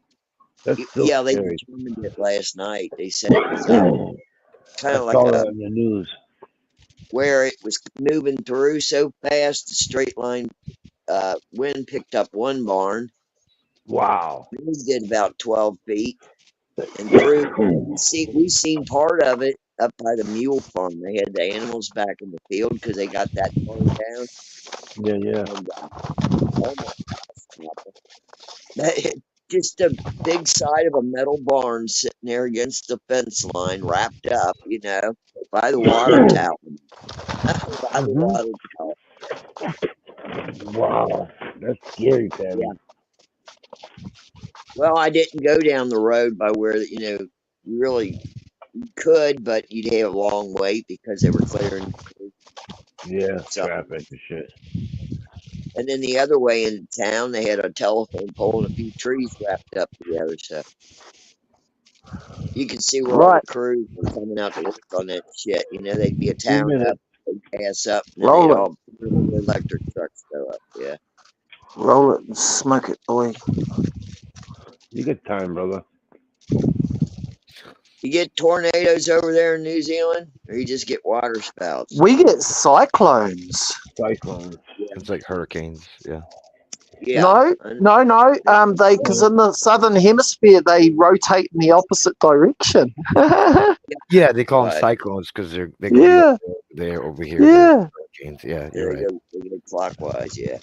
That's so yeah, they scary. determined it last night. They said it was kind of like on the news. Where it was moving through so fast, the straight line wind picked up one barn. Wow. We did about 12 feet. And through, we seen part of it up by the mule farm. They had the animals back in the field because they got that farm down. Yeah. And, oh my gosh, just a big side of a metal barn sitting there against the fence line, wrapped up, you know, by the water tower. By the water tower. Wow, that's scary, Patty. Yeah. Well, I didn't go down the road by where, you know, you could, but you'd have a long wait because they were clearing. Yeah, traffic and shit. And then the other way into town, they had a telephone pole and a few trees wrapped up together. So you could see where all the crews were coming out to work on that shit. You know, they'd be a town up, they'd pass up, and then they'd all the electric trucks go up. Yeah. Roll it and smoke it, boy. You get time, brother. You get tornadoes over there in New Zealand, or you just get water spouts? We get cyclones. Cyclones. Yeah. It's like hurricanes. Yeah. Yeah. No. Because in the southern hemisphere they rotate in the opposite direction. Yeah, they call them cyclones because they go there over here. Yeah. Hurricanes. Yeah, you're right. They go clockwise. Yeah.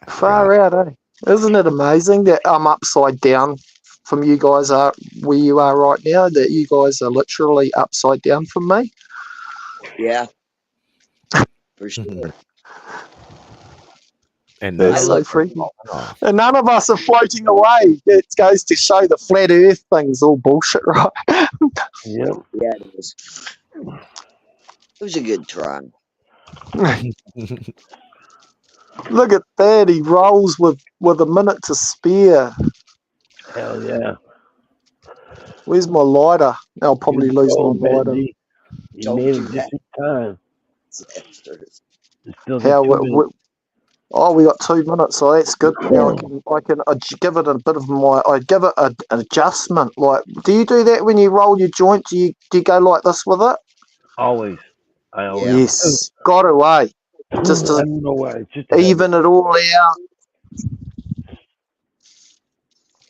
Far out, eh? Isn't it amazing that I'm upside down from you guys are where you are right now? That you guys are literally upside down from me. Yeah, for sure. And That's I so look. freaky. off. And none of us are floating away. It goes to show the flat Earth thing's all bullshit, right? Yep. Yeah, it is. It was a good try. Look at that. He rolls with a minute to spare. Hell yeah. Where's my lighter? I'll probably Good lose my goal, lighter. Benji. You Told made you it that. just in time. Disasters. You still How? got 2 minutes. Oh, we got 2 minutes, so that's good. Now I can give it a bit of my. I give it an adjustment. Like, do you do that when you roll your joint? Do you go like this with it? Always. I always. Yeah. Yes, got away. Just I to don't know why. It's just a habit. even it all out,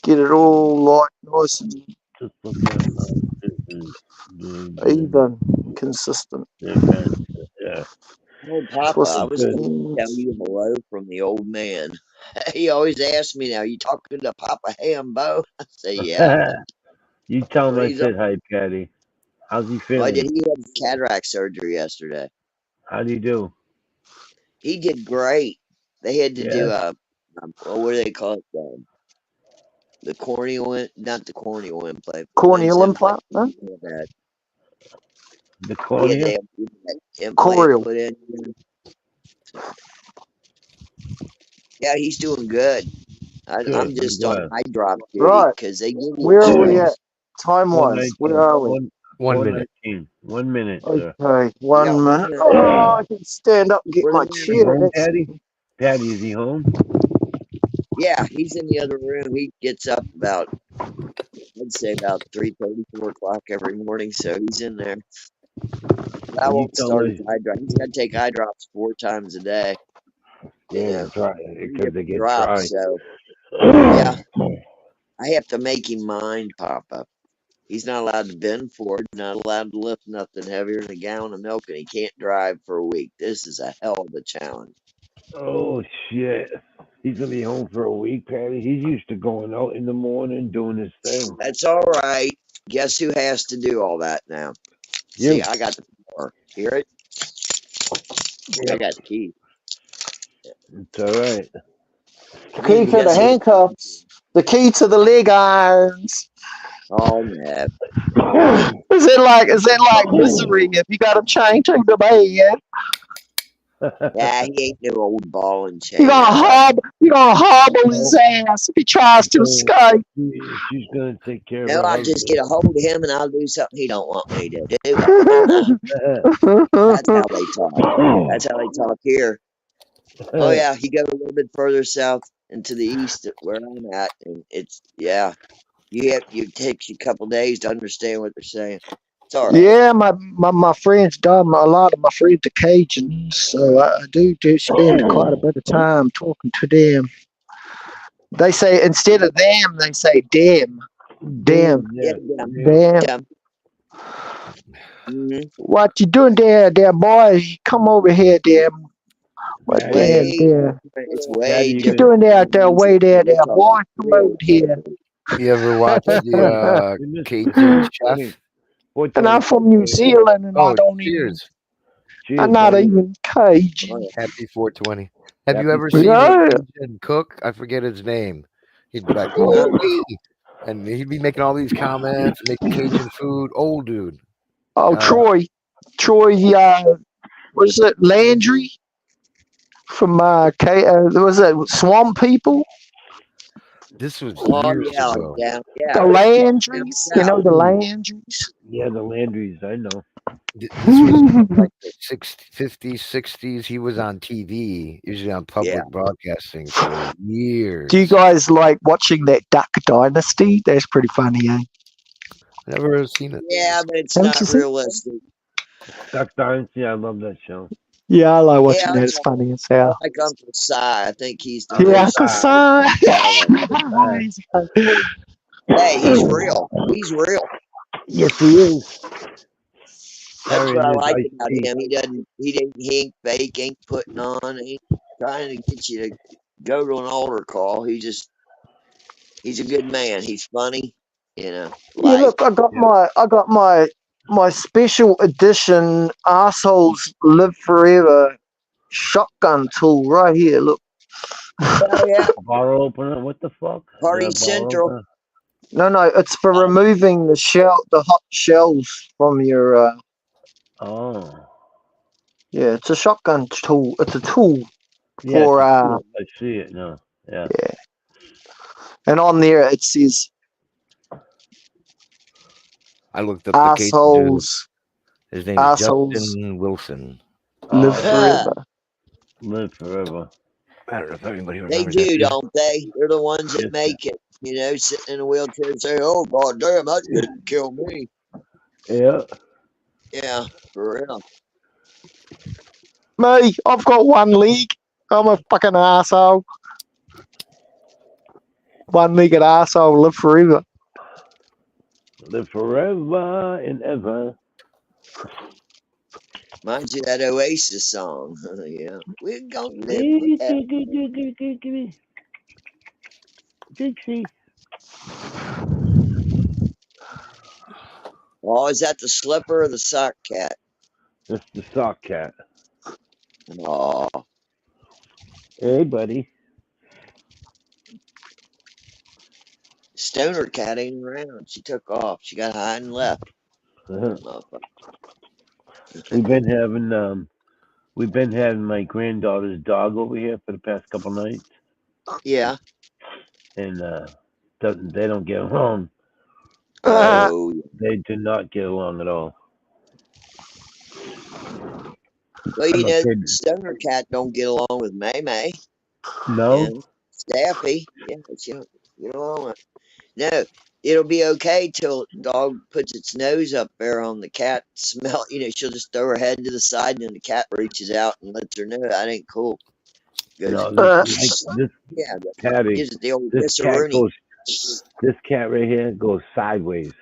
get it all like nice and Just look at even, consistent. Yeah. Oh, Papa, Twist I That's was good. going to tell you hello from the old man. He always asks me now, you talking to Papa Hambo? I say, yeah. You tell him But I he's said hi, Patty. How's he I feeling? did. He had cataract surgery yesterday. How'd he do? He did great. They had to do Yeah. what do they call it? The corneal, not the corneal implant, the lens Corneal implant. implant, no? He had that. The He had to cornea? have that implant Corneal. put in. So, yeah, he's doing good. Good. I'm I'm just on glad. eye drop duty Right. because they give you Where a are we at? choice. Time wise, where are we? 1 minute. 1 minute, sir. Okay, We 1 got 1 minute. minute. Oh, I can stand up and get We're my the Is he chair. home, That's Patty? Patty, is he home? Yeah, he's in the other room. He gets up about, I'd say about 3:30, 4 o'clock every morning, so he's in there. But I You won't tell start him. his eye drop. He's got to take eye drops 4 times a day. You Yeah, know, dry. 3 Because they different get drops. dry. So yeah, I have to make him mind pop up. He's not allowed to bend forward, not allowed to lift nothing heavier than a gallon of milk, and he can't drive for a week. This is a hell of a challenge. Oh, shit. He's going to be home for a week, Patty. He's used to going out in the morning doing his thing. That's all right. Guess who has to do all that now? See, You. I got the power. Hear it? I Yep. got the key. It's all right. the key to the Guess who? handcuffs. The key to the leg irons. Oh, man. Is it like misery if you got him chained to the bed? Yeah, he ain't no old ball and chain. You're gonna hobble his No. ass if he tries to escape. She's going to take care of No, her I'll just get husband. a hold of him and I'll do something he don't want me to do. That's how they talk. That's how they talk here. Oh yeah, you go a little bit further south and to the east where I'm at, and it's it takes you a couple days to understand what they're saying. It's all right. Yeah, my friends done a lot of my friends are Cajuns, so I do spend quite a bit of time talking to them. They say instead of them, they say damn. Damn. Yeah, Damn. yeah. Mm-hmm. What you doing there, boy? Come over here, damn. What Patty, there? It's Patty, way you What you different. doing there, way there, We talk boy? Come over here. You ever watch the Cajun Chef? And I'm from New Zealand, and I Oh, don't even. cheers. I'm not even Cajun. Happy 420. Have you Happy ever seen Yeah. a Cajun cook? I forget his name. He'd be like, "Oh, me," and he'd be making all these comments, making Cajun food. Old dude. Oh, Troy. Was it Landry from was it Swamp People? This was Oh years yeah, ago. yeah. The Landrys, you know the Landrys. Yeah, the Landrys, I know. This was like the 50s, 60s. He was on TV, usually on public broadcasting for years. Do you guys like watching that Duck Dynasty? That's pretty funny, eh? Never seen it. Yeah, but it's Haven't not you seen- realistic. Duck Dynasty, I love that show. Yeah, I like watching Yeah, that. It's funny as hell. like Uncle Si. I think he's the Yeah, most. Hey, he's real. He's real. Yes, he is. That's what I Carrying his like iced about tea. him. He ain't fake, ain't putting on, ain't trying to get you to go to an altar call. He's a good man. He's funny, Yeah, look, I got my my special edition assholes live forever shotgun tool right here. Look. Oh yeah, Bar opener? What the fuck? Is that Party a bar Central. opener? No, it's for removing the hot shells from your. Oh. Yeah, it's a shotgun tool. It's a tool Yeah, for it's cool. I see it now. Yeah. and on there it says I looked up the case dude. assholes His name is assholes Justin Wilson. live Oh, forever. live forever. I don't know if anybody They remembers that do, dude. don't they? They're the ones that Yes, make it. You know, sitting in a wheelchair and say, "Oh God damn, that didn't kill me." yeah. Yeah, for real. Me, I've got one leg. I'm a fucking asshole. One-legged asshole live forever. Live forever and ever. Reminds you of that Oasis song. Yeah, we're gonna live Give forever. me Dixie. Oh, is that the slipper or the sock cat? That's the sock cat. Oh, Hey, buddy. Stoner cat ain't around. She took off. She got high and left. Motherfucker. We've been having my granddaughter's dog over here for the past couple nights, Yeah. and they don't get along. Oh, They do not get along at all. well, I'm you know, afraid. Stoner cat don't get along with May May No. and Staffy. Yeah, she don't get along with. No, it'll be okay till dog puts its nose up there on the cat. Smell, you know, she'll just throw her head to the side, and then the cat reaches out and lets her know that ain't cool. Goes, No, this yeah, Patty, gives it the old this cat kisseroonie. goes. This cat right here goes sideways.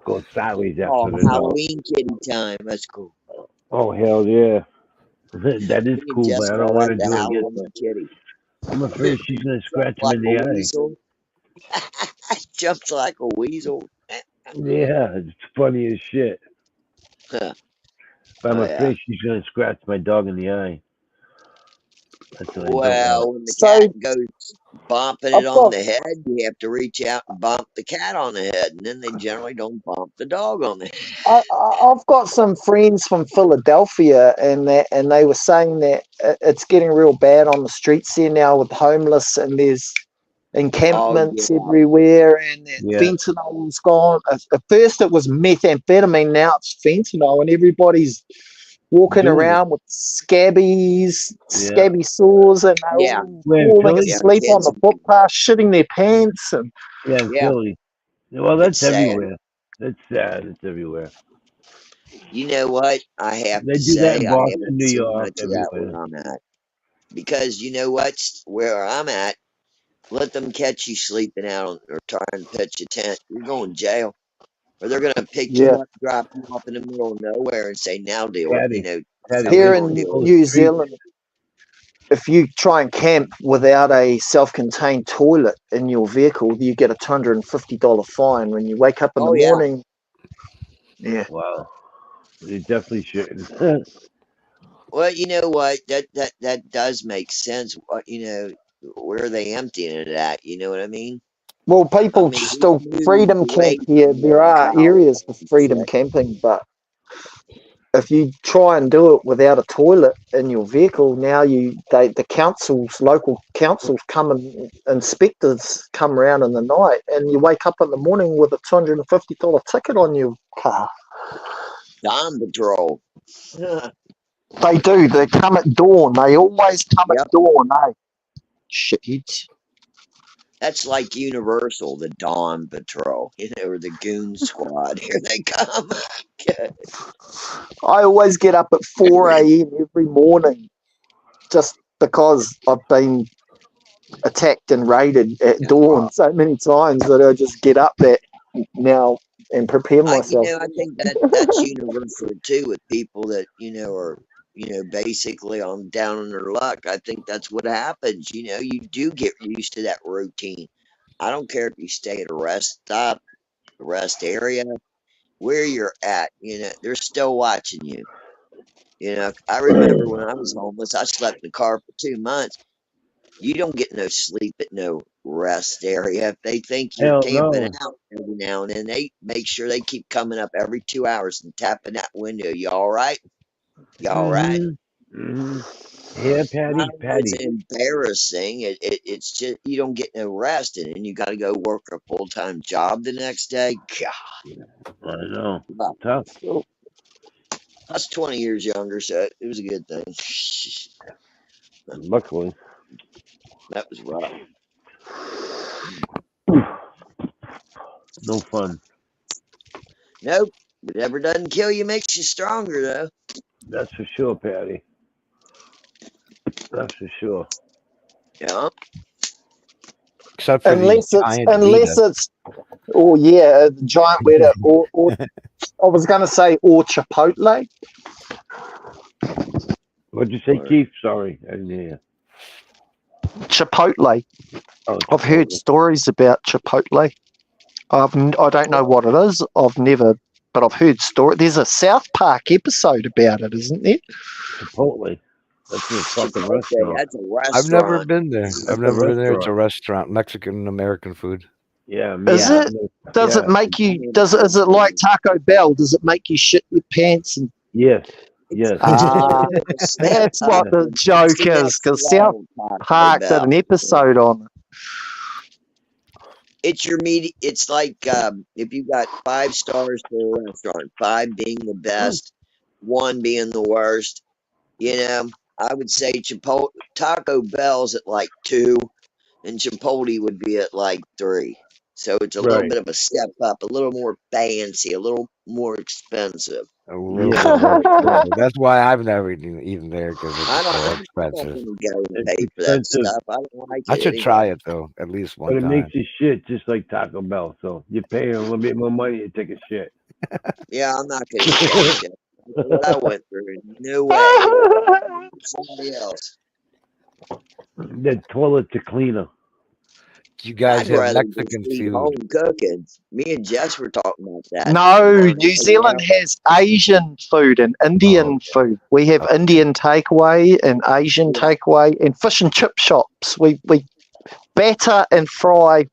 Goes sideways Oh, after the dog. Halloween kitty time. That's cool. Oh hell yeah, that is Me and cool, but Jess I don't call want that to the do it against Halloween her. kitty. I'm afraid she's gonna scratch him Like in a the eye. weasel. Jumps like a weasel. Yeah, it's funny as shit. Huh. But I'm Oh yeah. afraid she's gonna scratch my dog in the eye. That's what I don't want. Well, when the So cat goes bumping it I've on got the head, you have to reach out and bump the cat on the head, and then they generally don't bump the dog on the head. I've got some friends from Philadelphia, and they were saying that it's getting real bad on the streets here now with homeless, and there's Oh encampments yeah, everywhere, and that Yeah, fentanyl's gone. At first, it was methamphetamine, now it's fentanyl, and everybody's walking doing it. around with scabby Yeah. sores, and they're yeah, all Where in falling Philly? yeah. asleep on Kids, the footpath, shitting their pants, and Yeah, in yeah. Philly. Well, It's that's sad. everywhere. That's sad. It's everywhere. You know what? I have They to do that say in I Boston, haven't New seen York, much of that everywhere. where I'm at because you know what? Where I'm at, let them catch you sleeping out on, or trying to pitch a tent. You're going to jail, or they're going to pick yeah. you up, drop you off in the middle of nowhere, and say, "Now deal with." You Patty, know, Patty, how we Here going to in deal with those New streets. Zealand, if you try and camp without a self-contained toilet in your vehicle, you get a $250 fine. When you wake up it? in the Oh yeah. morning, yeah, Wow, you definitely shouldn't. Well, you know what? That does make sense. You know, where are they emptying it at? You know what I mean? well, I people mean, we've still moved freedom camp away here. from There are cows areas for and freedom shit. camping, but if you try and do it without a toilet in your vehicle, now the councils, local councils, come and inspectors come around in the night, and you wake up in the morning with a $250 ticket on your car. Dawn patrol. They do. They come at dawn. They always come Yep. at dawn. Eh? Shit. That's like Universal, the Dawn Patrol, you know, or the Goon Squad. Here they come. I always get up at 4 a.m. every morning just because I've been attacked and raided at dawn so many times that I just get up that now and prepare myself. I think that's universal too with people that are basically on down on their luck. I think that's what happens. You do get used to that routine. I don't care if you stay at a rest stop, a rest area. where you're at. They're still watching you. I remember when I was homeless, I slept in the car for 2 months. You don't get no sleep at no rest area. If they think you're Hell camping no. out every now and then, they make sure they keep coming up every 2 hours and tapping that window. You all right? You all right? Yeah, I Patty, don't know, it's Patty. embarrassing. It's just you don't get no rest, and then you got to go work a full-time job the next day. I know. God, Tough. I was 20 years younger, so it was a good thing. Luckily. That was rough. No fun. Nope. Whatever doesn't kill you makes you stronger, though. That's for sure, Patty. That's for sure. Yeah. Except for these giant unless Vitas. it's the giant Vita or I was going to say or Chipotle. What'd you say, Keith? Sorry, I didn't hear you. Chipotle. Oh, I've heard Chipotle. stories about Chipotle. I don't know what it is. But I've heard story. There's a South Park episode about it, isn't there? Chipotle. That's a fucking Okay, restaurant. that's a I've never restaurant. been there. That's I've a never been there. It's a restaurant. restaurant, Mexican American food. Yeah, Is yeah. it? Does Yeah. it make you? Is it like Taco Bell? Does it make you shit your pants? And Yes. Yes. that's what the joke It's the is. next Because South level, Taco Park did Bell. an episode on it. It's your media. It's like if you got 5 stars for a restaurant, 5 being the best, 1 being the worst. I would say Chipotle, Taco Bell's at like 2, and Chipotle would be at like 3. So it's a little Right. bit of a step up, a little more fancy, a little more expensive. A little Yeah. bit more expensive. That's why I've never eaten there because I it's don't. so I'm not expensive. going to go and It's pay for that expensive, stuff. I don't like I it should anyway. try it though, at least but one it time. makes you shit just like Taco Bell. So you're paying a little bit more money to take a shit. Yeah, I'm not going to take shit. What I went through, no way. Somebody else. The toilets are cleaner. You guys I'd have rather just Mexican eat food. home cooking. Me and Jess were talking about that. No, New Zealand has Asian food and Indian food. We have Indian takeaway and Asian takeaway and fish and chip shops. We batter and fry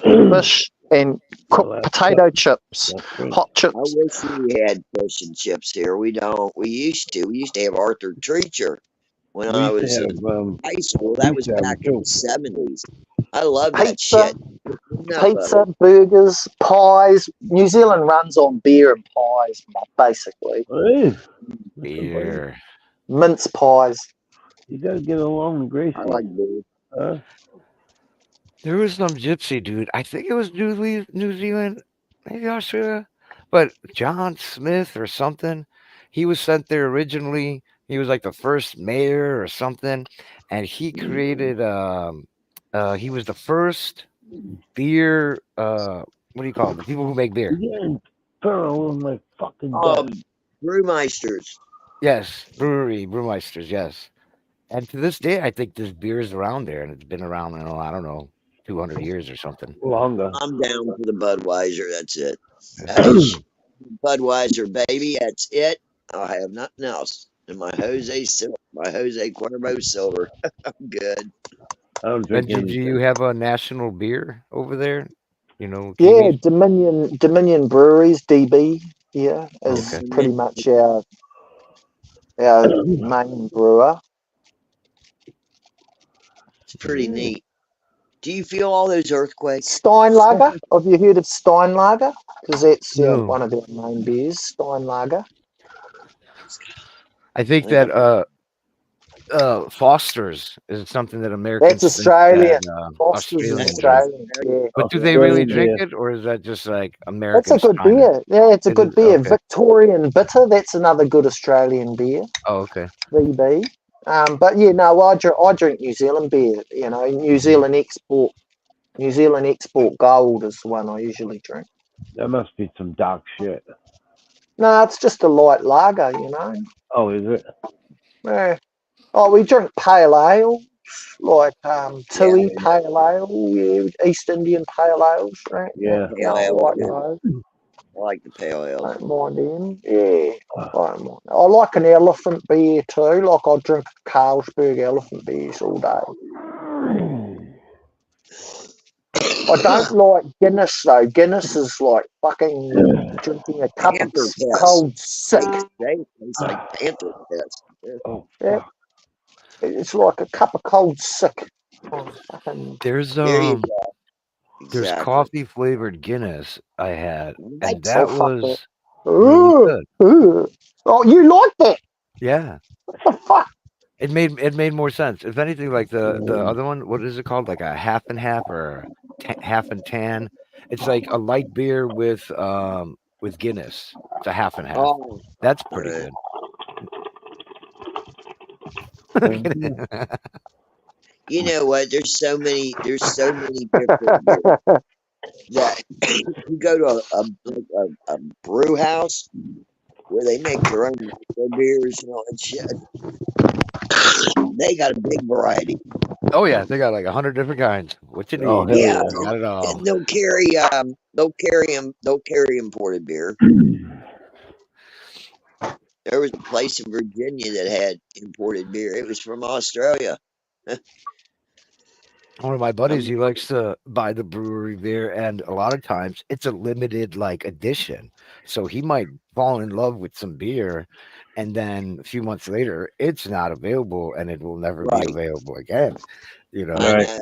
fish and cook that's potato chips, That's good. hot I chips. wish we had fish and chips here. We don't. We used to. We used to have Arthur Treacher when We I used was to in have high school. That was to have back them in the too. 70s. I love that Pizza, shit. Enough of it. pizza, burgers, pies. New Zealand runs on beer and pies, basically. Hey, that's a Beer. Mince pies. You gotta get along with Gracie. I like beer. Huh? There was some gypsy dude. I think it was New Zealand, maybe Australia, but John Smith or something. He was sent there originally. He was like the first mayor or something, and he created. He was the first beer. What do you call it? The people who make beer. You're getting thorough in my fucking desk. Brewmeisters. Yes, brewmeisters. Yes, and to this day, I think this beer is around there, and it's been around. I don't know, 200 years or something. Longer. I'm down for the Budweiser. That's it. Hey, Budweiser, baby. That's it. I have nothing else. And my Jose Cuervo Silver. I'm good. I don't drink Benji, do anything. you have a national beer over there? Yeah, Kiwis? Dominion Breweries, DB. Yeah, is Okay. pretty much our main brewer. It's pretty neat. Do you feel all those earthquakes? Steinlager. Have you heard of Steinlager? Because that's No. one of their main beers, Steinlager. I think that Foster's is something that Americans. That's think Australian. that, Foster's is Australian drink. Australian. Yeah. But do they really Australian drink it, or is that just like American? That's a good beer. Yeah, it's a good beer. Okay. Victorian Bitter. That's another good Australian beer. Oh, okay. VB. But yeah, no, I drink New Zealand beer. You know, New Zealand export gold is the one I usually drink. That must be some dark shit. No, it's just a light lager. You know. Oh, is it? Yeah. Oh, we drink pale ale, like Tui pale ale, East Indian pale ales, right? Yeah. White ale. I like the pale ales. Don't mind him. Yeah. Don't mind. I like an elephant beer too. Like I drink Carlsberg elephant beers all day. I don't like Guinness though. Guinness is like fucking drinking a cup of Panther piss. cold sick. They taste like panther piss. Yeah. Oh, Yeah. fuck. It's like a cup of cold sick. Oh, fucking... There's There you go. there's Exactly. coffee flavored Guinness I had, What? and that Oh, fuck was that. really Ooh, good. ooh. Oh, you like that? Yeah, What the fuck? it made more sense. If anything, like the other one, what is it called? Like a half and half or half and tan. It's like a light beer with Guinness. It's a half and half. Oh, That's pretty right. good. You know what? There's so many different beers that you go to a brew house where they make their own micro beers and all that shit. They got a big variety. Oh yeah, they got like 100 different kinds. What you need? Oh, hell Yeah, They got it all. and they'll carry imported beer. There was a place in Virginia that had imported beer. It was from Australia. One of my buddies, he likes to buy the brewery beer, and a lot of times it's a limited like edition. So he might fall in love with some beer, and then a few months later, it's not available, and it will never be Right. available again. You know, I Right. know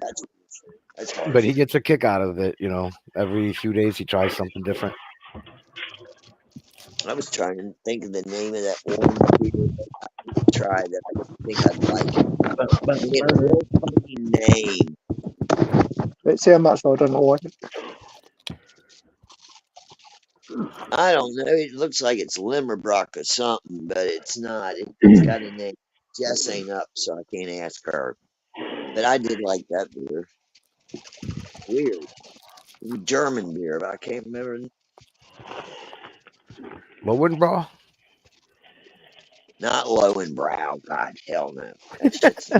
that's hard. but he gets a kick out of it. You know, every few days he tries something different. I was trying to think of the name of that orange beer that I tried that I didn't think I'd like. It had a real funny name. Let's see how much I don't like it. I don't know. It looks like it's Limmerbrock or something, but it's not. It's got a name. Jess ain't up, so I can't ask her. But I did like that beer. Weird. German beer, but I can't remember. Lowenbräu? Not Lowenbrow. God, hell no. That shit's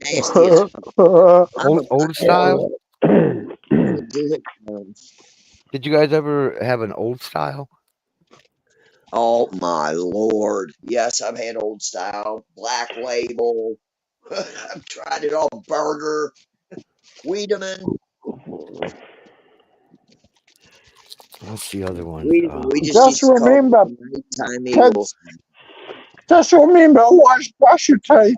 nasty as fuck. Old style? Um, Did you guys ever have an old style? Oh my lord. Yes, I've had old style, black label. I've tried it all. Burger, Wiedemann. What's the other one? We just Just used to call remember, it nighttime eagle. just remember, always brush your teeth.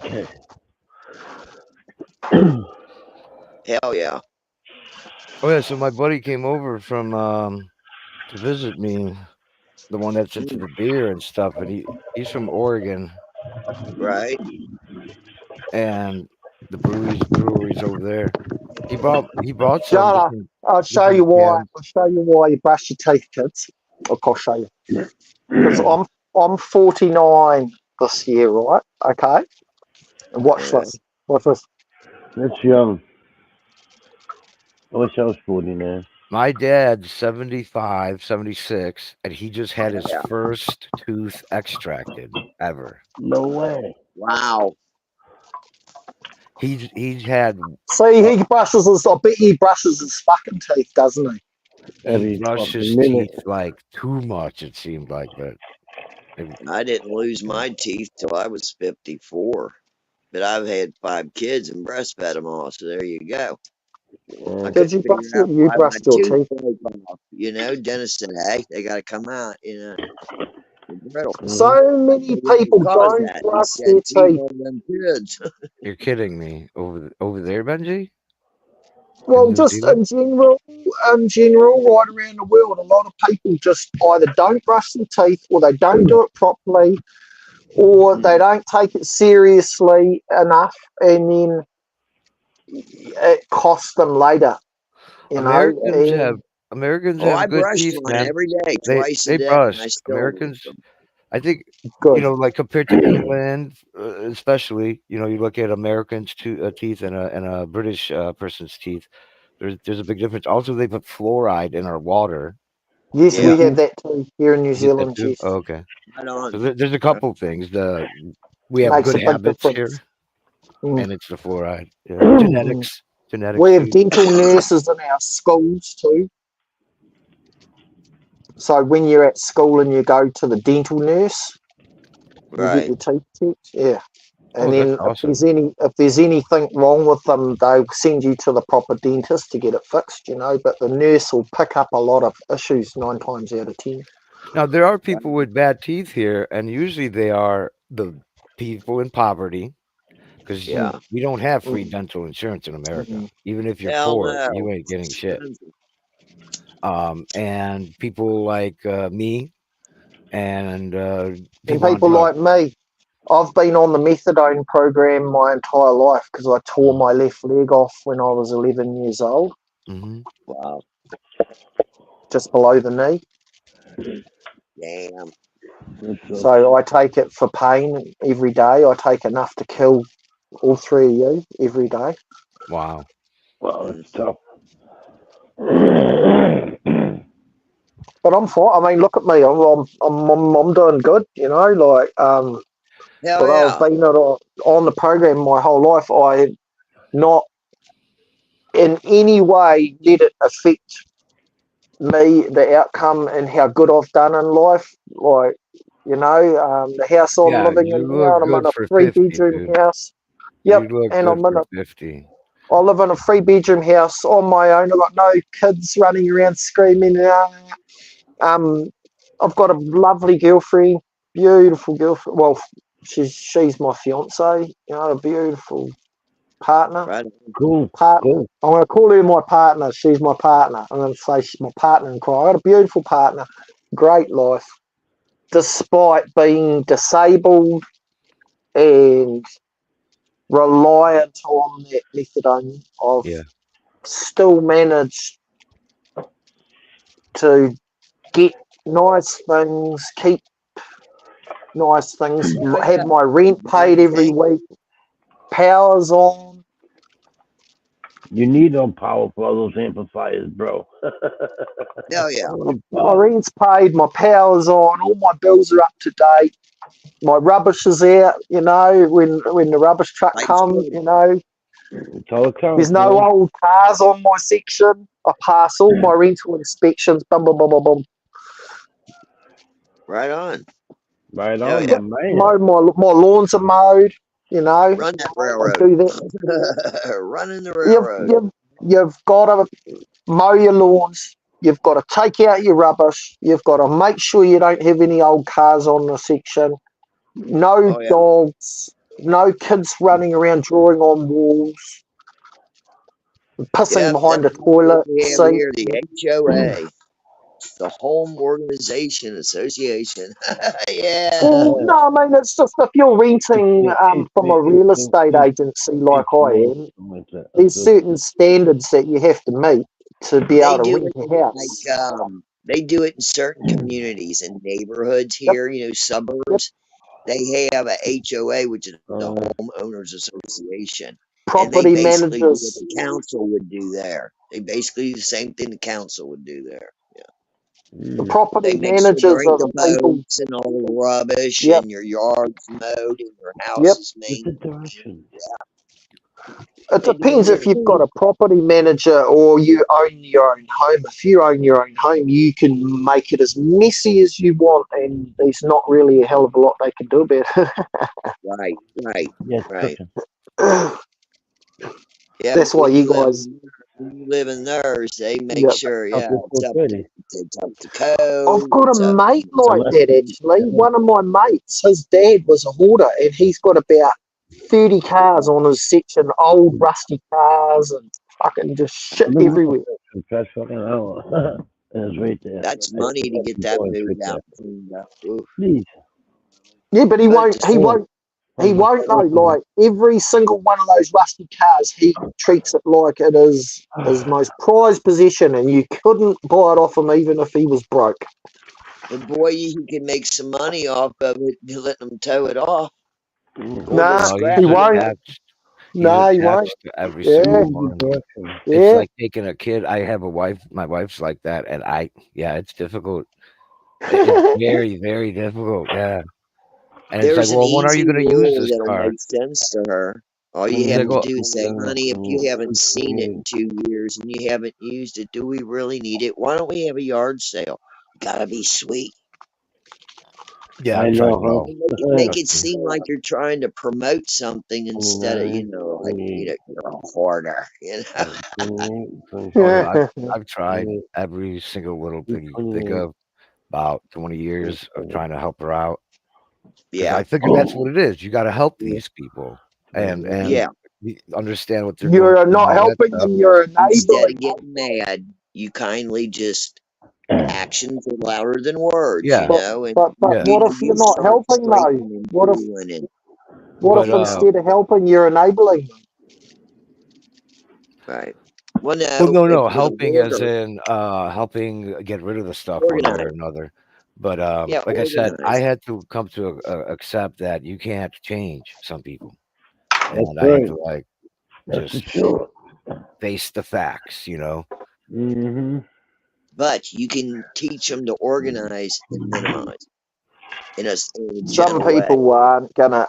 Okay. Hell yeah. Oh yeah, so my buddy came over from to visit me, the one that's into the beer and stuff, and he's from Oregon, Right? and the breweries over there. He brought some Jana, different, I'll show different you why. cans. I'll show you why you brush your teeth, kids. I'll show you. Because I'm 49 this year, right? Okay. And watch Yeah. this. Watch this. That's young. I wish I was 49. My dad's 75, 76, and he just had his Yeah. first tooth extracted ever. No way. Wow. He's had See, he brushes his. I bet he brushes his fucking teeth, doesn't he? Every he brushed his fucking minute. teeth like too much. It seemed like, but I didn't lose my teeth till I was 54. But I've had 5 kids and breastfed them all, so there you go. I Did couldn't you brush figure out you why my brushed your tooth teeth? broke off. You know, Dennis said, hey, they got to come out, you know. They're brittle. So many What people would cause don't that? He brush said, their feeding teeth. all them kids. you're kidding me. Over there, Benji? Well, New just Zealand? in general, right around the world, a lot of people just either don't brush their teeth, or they don't do it properly, or they don't take it seriously enough, and then it costs them later. You know, Americans Oh, I have good brush teeth, mine man. every day, They twice a they day, brush. and I still lose Americans, them. I think, good. like compared to England, especially, you look at Americans' teeth and a British person's teeth. There's a big difference. Also, they put fluoride in our water. Yes, Yeah, we have that too here in New You get that Zealand. too? Yes, Oh, okay. right on. So there's a couple things. We have makes good a big habits here. difference. Mm. and it's the fluoride. Yeah. Genetics. We have Too. dental nurses in our schools too. So when you're at school and you go to the dental nurse, you get Right. your teeth checked. Yeah. And Oh, that's then awesome. if there's anything wrong with them, they'll send you to the proper dentist to get it fixed, But the nurse will pick up a lot of issues 9 times out of 10. Now there are people with bad teeth here, and usually they are the people in poverty because Yeah. we don't have free Mm, dental insurance in America. mm, Even if you're Hell poor, no. you ain't getting It's shit. expensive. And people like me and And people on people drugs. like me, I've been on the methadone program my entire life because I tore my left leg off when I was 11 years old, Mm-hmm. Wow. just below the knee. Damn. So I take it for pain every day. I take enough to kill all three of you every day. Wow. Well, Mm. it's tough. But I'm fine. I mean, look at me. I'm doing good. Hell Although I've yeah. been on the program my whole life, I have not in any way let it affect me, the outcome, and how good I've done in life. The house I'm Yeah, living you in now, look and I'm in good a for 50, three-bedroom dude. house. You Yep, look and good for 50. I live in a three-bedroom house on my own. I've got no kids running around screaming. Um, I've got a lovely girlfriend, beautiful girlfriend. Well, she's my fiance. A beautiful partner. Right. Cool. Partner. Cool. I'm going to call her my partner. She's my partner. I'm going to say she's my partner in crime. I got a beautiful partner, great life, despite being disabled and reliant on that methadone. I've Yeah. still managed to get nice things, keep nice things, Oh have yeah. my rent paid every Maintain. week, power's on. You need them powerful those amplifiers, bro. Hell yeah. My rent's paid, my power's on, all my bills are up to date. My rubbish is out, when the rubbish truck Life's comes, good. It's all it there's counts, no man. old cars on my section. I pass all my rental inspections, boom, boom, boom, boom, boom. Right on. Right Hell on, yeah. my man. My lawns are mowed, Run that I railroad. do that. Running the You've, railroad. you've, you've got to mow your lawns. You've got to take out your rubbish. You've got to make sure you don't have any old cars on the section. No Oh yeah. dogs. No kids running around drawing on walls, pissing Yep. That's behind the what toilet we have seat. here. The HOA, the Home Organization Association. Yeah. Well, no, I mean it's just if you're renting from a real estate agency like I HMO, am, something like that. there's certain standards that you have to meet to be They able to do rent it a house. they do it in certain communities and neighborhoods Yep, here, yep. suburbs. They have a HOA, which is a Uh, homeowners association, and they Property basically do what managers. the council would do there. They basically do the same thing the council would do there. Yeah. The mm, They property make sure there managers ain't are no the people. boats and all the rubbish, Yep, and your yard's mowed and your house yep. is with the maintained. direction. It They do it depends here if you've got too. a property manager or you own your own home. If you own your own home, you can make it as messy as you want, and there's not really a hell of a lot they can do about Right, right, Yes, right. cooking. it. Yeah, but That's why you guys. when you live in theirs, they make Yep. sure, Up yeah, to it's up to 430. I've code, got a it's up mate like Unless that you, actually. One of my mates, his dad was a hoarder, and he's got about 30 cars on his section, old rusty cars, and fucking just shit I've been with everywhere. the past fucking hour. And it's right there. that's I money see to that get that going right moved there. out, cleaned up. Oof. Please. Yeah, but he But at the won't. He same, Oh, won't. He from the won't know. person. Like every single one of those rusty cars, he treats it like it is his most prized possession, and you couldn't buy it off him even if he was broke. but boy, he can make some money off of it, letting them tow it off or they'll Nah, No, scrap he he's it. won't. attached. He's Nah, he won't. attached to every Yeah, single Move the one. direction. It's yeah. like taking a kid. I have a wife. My wife's like that, and yeah, it's difficult. It's very, very difficult. Yeah, and it's like, There's an well, when are you easy going to use rule this that'll car? make sense to her. All you He's have like, to oh, do is say, honey, if you haven't seen it in 2 years and you haven't used it, do we really need it? Why don't we have a yard sale? Gotta be sweet. Yeah, I I've tried it know, all. Make Trust it me. seem like you're trying to promote something instead of, like, you're a hoarder, Oh no, I've tried every single little thing you can think of. About 20 years of trying to help her out because Yeah, I figured that's what it is. You got to help these people and yeah. understand what they're going You're through and not all that helping stuff. them, you're Instead enabling of them. getting mad, you kindly just actions are louder than words, Yeah, and But yeah. what if you you're not start helping though? straightening and What if doing it. what But if instead of helping you're enabling them? Right. Well, well, no, no, if you're a helping as hoarder, in helping get rid of the stuff one way or organize. another. But Yeah, like I said, I organize. had to come to accept that you can't change some people, that's and I had right. to like That's for just sure. face the facts. Mm-hmm. But you can teach them to organize and minimize in a Some gentle way. people aren't gonna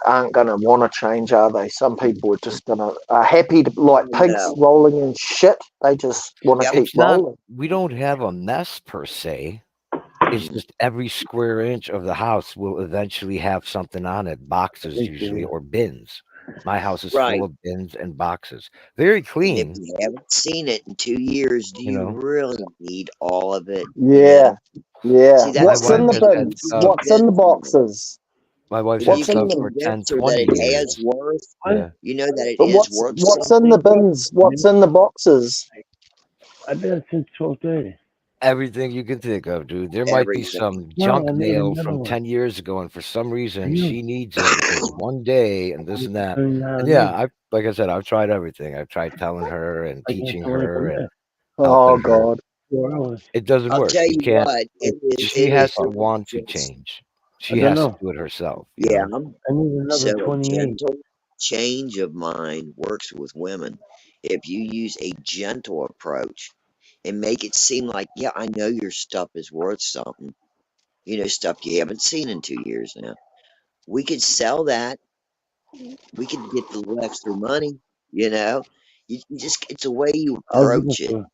want to change, are they? Some people are just gonna are happy to like pigs No. rolling in shit. They just want to Yep. keep It's not. rolling. We don't have a mess per se. It's Mm. just every square inch of the house will eventually have something on it, boxes usually or bins. My house is full Right. of bins and boxes. Very And if clean, you haven't seen it in 2 years, do you you know. really need all of it? Yeah, yeah. See, My that's What's the in wife the has thing. had If bins? you stuff. What's in the convince them, boxes? My wife if had you What's in can stuff the for convince 10, her that 20 it has years. worth, Yeah. that it But is what's worth what's in the something. bins? What's in the boxes? I've been there since 12:30. Everything you can think of, dude. There might be Everything. some No, I junk made mail another from one. 10 years ago, and for some I reason know. she needs it because one day and this and that. Turn down And this. yeah, like I said, I've tried everything. I've tried telling her and I can't teaching go her in and there. Oh helping her. God. 4 hours. It doesn't I'll work. tell You you can't. what, She it has is to want to just, change. I She don't has to know. do it herself. yeah. I need another So a 28. gentle change of mind works with women. If you use a gentle approach and make it seem like, yeah, I know your stuff is worth something, stuff you haven't seen in 2 years now. We could sell that. We could get a little extra money, you know. You just, it's the way you I'll give it approach it. to her.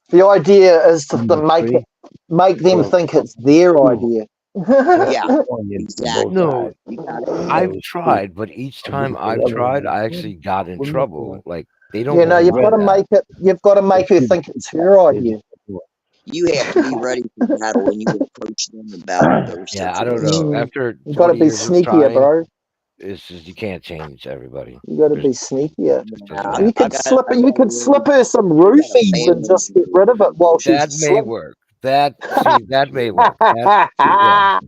The idea is to Number three. make them Well, think it's their two. idea. That's Yeah, onion on both exactly. No, sides. You got it. That I've was two. tried, but each I'll give time it to I've the other tried, one. I actually got in Put it up for trouble. her. Like they You don't know, That's you've got want to red. that. make her think it's her Here's idea. the You have to be ready for battle when you approach them about their Yeah, I don't know. situation. After You got to 20 be years of sneakier, trying, bro. it's just you can't change everybody. You got to There's be sneakier. just doesn't Nah, You happen. could slip I you got a could slip really, her some I got a roofies and family just get rid of it while she's That may asleep. work. That may work. Yeah.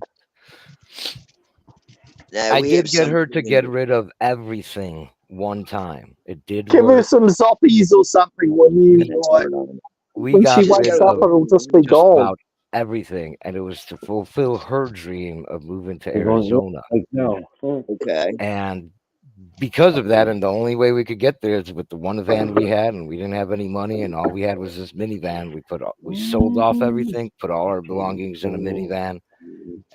No, I we have did get some her to get family. rid of everything one time. It did Give her work. some zoppies or something when you We That's like hard on them. we when she got Just rid wakes don't up of do it'll just be it. just gone. about everything, and it was to fulfill her dream of moving to We're going Arizona. like now. Okay. And because of that, and the only way we could get there is with the one van we had, and we didn't have any money, and all we had was this minivan. We sold off everything, put all our belongings in a minivan,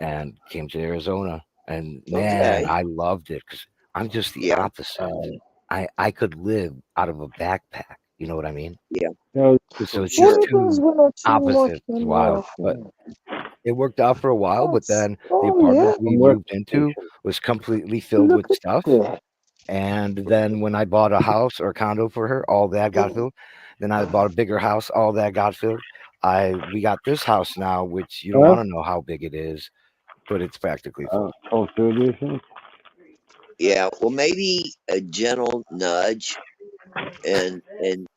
and came to Arizona. And man, Okay. I loved it because I'm just the Yeah. opposite. I could live out of a backpack. You know what I mean? Yeah. No, So it's What just Sure. happens two when I turn my opposites. It's camera wild, off but now? it worked out for a while. But then the Oh yeah. apartment we I'm working moved into station. was completely filled Look with at stuff. that. And then when I bought a house or a condo for her, all that got filled. Then I bought a bigger house, all that got filled. We got this house now, which you don't Huh? want to know how big it is, but it's practically full. 12:30 or something. Yeah. Well, maybe a gentle nudge and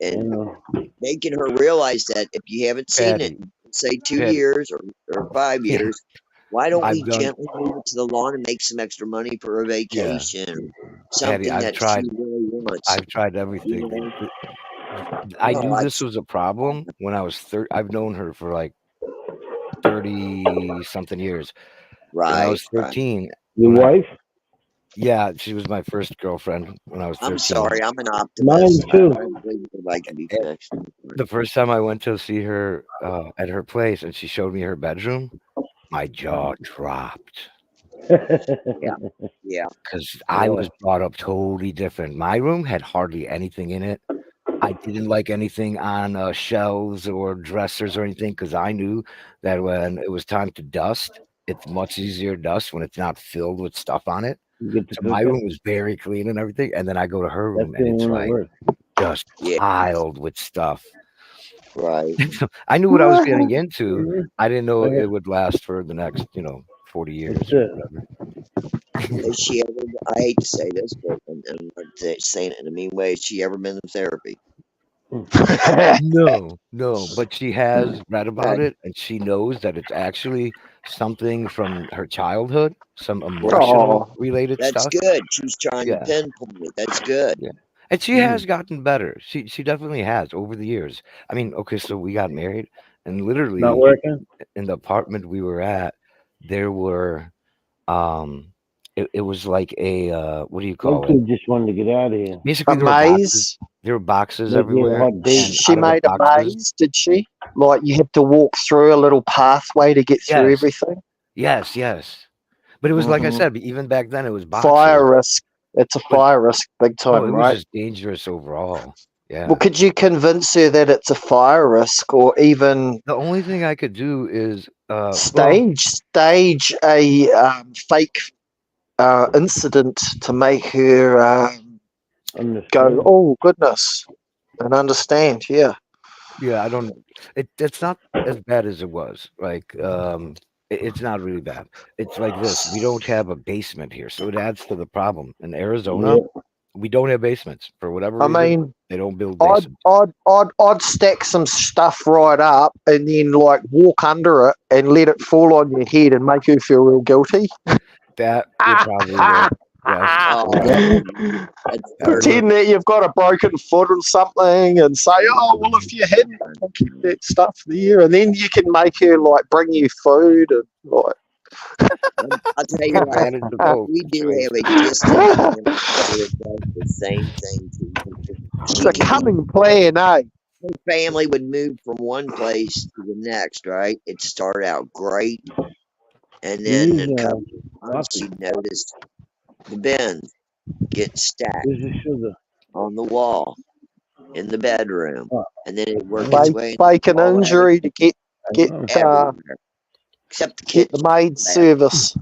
know. making her realize that if you haven't seen it, Patty, in, say, two Patty, years or five yeah, years, why don't I've we done, gently move it to the lawn and make some extra money for a yeah, vacation or Patty, something that she really wants? I've tried You everything. know? I Oh, knew this was a problem when I was 30. I've known her for like 30 something years. When I right, was right. 13, Your wife? yeah, she was my first girlfriend when I was I'm 13. sorry, I'm an Mine optimist. too. I believe everybody can be And fixed. the first time I went to see her at her place and she showed me her bedroom, my jaw dropped. Yeah. Because I was brought up totally different. My room had hardly anything in it. I didn't like anything on shelves or dressers or anything because I knew that when it was time to dust, it's much easier to dust when it's not filled with stuff on it. You get to So cook my it. room was very clean and everything, and then I go to her That's room the and it's only one that like works. just Yeah. piled with stuff. Right. I knew what I was getting into. Mhm. I didn't know Okay. it would last for the next, 40 years That's or it. whatever. Has she ever? I hate to say this, but I'm not saying it in a mean way. Has she ever been to therapy? No, but she has read about Okay. it and she knows that it's actually something from her childhood, some Well, emotional Oh, related that's stuff. good. She's trying to Yeah, pinpoint it. That's good. yeah. And she mm. has gotten better. She definitely has over the years. I mean, okay, so we got married and Not literally working. in the apartment we were at, there were it was like a what do you call it? Loki just wanted to get out of here. Basically A there were boxes. maze. There were boxes Making it a everywhere hot date. and She out of the made a boxes, maze, did she? Like you had to walk through a little pathway to get through yes. everything. Yes. But it was like I Hmm. said, even back then it was Fire boxes. risk. It's a But fire risk, big oh, time, it was right? just dangerous overall. Well, Yeah. could you convince her that it's a fire risk, or even The only thing I could do is well, stage a fake incident to make her go, Understand. oh goodness, and understand? Yeah. yeah, I don't it's not as bad as it was. Like it's not really bad. It's like this. We don't have a basement here, so it adds to the problem. In Arizona, Yeah. we don't have basements. For whatever I reason, mean, they don't build I'd, basements. I'd, I'd, I'd stack some stuff right up and then like walk under it and let it fall on your head and make you feel real guilty. That would probably work. Yes. Oh, Yeah. that's That would perfect. work. Pretend that you've got a broken foot or something and say, oh, well, if you hadn't, I'll keep that stuff there. And then you can make her like bring you food and like. I'll tell you Take what. advantage of both We do situations. have a distant family that does the same thing to you. It's She a can cunning plan, eh? her family would move from one place to the next, right? It'd start out great, and then Use in a couple of months, coffee. you'd notice the bins get stacked Where's the sugar? on the wall in the bedroom, Oh, and then it'd work oh, its Fake, way into fake the an hallway, injury to I get know. everywhere, except the get the kitchen. maid service.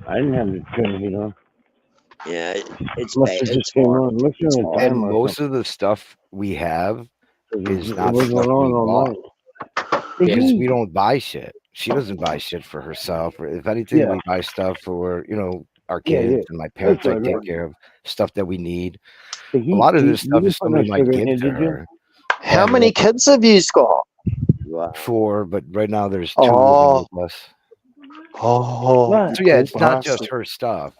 I didn't have the turn heat on. Yeah, it's Must bad. have just It's came hard. on. Must have It's been a hard. And timer or most something. of the stuff we have 'Cause is it not wasn't stuff on we all bought night. because Mhm. we don't buy shit. She doesn't buy shit for herself. Or if anything, Yeah. we buy stuff for, our Yeah. kids and my That's parents. I right. take Right. care of stuff that we need. The A heat. lot of You this stuff is didn't put no somebody might sugar in give here, to did you? her. How And many kids have you got? Wow. 4, but right now there's 2 living Oh, with us. oh, What? you So yeah, poor it's not just bastard. her stuff.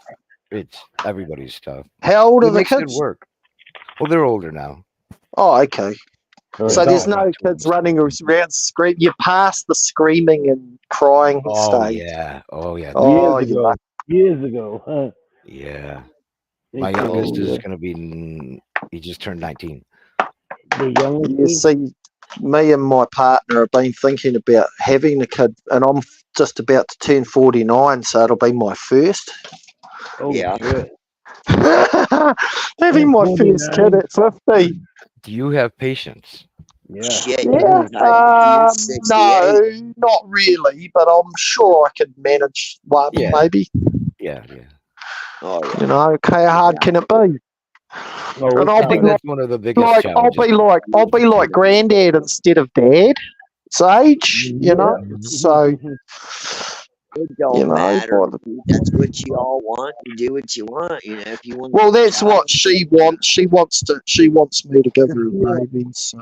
It's everybody's stuff. How old It are the makes it kids? work. Well, they're older now. Oh, okay. Or So there's adult? no kids running around screaming. You're past the screaming and crying Oh stage. yeah. Oh yeah. Oh, Years you ago. Years ago. Huh? Yeah. They My can't youngest do is that. gonna be. He just turned 19. The youngest You is? see, me and my partner have been thinking about having a kid, and I'm just about to turn 49, so it'll be my first. Oh Yeah. shit. Having my first kid 49. at 50. Do you have patience? Yeah. Shit, Yeah, you're 68. no, not really, but I'm sure I could manage one, Yeah. maybe. Yeah. Oh yeah. You know, how hard can it be? Oh, And it's I'll I be think hard. that's one of the biggest I'll challenges. be like granddad instead of dad. Age, you know. So It don't you know, matter. by the- That's what you all want. You do what you want. If you want. well, that's what she wants. She wants me to give her a baby. So,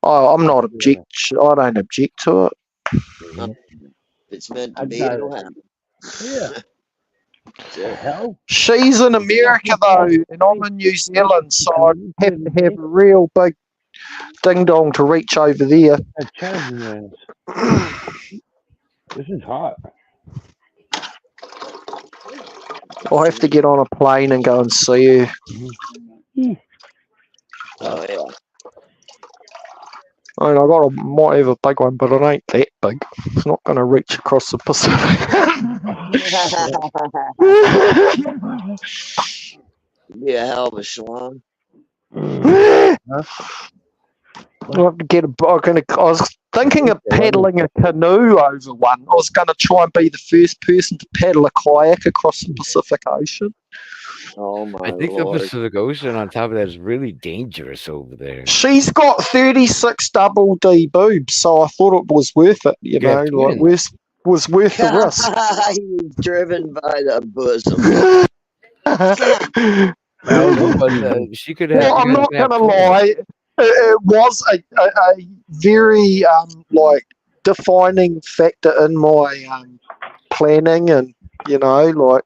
I'm not object. I don't object to it. If it's meant to I be, got it'll it. happen. Yeah. That's The it. hell? She's in America though, and I'm in New Zealand, so I have to have a real big ding dong to reach over there. That charging range. This is hot. I'll have to get on a plane and go and see her. Oh yeah. I mean, might have a big one, but it ain't that big. It's not going to reach across the Pacific. Be a hell of a schlong. I'll have to get I was thinking of paddling a canoe over one. I was going to try and be the first person to paddle a kayak across the Pacific Ocean. Oh my I think lord! the Pacific Ocean on top of that is really dangerous over there. She's got 36 double D boobs, so I thought it was worth it. You know, like was worth the risk. He was driven by the bosom. She could have. Well, I'm not going to lie. It was a very like defining factor in my planning, and you know, like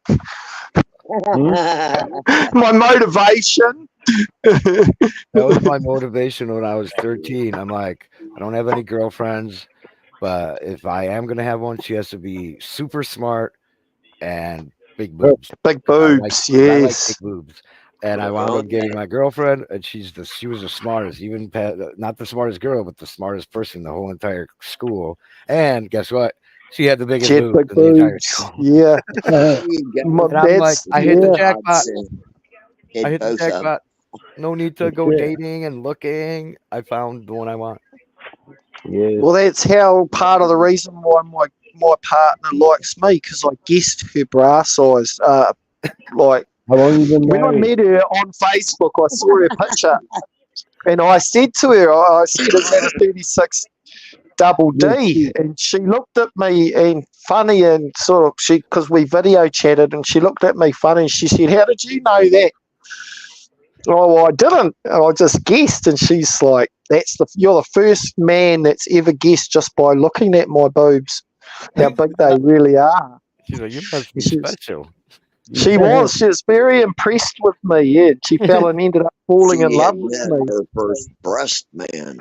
my motivation. That was my motivation when I was 13. I'm like, I don't have any girlfriends, but if I am gonna have one, she has to be super smart and big boobs. Big boobs, yes. I like big boobs. And I wound up getting my girlfriend, and she was the smartest, even not the smartest girl, but the smartest person in the whole entire school. And guess what? She had the biggest boobs in the entire school. Yeah. And I'm like, I hit the jackpot. I hit the jackpot. No need to go dating and looking. I found the one I want. Yeah. Well, that's how part of the reason why my partner likes me, because I guessed her bra size. Like, how long you been married? When I met her on Facebook, I saw her picture, and I said to her, I said, "Is that a 36 double D?" And she looked at me and funny, and sort of because we video chatted, and she looked at me funny, and she said, "How did you know that?" Oh, well, I didn't. I just guessed, and she's like, "You're the first man that's ever guessed just by looking at my boobs how big they really are." She's like, "You must be special." She was very impressed with me. Yeah, she fell and ended up falling in love with me. Her first breast man.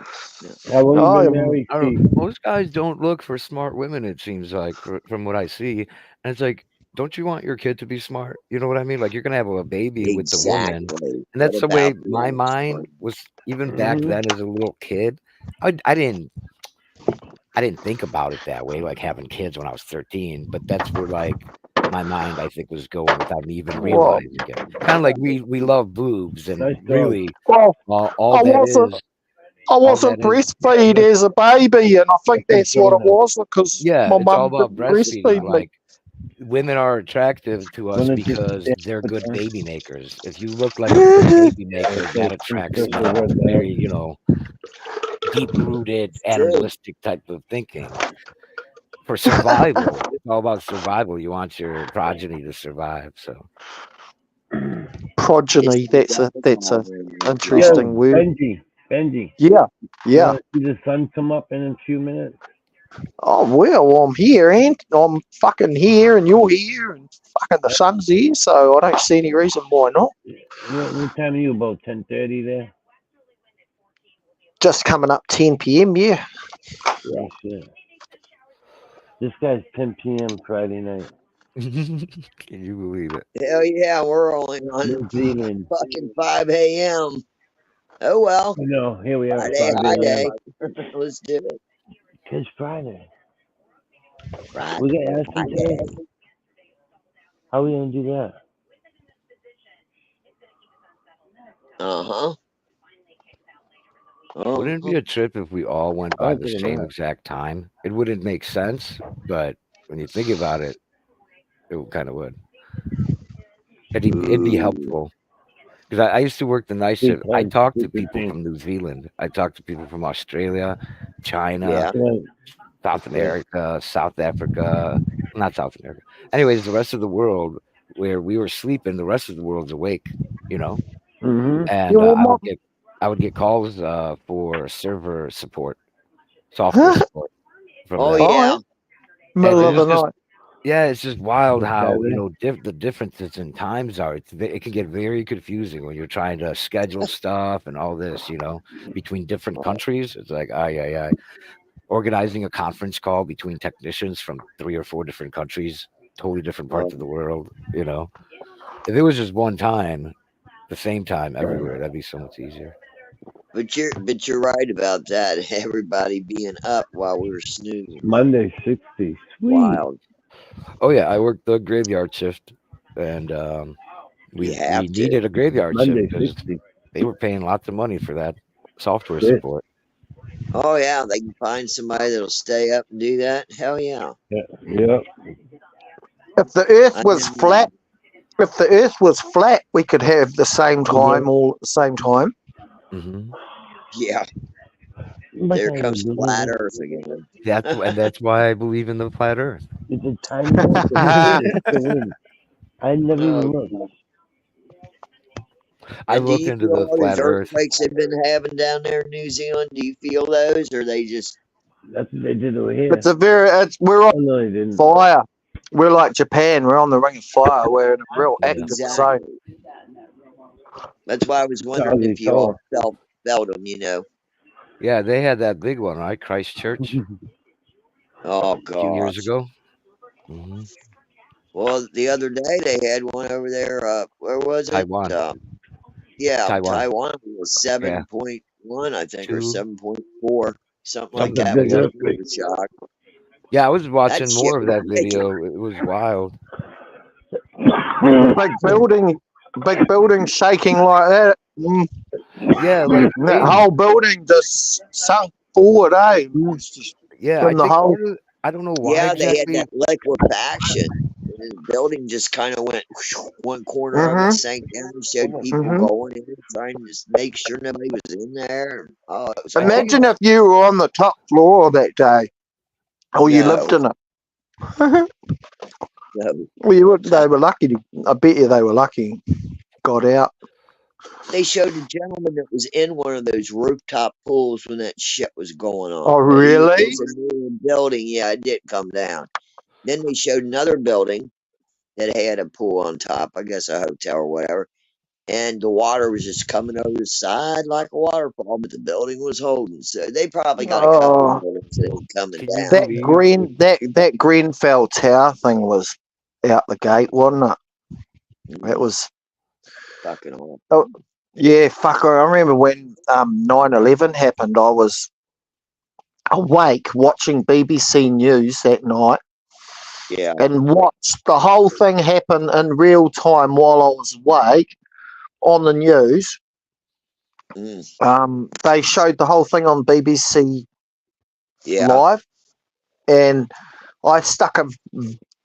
How long you been married? Most guys don't look for smart women. It seems like from what I see, and it's like, don't you want your kid to be smart? You know what I mean? Like you're gonna have a baby with the woman, and that's the way my mind was. Even back then, as a little kid, I didn't think about it that way, like having kids when I was 13. But that's where like my mind, I think, was going without me even realizing it. Kind of like we love boobs, and really, all that is. I wasn't breastfeed as a baby, and I think that's what it was, because my it's all mum about didn't breastfeed me. Like women are attractive to us because they're good baby makers. If you look like a good baby maker, that attracts very, deep-rooted, animalistic type of thinking. For survival, it's all about survival. You want your progeny to survive. So, progeny. That's a interesting word. Benji. Yeah. You see the sun come up in a few minutes. Oh well, I'm here, and I'm fucking here, and you're here, and fucking the sun's here. So I don't see any reason why not. What time are you? About 10:30 there. Just coming up 10 p.m. Yeah. Yeah, shit. This guy's 10 p.m. Friday night. Can you believe it? Hell yeah, we're only on fucking 5 a.m. Oh well. No, here we are. Friday. Let's do it. It's Friday. Friday. We got Aspen today. How are we gonna do that? Wouldn't it be a trip if we all went by the same exact time? It wouldn't make sense, but when you think about it, it kind of would. It'd be helpful. Because I used to work the night shift. I talked to people from New Zealand. I talked to people from Australia, China, South America, South Africa. Not South America. Anyways, the rest of the world, where we were sleeping, the rest of the world's awake, Mm-hmm. And I would get calls for server support, software support. From middle of the night. Yeah, it's just wild how the differences in times are. It can get very confusing when you're trying to schedule stuff and all this, between different countries. It's like, organizing a conference call between technicians from 3 or 4 different countries, totally different parts of the world. If it was just one time, the same time everywhere, that'd be so much easier. But you're right about that. Everybody being up while we were snoozing. Monday 60. Sweet. Wild. Oh yeah, I worked the graveyard shift, and You we have to. needed a graveyard shift Monday because 60. they were paying lots of money for that software Shit. support. Oh yeah, they can find somebody that'll stay up and do that. Hell yeah. Yeah. Yep. If the Earth I was know. flat, we could have the same time all at the same time. Hmm Yeah, But there I comes believe flat it. Earth again. That's why I believe in the flat Earth. It's a tiny one. I never even Oh, looked. I and do looked you into feel the all these flat Earth. earthquakes they've been having down there in New Zealand? Do you feel those, or they just That's what they did over here. We're on Oh no, they didn't. fire. We're like Japan. We're on the ring of fire. We're in a real Yeah. active zone. exactly? That's why I was wondering Probably if you all so. felt them. You know? Yeah, they had that big one, right? Christchurch Oh a few years gosh. ago. Hmm Well, the other day they had one over there. Where was it? Taiwan. Yeah, Taiwan. Taiwan was Yeah. 7.1, I think, or 2, 7.4, something like That's a something that. like big Was a that. big earthquake. shock. Yeah, I was That watching shit more of was that making. video. It was wild. Big building shaking like that. Yeah, like That whole building just sunk forward, eh? It's just yeah, I in the think hole. I don't know why Yeah, they had that exactly. liquefaction. And the building just kind of went one corner of it Mhm. sank down and showed people Mhm. going in and trying to just make sure nobody was in there. Oh, it was I think awful. Imagine if you were on the top floor that day, or you lived No, in it. no. Well, they were lucky. I bet you they were lucky. Got out. They showed a gentleman that was in one of those rooftop pools when that shit was going on. Oh, But it really? was a new building. Yeah, it did come down. Then they showed another building that had a pool on top, I guess a hotel or whatever. And the water was just coming over the side like a waterfall, but the building was holding. So they probably got a couple of Oh, buildings that ain't coming can you down. believe that Grenfell Tower thing was out the gate, wasn't it? It was. Fucking awful. Oh, yeah, fuck. I remember when 9/11 happened. I was awake watching BBC News that night Yeah. and watched the whole thing happen in real time while I was awake on the news. Mm. They showed the whole thing on BBC Yeah. Live, and I stuck a.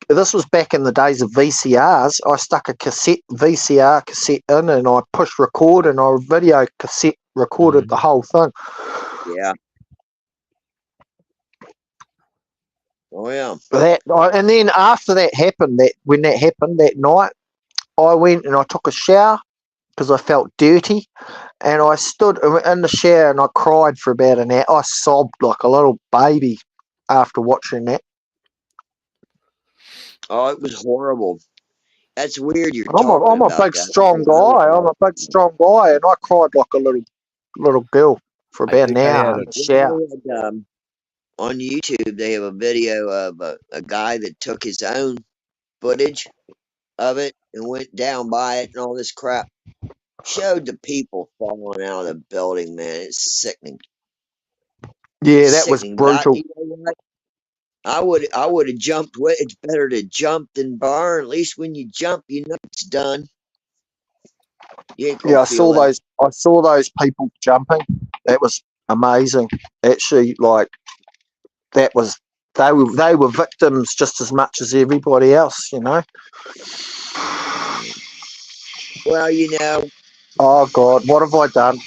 This was back in the days of VCRs. I stuck a VCR cassette in, and I pushed record, and I video cassette recorded the whole thing. Yeah. Oh yeah. And then after that happened, when that happened that night, I went and I took a shower because I felt dirty, and I stood in the shower and I cried for about an hour. I sobbed like a little baby after watching that. Oh, it was horrible. That's weird. You're I'm talking a about big that strong because I was guy. I'm a big strong guy, and I cried like a little girl for I about an think I hour had in a the shower. on YouTube. They have a video of a guy that took his own footage of it and went down by it and all this crap. Showed the people falling out of the building, man. It's sickening. Yeah, that was Sickening. But brutal. you know what? I would have jumped with. It's better to jump than burn. At least when you jump, you know it's done. You ain't gonna Yeah, feel that. I saw those people jumping. That was amazing. Actually, like that was they were victims just as much as everybody else, you know. Well, you know, Oh God, what have I done?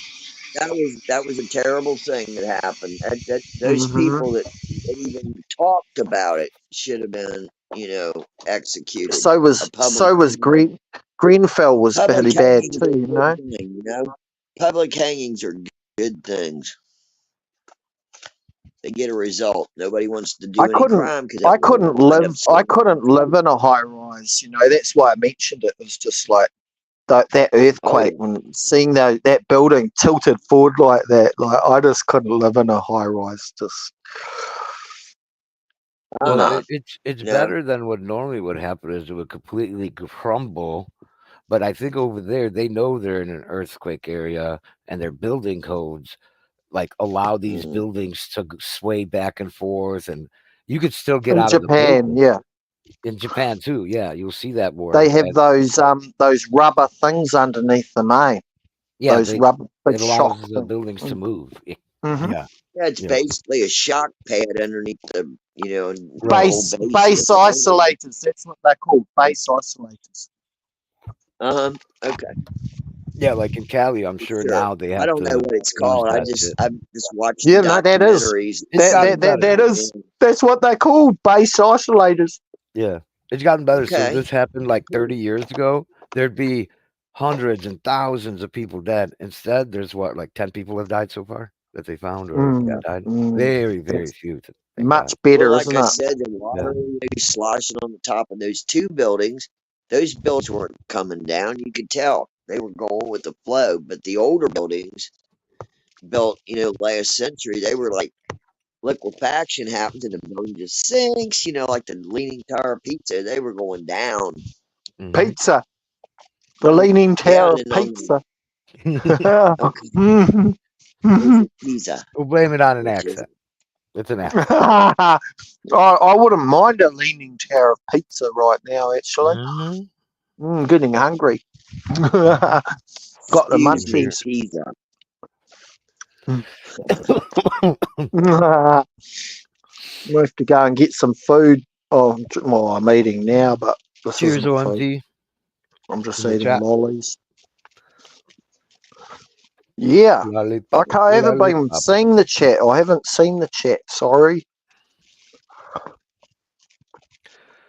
that was a terrible thing that happened. Those Hmm. people that even talked about it should have been, you know, executed. So A was Grenfell was public fairly bad hangings too, are a you know. good thing, you know. Public hangings are good things. They get a result. Nobody wants to I do any couldn't crime because I everybody couldn't will wind up live I sitting. couldn't live in a high rise, you know. That's why I mentioned it. It was just like that Oh earthquake yeah. when seeing that building tilted forward like that, like I just couldn't live in a high rise. Just well, no. Uh-uh. it's No. better than what normally would happen is it would completely crumble, But I think over there they know they're in an earthquake area, and their building codes like allow these Mm. buildings to sway back and forth, and you could still get In out of the Japan, building. yeah, In Japan too, yeah, you'll see that more. they have And those rubber things underneath them, eh? yeah, Those rubber big it allows shock the things. buildings to move. Mm-hmm. Yeah, Yeah, it's yeah, basically a shock pad underneath the, and the right. whole base. Base isolators. That's what they're called. Base isolators. Okay. Yeah, like in Cali, I'm sure Sure. now they I have don't know to what it's use called. that shit. I've just watched Yeah, the no, that is documentaries. It's gotten better. that is that's what they're called. Base isolators. Yeah, it's gotten better. So Okay. this happened like 30 years ago. There'd be hundreds and thousands of people dead. Instead, there's what, like 10 people have died so far that they found or Yeah. died. Mm, Very, very that's few. Thank much God. better, Well, like isn't I it? said, the water sloshing on the top of those two buildings. Those buildings weren't coming down. You could tell they were going with the flow. But the older buildings built, last century, they were like liquefaction happens and the building just sinks. Like the Leaning Tower of Pizza, they were going down. Mhm. Pizza. The Leaning Yeah, Tower of and then on Pizza. okay, Mhm. there's Pizza, We'll blame it on an which is accent. It's an accent. I wouldn't mind a Leaning Tower of Pizza right now, actually. Mhm. Getting hungry. Got the excuse me, munchies. Pizza. We have to go and get some food. Oh, well, I'm eating now, but this Cheers, isn't food. OMG. I'm just In the eating chat. lollies. Yeah. Lollipop, Okay, I haven't been lollipop. seeing the chat. I haven't seen the chat. Sorry.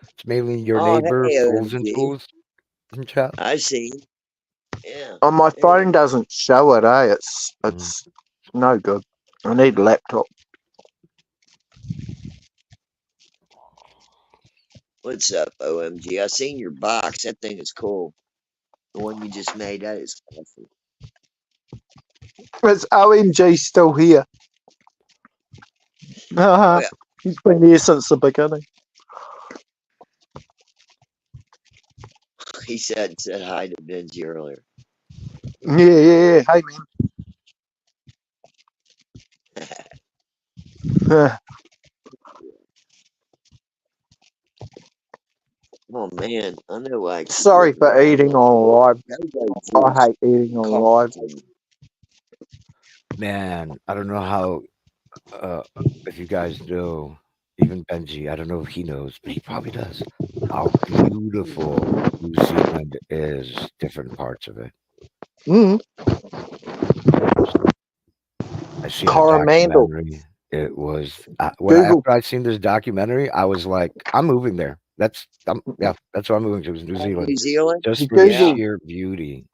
It's mainly your Oh, neighbor, hey, Fools and OMG. Fools in chat. I see. Yeah. On my there you phone go. doesn't show it, eh? It's no good. I need a laptop. What's up, OMG? I seen your box. That thing is cool. The one you just made, that is awesome. Is OMG still here? Oh, yeah. He's been here since the beginning. He said hi to Benji earlier. Yeah. Hey, man. Oh man, I know why. I keep Sorry looking for at eating on live. Go I hate eating on live. Man, I don't know how, if you guys know, even Benji, I don't know if he knows, but he probably does, how beautiful New Zealand is, different parts of it. Mm. I seen a Coromandel. documentary. It was Google. after I seen this documentary, I was like, I'm moving there. That's what I'm moving to, is New Zealand, New Zealand? just for the Google. sheer beauty.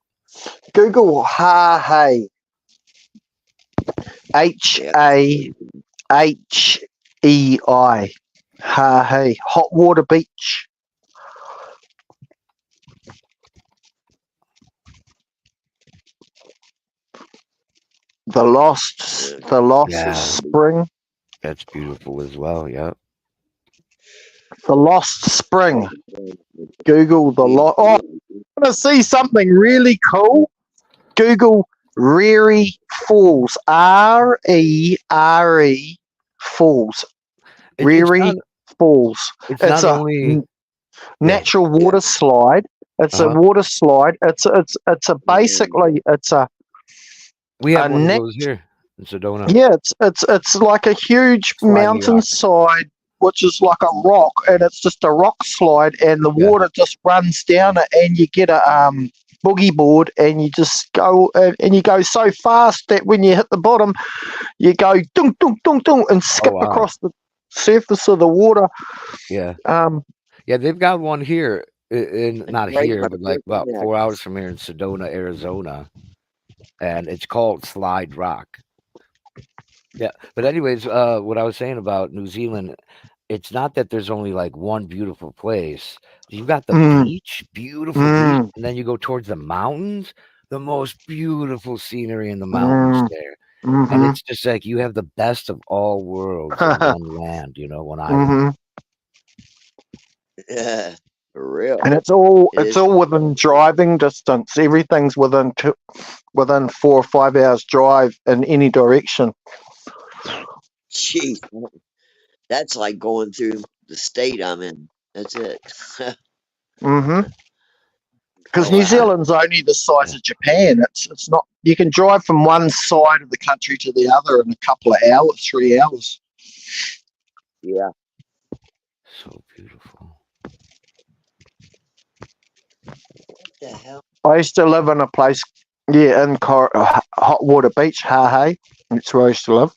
Google Hahe. HAHEI. Hahe. Hot water beach. The lost Yeah. spring. That's beautiful as well. Yeah. The lost spring. Google the lost. Oh, I want to see something really cool. Google Rere Falls. RERE Falls. Rere Falls. It's not only natural water slide. It's a water slide. It's a basically we have one of those here in Sedona. Yeah, it's like a huge mountainside, which is like a rock, and it's just a rock slide, and the water just runs down it, and you get a boogie board, and you just go, and you go so fast that when you hit the bottom, you go dunk dunk dunk dunk and skip across the surface of the water. Yeah. Yeah, they've got one here not here, but like about 4 hours from here in Sedona, Arizona, and it's called Slide Rock. Yeah, but anyways, what I was saying about New Zealand, it's not that there's only like one beautiful place. You got the beach, beautiful beach, and then you go towards the mountains, the most beautiful scenery in the mountains there. And it's just like you have the best of all worlds in one land, one island. For real. And it's all It it's is. all within driving distance. Everything's within 4 or 5 hours drive in any direction. Jeez, that's like going through the state I'm in. That's it. Mm-hmm. Because Oh New wow. Zealand's only the size of Japan. It's not. You can drive from one side of the country to the other in a couple of hours, 3 hours. Yeah. So beautiful. What the hell? I used to live in a place, in Hot Water Beach, Hahe. That's where I used to live.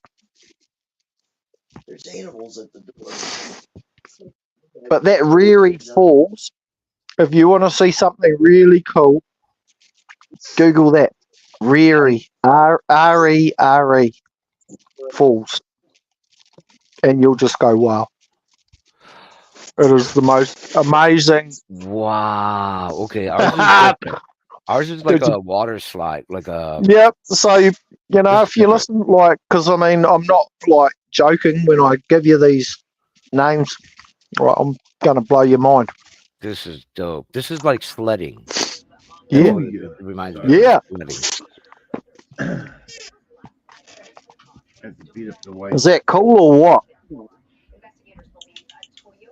There's animals at the door. But that Riri Falls, if you want to see something really cool, Google that. Riri, R-E-R-E Falls. And you'll just go, wow. It is the most amazing. Wow. Okay. Ours is different. Ours is like a water slide, like a. Yep. So, if you listen, because I mean, I'm not joking when I give you these names. Right, I'm going to blow your mind. This is dope. This is like sledding. Yeah. It reminds me Yeah. of sledding. Have to beat up the white. Is that cool or what?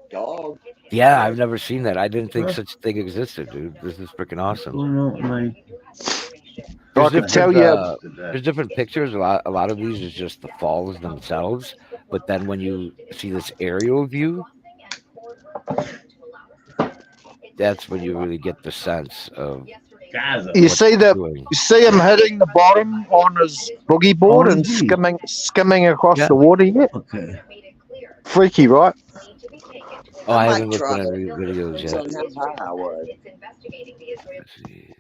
Dog. Yeah, I've never seen that. I didn't think such a thing existed, dude. This is freaking awesome. Oh no, my. I can tell you. There's different pictures. A lot of these is just the falls themselves, but then when you see this aerial view, that's when you really get the sense of. You see him hitting the bottom on his boogie board and skimming across the water yet? Okay. Freaky, right? Oh, I haven't looked at any videos yet. On how high I was. Let's see.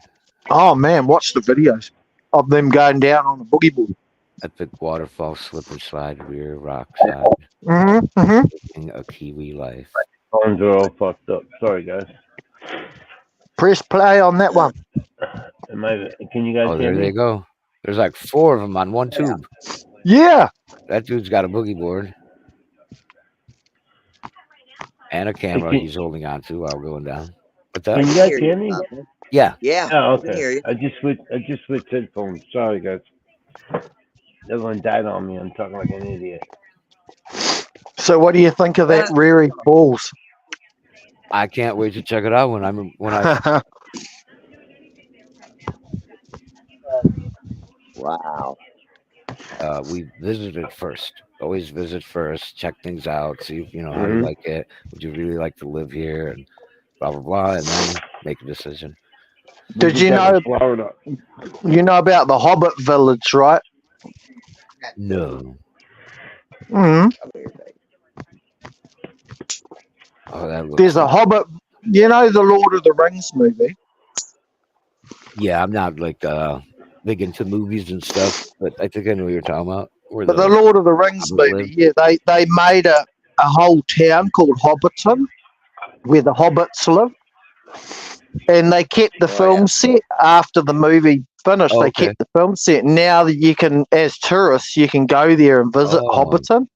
Oh man, watch the videos of them going down on the boogie board. Epic waterfall, slip and slide, rear rock side. Living a Kiwi life. Phones are all fucked up. Sorry, guys. Press play on that one. Can you guys hear there me? they go. There's like 4 of them on one tube. Yeah. That dude's got a boogie board. And a camera he's holding on to while going down. What's that? Can you guys hear me? Yeah. Yeah. Oh, okay. I just switched headphones. Sorry, guys. Everyone died on me. I'm talking like an idiot. So, what do you think of that Riri Falls? I can't wait to check it out when I. Wow. We visited first. Always visit first. Check things out. See if how you like it. Would you really like to live here? And blah blah blah, and then make a decision. Did you know? Florida. You know about the Hobbit village, right? No. Mm-hmm. Oh, that looks. There's a Hobbit. You know the Lord of the Rings movie? Yeah, I'm not like big into movies and stuff, but I think I know what you're talking about. But the Lord of the Rings movie, they made a whole town called Hobbiton, where the hobbits live, and they kept the film set after the movie finished. They kept the film set. Now that you can, as tourists, you can go there and visit Hobbiton.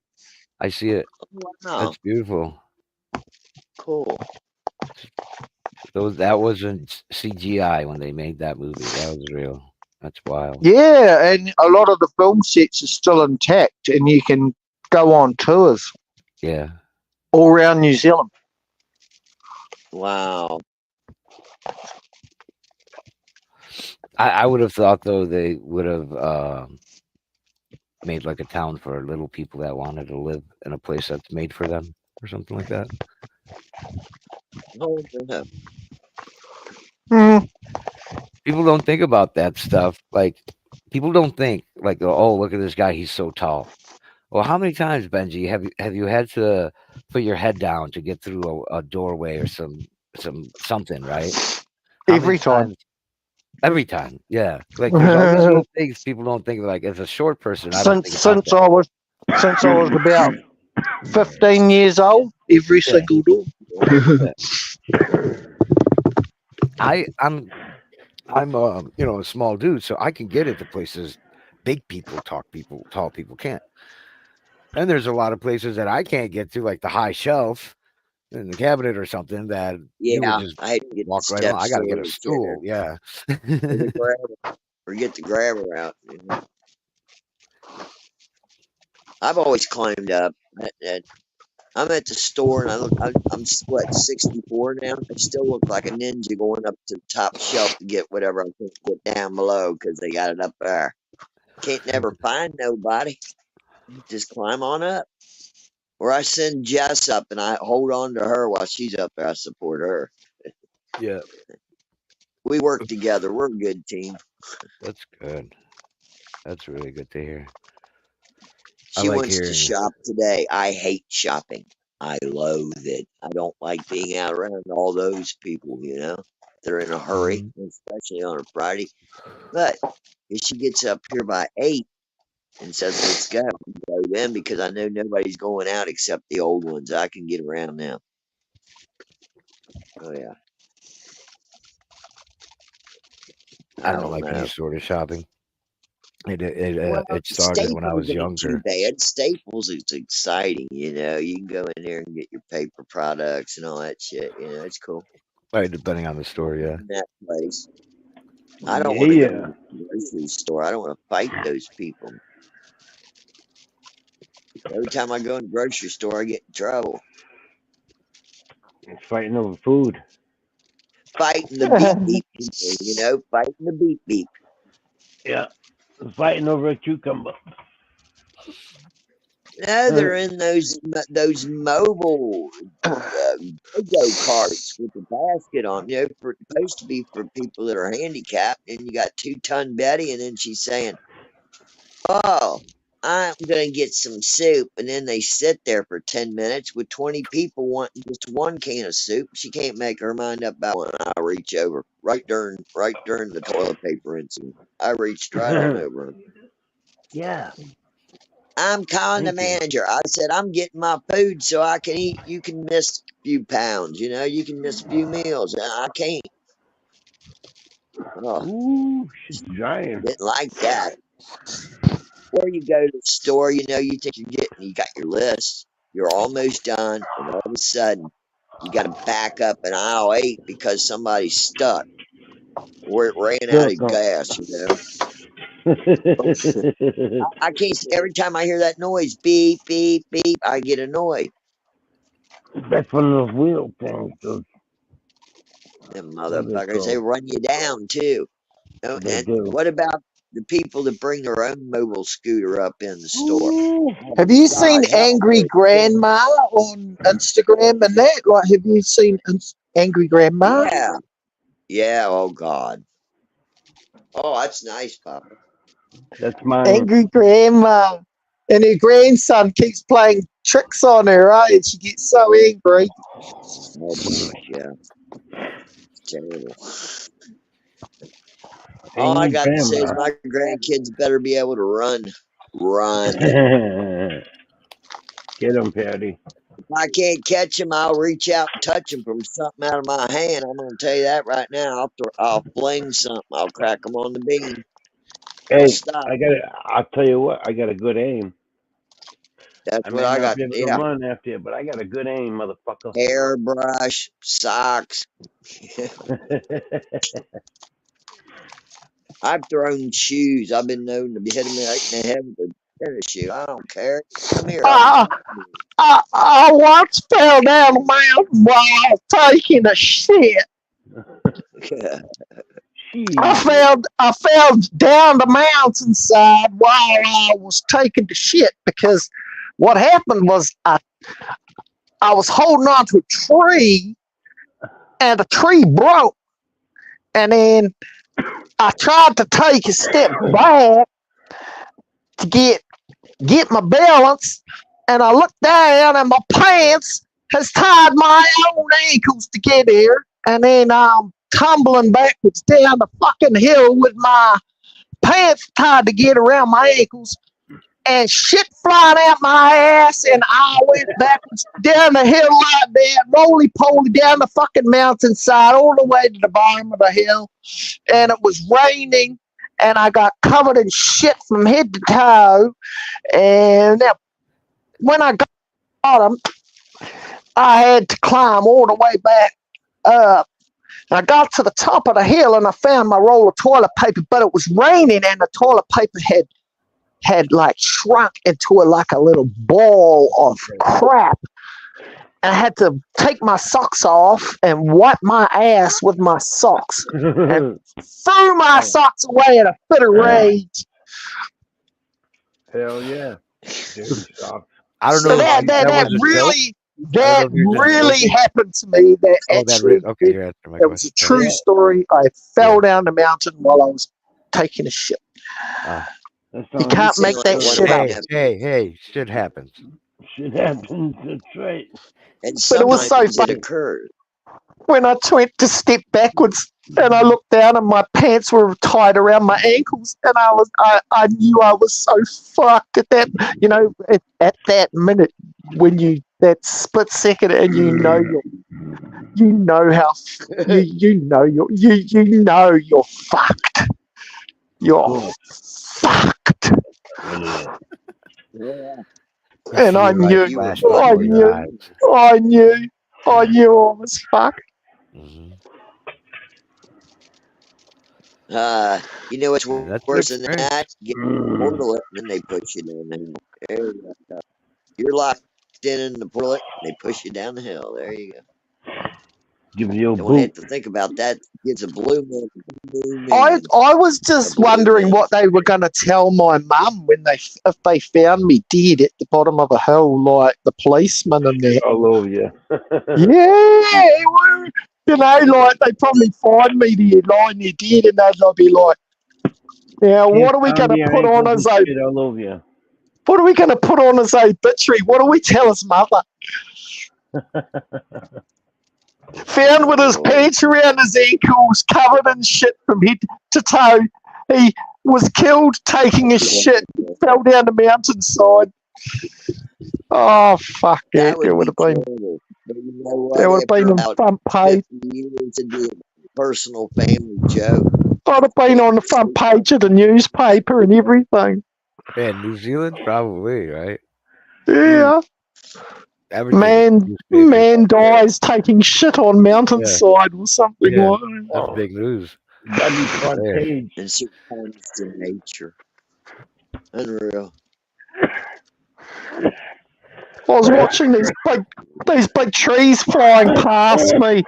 I see it. Wow. That's beautiful. Cool. That wasn't CGI when they made that movie. That was real. That's wild. Yeah, and a lot of the film sets are still intact, and you can go on tours. Yeah. All around New Zealand. Wow. I would have thought, though, they would have made like a town for little people that wanted to live in a place that's made for them or something like that. Oh, yeah. People don't think about that stuff. Like, people don't think, like, oh, look at this guy, he's so tall. Well, how many times, Benji, have you had to put your head down to get through a doorway or something, right? Every time. Every time, yeah. Like, there's all these little things people don't think. Like, as a short person, since I was about 15 years old, every single door. I'm a small dude, so I can get into places big people, tall people can't. And there's a lot of places that I can't get to, like the high shelf. in the cabinet or something that you would Yeah, just I had to get the walk right on. I steps got to to get where a the chair, stool. Yeah. or the grabber, or get the grabber out. You know? I've always climbed up. I'm at the store and I look. I'm what 64 now. I still look like a ninja going up to the top shelf to get whatever I can get down below because they got it up there. Can't never find nobody. Just climb on up. Or I send Jess up and I hold on to her while she's up there. I support her. Yeah. We work together. We're a good team. That's good. That's really good to hear. I She like wants to hearing. shop today. I hate shopping. I loathe it. I don't like being out around all those people, They're in a hurry, Mhm. especially on a Friday. But if she gets up here by 8 and says, let's go, I'll go then because I know nobody's going out except the old ones. I can get around now. Oh, yeah. I I don't don't like any know. sort of shopping. Well, It started when I Staples was ain't too younger. bad. Staples is exciting, You can go in there and get your paper products and all that shit, It's cool. Right, depending on the store. Yeah. In that place. I don't want to go to Yeah. the grocery store. I don't want to fight those people. Every time I go in the grocery store, I get in trouble. It's fighting over food. Fighting the beep beep people, fighting the beep beep. Yeah. Fighting over a cucumber. No, they're in those mobile go karts with the basket on. Supposed to be for people that are handicapped. And you got 2-ton Betty, and then she's saying, "Oh, I'm gonna get some soup," and then they sit there for 10 minutes with 20 people wanting just one can of soup. She can't make her mind up about one. I reach over right during the toilet paper incident. I reached right on over her. Yeah. I'm calling the Thank you. manager. I said, I'm getting my food so I can eat. You can miss a few pounds, you can miss a few meals. And I can't. Oh, Ooh, she's giant. didn't like that. Or you go to the store, you think you got your list. You're almost done. And all of a sudden, you got to back up in aisle 8 because somebody's stuck or it ran out of Circle. gas. I can't, every time I hear that noise, beep, beep, beep, I get annoyed. That's one of those wheel things. Those, Them what are they motherfuckers, they called? run you down too. They And do. what about the people that bring their own mobile scooter up in the store? Ooh. Oh Have you God, seen hell Angry no. Grandma on Instagram and that? Like, have you seen Angry Grandma? Yeah, yeah. Oh God. Oh, that's nice, Papa. That's mine. Angry Grandma. And her grandson keeps playing tricks on her, right? And she gets so angry. Oh gosh, yeah. It's terrible. All I Angry got to say is grandma. my grandkids better be able to run. Run. Get him, Patty. If I can't catch them, I'll reach out and touch them from something out of my hand. I'm going to tell you that right now. I'll fling something. I'll crack them on the bean. I'll Hey, stop. I'll tell you what, I got a good aim. That's I what may I not got. be able to Yeah. run after you, but I got a good aim, motherfucker. Hairbrush, socks. I've thrown shoes. I've been known to be hitting me right in the head with a tennis shoe. I don't care. Come here. I'll I, I once fell down the mountain while I was taking a shit. Shit. I fell down the mountainside while I was taking the shit because what happened was I was holding on to a tree and the tree broke. And then I tried to take a step back to get my balance, and I looked down and my pants has tied my own ankles together, and then I'm tumbling backwards down the fucking hill with my pants tied together around my ankles and shit flying out my ass, and I went backwards down the hill like that, roly poly down the fucking mountainside all the way to the bottom of the hill, and it was raining, and I got covered in shit from head to toe, and when I got to the bottom, I had to climb all the way back up. And I got to the top of the hill and I found my roll of toilet paper, but it was raining and the toilet paper had like shrunk into a little ball of crap. And I had to take my socks off and wipe my ass with my socks. And threw my socks away in a fit of rage. Hell yeah. Dirty socks. I don't So know. that was a joke. really happened to me. That actually, Okay, you're answering my it was a question. true story. I fell down the mountain while I was taking a shit. You can't make that shit up. Hey, shit happens. Shit happens. That's right. And But it was so sometimes funny. it occurs. When I went to step backwards and I looked down and my pants were tied around my ankles and I knew I was so fucked at that, at that minute when that split second and you know you're fucked. You're fucked. Yeah. And I knew I was fucked. Mm-hmm. You know what's That's worse than experience. that? Get the portal and then they push you down the hill. There you go. You're locked in the portal and they push you down the hill. There you go. Give me your Don't have boot. to think about that. It's a blue moon. I was just wondering what they were going to tell my mum if they found me dead at the bottom of a hill, like the policeman and that. All over you. Yeah, like they probably find me there lying there dead, and they'd be like, "Now, what are we going to put on as a? All over you. What are we going to put on as a obituary? What do we tell his mother?" Found with his pants around his ankles, covered in shit from head to toe. He was killed taking a shit, fell down the mountainside. Oh, fuck it. It would have been. It would have been on the front page. Personal family joke. I'd have been on the front page of the newspaper and everything. Yeah, New Zealand, probably, right? Yeah. Everything Man dies taking shit on mountainside or something like that. That's big news. That'd be front page. And surprised to nature. Unreal. I was watching these big trees flying past me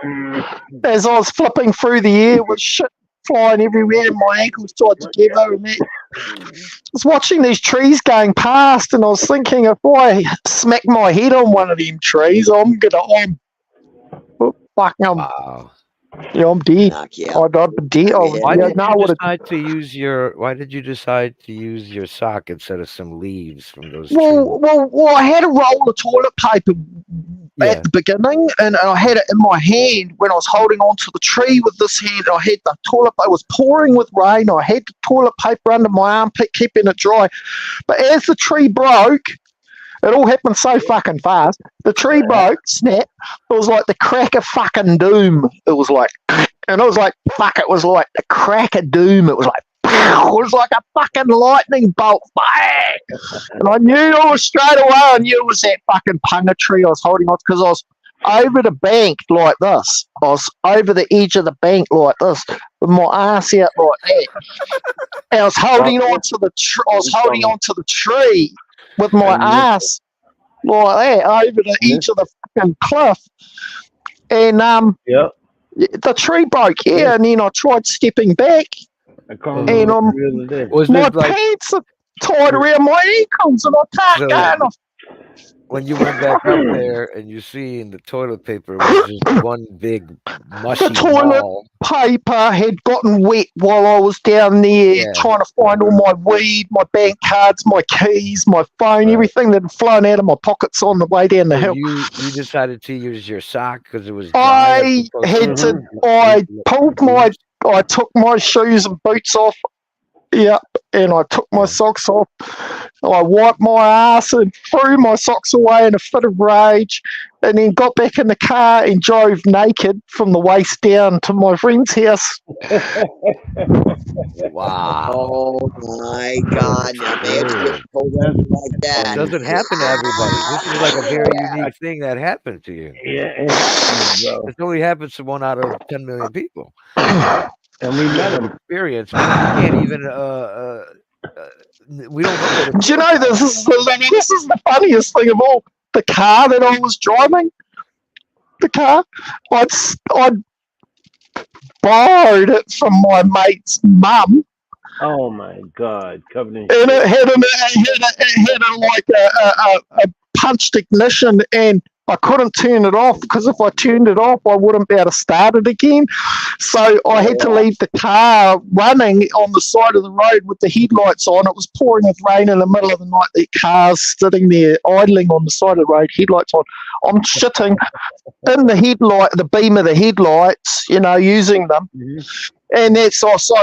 as I was flipping through the air with shit flying everywhere and my ankles tied together and that. I was watching these trees going past and I was thinking if I smack my head on one of them trees, I'm dead. Knock you out. I'd be dead. Why did you decide to use your sock instead of some leaves from those trees? Well, I had a roll of toilet paper at the beginning, and I had it in my hand when I was holding onto the tree with this hand. I had the toilet paper. It was pouring with rain. I had the toilet paper under my armpit, keeping it dry. But as the tree broke, it all happened so fucking fast. The tree broke, snap. It was like the crack of fucking doom. It was like, and it was like, fuck, it was like the crack of doom. It was like, pow, it was like a fucking lightning bolt. Bang! And I knew it was straight away. I knew it was that fucking punga tree I was holding on because I was over the bank like this. I was over the edge of the bank like this with my ass out like that. And I was holding onto the tree with my ass like that over the edge of the fucking cliff. And the tree broke, and then I tried stepping back. And my pants are tied around my ankles and I can't go. And when you went back up there and you see in the toilet paper was just one big mushy the toilet ball. paper had gotten wet while I was down there trying to find all my weed, my bank cards, my keys, my phone, everything that had flown out of my pockets on the way down the hill. You decided to use your sock because it was I took my shoes and boots off. Yep. and I took my Yeah. socks off. I wiped my ass and threw my socks away in a fit of rage, and then got back in the car and drove naked from the waist down to my friend's house. Wow. Oh my God! Now imagine getting pulled over like It that. doesn't happen to everybody. This is like a very unique thing that happened to you. Yeah, it happens, bro. This only happens to 1 out of 10 million people. And we met him. Experience. We can't even. We don't know what. Do you know this is the funniest thing of all? The car that I was driving, I'd borrowed it from my mate's mum, Oh my God, covered in and shit. it had a punched ignition, and I couldn't turn it off because if I turned it off, I wouldn't be able to start it again. So I had to leave the car running on the side of the road with the headlights on. It was pouring with rain in the middle of the night. The car's sitting there idling on the side of the road, headlights on. I'm shitting in the beam of the headlights, using them. And that's also,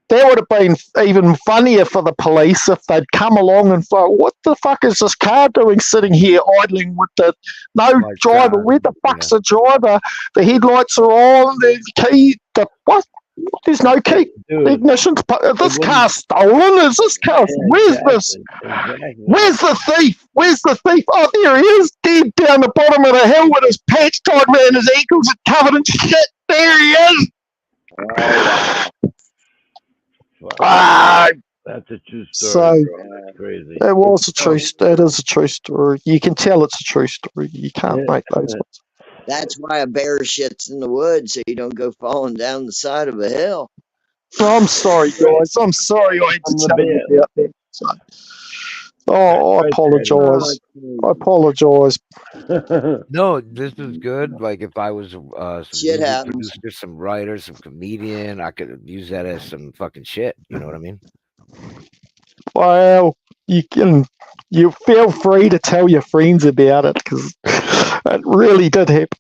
that would have been even funnier for the police if they'd come along and thought, what the fuck is this car doing sitting here idling with the driver? God. Where the fuck's the driver? The headlights are on, the key, what? There's no key. Dude, The ignition's this car's stolen. Is this car? Where's this? Exactly. Where's the thief? Where's the thief? Oh, there he is, dead down the bottom of the hill with his pants tied around his ankles and covered in shit. There he is. Ah, That's a true so story. That's crazy. it was a true. It is a true story. You can tell it's a true story. You can't make those ones. That's why a bear shits in the woods, so you don't go falling down the side of a hill. I'm sorry, guys. I'm sorry I had to tell you about that. So, I apologise. I apologise. No, this is good. Like if I was some Shit music happens. producer, some writer, some comedian, I could use that as some fucking shit. You know what I mean? Well, you feel free to tell your friends about it because it really did happen.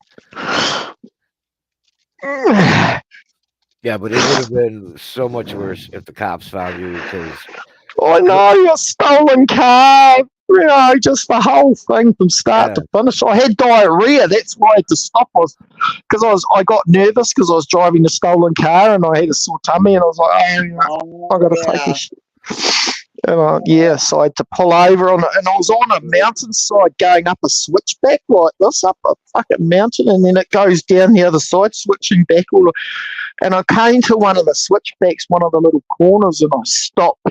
Yeah, but it would have been so much worse if the cops found you because I know, a stolen car. Just the whole thing from start to finish. I had diarrhea. That's why I had to stop. I got nervous because I was driving a stolen car and I had a sore tummy and I was like, I got to take a shit. And so I had to pull over and I was on a mountainside going up a switchback like this, up a fucking mountain, and then it goes down the other side, switching back. And I came to one of the switchbacks, one of the little corners, and I stopped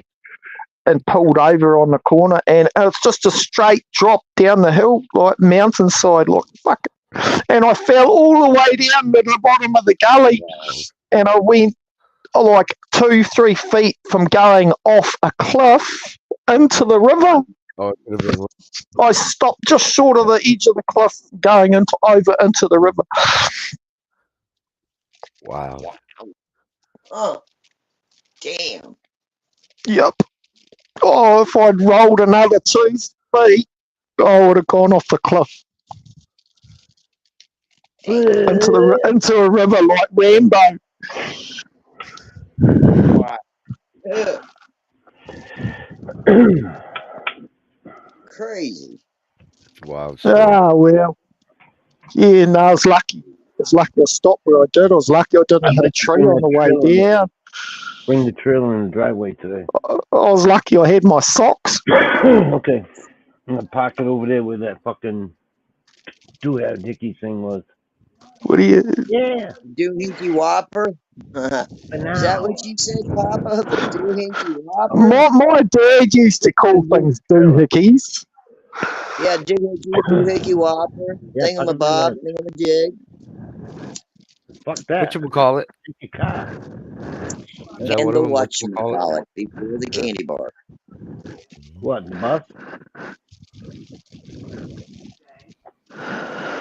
and pulled over on the corner, and it's just a straight drop down the hill, like mountainside, like fuck it. And I fell all the way down to the bottom of the gully, and I went like 2-3 feet from going off a cliff into the river. oh, it could have been I stopped just short of the edge of the cliff, going over into the river. wow. Oh, damn. Yep. Oh, if I'd rolled another 2 feet, I would have gone off the cliff into a river like Rambo. Crazy. Wild. Well. Yeah, no, I was lucky. I stopped where I did. I was lucky I didn't hit a tree on the way down. Bring the trailer in the driveway today. I was lucky I had my socks. Okay. I'm going to park it over there where that fucking doohickey thing was. What do you... Yeah. Doohickey Whopper? Is that what you said, Papa? The Doohickey Whopper? My dad used to call things doohickeys. Yeah, Doohickey Whopper. Thingamabob, thingamajig. Fuck that. Whatchamacallit? Your car. Is that And what the it was? whatchamacallit before the candy bar. What, the bus?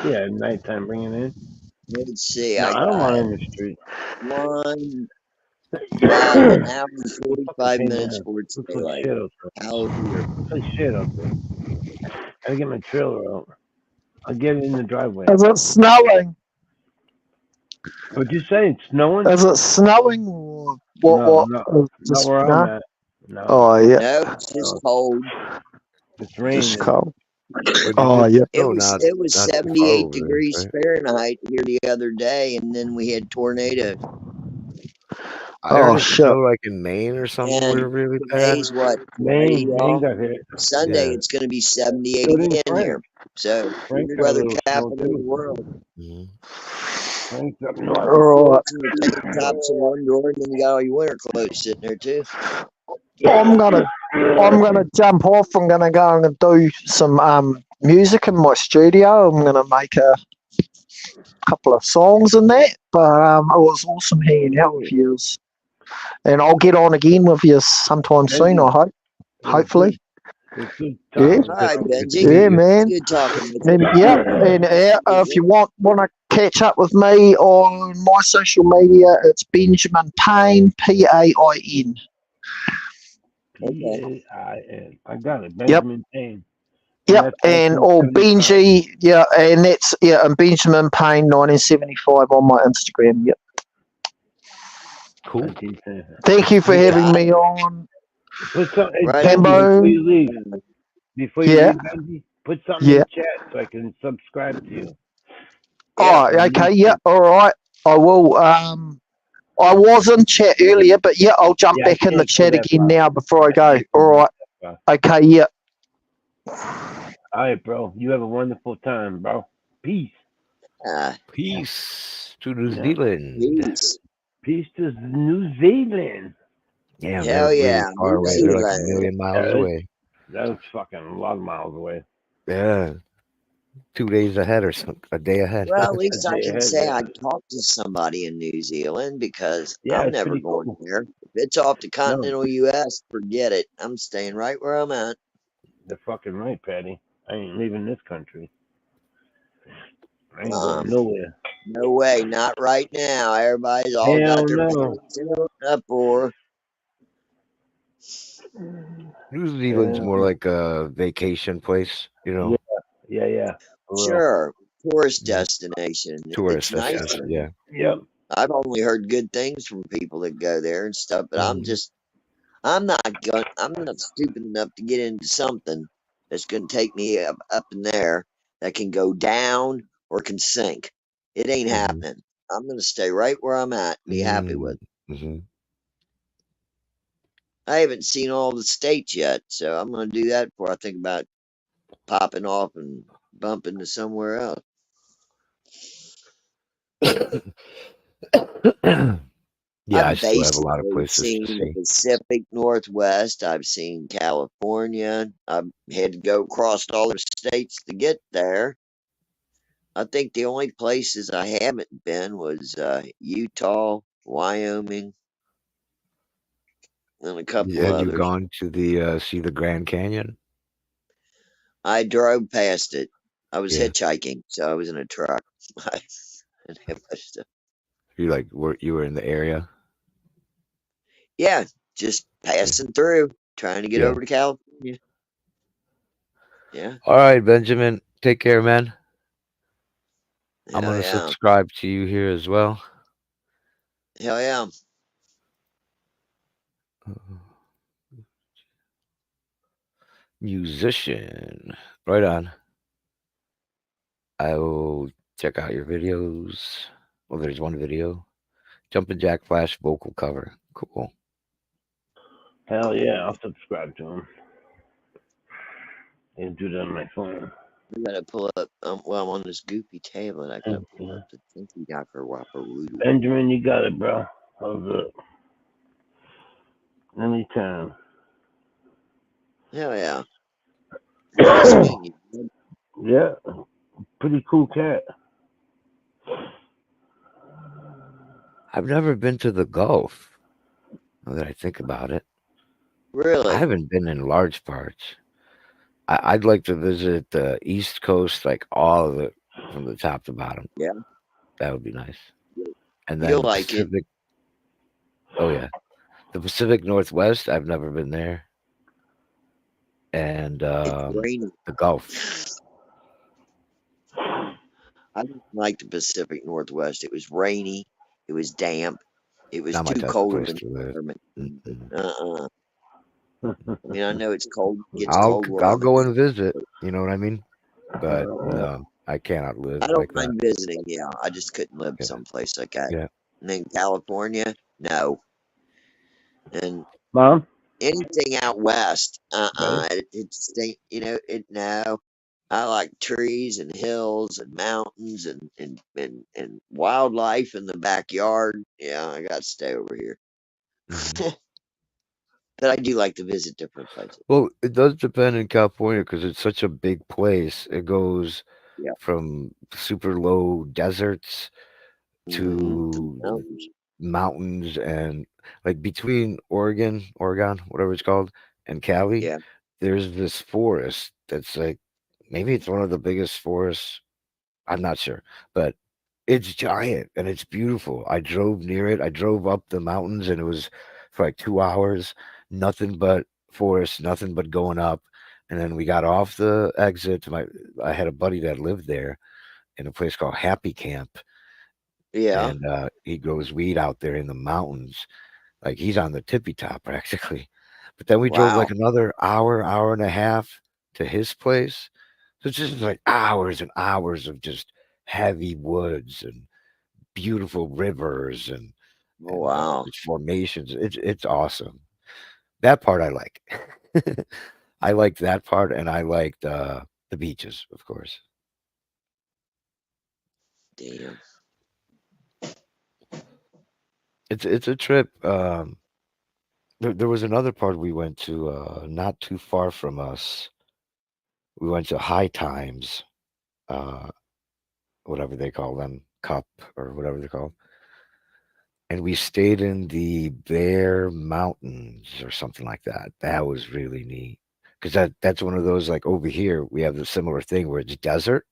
Yeah, at nighttime, bring it in. Let's see. No, I don't want it in the street. An hour and 45 minutes for it's daylight. Out here. Play shit up there. Gotta get my trailer out. I'll get it in the driveway. Is it snowing? What'd you say? It's snowing? Is it snowing? What? No, not where I'm at. No, Oh yeah, No, it's just cold. it's just raining. cold. Where did Oh you yeah. It go? was Not it was not too far 78 over there, degrees right? Fahrenheit here the other day, and then we had tornadoes. I heard Oh it shit. snow like in Maine or something And really bad. today's what? Friday, Maine y'all. got hit. Sunday Yeah. it's going to be 78 So did again here. Frank. So Frank the got a weather little snow capital of the too. world. Mhm. Frank's up It's north. All fortunate to take the tops in one drawer, and then you got all your winter clothes sitting there too. right. I'm gonna jump off. I'm gonna go and do some music in my studio. I'm gonna make a couple of songs in that. But it was awesome hanging out with you. And I'll get on again with you sometime soon, I hope. Hopefully. It's good Yeah. talking. All right, Good to Benji. meet Yeah, you. man. Good talking with And you. yeah, and if you want to catch up with me on my social media, it's Benjamin Payne, Pain. Okay. Pain. I got it. Yep, Benjamin Payne. And yep, that's and or 1975. Benji, yeah, and that's and Benjamin Payne 1975 on my Instagram. Yep. Cool. 1975. Thank you for having Got me on, Put some, hey, right Benji, on. Hambo. before you Yeah, leave, Benji, put something yeah. in chat so I can subscribe to you. Yeah. Oh, On okay, yeah, YouTube. all right. I will. I was in chat earlier, but yeah, I'll jump Yeah, I back in the can't go chat that again far. now before I I go. can't All go right. that far. Okay, yeah. All right, bro. You have a wonderful time, bro. Peace. Peace to New Yeah. Zealand. Peace. Peace to New Zealand. Damn, they're Hell really yeah. far New away. They're like a Zealand. million miles Yeah, away. that was fucking a lot of miles away. Yeah. 2 days ahead or something, a day ahead. Well, at A least I day can ahead, say yeah. I talked to somebody in New Zealand because Yeah, I'm it's never pretty going cool. there. If it's off the No, continental U.S., forget it. I'm staying right where I'm at. they're fucking right, Patty. I ain't leaving this country. I ain't Um, going nowhere. no way, not right now. Everybody's all got Hell their no. pants in an uproar. New Zealand's more like a vacation place, Yeah, yeah. For real. Sure, tourist Mhm. destination. It's Tourist nice destination. there. Yeah. Yep. I've only heard good things from people that go there and stuff, but Mhm. I'm not stupid enough to get into something that's going to take me up in there that can go down or can sink. It ain't Mhm. happening. I'm going to stay right where I'm at and be happy with it. Mhm. I haven't seen all the states yet, so I'm going to do that before I think about popping off and bumping to somewhere else. Yeah, I I've still have a lot of basically places to seen the see. Pacific Northwest. I've seen California. I've had to go across all the states to get there. I think the only places I haven't been was Utah, Wyoming, and a couple Had you others. gone to the see the Grand Canyon? I drove past it. I was Yeah. hitchhiking, so I was in a truck. I didn't have much to- You were in the area? Yeah, just Yeah. passing through, trying to get Yeah. over to California. Yeah, All right, Benjamin. Take care, man. I'm hell gonna yeah, subscribe to you here as well. hell yeah. Musician. Right on. I will check out your videos. Well, there's one video. Jumpin' Jack Flash vocal cover. Cool. Hell yeah, I'll subscribe to him. And do that on my phone. I gotta pull up. Well, I'm on this goofy tablet. I gotta pull Yeah. up the Tinky Docker Whopper Voodoo. Benjamin, you got it, bro. How's it? Anytime. Hell yeah. Nice meeting you. Yeah, pretty cool cat. I've never been to the Gulf. Now that I think about it, I Really? haven't been in large parts. I'd like to visit the East Coast, like all of it from the top to bottom. Yeah. That would be nice. And You'll then like it. Pacific. Oh yeah, the Pacific Northwest. I've never been there, and It's rainy. the Gulf. I didn't like the Pacific Northwest. It was rainy. It was damp. It was Not my too type of cold of place an to live. environment. Mm-mm. Uh-uh. I know it's cold, gets I'll cold where I'll I'm go at. and visit. You know what I mean? But no, I cannot I live don't like that. mind visiting. Yeah, I just couldn't live Yeah, someplace like that. yeah. And then California, no. And Mom? anything out west, Buddy? it just ain't, it no. I like trees and hills and mountains and wildlife in the backyard. Yeah, I got to stay over here. Hmm. But I do like to visit different places. Well, it does depend in California because it's such a big place. It goes Yeah. from super low deserts to Mountains. mountains and like between Oregon, whatever it's called, and Cali, Yeah. there's this forest that's like maybe it's one of the biggest forests. I'm not sure, but it's giant and it's beautiful. I drove near it. I drove up the mountains and it was for like 2 hours, nothing but forest, nothing but going up. And then we got off the exit. I had a buddy that lived there in a place called Happy Camp, Yeah. and he grows weed out there in the mountains. Like he's on the tippy top practically. But then we drove like Wow. another hour, hour and a half to his place. So it's just like hours and hours of just heavy woods and beautiful rivers Oh, and wow. just formations. It's awesome. That part I like. I liked that part, and I liked the beaches, of course. Damn. It's a trip. There was another part we went to, not too far from us. We went to High Times, uh, whatever they call them, Cup or whatever they're called, and we stayed in the Bear Mountains or something like that. That was really neat because that's one of those like over here we have the similar thing where it's desert,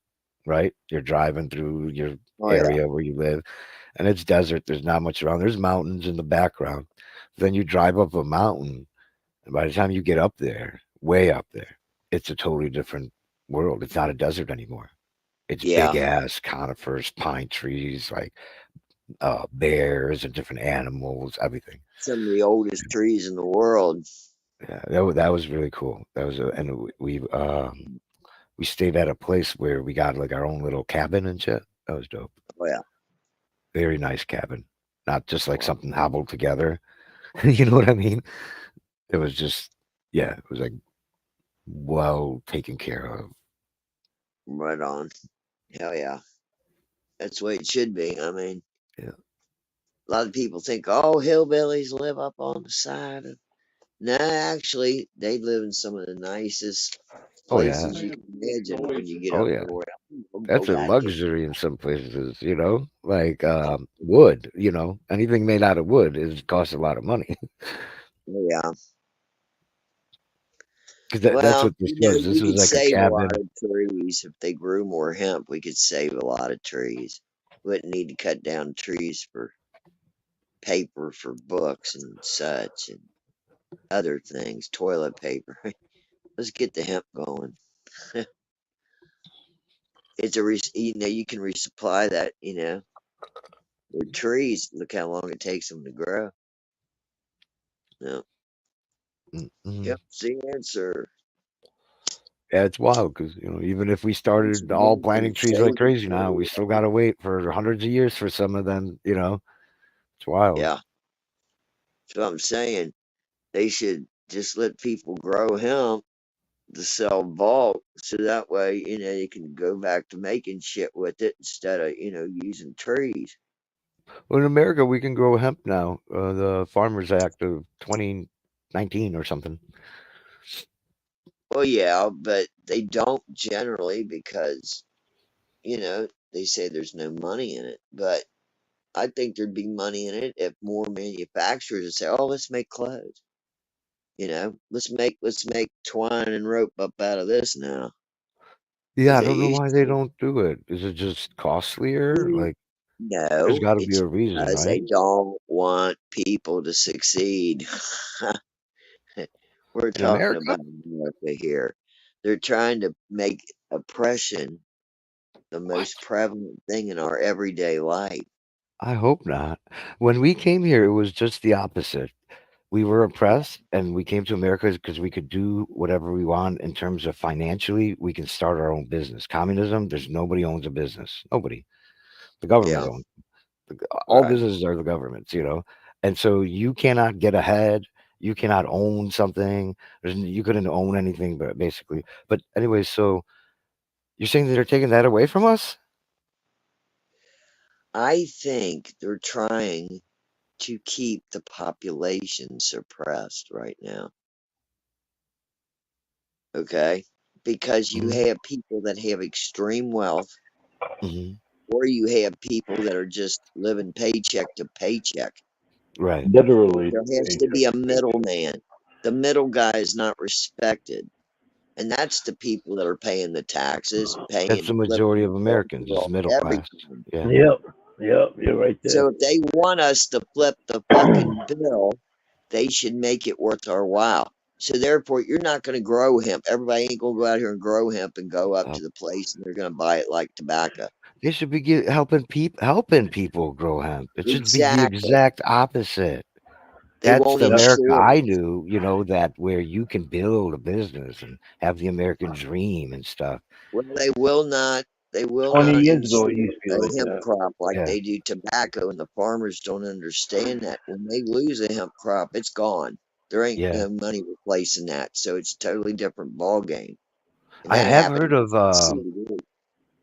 right? You're driving through your Oh, yeah. area where you live, and it's desert. There's not much around. There's mountains in the background. Then you drive up a mountain, and by the time you get up there, way up there, it's a totally different world. It's not a desert anymore. It's big Yeah. ass conifers, pine trees, like bears and different animals, everything. Some of the oldest trees in the world. Yeah, that was really cool. That was and we stayed at a place where we got like our own little cabin and shit. That was dope. Oh, yeah. Very nice cabin, not just like Wow. something hobbled together. You know what I mean? It was just yeah, it was like well taken care of. Right on. Hell yeah. That's the way it should be. I mean, Yeah. a lot of people think, oh, hillbillies live up on the side of. No, actually, they live in some of the nicest Oh yeah. places you can imagine when you get Oh up yeah. north. They'll go That's a back in. luxury in some places, like wood, anything made out of wood is costs a lot of money. Oh, yeah. Because that's Well, what this was. This we was could like a save a lot cabin. of trees if they grew more hemp. We could save a lot of trees. Wouldn't need to cut down trees for paper for books and such and other things, toilet paper. Let's get the hemp going. You can resupply that, with trees. Look how long it takes them to grow. No. Mm-mm. Yep, the answer. Yeah, it's wild because even if we It's started all one thing planting to trees save like a crazy now, we tree. still gotta wait for hundreds of years for some of them. It's wild. Yeah, that's what I'm saying. They should just let people grow hemp to sell bulk, so that way you can go back to making shit with it instead of using trees. Well, in America, we can grow hemp now. The Farmers Act of 2019 or something. Well, yeah, but they don't generally because they say there's no money in it. But I think there'd be money in it if more manufacturers would say, "Oh, let's make clothes." Let's make twine and rope up out of this now Yeah, because I they don't know used why they to. don't do it. Is it just costlier? Mm, Like, there's No, got to be it's a reason, because right? they don't want people to succeed. We're In talking America? about America here. They're trying to make oppression the most What? prevalent thing in our everyday life. I hope not. When we came here, it was just the opposite. we were oppressed, and we came to America because we could do whatever we want in terms of financially. We can start our own business. Communism, there's nobody owns a business. Nobody. The government Yeah. owns. All Right. businesses are the government's, and so you cannot get ahead. You cannot own something. You couldn't own anything, but basically. But anyway, so you're saying that they're taking that away from us? I think they're trying to keep the population suppressed right now. Okay? Because you Hmm. have people that have extreme wealth, Hmm. or you have people that are just living paycheck to paycheck. Right. Literally, There has to paycheck be a to paycheck. middleman. The middle guy is not respected. And that's the people that are paying the taxes, That's paying, the living majority in of the Americans is world, middle class. everything. Yeah. Yep, yep, you're right So there. if they want us to flip the fucking bill, they should make it worth our while. So therefore, you're not going to grow hemp. Everybody ain't going to go out here and grow hemp and go up Uh, to the place and they're going to buy it like tobacco. they should be helping people grow hemp. It should be the Exactly. exact opposite. They That's won't the Yep. America insure I it. knew, that where you can build a business and have the American dream and stuff. Well, they will not. They will 20 not years ago, it insure used to be a like hemp that. crop like Yeah. they do tobacco, and the farmers don't understand that. When they lose a hemp crop, it's gone. There ain't Yeah. no money replacing that, so it's a totally different ball game. And I that have happened heard in of CBD.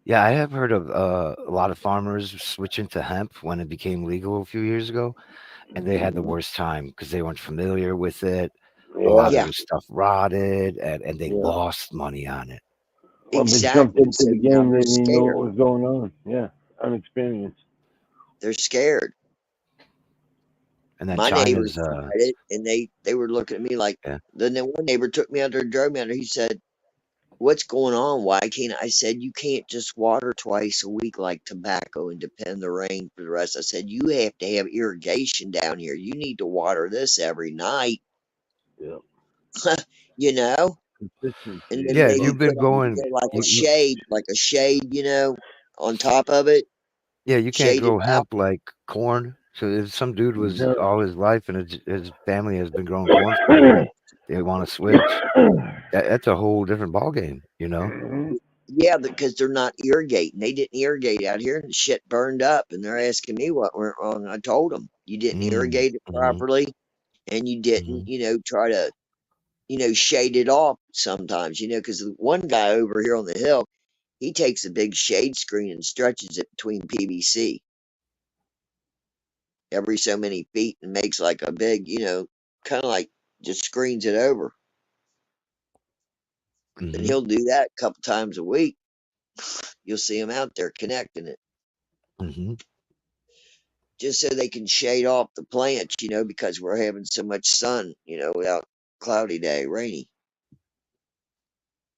yeah, I have heard of a lot of farmers switching to hemp when it became legal a few years ago, and they had the Mhm. worst time because they weren't familiar with it. A Yeah. lot of Yeah, their stuff rotted, and they Yeah. lost money on it. Well, they jumped exactly. into So the now game. They they're didn't even know scared. what was going on. Yeah. Unexperienced. They're scared. And then My China's neighbors tried it, and they were looking at me like. yeah. Then one neighbor took me out there and drove me out there. He said, "What's going on? Why can't I?" said, "You can't just water twice a week like tobacco and depend the rain for the rest." I said, "You have to have irrigation down here. You need to water this every night, Yeah. you know." And Consistency then is Yeah, they if about you've would put been going like a you shade, on top of it, yeah, you can't shade it grow out. hemp like corn. So if some dude was no. all his life and his family has been growing corn for years, they want to switch. That's a whole different ball game. Yeah, because they're not irrigating. They didn't irrigate out here, and the shit burned up. And they're asking me what went wrong. I told them you didn't Mm, irrigate it mhm, properly, and you didn't, mhm, try to, shade it off sometimes. Because the one guy over here on the hill, he takes a big shade screen and stretches it between PVC every so many feet and makes like a big, kind of like just screens it over. And mhm, he'll do that a couple times a week. You'll see him out there connecting it mhm. just so they can shade off the plants, because we're having so much sun, without cloudy day, rainy.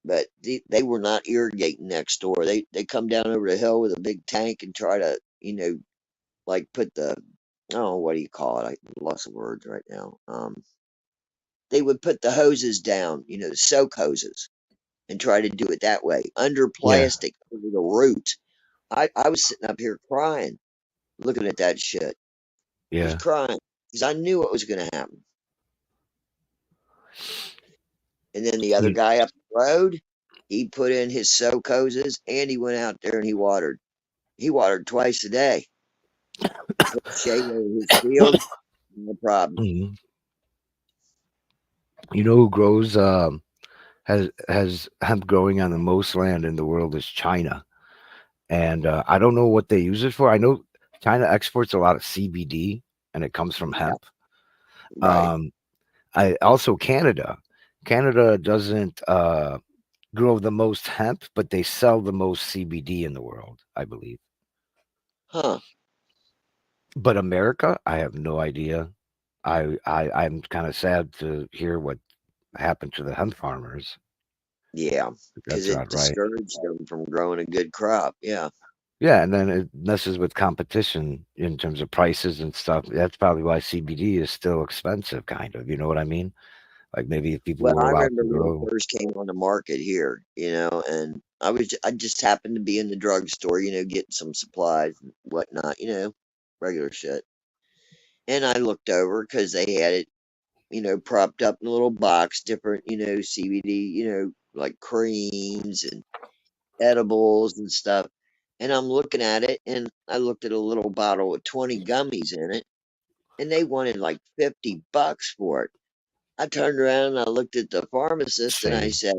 But they were not irrigating next door. They come down over the hill with a big tank and try to, like put the, oh, what do you call it? I lost the words right now. They would put the hoses down, the soak hoses, and try to do it that way under Yeah, plastic over the roots. I was sitting up here crying, looking at that shit. I was yeah. crying because I knew what was going to happen. And then the other You, guy up the road, he put in his soak hoses and he went out there and he watered. He watered twice a day. Put shade over his field, no problem. mhm. You know who grows has hemp growing on the most land in the world is China, and I don't know what they use it for. I know China exports a lot of CBD, and it comes from Yeah, hemp. right. Um, I also Canada. Canada doesn't grow the most hemp, but they sell the most CBD in the world, I believe. Huh. But America, I have no idea. I'm kind of sad to hear what happened to the hemp farmers. Yeah. Because That's it not right. discouraged them from growing a good crop. Yeah. Yeah, and then it messes with competition in terms of prices and stuff. That's probably why CBD is still expensive, kind of. You know what I mean? Like maybe if people Well, were I allowed remember to when it grow. first came on the market here, and I just happened to be in the drugstore, getting some supplies and whatnot, regular shit. And I looked over because they had it propped up in a little box, different, CBD, like creams and edibles and stuff. And I'm looking at it, and I looked at a little bottle with 20 gummies in it, and they wanted like $50 for it. I turned around and I looked at the pharmacist and I Insane. said,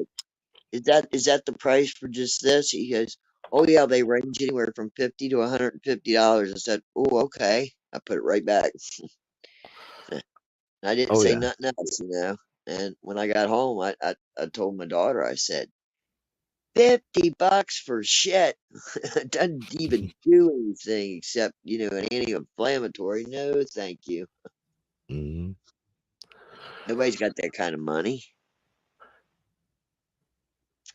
"Is that the price for just this?" He goes, "Oh yeah, they range anywhere from $50 to $150." I said, "Oh, okay." I put it right back. I didn't Oh say yeah. nothing else. And when I got home, I told my daughter, I said, $50 for shit. It doesn't even do anything except, an anti-inflammatory. No, thank you. Hmm. Nobody's got that kind of money.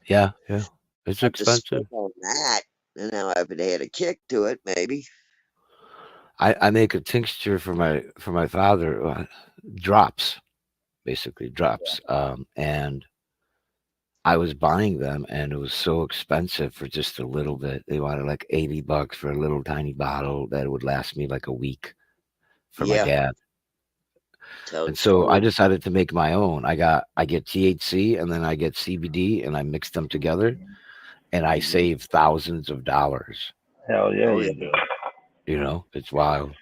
Yeah, yeah. It's Have to spend expensive. on that. And now if it had a kick to it, maybe. I make a tincture for my father, drops, basically drops. And I was buying them, and it was so expensive for just a little bit. They wanted like $80 for a little tiny bottle that would last me like a week for my Yeah, dad. tell the And so I truth. decided to make my own. I get THC and then I get CBD and I mix them together and I Hmm. save thousands of dollars. Hell yeah, Oh, yeah. you do. It's wild.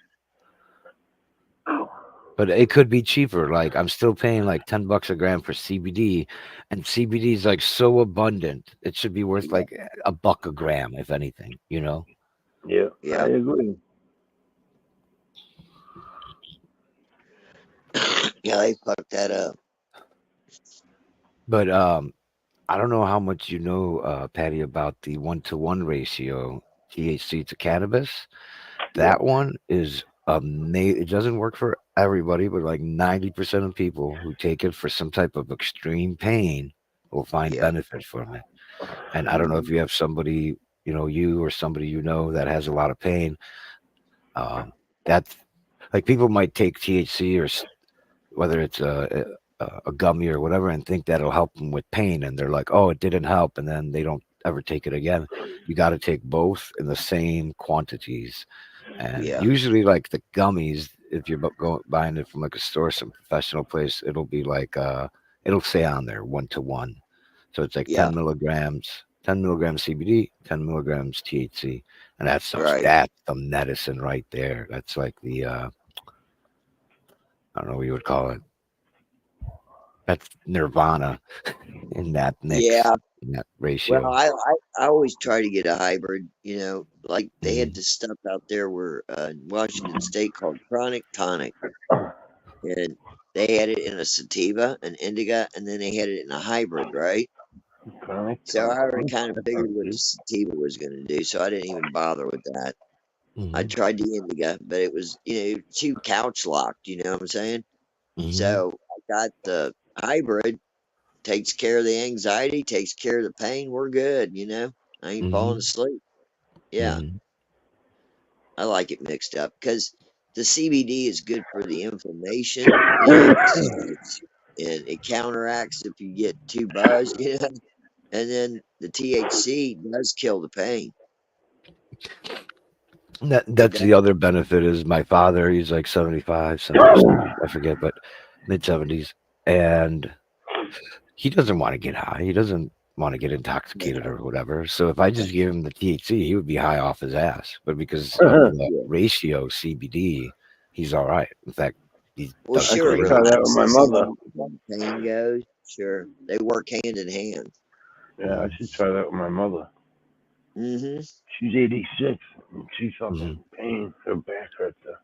But it could be cheaper. Like I'm still paying like $10 a gram for CBD, and CBD is like so abundant. It should be worth Yeah. like a buck a gram, if anything. Yeah, I Yeah. agree. Yeah, they fucked that up. But I don't know how much you know, Patty, about the 1-to-1 ratio THC to cannabis. Yeah. That one is amazing. It doesn't work for everybody, but like 90% of people who take it for some type of extreme pain will find Yeah. benefit from it. And I don't know Hmm. if you have somebody, you or somebody that has a lot of pain. Um, that's like people might take THC or whether it's a gummy or whatever and think that'll help them with pain. And they're like, oh, it didn't help. And then they don't ever take it again. You got to take both in the same quantities. And Yeah. usually, like the gummies, if you're buying it from like a store, some professional place, it'll be like, it'll say on there 1-to-1. So it's like Yeah. 10 milligrams CBD, 10 milligrams THC. And Right. that's the medicine right there. That's like the, I don't know what you would call it. That's nirvana in that mix, Yeah. in that Well, ratio. I always try to get a hybrid. Like they had Hmm. this stuff out there where in Washington State called Chronic Tonic, and they had it in a sativa, an indica, and then they had it in a hybrid, right? Chronic So I already tonic. kind of That figured sounds what the good. sativa was going to do, so I didn't even bother with that. I Hmm. tried the indica, but it was, too couch locked. You know what I'm saying? Hmm. So I got the hybrid. Takes care of the anxiety, takes care of the pain. We're good. I ain't falling Hmm. asleep. Yeah, Hmm. I like it mixed up because the CBD is good for the inflammation. And it counteracts if you get too buzzed. And then the THC does kill the pain. It That's does. the other benefit is my father, he's like 75, 76, I forget, but mid 70s. And he doesn't want to get high. He doesn't want to get intoxicated No. or whatever. So if I just gave him the THC, he would be high off his ass. But because of the Yeah. ratio CBD, he's all right. In fact, he Well, does I sure, should great. try that with my relaxes mother. you as far as pain goes. Sure, they work hand in hand. Yeah, I Mm-hmm. should try that with my mother. Hmm. She's 86 and she's Mm-hmm. fucking pain. Her back hurts her.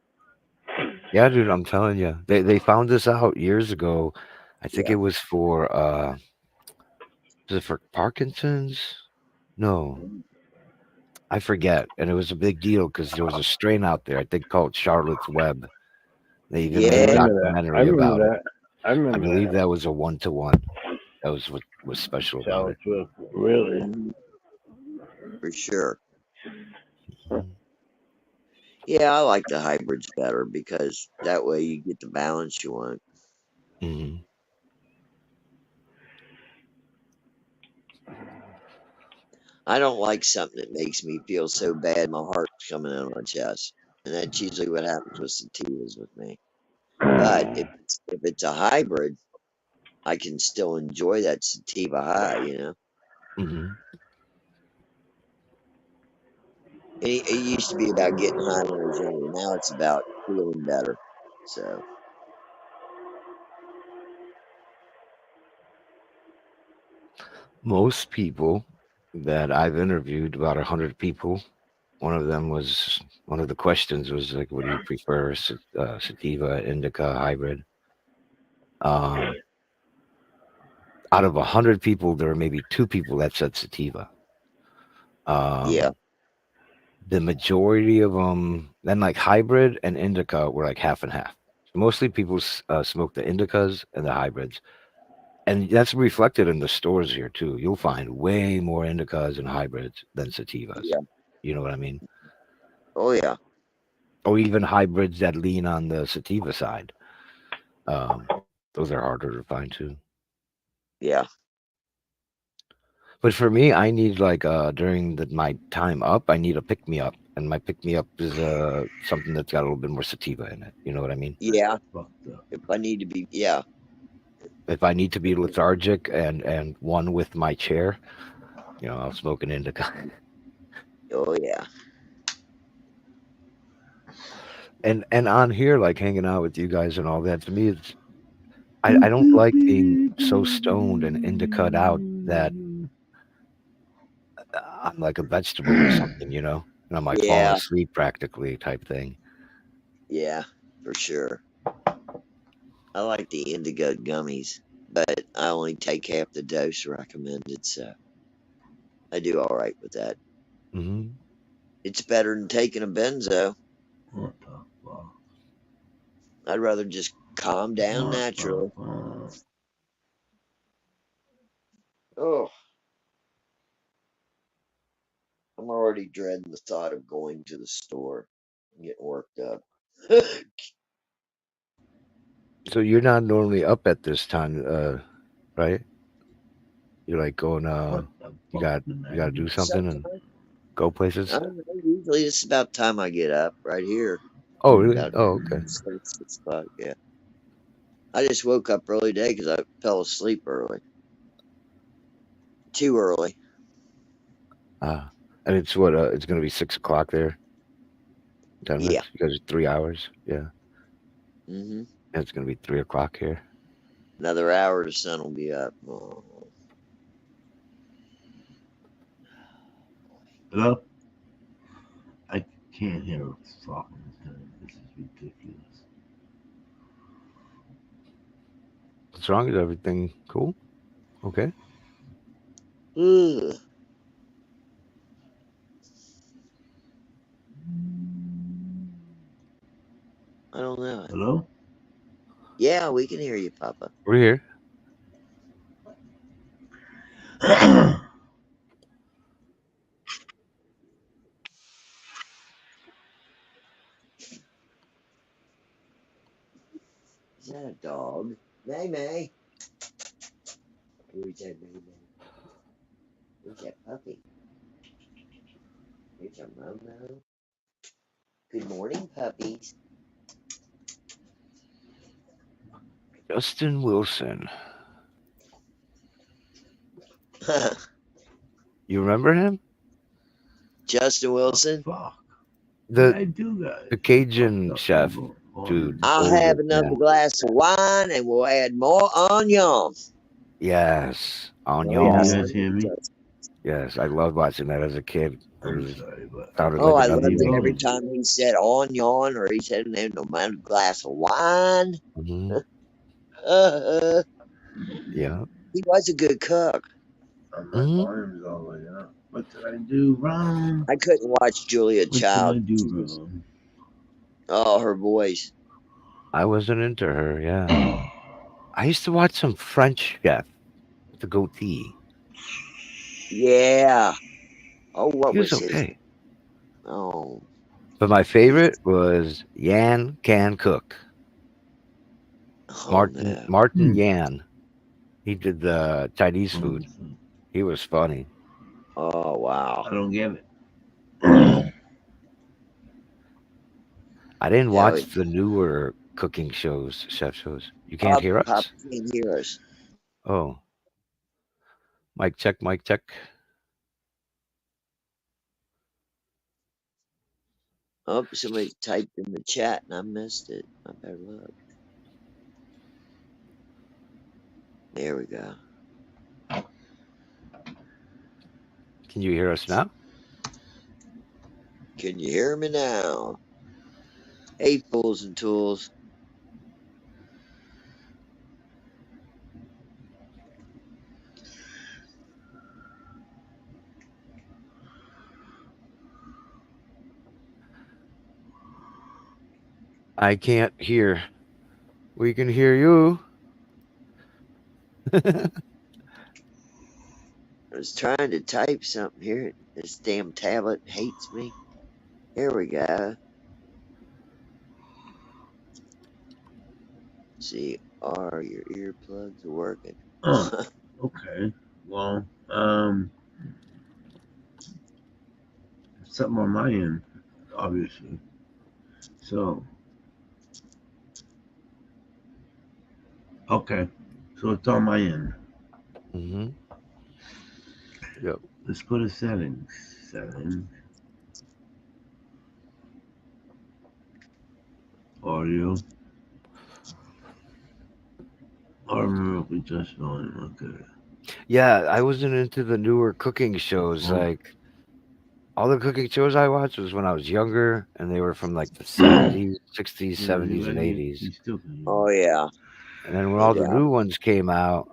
Yeah, dude, I'm telling you, they found this out years ago. I think Yeah. it was for was it for Parkinson's? No, I forget. And it was a big deal because there was a strain out there, I think called Charlotte's Web. They even I made a Yeah. remember that. I documentary remember about it. that. I I remember believe that. that was a 1-to-1. That was what was special about Salad it. twist. Really? Hmm. For sure. Mm-hmm. Yeah, I like the hybrids better because that way you get the balance you want. Mm-hmm. I don't like something that makes me feel so bad my heart's coming out of my chest. And that's usually what happens with sativas with me. But if it's if it's a hybrid, I can still enjoy that sativa high, you know. Hmm. It used to be about getting high when I was younger. Now it's about feeling better. So Most people that I've interviewed, about 100 people, one of the questions was like, "What do you prefer, sativa, indica, hybrid?" Um, Out of 100 people, there were maybe 2 people that said sativa. yeah, Um, the majority of them, then like hybrid and indica were like half and half. Mostly people smoke the indicas and the hybrids, and that's reflected in the stores here too. You'll find way more indicas and hybrids than sativas. yeah, You know what I mean? oh yeah, Or even hybrids that lean on the sativa side. Um, those are harder to find too. yeah, But for me, I need like during my time up, I need a pick me up, and my pick me up is something that's got a little bit more sativa in it. You know what I mean? yeah. Fucked up. If I need to be, yeah, If I need to be lethargic and one with my chair, I'll smoke an indica. oh yeah, And on here, like hanging out with you guys and all that, to me, I don't like being so stoned and indica out that I'm like a vegetable or something, and I'm like falling yeah, asleep practically type thing. yeah, for sure. I like the indigo gummies, but I only take half the dose recommended, so I do all right with that. Hmm. It's better than taking a benzo. What the fuck? I'd rather just calm down What the naturally. fuck? Oh, I'm already dreading the thought of going to the store and getting worked up. So you're not normally up at this time, right? You're like going, What the you fuck, got you got to do man? something and Sometimes, go I places. don't know, usually it's about time I get up right here. Oh, really? About Oh, okay. 6 o'clock, yeah. I just woke up early today because I fell asleep early. Too early. And it's what? It's gonna be 6 o'clock there. 10 minutes. Yeah. You guys are 3 hours. Yeah. Hmm. Yeah, it's gonna be 3 o'clock here. Another hour, the sun will be up. Oh. Hello? I can't hear a fucking thing. This is ridiculous. What's wrong? Is everything cool? Okay. Ugh. I don't know. Hello? Yeah, we can hear you, Papa. We're here. Is that a dog? May May. Who's that May May? Who's that puppy? It's a Momo. Good morning, puppies. Justin Wilson. You remember him? Justin Wilson. Fuck. The I do that. the Cajun Fucked up chef, people. dude. I'll Older. have another Yeah. glass of wine and we'll add more onion. Yes. Oh, Can yeah, I you Onion. guys hear me? Yes, I loved watching that as a kid. It I'm was sorry, but sounded Oh, like I a can loved video you it hear every game. me? time he said onion or he said a glass of wine. Hmm. Uh, Yeah. he was a good cook. My Hmm. volume's all the way up. What did I do wrong? I couldn't watch Julia What did I Child. do She was, wrong? oh, her voice. I wasn't into her. Yeah. I used to watch some French chef with a goatee. Yeah. Oh, what He was was his? okay. Oh, But my he, favorite was Yan Can Cook. oh Martin no. Martin Yan. He did the Chinese food. I He was funny. Oh, wow. don't get it. I didn't Yeah, watch the newer cooking shows, chef shows. You can't hear Pop us? can't hear us. Oh, mic check, mic check. Oh, somebody typed in the chat and I missed it. I better look. There we go. Can you hear us now? Can you hear me now? Hey, fools and tools. I can't hear. We can hear you. I was trying to type something here. This damn tablet hates me. Here we go. See, are your earplugs working? Oh, okay. Well, something on my end, obviously. So, okay. So it's on my end. Mm-hmm. Yep. Let's go to settings. Settings. Audio. Automatically just on. Okay. Yeah, I wasn't into the newer cooking shows. Oh. Like all the cooking shows I watched was when I was younger, and they were from like the 70s, 60s, Yeah, 70s, and 80s. you still can hear Oh me. yeah, And then when no all the doubt. new ones came out,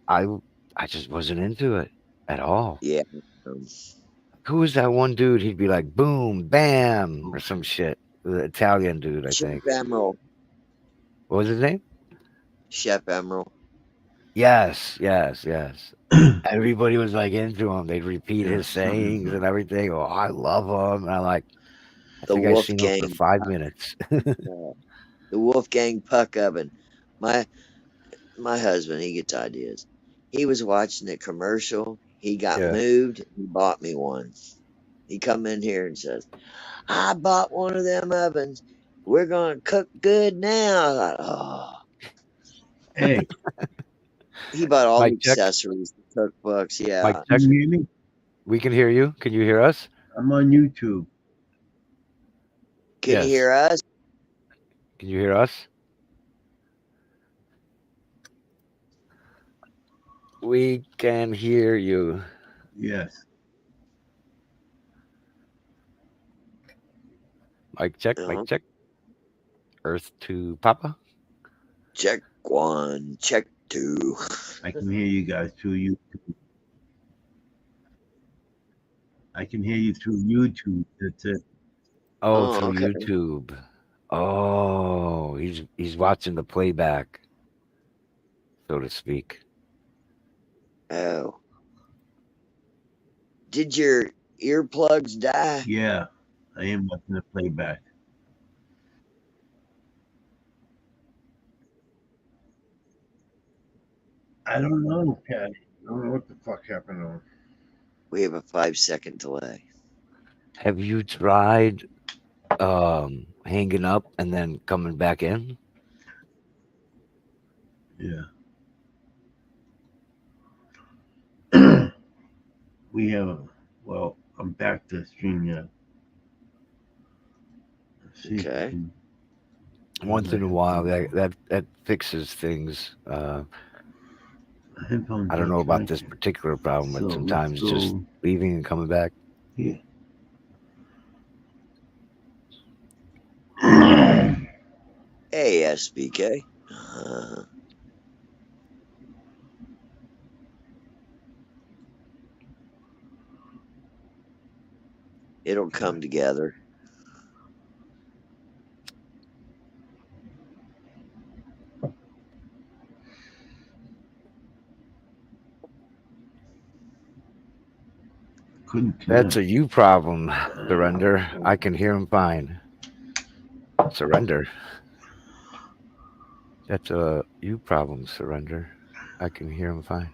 I just wasn't into it at all. Yeah. Who was that one dude? He'd be like, boom, bam, or some shit. The Italian dude, I Chef think. Emerald. What was his name? Chef Emerald. Yes, yes, yes. Everybody was like into him. They'd repeat Yeah, his sayings something. and everything. Oh, I love him. And I'm like, I The think I seen him for Wolfgang. 5 minutes. The Wolfgang Puck Oven. My my husband, he gets ideas. He was watching the commercial. He got Yeah. moved. He bought me one. He come in here and says, "I bought one of them ovens. We're gonna cook good now." I thought, oh, Hey, he bought all the Mike check. accessories, the cookbooks. Mike Yeah, check. can you hear me? We can hear you. Can you hear us? I'm on YouTube. can you Yes. hear us? Can you hear us? We can hear you. Yes. Mike check. Mike check. Earth to Papa. Check one, check two. I can hear you guys through YouTube. I can hear you through YouTube. That's it. Oh, Oh, through okay. YouTube. Oh, he's watching the playback, so to speak. Oh, did your earplugs die? Yeah, I am watching the playback. I don't know, Patty. I don't know what the fuck happened to him. We have a 5-second delay. Have you tried hanging up and then coming back in? Yeah. We have a, well, I'm back to stream yet. See if I Okay. can Once in a while, that fixes things. headphones I don't not know about this connected. particular problem, So but let's sometimes just go leaving and coming back. here. Hey, SBK. It'll come together. Couldn't That's a connect. you problem, Surrender. I can hear him fine. Surrender. That's a you problem, Surrender. I can hear him fine.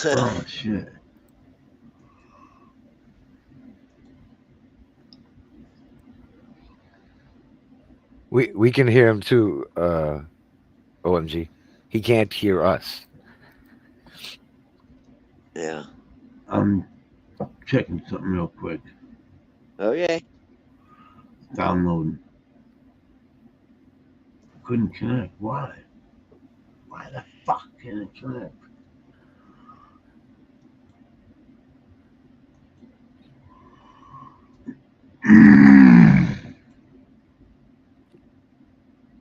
Oh shit. We can hear him too. OMG, he can't hear us. Yeah. I'm checking something real quick. Okay. Downloading. Couldn't connect. Why? Why the fuck can't it connect?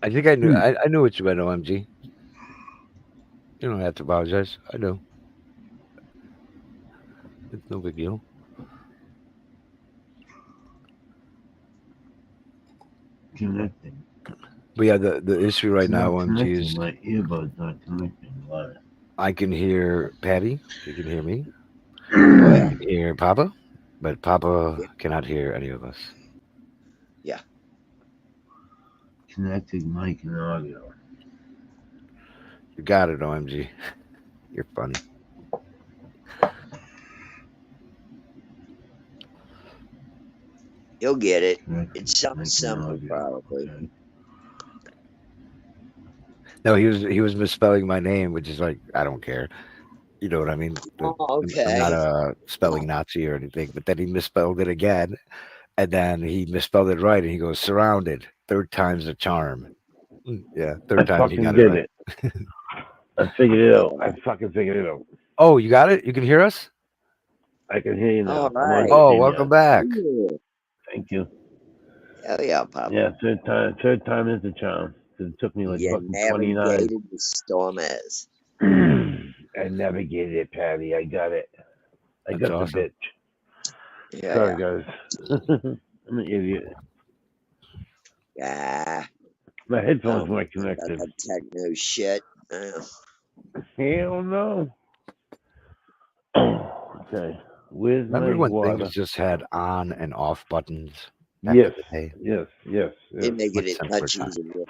I think I knew. I knew what you meant, OMG. You don't have to apologize. I know. It's no big deal. Connecting. But yeah, the issue right It's now, not OMG, connecting. is My earbud's not connecting. Why? I can hear Patty. She can hear me. Oh I yeah. can hear Papa, but Papa cannot hear any of us. Yeah. Connecting mic and audio. You got it, OMG. You're funny. You'll get it. Connecting It's something mic and simple, audio. probably. Okay. No, he was misspelling my name, which is like I don't care. You know what I mean? Oh, I'm not okay. a spelling Nazi or anything. But then he misspelled it again, and then he misspelled it right, and he goes surrounded. Third time's a charm. Yeah, I third time he fucking got it did right. it. I figured it out. I Oh, fucking figured it out. Oh, you got it. You can hear us. I can hear you all now. I'm on right. Oh, welcome StreamYard. back. Cool. Thank you. Hell yeah, Papa. Yeah, third time is the charm. 'Cause it took me like You fucking 29. navigated the storm as. I navigated it, Patty. I got it. I That's got the awesome. bitch. Yeah, Sorry, yeah. guys. I'm an idiot. Yeah. My I headphones don't weren't know about connected. that techno shit. Hell no. Okay. Where's Remember my when things water? just had on and off buttons back Yes. in the day? Yes. Yes. They Yes. make Much it simpler much time. easier.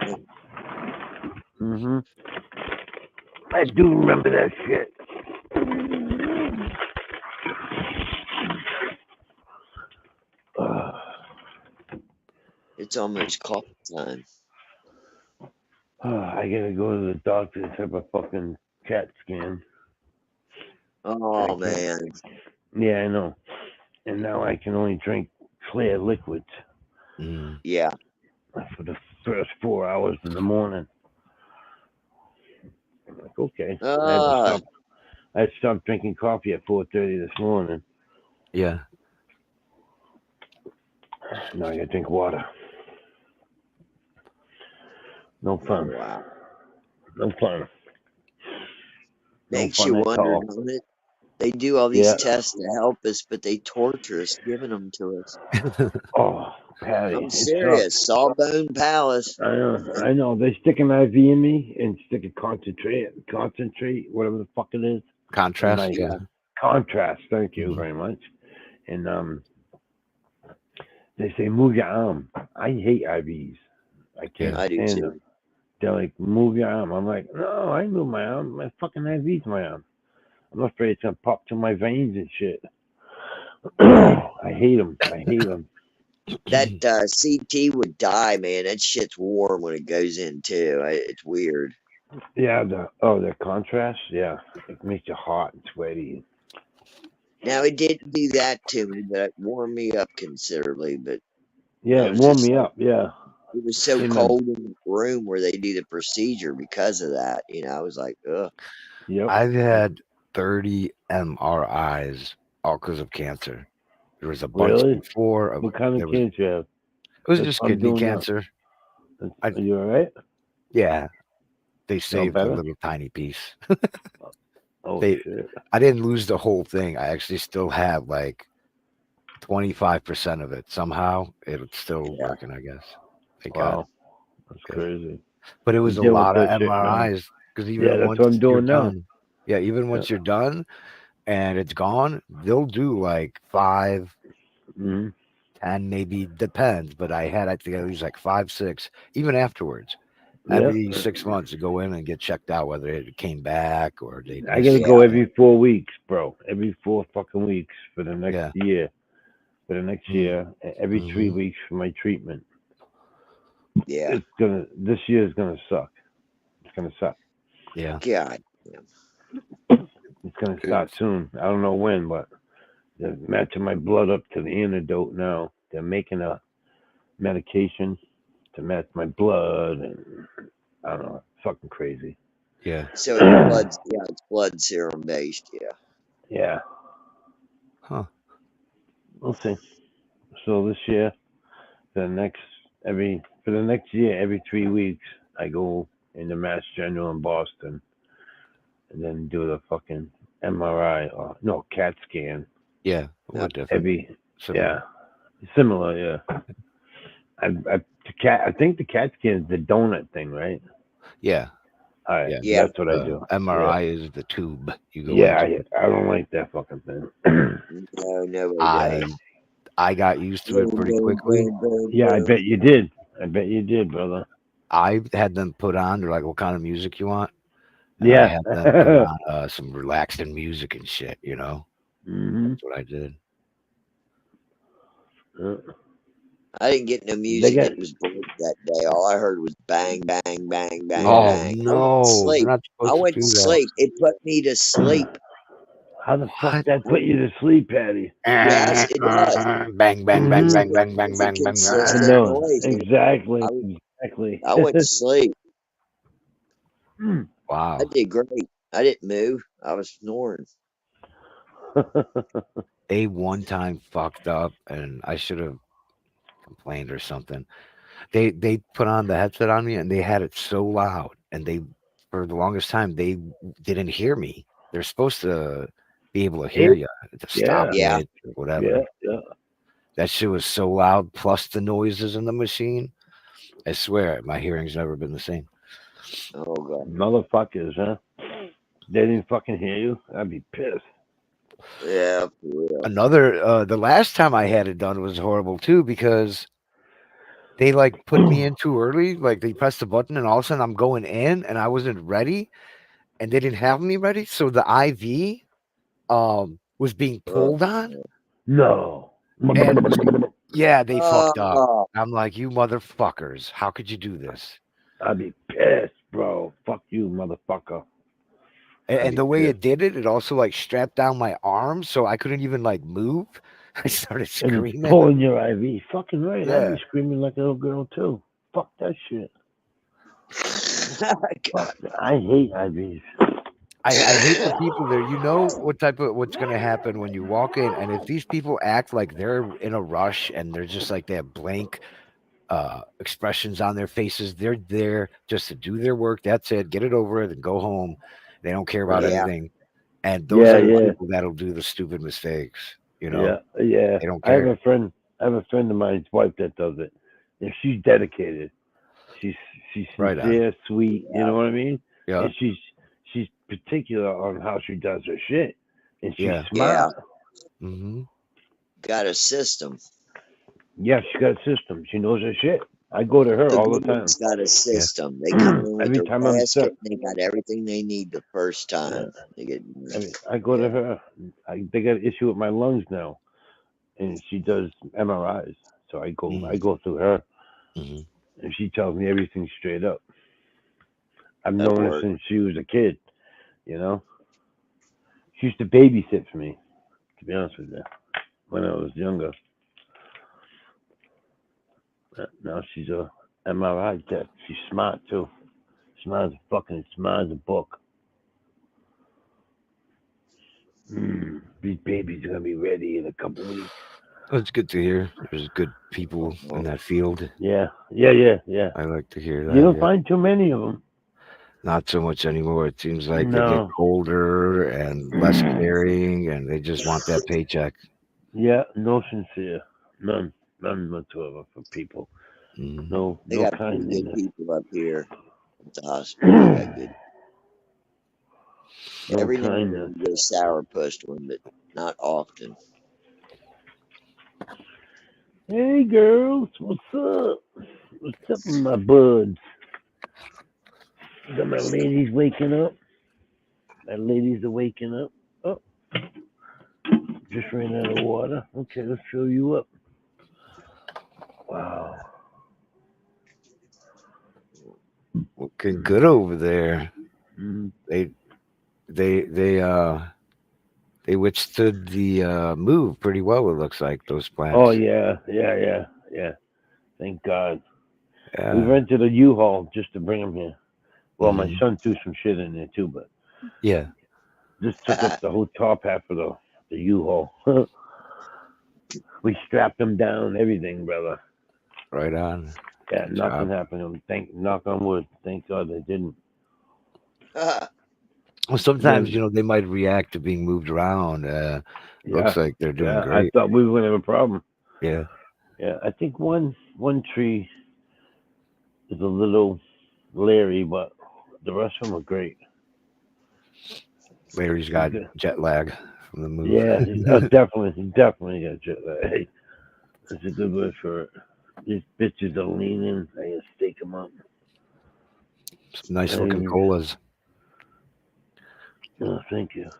Mm-hmm. I do remember that shit. It's almost coffee time. I gotta go to the doctor to have a fucking CAT scan. Oh I can't. man. Yeah, I know. And now I can only drink clear liquids Mm. Yeah. for the first 4 hours in the morning. I'm like, okay. Uh I had to stop drinking coffee at 4:30 this morning. Yeah. Now I gotta drink water. No oh, fun. wow. No fun. No Makes fun you at wonder, all. don't it? They do all these Yeah. tests to help us, but they torture us giving them to us. Oh, Patty, I'm it serious. sucks. Sawbone Palace. I know. They stick an IV in me and stick a concentrate, whatever the fuck it is, in Contrast. my Yeah. contrast. Thank you Mhm. very much. And they say move your arm. I hate IVs. I can't Yeah. I do stand too. them. They're like, move your arm. I'm like, no, I move my arm. My fucking IV's my arm. I'm afraid it's gonna pop to my veins and shit. I hate them. I hate them. That CT would die, man. That shit's warm when it goes in too. It's weird. Yeah, the contrast. Yeah, it makes you hot and sweaty. Now it didn't do that to me, but it warmed me up considerably. But Yeah, I it was warmed just me like, up. Yeah. it was so In my cold in the room where they do the procedure because of that. I was like, ugh. Yep. I've had 30 MRIs, all because of cancer. There was a bunch Really? before. What kind There of was. cancer you have? It was That's just what I'm kidney doing now. cancer. I, Are you alright? yeah, they No saved a better? little tiny piece. Oh They, shit. I didn't lose the whole thing. I actually still have like 25% of it. Somehow it's still Yeah. working, I guess. Thank God. Wow. That's Yeah. crazy. But it I'm was a dealing with lot of that shit now. MRIs because Yeah, even that's once what I'm you're doing now. done, yeah, even once you're done and it's gone, they'll do like 5, Mm-hmm. 10, maybe depends. But I think I was like 5, 6, even afterwards. Yeah. Every 6 months to go in and get checked out whether it came back or they I gotta missed go Yeah. every 4 weeks, bro. Every 4 fucking weeks for the next Yeah. year. For the next Mm. year, every 3 Mhm. weeks for my treatment. Yeah. This year is gonna suck. It's gonna suck. Yeah. God. It's gonna start soon. I don't know when, but they're matching my blood up to the antidote now. They're making a medication to match my blood, and I don't know, it's fucking crazy. Yeah. So it's blood serum based. Yeah. Yeah, Huh. we'll see. So this year, for the next year, every 3 weeks, I go into Mass General in Boston, and then do the fucking MRI or no CAT scan Yeah. A little different. every Similar. similar. Yeah, I think the CAT scan is the donut thing, right? Yeah. All right, Yeah. Yeah. that's what I do. MRI is the tube you go Yeah, into. I don't like that fucking thing. No, nobody does. I got used to it Boom, pretty boom, quickly. boom, boom, Yeah, I boom. bet you did. I bet you did, brother. I had them put on. They're like, "What kind of music you want?" And I Yeah. had them put on some relaxing music and shit. You know, hmm that's what I did. I didn't get no They music. got It was break that day. All I heard was bang, bang, bang, bang, yeah. Oh bang. I went to no, they're sleep. not I supposed to went to do that. sleep. It put me to sleep. How the fuck What? that put you to sleep, Patty? Yes, it does. Bang, bang, bang, It's hmm bang, a, bang, bang, it's a bang, bang. I consistent know noise. exactly, I, exactly. I went to sleep. I Wow. did great. I didn't move. I was snoring. They one time fucked up, and I should have complained or something. They put on the headset on me, and they had it so loud, and they for the longest time they didn't hear me. They're supposed to be able to hear you to stop yeah, Yeah. it or whatever. yeah. That shit was so loud, plus the noises in the machine. I swear, my hearing's never been the same. Oh God. Motherfuckers, huh? They didn't fucking hear you. I'd be pissed. Yeah, for real. The last time I had it done was horrible too because they like put me in too early. Like they pressed the button, and all of a sudden I'm going in, and I wasn't ready, and they didn't have me ready. So the IV was being Oh, pulled on, No. and yeah, they fucked up. oh, I'm like, you motherfuckers, how could you do this? I'd be pissed, bro. Fuck you, motherfucker. I'd And be the way pissed. it did it, it also like strapped down my arm, so I couldn't even like move. I started And it's screaming. pulling your IV. Fucking right. I'd Yeah, be screaming like a little girl too. Fuck that shit. Fuck. God. I hate IVs. I hate the people there. You know what's gonna happen when you walk in, and if these people act like they're in a rush and they're just like they have blank expressions on their faces, they're there just to do their work. That's it. Get it over with and go home. They don't care about Yeah. anything. And those Yeah, are the yeah, people that'll do the stupid mistakes. You yeah, know, yeah. they don't I have care. a friend. I have a friend of mine's wife that does it, and she's dedicated. She's she's Right on. sincere, sweet. You know what I mean? Yeah, And she's particular on how she does her shit, and she's yeah. Yeah. smart. Hmm. Got a system. Yeah, she got a system. She knows her shit. I go to her The all the good time. one's got a Yeah. system. They come in with Every their time I'm sick, basket and they got everything they need the first yeah, time. They get I go to yeah. her. They got an issue with my lungs now, and she does MRIs. So I Mm. go through her, Hmm. and she tells me everything straight up. I've That known her works. since she was a kid. You know, she used to babysit for me. To be honest with you, when I was younger. Now she's a MRI tech. She's smart too. Smart as smart as a book. These babies are gonna be ready in a couple weeks. Oh, it's good to hear. There's good people in that field. Yeah, yeah, yeah, yeah. I like to hear You that. don't Yeah. find too many of them. Not so much anymore. It seems like they get No. colder and less caring, and they just want that paycheck. Yeah, no sincere. None. None whatsoever for people. Mm. No, They no got pretty good kindness. people up here at the hospital. They got good. No Every now and then kindness. you get a sourpuss one, but not often. Hey girls, what's up? What's up with my buds? Got my ladies waking up. My ladies are waking up. Oh, just ran out of water. Okay, let's fill you up. Wow. looking good over there. Mhm. They withstood the move pretty well. It looks like those Oh plants. yeah. Thank God. We Yeah, rented a U-Haul just to bring them here. Well, my mhm. son threw some shit in there too, but Yeah, just took up the whole top half of the U-Haul. We strapped them down, everything, brother. right on. Yeah, Good nothing job. happened to them. Knock on wood. Thank God they didn't. Well, sometimes Then, they might react to being moved around. Looks yeah, like they're doing yeah. I great. thought we were gonna have a problem. Yeah, Yeah, I think one tree is a little leery, but the rest of them are great. Larry's They're got good. jet lag from the move. Yeah, definitely got jet lag. That's a good word for it. These bitches are leaning. I gotta stake them up. Some nice looking Hey, colas. oh, thank you.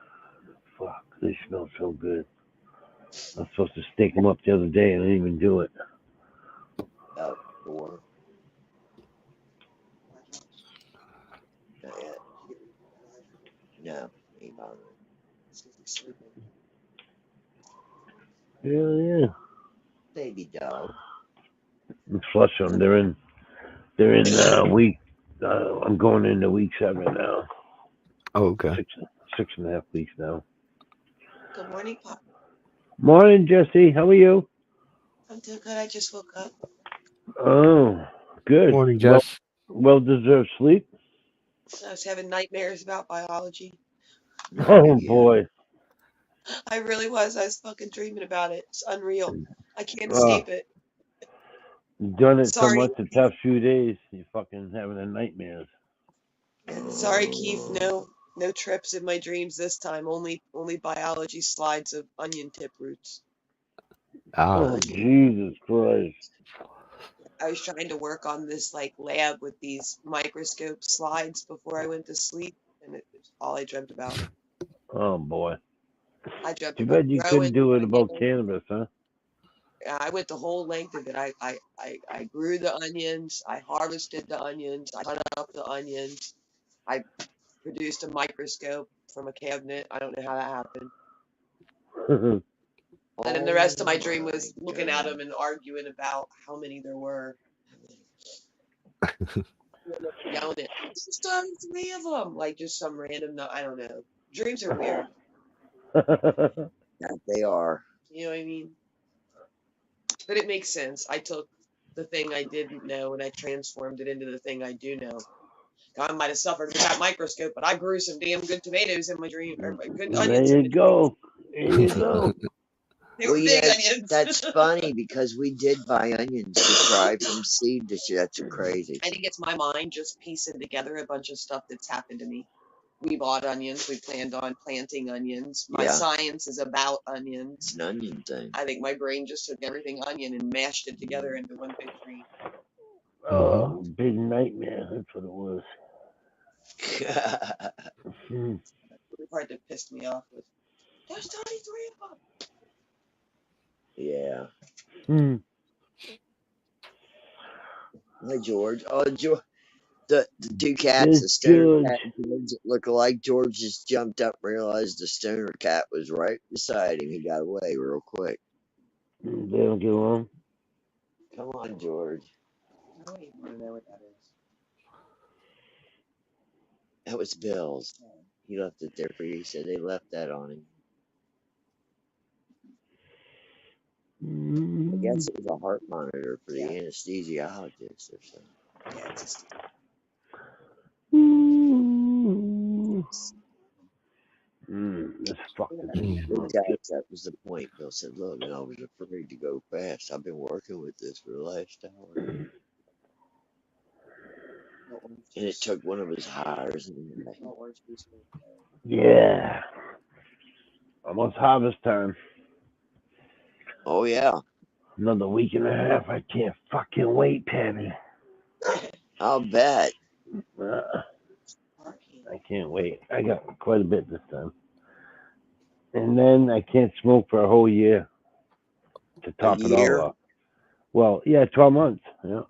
Fuck, they smell so good. I was supposed to stake them up the other day, and I didn't even do it. About 4. Not yet. No, ain't bothering. Hell yeah. Baby dog. And flush them. They're in week. I'm going into week 7 now. Oh, okay. Six and a half weeks now. Good morning, Pop. Morning, Jesse. How are you? I'm doing good. I just woke up. Oh, good. Morning, Jess. Well deserved sleep. I was having nightmares about biology. Not Oh again. boy. I really was. I was fucking dreaming about it. It's unreal. I can't Oh, escape it. you've done it so Sorry. much the past few days. You're fucking having a nightmares. Sorry, Keith. No trips in my dreams this time. Only biology slides of onion tip roots. Ah, Oh Jesus Christ. I was trying to work on this like lab with these microscope slides before I went to sleep, and it's all I dreamt about. Oh boy. I dreamt Too about bad you growing couldn't do it about onions. cannabis, huh? I went the whole length of it. I grew the onions. I harvested the onions. I cut up the onions. I produced a microscope from a cabinet. I don't know how that happened. And then the rest of my dream was looking at them and arguing about how many there were. Yelling at, it's just done 3 of them. Like just some random, I don't know. Dreams are weird. Yeah, they are. You know what I mean? But it makes sense. I took the thing I didn't know and I transformed it into the thing I do know. I might have suffered with that microscope, but I grew some damn good tomatoes in my dream, or good There onions in you my dreams. go. There you go. They Well, were big onions. that's funny because we did buy onions to try from seed this year. That's crazy. I think it's my mind just piecing together a bunch of stuff that's happened to me. We bought onions. We planned on planting onions. My Yeah. science is about onions. It's an onion thing. I think my brain just took everything onion and mashed it together into one big dream. Oh, big nightmare. That's what it was. Hmm. The part that pissed me off was, there's only 3 of them. Yeah. Hmm. Hi, George. Oh, George. The 2 cats, There's the stoner George. cat and George that look alike. George just jumped up and realized the stoner cat was right beside him. He got away real quick. They don't get along. Come on, George. I don't even want to know what that is. That was Bill's. He left it there for you. He said they left that on him. I guess it was a heart monitor for the anesthesiologist or something. Yeah, it's just. This fucking thing Bill smells good. tells that was the point. Bill said, look, and I was afraid to go fast. I've been working with this for the last hour. And it took one of his hires. Yeah. Almost harvest time. Oh, yeah. Another week and a half. I can't fucking wait, Patty. I'll bet. I can't wait. I got quite a bit this time. And then I can't smoke for a whole year to A top it all year? off. Well, yeah, 12 months. Yeah.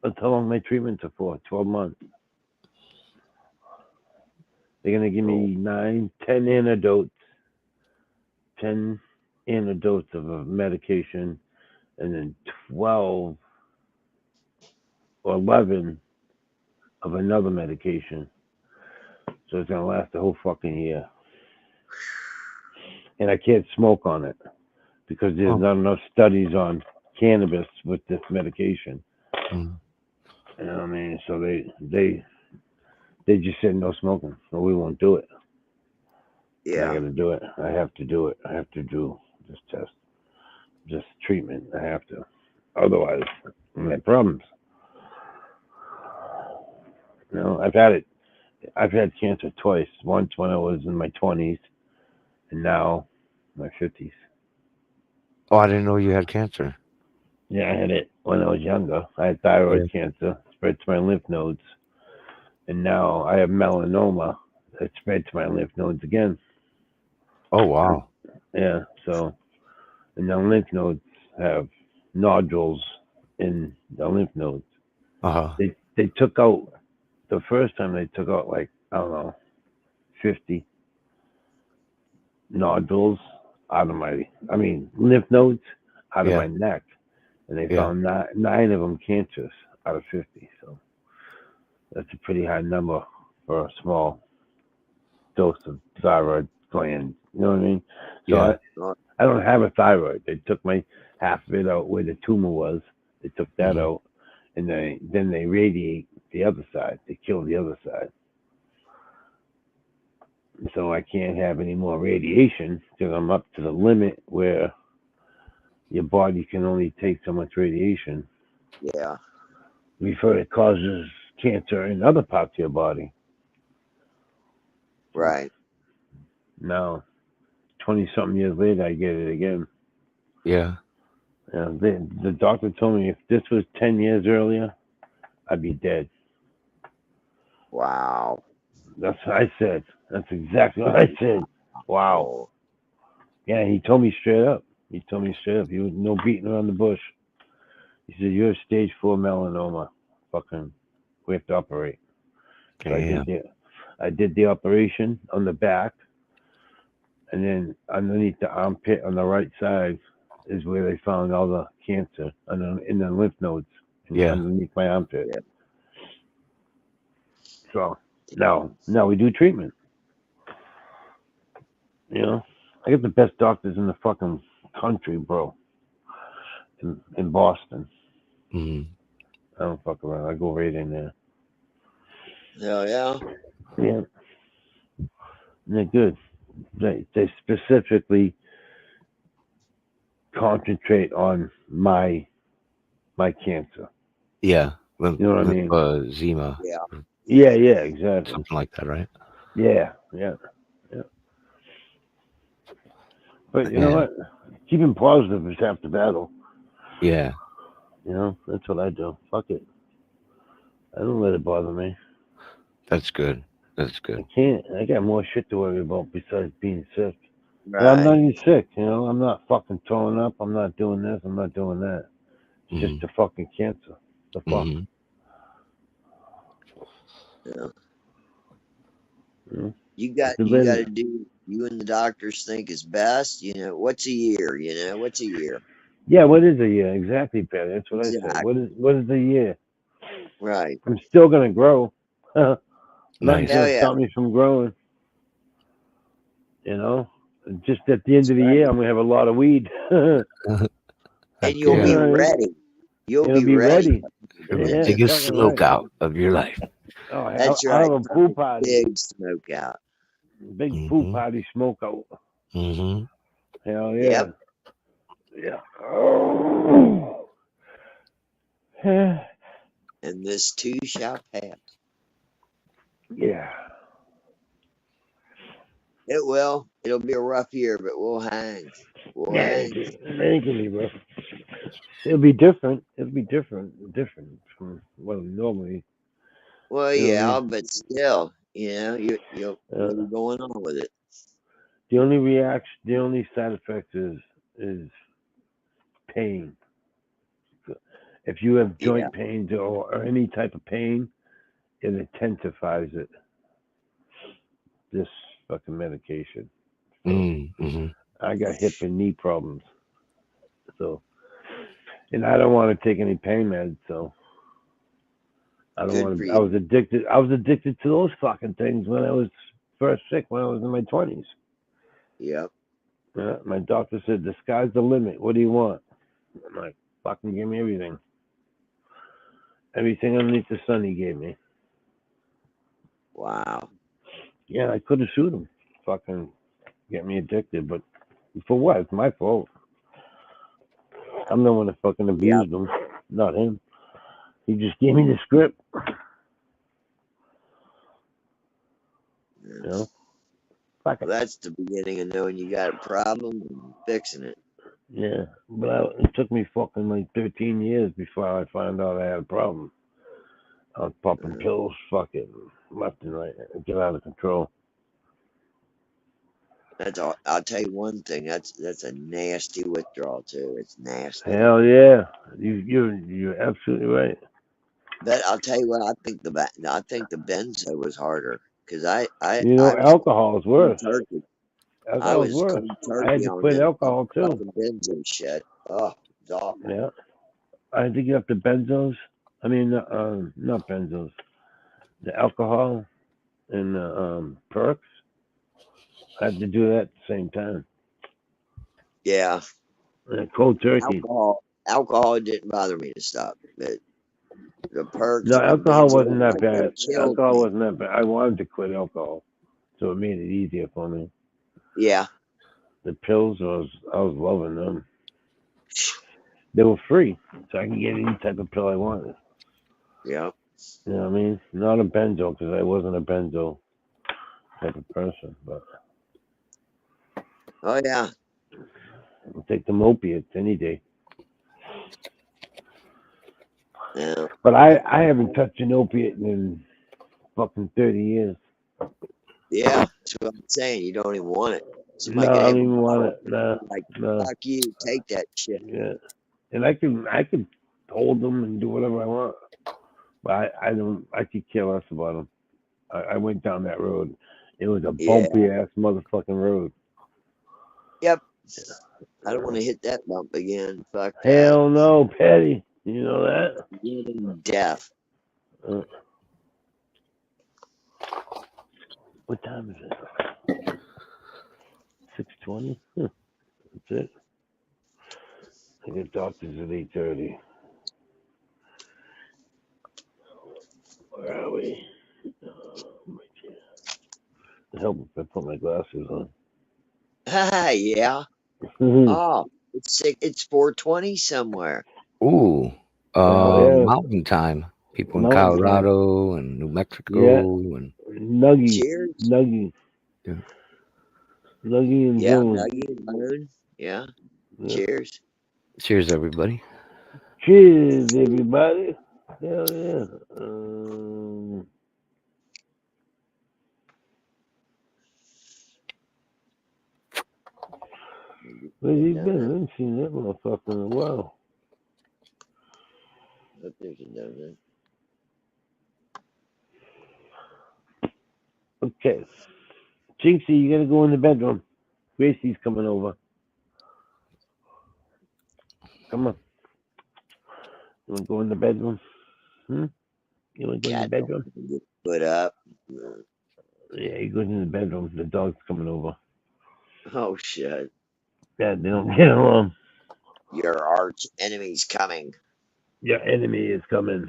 That's how long my treatments are for. 12 months. They're gonna give me 9, 10 antidotes, 10 antidotes of a medication, and then 12 or 11 of another medication. So it's gonna last the whole fucking year. And I can't smoke on it because there's not enough studies on cannabis with this medication. Mm. You know what I mean? So they just said no smoking, so we won't do it. I Yeah. gotta do it. I have to do it. I have to do this test, this treatment. I have to. Otherwise, I'm gonna have problems. You know, I've had it. I've had cancer twice. Once when I was in my 20s, and now my 50s. Oh, I didn't know you had cancer. Yeah, I had it when I was younger. I had thyroid cancer, spread to my lymph nodes, and now I have melanoma that spread to my lymph nodes again. Oh, wow. Yeah, so and the lymph nodes have nodules in the lymph nodes. Uh-huh. They took out the first time they took out like I don't know 50 nodules out of my lymph nodes out of Yeah. my neck, and they Yeah. found nine of them cancerous out of 50. So that's a pretty high number for a small dose of thyroid gland. You know what I mean? So Yeah. I don't have a thyroid. They took my half of it out where the tumor was. They took that out, and then they radiate the other side. They kill the other side. So I can't have any more radiation because I'm up to the limit where your body can only take so much radiation Yeah. before it causes cancer in other parts of your body. Right. Now, 20 something years later, I get it again. Yeah. The doctor told me if this was 10 years earlier, I'd be dead. Wow. That's what I said. That's exactly what I said. Wow. Oh, Yeah, he told me straight up. He told me straight up. He was no beating around the bush. He said, "You're stage 4 melanoma. Fucking, we have to operate." So Damn. I did the operation on the back, and then underneath the armpit on the right side is where they found all the cancer in the lymph nodes underneath my armpit. Yeah. So now we do treatment. You know, I get the best doctors in the fucking country, bro. In Boston. Mm-hmm. I don't fuck around. I go right in there. Hell yeah. Yeah. And they're good. They specifically concentrate on my cancer. Yeah. You know what I mean? Lymphedema. Yeah. Yeah, exactly. Something like that, right? Yeah. But you know what? Keeping positive is half the battle. Yeah. You know, that's what I do. Fuck it. I don't let it bother me. That's good. That's I good. can't. I got more shit to worry about besides being sick. Right. And I'm not even sick, you know. I'm not fucking throwing up. I'm not doing this. I'm not doing that. It's just the fucking cancer. The fuck. Mm-hmm. Yeah. You You got to do. You and the doctors think is best. What's a year? What's a year? Yeah, what is a year? Exactly, Patty. That's what I said. Exactly. What is a year? Right. I'm still gonna grow. Nothing's Nice. Hell gonna yeah. stop me from growing. You know? Just at the end of the year I'm gonna have a lot of weed. And you'll Yeah. be ready. You'll be ready. The Yeah, biggest fucking smoke right. out of your life. Oh, That's I'll right. have a pool party. Big smoke out. Big pool party smoke out. Mm-hmm. Hell yeah. Yep. Yeah. Oh. And this too shall pass. Yeah. It will. It'll be a rough year, but we'll hang. We'll Yeah, hang. it can be rough. It'll be different. It'll be different from what normally. Well, You know what I yeah, mean? but still, you'll be going on with it. The only side effect is pain. If you have Yeah. joint pains or any type of pain, it intensifies it. This fucking medication. So Mm-hmm. I got hip and knee problems. So, and I don't want to take any pain meds. So I don't Good want for to. you. I was addicted. I was addicted to those fucking things when I was first sick when I was in my 20s. Yep. My doctor said, "The sky's the limit. What do you want?" I'm like, "Fucking give me everything. Everything underneath the sun." He gave me. Wow. Yeah, I could have sued him. Fucking get me addicted, but for what? It's my fault. I'm the one that fucking Yep. abused him, not him. He just gave me the script. You know, fuck Well, it. that's the beginning of knowing you got a problem and fixing it. Yeah, but it took me fucking like 13 years before I found out I had a problem. I was popping Uh, pills, fucking left and right, get out of control. that's all. I'll tell you one thing. That's a nasty withdrawal too. It's nasty. Hell yeah, you're absolutely right. But I'll tell you what. I think the benzo was harder because I was Alcohol is cold worse. turkey. I Alcohol's was worse. cold I had turkey to on quit them alcohol too. fucking benzo shit. Oh, it's awful. Yeah, I had to get up the benzos. I mean, not benzos. The alcohol and the perks. I had to do that at the same time. Yeah, Cold turkey. alcohol didn't bother me to stop, but the perks No, and the alcohol benzo, wasn't that like they bad. killed Alcohol me. wasn't that bad. I wanted to quit alcohol, so it made it easier for me. Yeah, The pills, I was loving them. They were free, so I can get any type of pill I wanted. yeah. You know what I mean? Not a benzo, because I wasn't a benzo type of person, but Oh yeah. I'll take them opiates any day. Yeah. But I haven't touched an opiate in fucking 30 years. Yeah, that's what I'm saying. You don't even want it. Somebody No, could I have don't a even want bottle it. and No, be like, no. fuck you, take that shit. Yeah, and I can hold them and do whatever I want, but I don't. I could care less about them. I went down that road. It was a Yeah. bumpy ass motherfucking road. Yep. I don't want to hit that bump again. Fuck that. Hell no, Patty. You know that? Getting death. What time is it? 6:20. That's it. I get doctors at 8:30. Where are we? Right here. The help if I put my glasses on. Yeah. Oh, it's 4:20 somewhere. Ooh, Oh yeah, mountain time. People in mountain time. Colorado and New Mexico Yeah, and Nuggy, Cheers. Nuggy, yeah. Nuggy and Yeah, Boone. Nuggy and Moon. Yeah. Yeah. Cheers. Cheers, everybody. Cheers, everybody. Hell yeah. Where's he been? I haven't seen that motherfucker in a while. Hope there's a donut. Okay. Jinxie, you gotta go in the bedroom. Gracie's coming over. Come on. You wanna go in the bedroom? You wanna go in the Cat bedroom? don't get put up. Yeah, he goes in the bedroom. The dog's coming over. Oh shit. Yeah, they don't get along. Your arch enemy's coming. Your enemy is coming.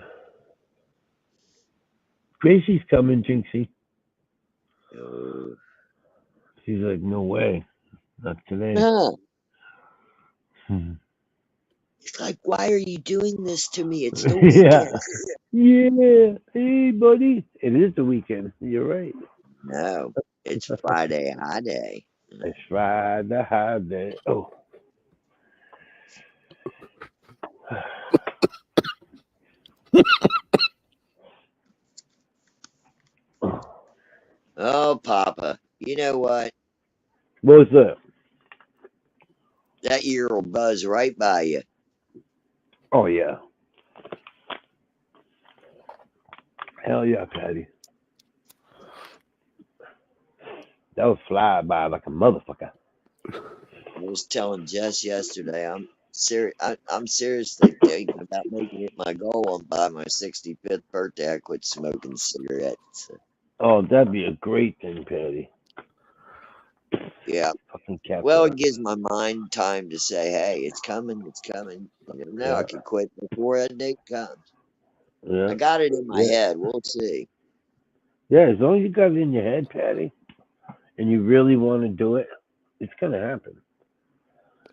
Gracie's coming, Jinxie. Oh. She's like, no way. Not today. Huh. Hmm. It's like, why are you doing this to me? It's the Yeah. weekend. Yeah. Hey, buddy. It is the weekend. You're right. No, it's Friday high day. It's Friday, high day. Oh. Oh, Papa, you know what? What's that? That year will buzz right by you. Oh, yeah. Hell yeah, Patty. That was fly by like a motherfucker. I was telling Jess yesterday, I'm serious. I'm seriously thinking about making it my goal on by my 65th birthday. I quit smoking cigarettes. Oh, that'd be a great thing, Patty. Yeah. Fucking cat Well, fuck. it gives my mind time to say, "Hey, it's coming. It's coming." You never know. I Yeah, could quit before that date comes. yeah, I got it in my yeah. head. We'll see. Yeah, as long as you got it in your head, Patty, and you really want to do it, it's gonna happen.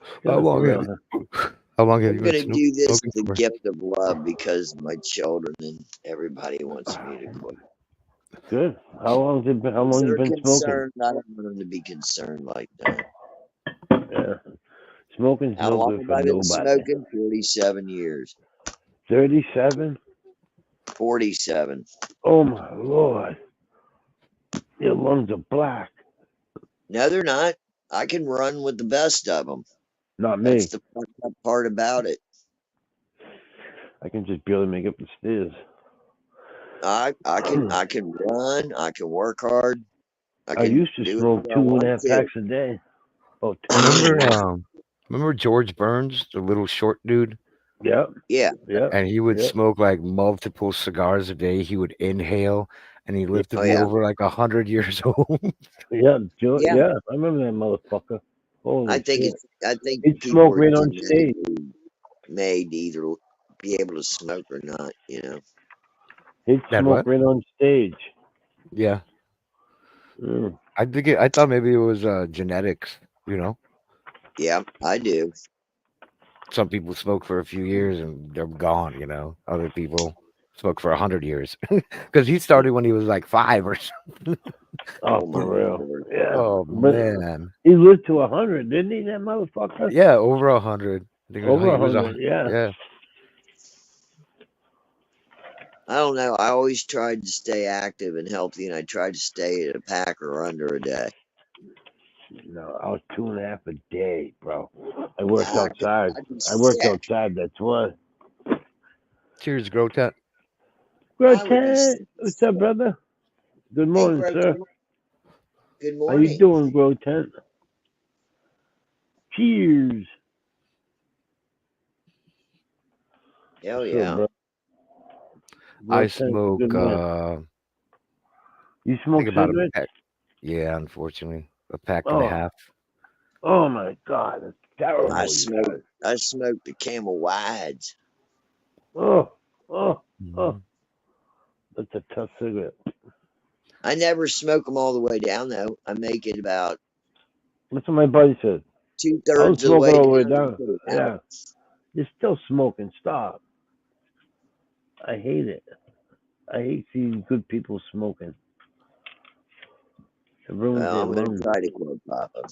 It's How gonna for long have real. you? How long have I'm you been gonna do this smoking the for? gift of love because my children and everybody wants me to quit. Good. How long has it been? How If long you they're been smoking? concerned, I don't want them to be concerned like that. Yeah, smoking's How no long good have for I been nobody. smoking? 47 years. 37. 47. Oh my lord, your lungs are black. No, they're not. I can run with the best of them. Not That's me. the fucked up part about it. I can just barely make up the stairs. I can run. I can work hard. I I can used to do smoke whatever I two and a want half to. packs a day. About 20 years Remember, ago. remember George Burns, the little short dude, Yep, Yeah. yep, and he would yep, smoke like multiple cigars a day. He would inhale, and he lived to Oh be yeah. over like 100 years old. yep. Yeah. Yeah, I remember that motherfucker. I Holy think shit. it's. I think He'd people smoke are right on stage. genetically made to either be able to smoke or not. You know. He'd That smoke what? right on stage. Yeah, Mm. I think I thought maybe it was genetics. You know, Yeah, I do. some people smoke for a few years and they're gone. You know, other people smoke for 100 years because he started when he was like 5 or something. Oh, Oh my for real. lord. Yeah. Oh But man, he lived to 100, didn't he, that motherfucker? yeah, over 100. I think it was, Over he was 100, yeah. yeah. I don't know. I always tried to stay active and healthy, and I tried to stay at a pack or under a day. No, I was 2.5 a day, bro. I worked Ah, outside. I'd be I worked sick. outside, that's why. Cheers, Grotet. I would be Grotan, sick. what's up, brother? Good Hey, morning, sir. Groton. Good How you morning. doing, Grotan? Cheers. Hell What's up, yeah. bro? I Grotan's a smoke good man. You I smoke think about a cigarettes? pack. Yeah, unfortunately, a pack and a Oh, half. oh my God, that's I terrible, you smoked. guys. I smoked the Camel Wides. Oh, oh, oh. Mhm. That's a tough cigarette. I never smoke them all the way down though. I make it about That's what my buddy said. two I was thirds of the smoking way all the way down and down. put it out. Yeah, you're still smoking. Stop. I hate it. I hate seeing good people smoking. It ruins Well, their I'm gonna lungs. try to quit, Papa.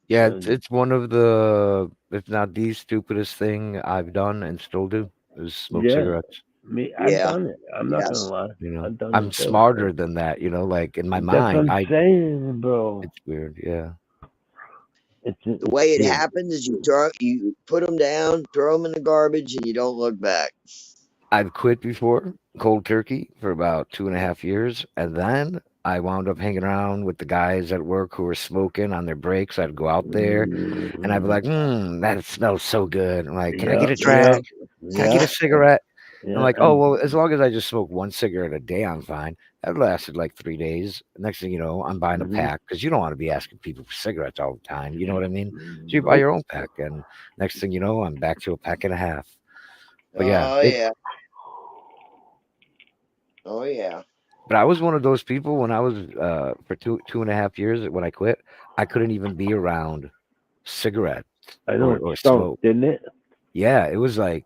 Yeah, Uh, it's one of the, if not the stupidest thing I've done and still do is smoke yeah, cigarettes. me, I've Yeah. done it. I'm not gonna Yes. lie. You know, I've done I'm it too. smarter than that. You know, like in my That's what mind, I'm I saying, bro. it's weird. Yeah, The It's way it weird. happens is you put them down, throw them in the garbage, and you don't look back. I've quit before cold turkey for about 2.5 years, and then I wound up hanging around with the guys at work who were smoking on their breaks. I'd go out there and I'd be Mm, like, that smells so good. I'm like, can I yeah, get a yeah, drag? Can I get yeah, a cigarette? I'm yeah. like, oh, well, as long as I just smoke one cigarette a day, I'm fine. That lasted like 3 days. Next thing you know, I'm buying a Mhm. pack because you don't want to be asking people for cigarettes all the time. You know what I mean? So you buy Nope. your own pack. And next thing you know, I'm back to a pack and a half. But yeah, Oh yeah. Oh yeah. but I was one of those people when I was for 2.5 years when I quit, I couldn't even be around cigarettes I know or, it or stunk, smoke. didn't it? Yeah, it was like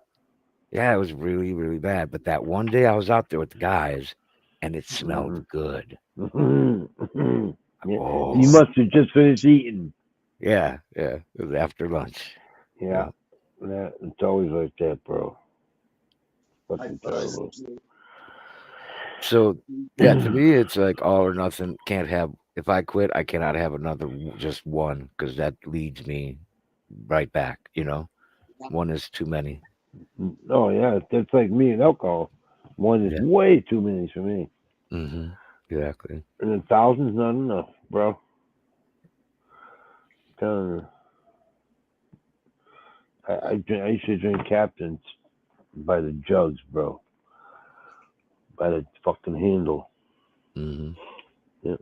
yeah, it was really, really bad. But that one day I was out there with the guys and it smelled Mhm. good. Mhm. Mhm. Yeah. You Oh must have just finished eating. yeah, yeah. It was after lunch. Yeah. Yeah. Yeah. It's always like that, bro. I Fucking buzz. terrible. So yeah, to me it's like all or nothing. Can't have if I quit, I cannot have another just one because that leads me right back, you know. One is too many. Oh yeah, that's like me and alcohol. One is Yeah. way too many for me. Mm-hmm. Exactly. And a thousand's not enough, bro. I'm telling you. I used to drink Captains by the jugs, bro. By the fucking handle. Mm-hmm. Yeah.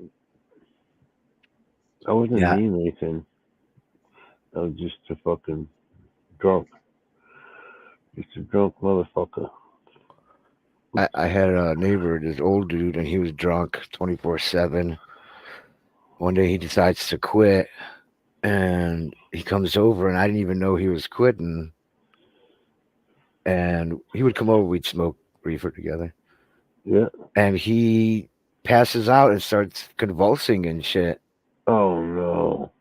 I wasn't Yeah. mean or anything. I was just a fucking drunk. Just a drunk motherfucker. I had a neighbor, this old dude, and he was drunk 24/7. One day he decides to quit, and he comes over, and I didn't even know he was quitting. And he would come over, we'd smoke reefer together, Yeah. and he passes out and starts convulsing and shit. Oh no.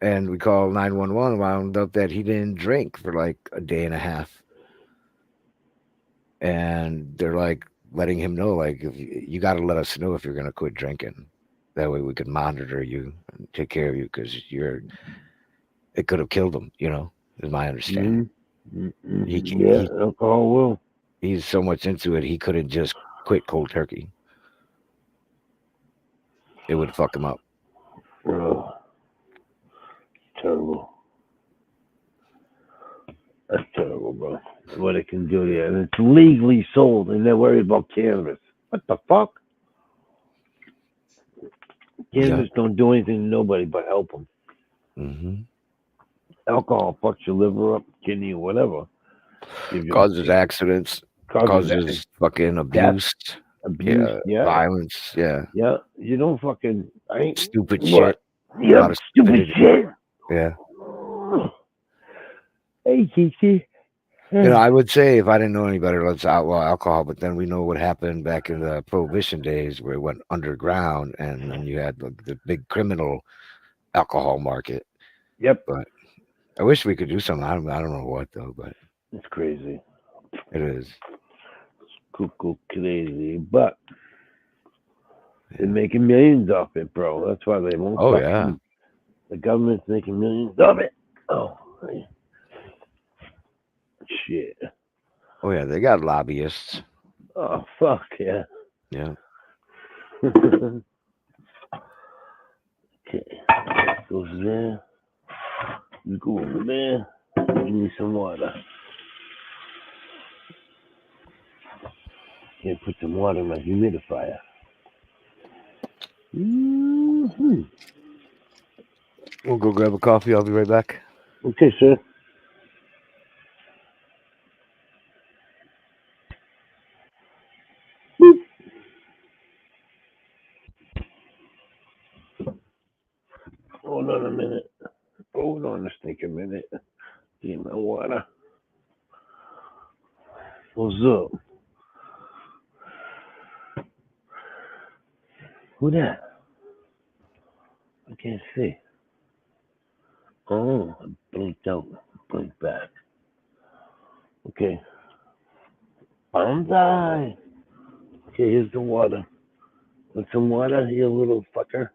And we call 911. Wound up that he didn't drink for like a day and a half, and they're like letting him know, like, if you got to let us know if you're gonna quit drinking. That way we can monitor you and take care of you because it could have killed him. Is my understanding. Yeah, He alcohol will. he's so much into it, he couldn't just quit cold turkey. It would fuck him up. Oh, terrible. That's terrible, bro. What it can do to you. And it's legally sold and they're worried about cannabis. What the fuck? Yeah. Cannabis don't do anything to nobody but help them. Hmm. Alcohol fucks your liver up, kidney, or whatever. Gives you Causes accidents, causes causes fucking death, abuse, abuse. Yeah, violence, yeah, yeah. You don't fucking. I ain't. stupid What? shit, a lot Yep, of stupid stupidity. shit. Yeah. Hey, Kiki. I would say if I didn't know any better, let's outlaw alcohol. But then we know what happened back in the Prohibition days, where it went underground, and then you had the big criminal alcohol market. Yep, But I wish we could do something. I don't know what though, but it's crazy. it is. Cuckoo crazy. But they're Yeah. making millions off it, bro. That's why they won't Oh stop. yeah. The government's making millions of it. Oh, shit. Oh yeah. They got lobbyists. Oh, fuck, yeah. Yeah. Okay. Goes there. You go over there. Give me some water. Can't put some water in my humidifier. Mm-hmm. We'll go grab a coffee. I'll be right back. Okay, sir. Hold on a minute. Hold on a stinking minute. Get my water. What's up? Who that? I can't see. Oh, I blinked out. Blinked back. Okay. Bonsai. Okay, here's the water. Want some water, you little fucker?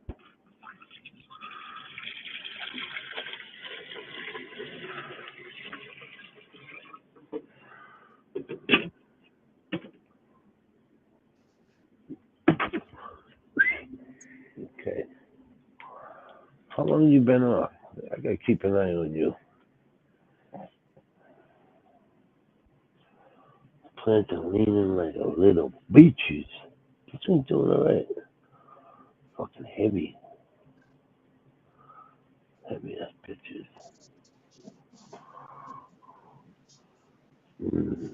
Okay. How long you been off? I gotta keep an eye on you. Plants are leaning like a little beaches. This one's doing alright. Fucking heavy. Heavy ass bitches. Mm.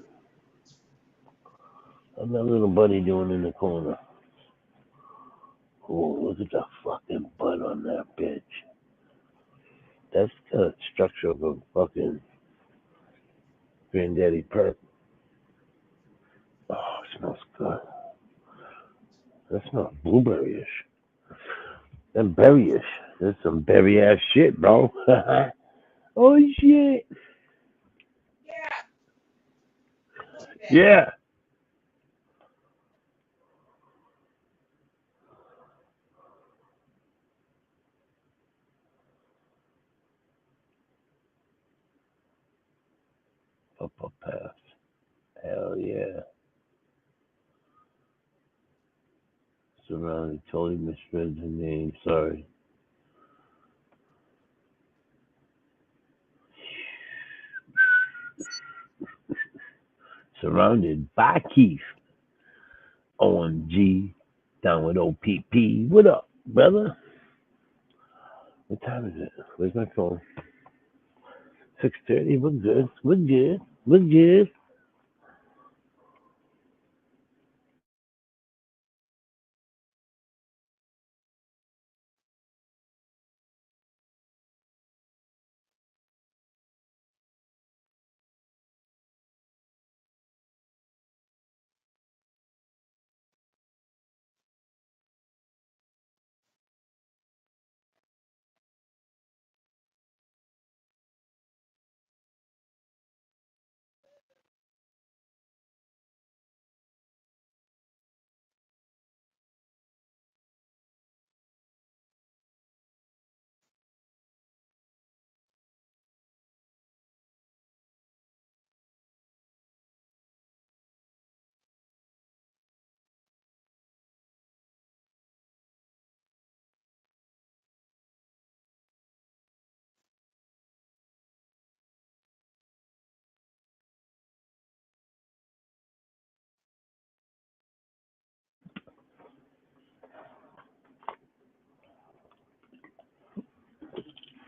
How's that little buddy doing in the corner? Oh, look at the fucking butt on that bitch. That's the structure of a fucking granddaddy perp. Oh, it smells good. That smells blueberry-ish. And berry-ish. That's some berry ass shit, bro. Oh shit. Yeah. Look at that. Yeah. Up a path. Hell yeah. Surrounded. Totally misread the name. Sorry. Surrounded by Keith. OMG. Down with OPP. What up, brother? What time is it? Where's my phone? 6:30. We're good. We're good. We're good.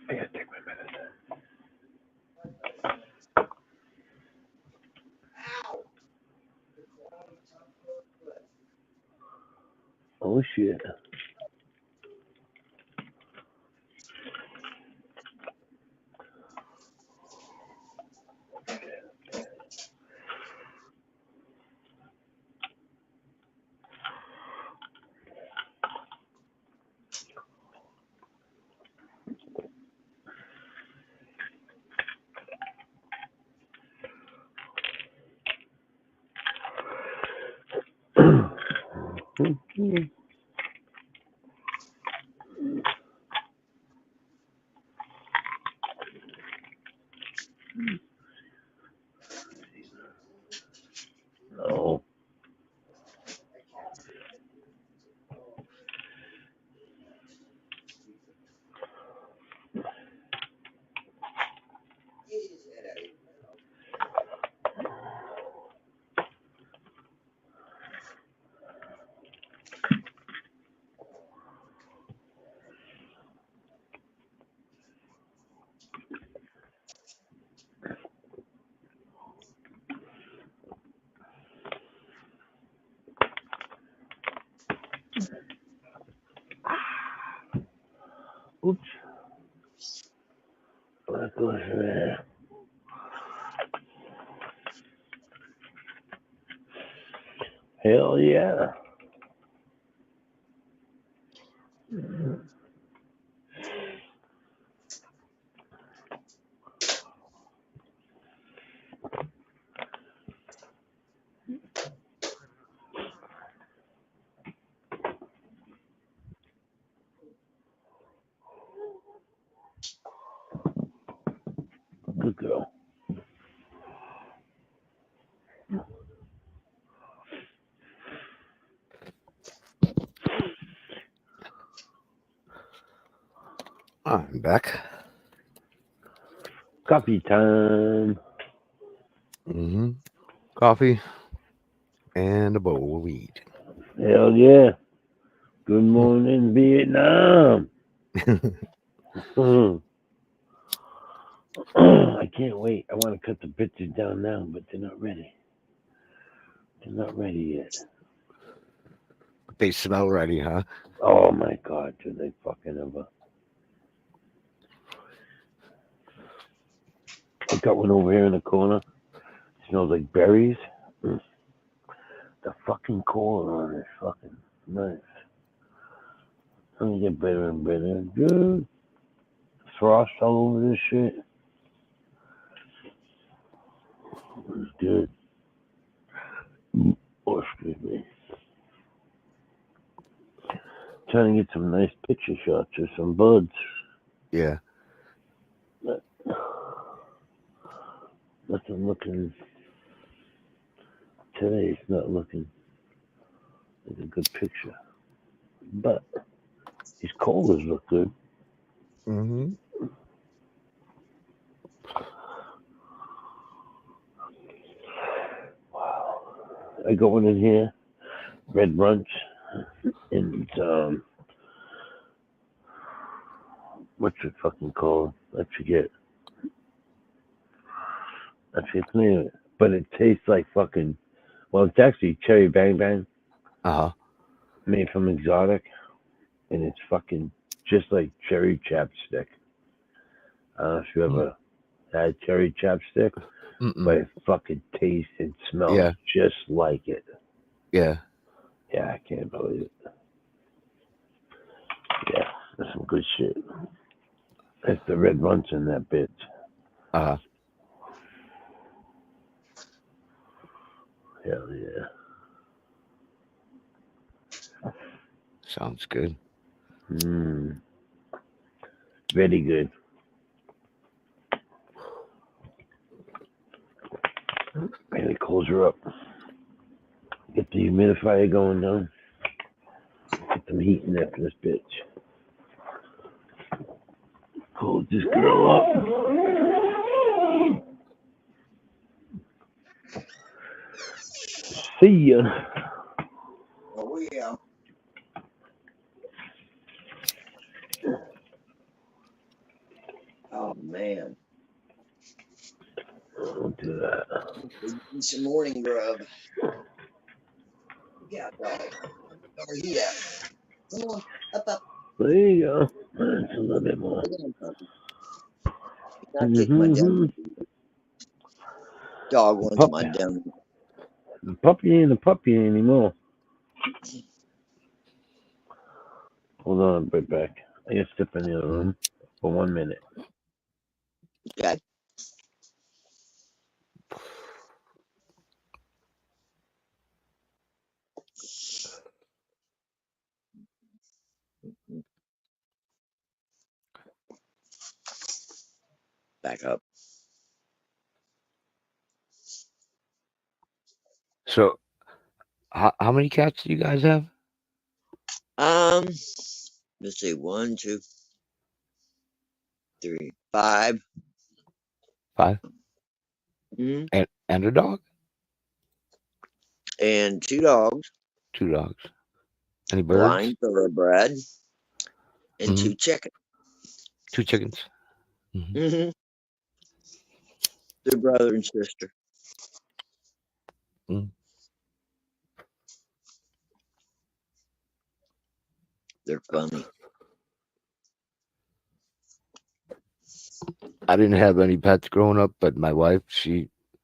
I gotta take my medicine. Ow! Oh shit. No. Oops. That goes there. Hell yeah. Good girl. I'm back. Coffee time. Coffee and a bowl of weed. Hell yeah. Good morning, Vietnam. I can't wait. I want to cut the bitches down now, but they're not ready. They're not ready yet. They smell ready, huh? Oh my god, do they fucking ever. I got one over here in the corner. Smells like berries. The fucking core on it is fucking nice. It's gonna get better and better. Dude. Frost all over this shit. It's good. Oh, excuse me. Trying to get some nice picture shots of some buds. Yeah. Nothing looking. Today's not looking like a good picture. but these colas look good. Mm-hmm. Wow. I go in here, Red Runch, and what's it fucking called? I forget. I forget the name of it. But it tastes like fucking. Well, it's actually cherry bang bang Uh-huh. made from exotic, and it's fucking just like cherry chapstick. I don't know if you ever had cherry chapstick, but Mm-mm. it fucking tastes and smells Yeah. just like it. Yeah. Yeah, I can't believe it. Yeah, that's some good shit. That's the Red Runch in that bitch. Uh-huh. Hell yeah. Sounds good. Mmm. Very good. Maybe close her up. Get the humidifier going now. Get some heat in there for this bitch. Hold this girl up. See ya. Oh yeah. Oh man. Don't do that. Need some morning grub. Yeah, dog. Where he at? Come on, up. There you go. That's a little bit more. Come on, puppy. He's not getting my Mm-hmm. down. Dog wants my Puppy. down. The puppy ain't a puppy anymore. Hold on, I'll be right back. I gotta step in the other room for 1 minute. Okay. Back up. So, how many cats do you guys have? Let's see. 1, 2, 3, 5. 5. Mm-hmm. And a dog? And 2 dogs. 2 dogs. Any birds? Blind thoroughbred. And Mhm. 2 chickens. 2 chickens. Mhm. Mm-hmm. Their brother and sister. Mm. They're funny. I didn't have any pets growing up, but my wife,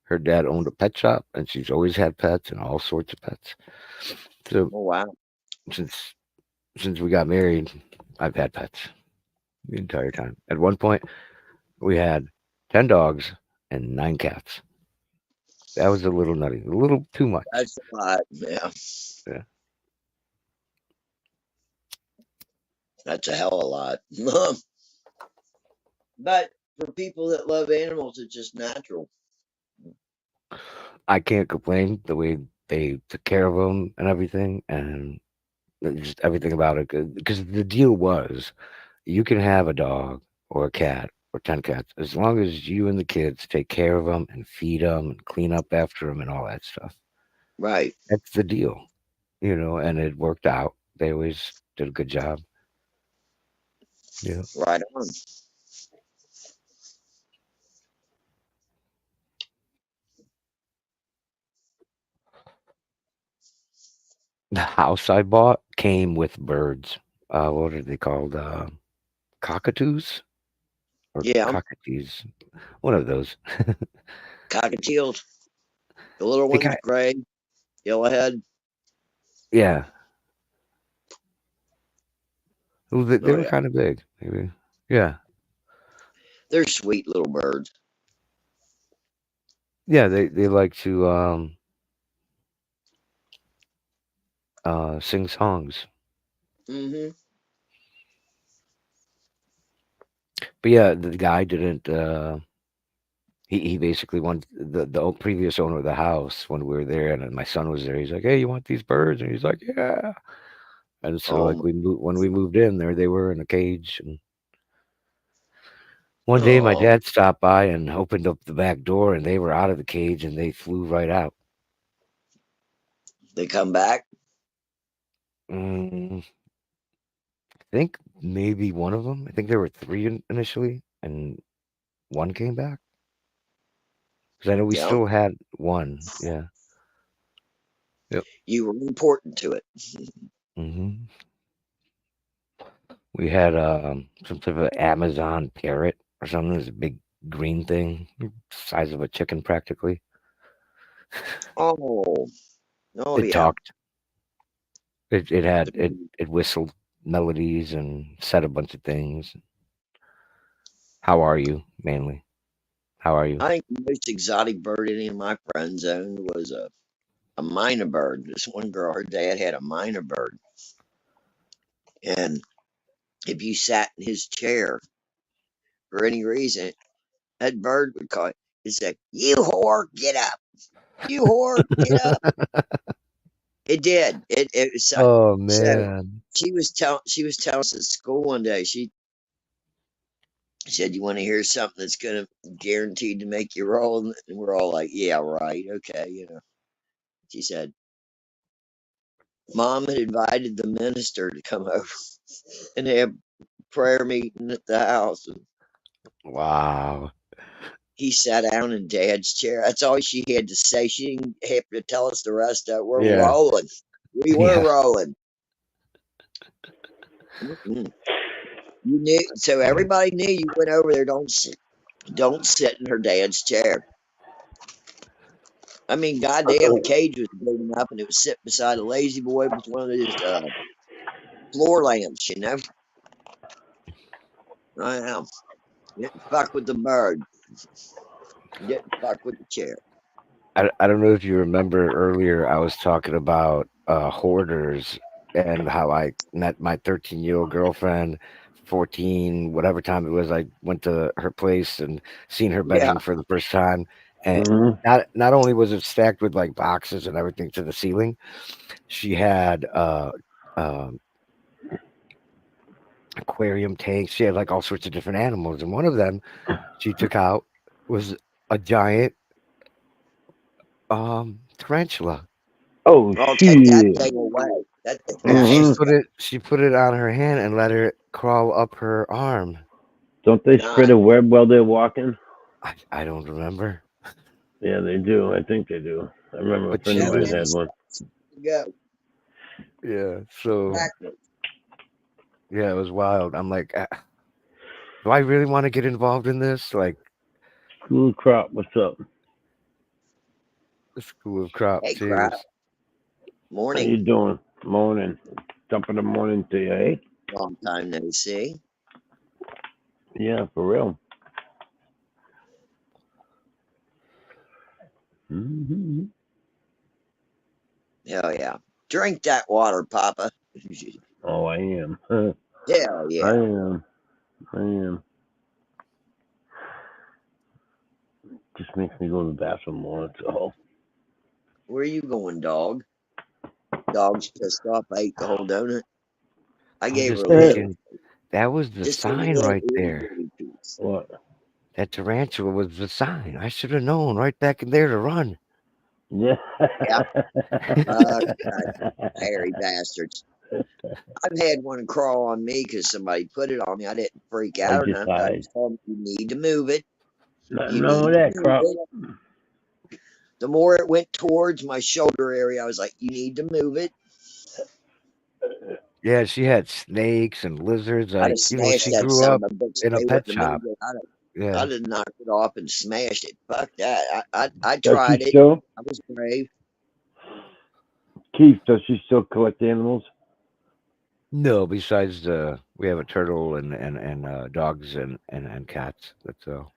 her dad owned a pet shop, and she's always had pets and all sorts of pets. So Oh wow. since we got married, I've had pets the entire time. At one point, we had 10 dogs and 9 cats. That was a little nutty, a little too much. That's a lot. Yeah. Yeah. That's a hell of a lot. But for people that love animals, it's just natural. I can't complain the way they took care of them and everything, and just everything about it. Because the deal was, you can have a dog or a cat or 10 cats as long as you and the kids take care of them and feed them and clean up after them and all that stuff. Right. That's the deal, and it worked out. They always did a good job. Yeah. Right on. The house I bought came with birds. What are they called? Cockatoos or Yeah. cockatoos? One of those. Cockatiels. The little They ones, kind gray, yellowhead. Yeah. Well, they Oh were yeah. kind of big, maybe. Yeah. They're sweet little birds. Yeah, they like to sing songs. Mm-hmm. But yeah, the guy didn't he basically wanted the previous owner of the house when we were there and then my son was there. He's like, "Hey, you want these birds?" And he's like, "Yeah." And so, like, my when we moved in there, they were in a cage. And one day, my oh, dad stopped by and opened up the back door, and they were out of the cage, and they flew right out. they come back. I think maybe one of them. I think there were three initially, and one came back. Because I know we Yeah, still had one. Yeah. Yep. you were important to it. hmm We had some type of Amazon parrot or something. It was a big green thing, size of a chicken practically. Oh, oh It yeah. talked. It whistled melodies and said a bunch of things. How are you? Mainly. How are you? I think the most exotic bird any of my friends owned was a minor bird. This one girl, her dad had a minor bird, and if you sat in his chair for any reason, that bird would call. It said, "You whore, get up! You whore, get up!" It did. It was Oh so. man. She was telling us at school one day. She said, "You want to hear something that's going to guaranteed to make you roll?" And we're all like, "Yeah, right, okay." She said, "Mom had invited the minister to come over and have prayer meeting at the house." And Wow. he sat down in Dad's chair. That's all she had to say. She didn't have to tell us the rest of it. We're Yeah. rolling. We were Yeah. rolling. Mm-mm. You knew, so everybody knew you went over there. Don't sit in her dad's chair. I mean, goddamn, the cage was big enough, and it was sitting beside a lazy boy with one of those floor lamps. I am. Didn't fuck with the bird. Didn't fuck with the chair. I don't know if you remember earlier, I was talking about hoarders and how I met my 13-year-old girlfriend, 14, whatever time it was. I went to her place and seen her Yeah, bedroom for the first time. And Hmm. not only was it stacked with like boxes and everything to the ceiling, she had um, aquarium tanks. She had like all sorts of different animals. And one of them she took out was a giant tarantula. Oh I'll take that shit. thing away. That And Hmm. she put it on her hand and let her crawl up her arm. Don't they nah, spread a web while they're walking? I don't remember. Yeah, they do. I think they do. I remember a But friend of she seven mine was had minutes one. to go. yeah, so Backwards. yeah, it was wild. I'm like, do I really want to get involved in this? Like Cool crop. What's up? the school of crop. Hey, crap. Cheers. How Morning. you doing? Morning. Top of the morning to you, eh? Long time no see. Yeah, for real. Hmm. Hell yeah. Drink that water, Papa. Oh, I am. Hell I yeah. am. I am. Just makes me go to the bathroom more. That's all. Where you going, dog? Dog's pissed off. I ate the whole donut. I I'm gave her just a little, thinking that was the just a sign little right itty there. bitty piece. What? That tarantula was the sign. I should have known right back in there to run. Yeah. Yeah. God, hairy bastards. I've had one crawl on me because somebody put it on me. I didn't freak I out or just nothing. I hide. just told them, you need to move it. Nothing You wrong need with to that move crop. it. The more it went towards my shoulder area, I was like, you need to move it. Yeah, she had snakes and lizards. I'd have Like, smashed she that grew son up of a bitch if in a they pet wouldn't have shop. moved it. Yeah. I'd have knocked it off and smashed it. Fuck that. I Does she tried it. still? I was brave. Keith, does she still collect animals? No, besides we have a turtle and dogs and cats. That's all.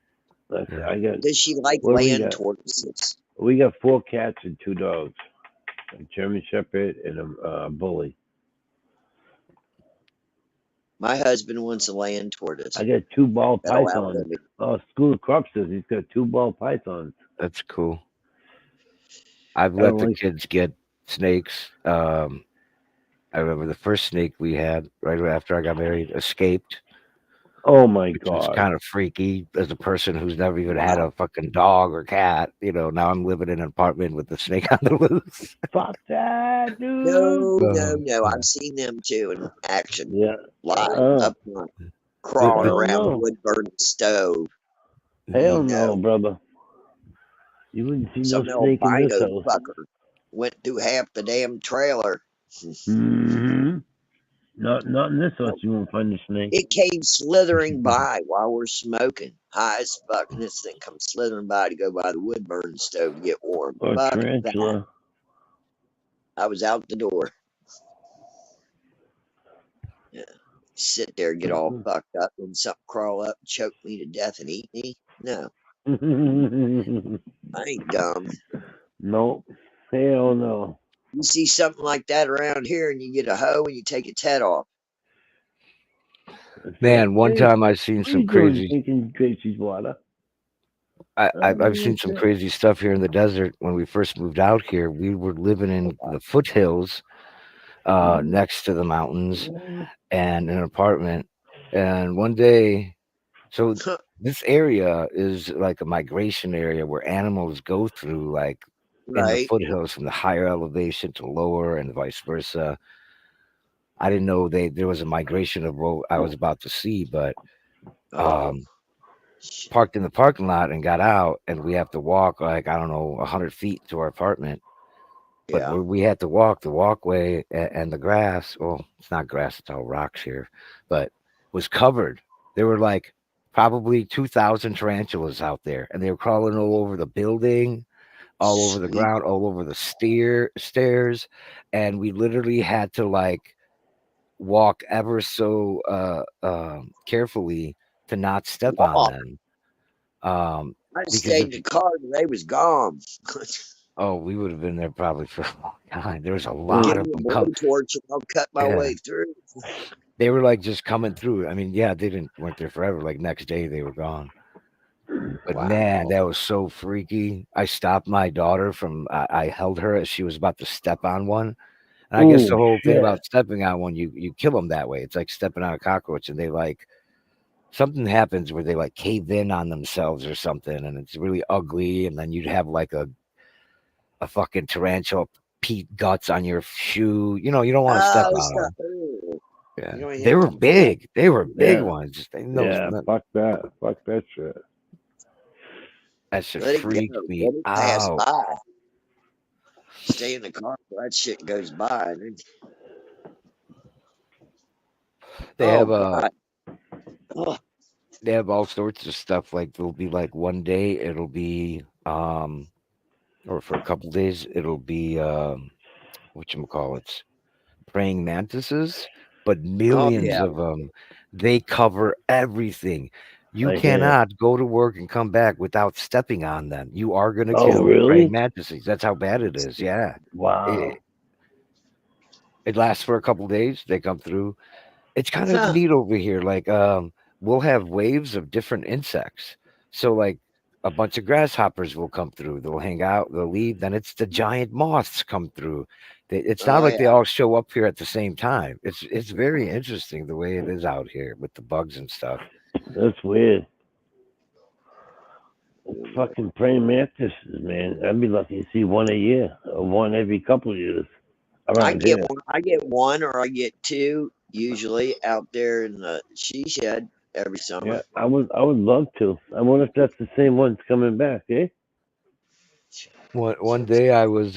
Yeah. I got. Does she like What do we land got? tortoises? We got 4 cats and 2 dogs. A German Shepherd and a bully. My husband wants a land tortoise. I got 2 ball That'll pythons. outlive me. Oh, School of Crop says he's got 2 ball pythons. That's cool. I've I let don't the like. kids get snakes. I remember the first snake we had right after I got married escaped, Oh my which was God. kind of freaky as a person who's never even had Wow. a fucking dog or cat. Now I'm living in an apartment with the snake on the loose. Fuck that, dude. No. I've seen them too in action, Yeah. live, Oh, up front, crawling hell around the no. wood burning stove. Hell No, no, brother. You wouldn't see no some old snake in this bino house. fucker went through half the damn trailer. Mm-hmm. Not in this house. You won't find a snake. It came slithering by while we're smoking, high as fuck, and this thing comes slithering by to go by the wood burning stove to get warm. Or a Fuck that. tarantula. I was out the door. Yeah. Sit there, get all fucked up, and something crawl up, choke me to death, and eat me? No, I ain't dumb. Nope. Hell no. You see something like that around here, and you get a hoe and you take its head off. Man, one Hey, time I seen what are some you doing crazy. drinking Gracie's water? I've seen some crazy stuff here in the desert. When we first moved out here, we were living in the foothills, next to the mountains, and an apartment. And one day, so this area is like a migration area where animals go through, like in the Right? foothills from the higher elevation to lower, and vice versa. I didn't know there was a migration of what I was about to see, but Oh, um, parked in the parking lot and got out, and we have to walk like I don't know 100 feet to our apartment. But yeah. where we had to walk the walkway and the grass. Well, it's not grass; it's all rocks here, but was covered. There were like probably 2,000 tarantulas out there, and they were crawling all over the building, all over the Sweet. ground, all over the stairs, and we literally had to like walk ever so carefully to not step on Wow. them. I Because stayed in the car and they was gone. we would have been there probably for a long time. There was a Give lot of me a them blowtorch and I'll cut my Yeah, way through. they were like just coming through. I mean, yeah, they weren't there forever. Like next day they were gone. But man, Wow. that was so freaky. I stopped my daughter from. I held her as she was about to step on one. And I guess the Oh whole thing shit. about stepping on one, you kill them that way. It's like stepping on a cockroach, and they like something happens where they like cave in on themselves or something, and it's really ugly. And then you'd have like a fucking tarantula Pete guts on your shoe. You don't want to step Oh, on them. ooh. Yeah, You don't they have were to. big. They were big Yeah. ones. Yeah. Fuck that. Fuck that shit. That shit Let it freaked go. me Let it pass out. by. Stay in the car till that shit goes by. And then, They oh, have God. Oh, they have all sorts of stuff. Like there'll be like one day it'll be or for a couple days it'll be whatchamacallits, praying mantises, but millions yeah. of them. They cover everything. You I hear. cannot go to work and come back without stepping on them. You are gonna Oh kill really? praying mantises. That's how bad it is. Yeah. Wow. It lasts for a couple days. They come through. It's kind of Huh. neat over here. Like we'll have waves of different insects. So like a bunch of grasshoppers will come through. They'll hang out. They'll leave. Then it's the giant moths come through. It's not Oh, like they yeah. all show up here at the same time. It's very interesting the way it is out here with the bugs and stuff. That's weird. Fucking praying mantises, man. I'd be lucky to see one a year or one every couple of years I around get here. one. I get one or I get two usually out there in the she shed every summer. Yeah, I would love to. I wonder if that's the same ones coming back, eh? One day I was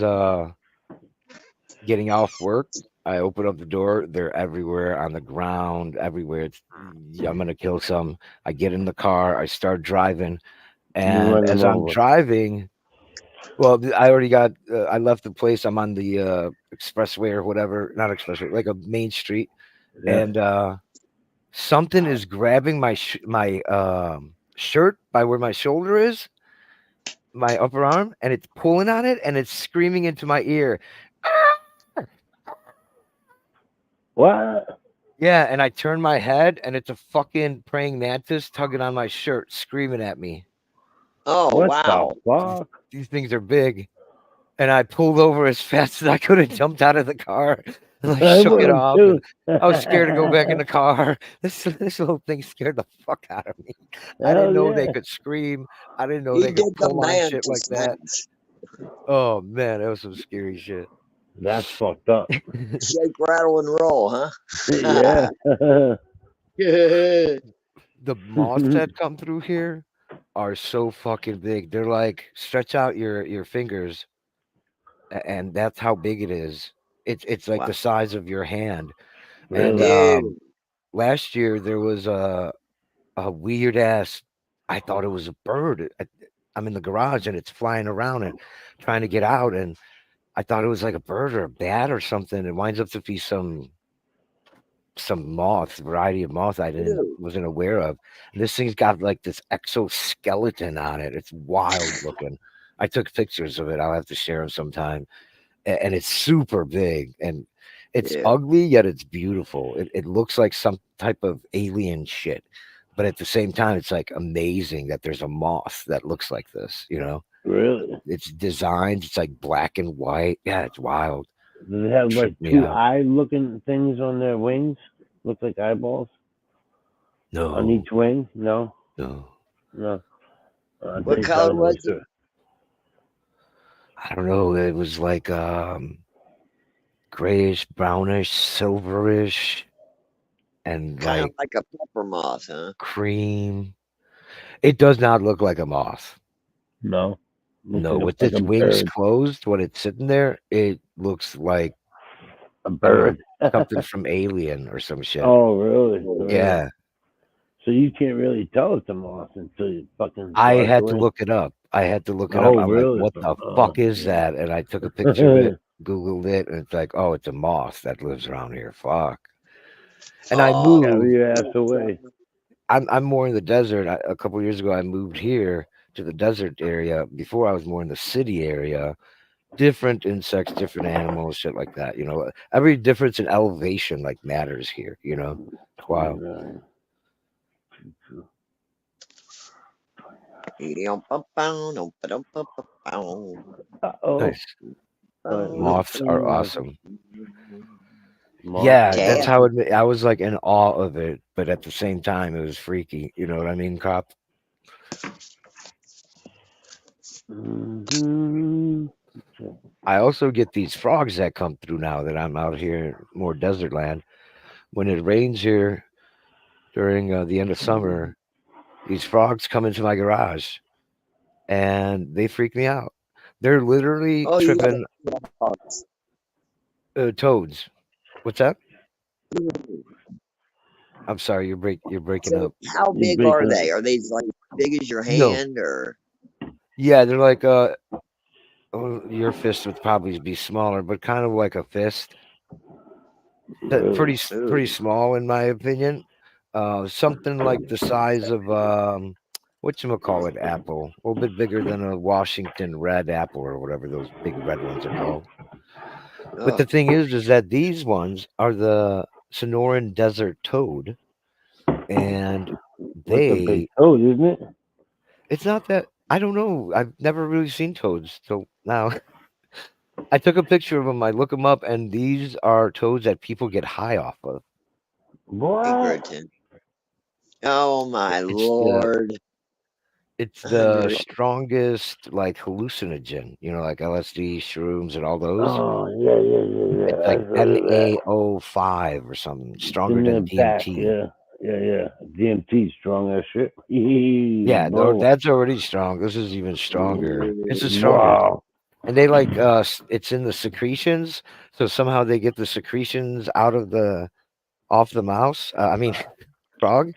getting off work. I open up the door. They're everywhere on the ground, everywhere. I'm gonna kill some. I get in the car. I start driving, You and run as them I'm over. driving, well, I already got. I left the place. I'm on the expressway or whatever, not expressway, like a main street, Yeah. and something is grabbing my shirt by where my shoulder is, my upper arm, and it's pulling on it, and it's screaming into my ear. What? Yeah, and I turn my head, and it's a fucking praying mantis tugging on my shirt, screaming at me. Oh, What wow. the fuck? These things are big. And I pulled over as fast as I could and jumped out of the car. and like I shook would it have off, too. and I was scared to go back in the car. This little thing scared the fuck out of me. I didn't Hell know they yeah. could scream. I didn't know He they could did the pull on man shit to like that. smash. Oh man, that was some scary shit. That's fucked up. Shake, rattle, and roll, huh? Yeah. Yeah. The moths that come through here are so fucking big. They're like stretch out your fingers, and that's how big it is. It's like Wow. the size of your hand. And Really? Dude. last year there was a weird ass. I thought it was a bird. I'm in the garage and it's flying around and trying to get out, and I thought it was like a bird or a bat or something. It winds up to be some moth, variety of moth I didn't Dude. wasn't aware of. And this thing's got like this exoskeleton on it. It's wild looking. I took pictures of it. I'll have to share them sometime. And it's super big and it's Yeah. ugly yet it's beautiful. It looks like some type of alien shit, but at the same time, it's like amazing that there's a moth that looks like this. Really? It's designed. It's like black and white. Yeah, it's wild. Do they have like Tripped me two out. eye looking things on their wings? Look like eyeballs on No, each wing? No? no. No. What They color thought it was was it? I don't know. It was like grayish, brownish, silverish, and Kind of like like a pepper moth, huh? cream. It does not look like a moth. no. Looks No, with like its a wings bird. closed, when it's sitting there, it looks like A I don't know, bird. something from Alien or some shit. Oh, really? Really? Yeah, So you can't really tell it's a moth until you fucking I start had to doing. look it up. I had to look it up. Oh, I'm like, really? what the Oh, fuck is that? And I took a picture of it, Googled it, and it's like, oh, it's a moth that lives around here. Fuck. And I Oh, carry moved. your ass away. I'm more in the desert. A couple years ago, I moved here to the desert area. Before, I was more in the city area. Different insects, different animals, shit like that. Every difference in elevation like matters here. It's wild. Uh-oh. Nice. What's Moths are going on? awesome. Moth Yeah, are that's damn. how awesome. I was like in awe of it, but at the same time, it was freaky. You know what I mean, Cop? Mm-hmm. I also get these frogs that come through now that I'm out here more desert land. When it rains here during the end of summer, these frogs come into my garage and they freak me out. They're literally Oh, you tripping got frogs. toads. What's that? I'm sorry, you're breaking So up. how You big are breaking up. they? Are they like big as your No, hand or? yeah, they're like your fist would probably be smaller, but kind of like a fist. Really? Pretty Ooh. small in my opinion. Something like the size of whatchamacallit apple, a little bit bigger than a Washington red apple or whatever those big red ones are called. But the Oh, thing is that these ones are the Sonoran desert toad, and That's a big they toad, isn't it? it's not that I don't know. I've never really seen toads till now. I took a picture of them. I look them up, and these are toads that people get high off of. What? Egerton. Oh my It's the lord. it's the Under strongest like hallucinogen, like LSD, shrooms, and all those. Oh, yeah. It's I like heard of that. NaO5 or something, Give stronger me than that back, DMT. yeah. DMT, strong as shit. Yeah, Bro. that's already strong. This is even stronger. This is stronger. Wow. And they like it's in the secretions, so somehow they get the secretions out of the off the mouse. I mean frog,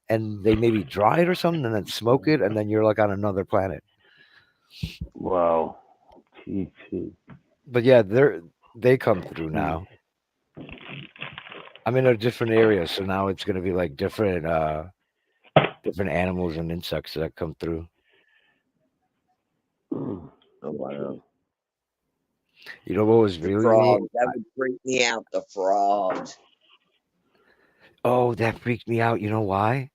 and they maybe dry it or something, and then smoke it, and then you're like on another planet. Wow. T2. But yeah, they come through now. I'm in a different area, so now it's gonna be like different animals and insects that come through. Mm. oh wow. You know what was The really neat? frogs. That would freak me out. The frogs. Oh, that freaked me out. You know why?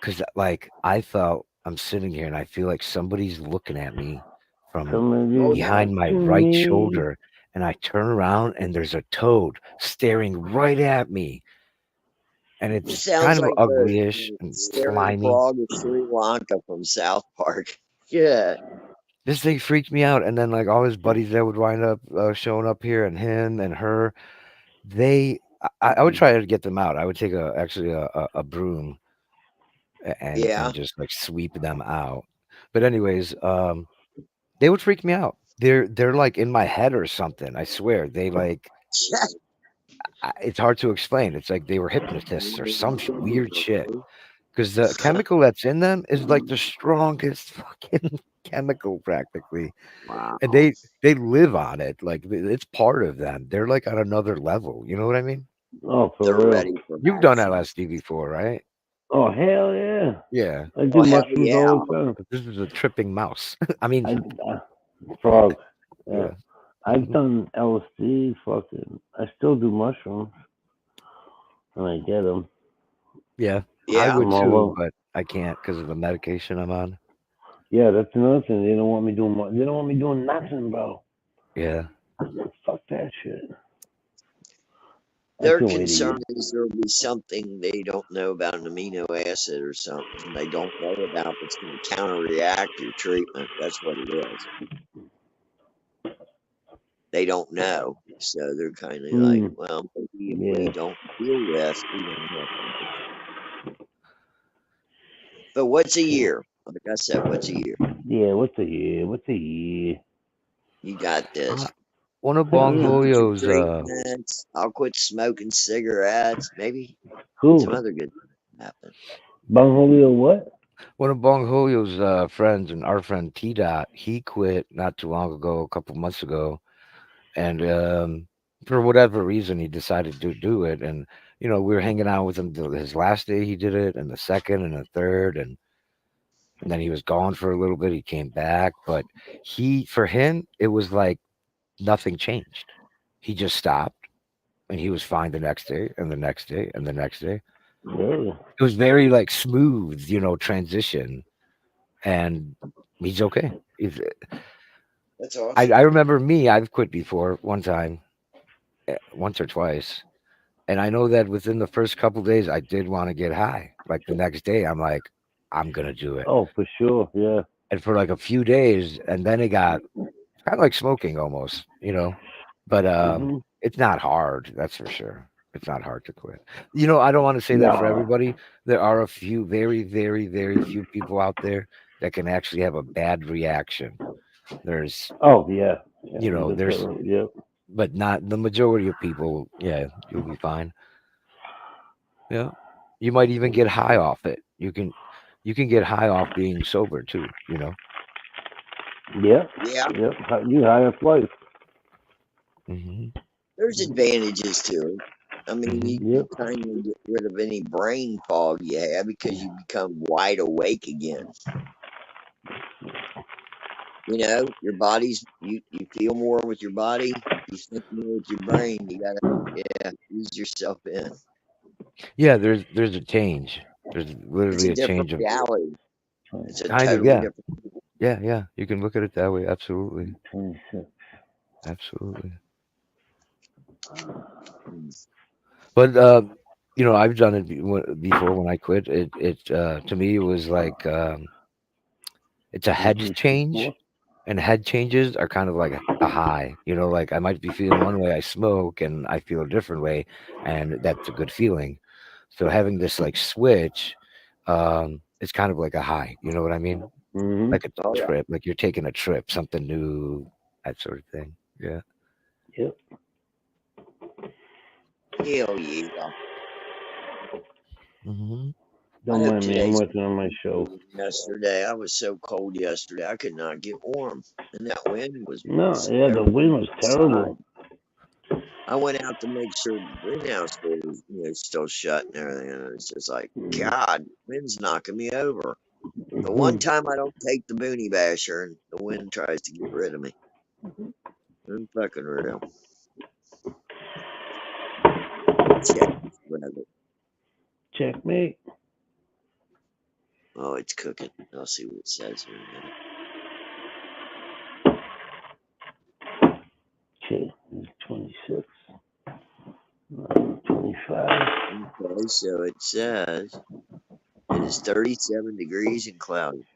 Because like I felt I'm sitting here and I feel like somebody's looking at me from Oh Somebody's yeah. behind my watching right me. shoulder, and I turn around and there's a toad staring right at me, and It it's sounds kind of like uglyish the and staring slimy. frog of Sri Lanka from South Park. Yeah. This thing freaked me out, and then like all his buddies that would wind up showing up here, and him and her, I would try to get them out. I would take a broom Yeah. and just like sweep them out. But anyways, they would freak me out. They're like in my head or something. I swear they like. It's hard to explain. It's like they were hypnotists or some weird shit. Because the chemical that's in them is like the strongest fucking chemical practically, and Wow. they live on it. Like it's part of them. They're like on another level. You know what I mean? Oh, for They're real. ready for You've done action. LSD before, right? Oh, hell yeah. Yeah. I Oh, do hell mushrooms yeah. all the time. But this was a tripping mouse. I mean, I, frog. Yeah. yeah. I've done LSD, fucking. I still do mushrooms when I get them. Yeah. I Yeah. would I'm all too, over. but I can't because of the medication I'm on. Yeah, that's another thing. They don't want me doing. They don't want me doing nothing, bro. Yeah. Fuck that shit. I Their feel idiot. concern is there'll be something they don't know about an amino acid or something they don't know about that's going to counter-react your treatment. That's what it is. They don't know. So they're kind of like, Hmm. well, maybe if we Yeah. don't do this, we don't have to. But what's a year? Like I said, what's a year? Yeah. What's a year? What's a year? You got Uh, this. one of Bong I'll get your Julio's treatments. I'll quit smoking cigarettes. Maybe some Who? other good things happen. Bang Julio what? one of Bong Julio's friends and our friend T Dot, he quit not too long ago, a couple months ago, and for whatever reason he decided to do it. And we were hanging out with him his last day he did it, and the second and the third, and then he was gone for a little bit. He came back, but for him it was like nothing changed. He just stopped, and he was fine the next day, and the next day, and the next day. Yeah. It was very like smooth, transition, and he's okay. That's I awesome. remember me. I've quit before one time, once or twice. And I know that within the first couple days, I did want to get high. Like the next day, I'm like, I'm gonna do it. Oh, for sure. Yeah. And for like a few days, and then it got kind of like smoking almost, But Mhm. it's not hard, that's for sure. It's not hard to quit. I don't want to say that for No. everybody. There are a few, very, very, very few people out there that can actually have a bad reaction. There's, Oh yeah. Yeah. You got that there's, right. Yep. but not the majority of people. Yeah, you'll be fine. Yeah. You might even get high off it. You can get high off being sober too. Yep. Yeah, Yep. You high off life. Mhm. there's advantages to it. I mean, Mhm. you Yep. kind of get rid of any brain fog you have because you become wide awake again. Your body's you feel more with your body, you think more with your brain. You gotta ease yourself in. Yeah, there's a change. There's It's a literally a different change of reality. It's a kind of, totally yeah. different. Yeah, yeah. You can look at it that way. Absolutely. 26. Absolutely. Mm. But I've done it before when I quit. It to me it was like it's a head change, 164. and head changes are kind of like a high. Like I might be feeling one way, I smoke, and I feel a different way, and that's a good feeling. So having this like switch, it's kind of like a high. You know what I mean? Mhm. Like a Oh yeah, trip, like you're taking a trip, something new, that sort of thing. Yeah. Yep. hell yeah. Hmm. I Don't hope mind me. I'm today's working on my show. yesterday. I was so cold yesterday. I could not get warm, and that wind was No. blowing Yeah. The wind everything was outside. terrible. I went out to make sure the greenhouse door was, still shut and everything, and it's just like, Mhm. God, wind's knocking me over. The one Mhm. time I don't take the boonie basher and the wind tries to get rid of me. I'm fucking real. Check this weather. Checkmate. Oh, it's cooking. I'll see what it says here in a minute. Okay, it's 26. 25. Okay, so it says it is 37 degrees and cloudy.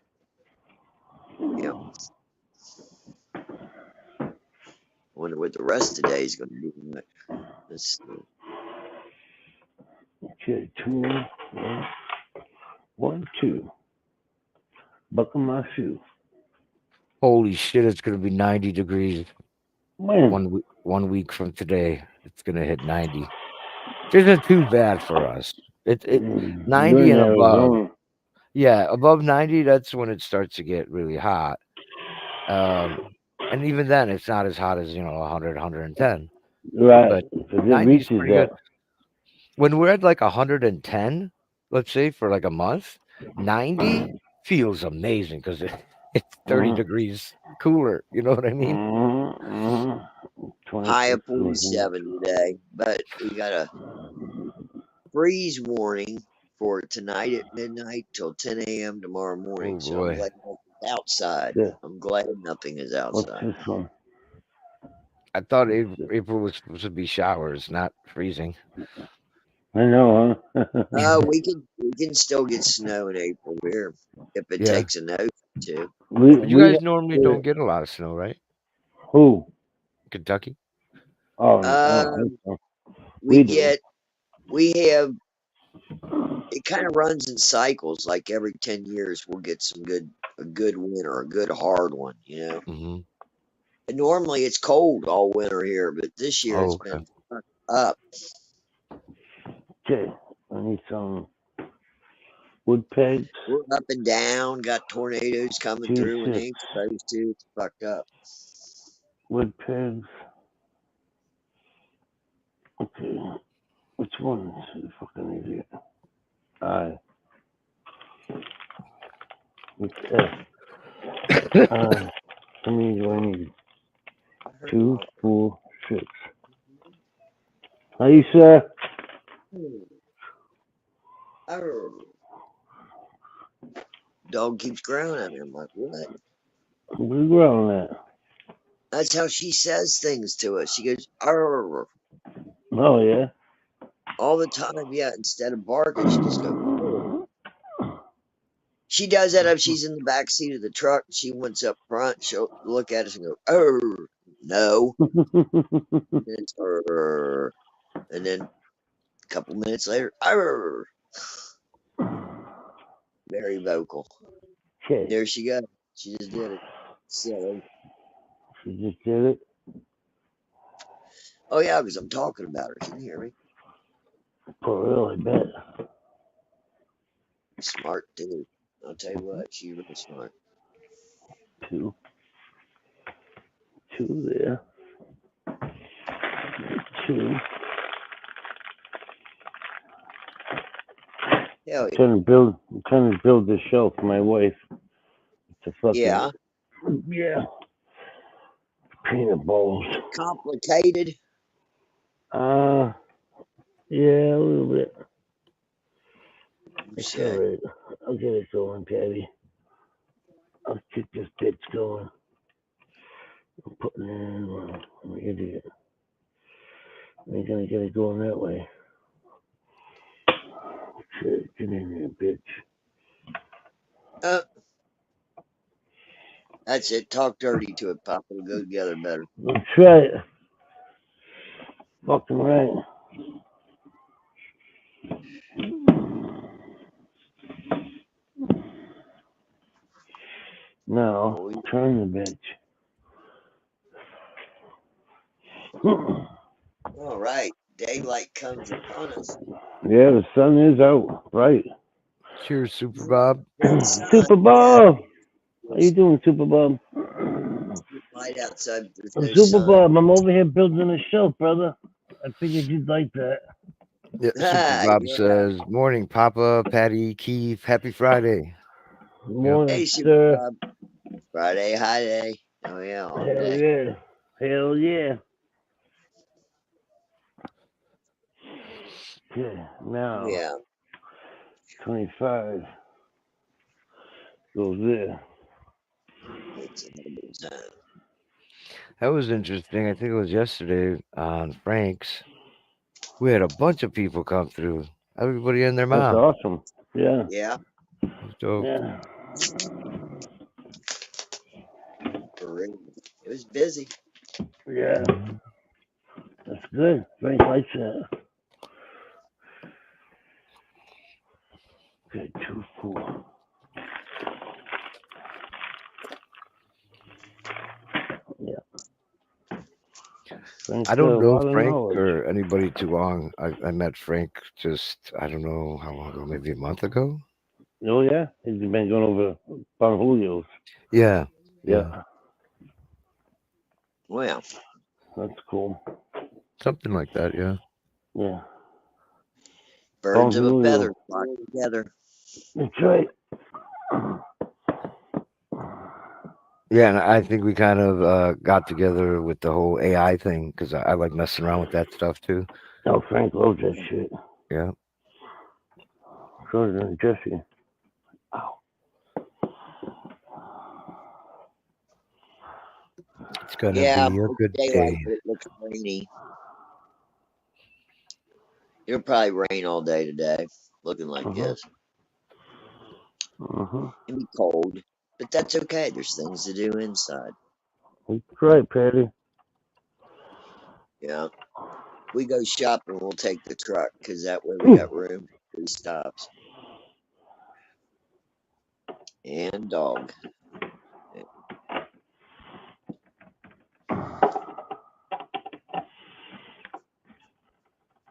Yep. Wonder what the rest of the day is going to be like. Let's see. Okay, 2, 1, 1, 2. Buckle my shoe. Holy shit! It's gonna be 90 degrees When? 1 week from today. It's gonna hit 90. Which isn't too bad for us. It You're 90 in and above. Arizona. Yeah, above 90, that's when it starts to get really hot. And even then, it's not as hot as 100, 110. Right, But because it 90 is reaches pretty that. good. When we're at like 110, let's say for like a month, 90 feels amazing because it's 30 Mm-hmm. degrees cooler. You know what I mean? Mm-hmm. High 26 of 47 today, but we got a freeze warning for tonight at midnight till 10 a.m. tomorrow morning. Oh So I'm boy, glad nothing's outside. Yeah. I'm glad nothing is What's outside. this one? I thought April was supposed to be showers, not freezing. I know, huh? We can still get snow in April here if it Yeah, takes a note to. but you we guys have normally don't get a lot of snow, right? who? Kentucky. Oh, I don't think Um, so. we We do. get have it kind of runs in cycles. Like every 10 years, we'll get a good winter, a good hard one. Hmm. And normally it's cold all winter here, but this year Oh, it's okay. been up. Okay, I need some wood pegs. We're up and down. Got tornadoes coming through when they 2, 6. ain't supposed to. It's fucked up. Wood pegs. Okay, which one is the fucking idiot? I. It's F. How many do I need? I heard 2, about 4, 6. How you, sir? that. Arr. Dog keeps growling at me. I'm like, what? What are you growling at? That's how she says things to us. She goes, arr, Oh, yeah? all the time. Yeah, instead of barking, she just goes, arr. She does that if she's in the back seat of the truck. She wants up front. She'll look at us and go, arr. No. And it's arr. And then a couple minutes later, arr. Very vocal. Okay, There she goes. She just did it. Silly. she just did it. Oh, yeah, because I'm talking about her. Can you hear me? For real, I bet. Smart, too. I'll tell you what, she's really smart. 2. 2 there. 2. Hell yeah. I'm trying to build this shelf for my wife. It's a fucking, Yeah. yeah, peanut balls. Complicated. Uh, yeah, a little bit. You It's say. alright. I'll get it going, Patty. I'll get this bitch going. I'm putting it in. I'm an idiot. I ain't gonna get it going that way. Shit, get in there, bitch. That's it. Talk dirty to it, Pop. It'll go together better. That's right. Fucking right. Now, Oh, turn the bitch. all right. Daylight comes upon us. Yeah, the sun is out. Right. Cheers, Super Bob. Good sun. Super Yeah. Bob! How you doing, Super Bob? It's light outside, but there's no Super sun. Bob, I'm over here building a shelf, brother. I figured you'd like that. Yeah, Super Bob Yeah. says, "Morning, Papa, Patty, Keith. Happy Friday." Yep. Morning, Hey, Super sir. Bob. Friday, high day. Oh, yeah, all Hell day. yeah. Hell yeah. Okay, now, Yeah. 25 goes there. It's a little time. That was interesting. I think it was yesterday on Frank's. We had a bunch of people come through. Everybody and their That's mom. awesome. Yeah. Yeah, So Yeah. for real. It was busy. Yeah. mhm. That's good. Frank likes that. Okay, 2-4. Yeah. Frank's I got don't a know lot of Frank knowledge. or anybody too long. I met Frank just, I don't know how long ago, maybe a month ago. Oh yeah, he's been going over Don Julio's. Yeah. Yeah, Well, that's cool. Something like that. Yeah. Yeah, Don birds of a Julio. feather flock together. That's right. Yeah. And I think we kind of got together with the whole AI thing because I like messing around with that stuff too. Oh, Frank loves that shit. Yeah. So does Jesse. Ow. It's going to Yeah, be a it's good daylight, day. but it looks rainy. It'll probably rain all day today, looking like this. It'll be cold, but that's okay. There's things to do inside. That's right, Patty. Yeah. We go shopping, we'll take the truck because that way we got room for 3 stops. And dog.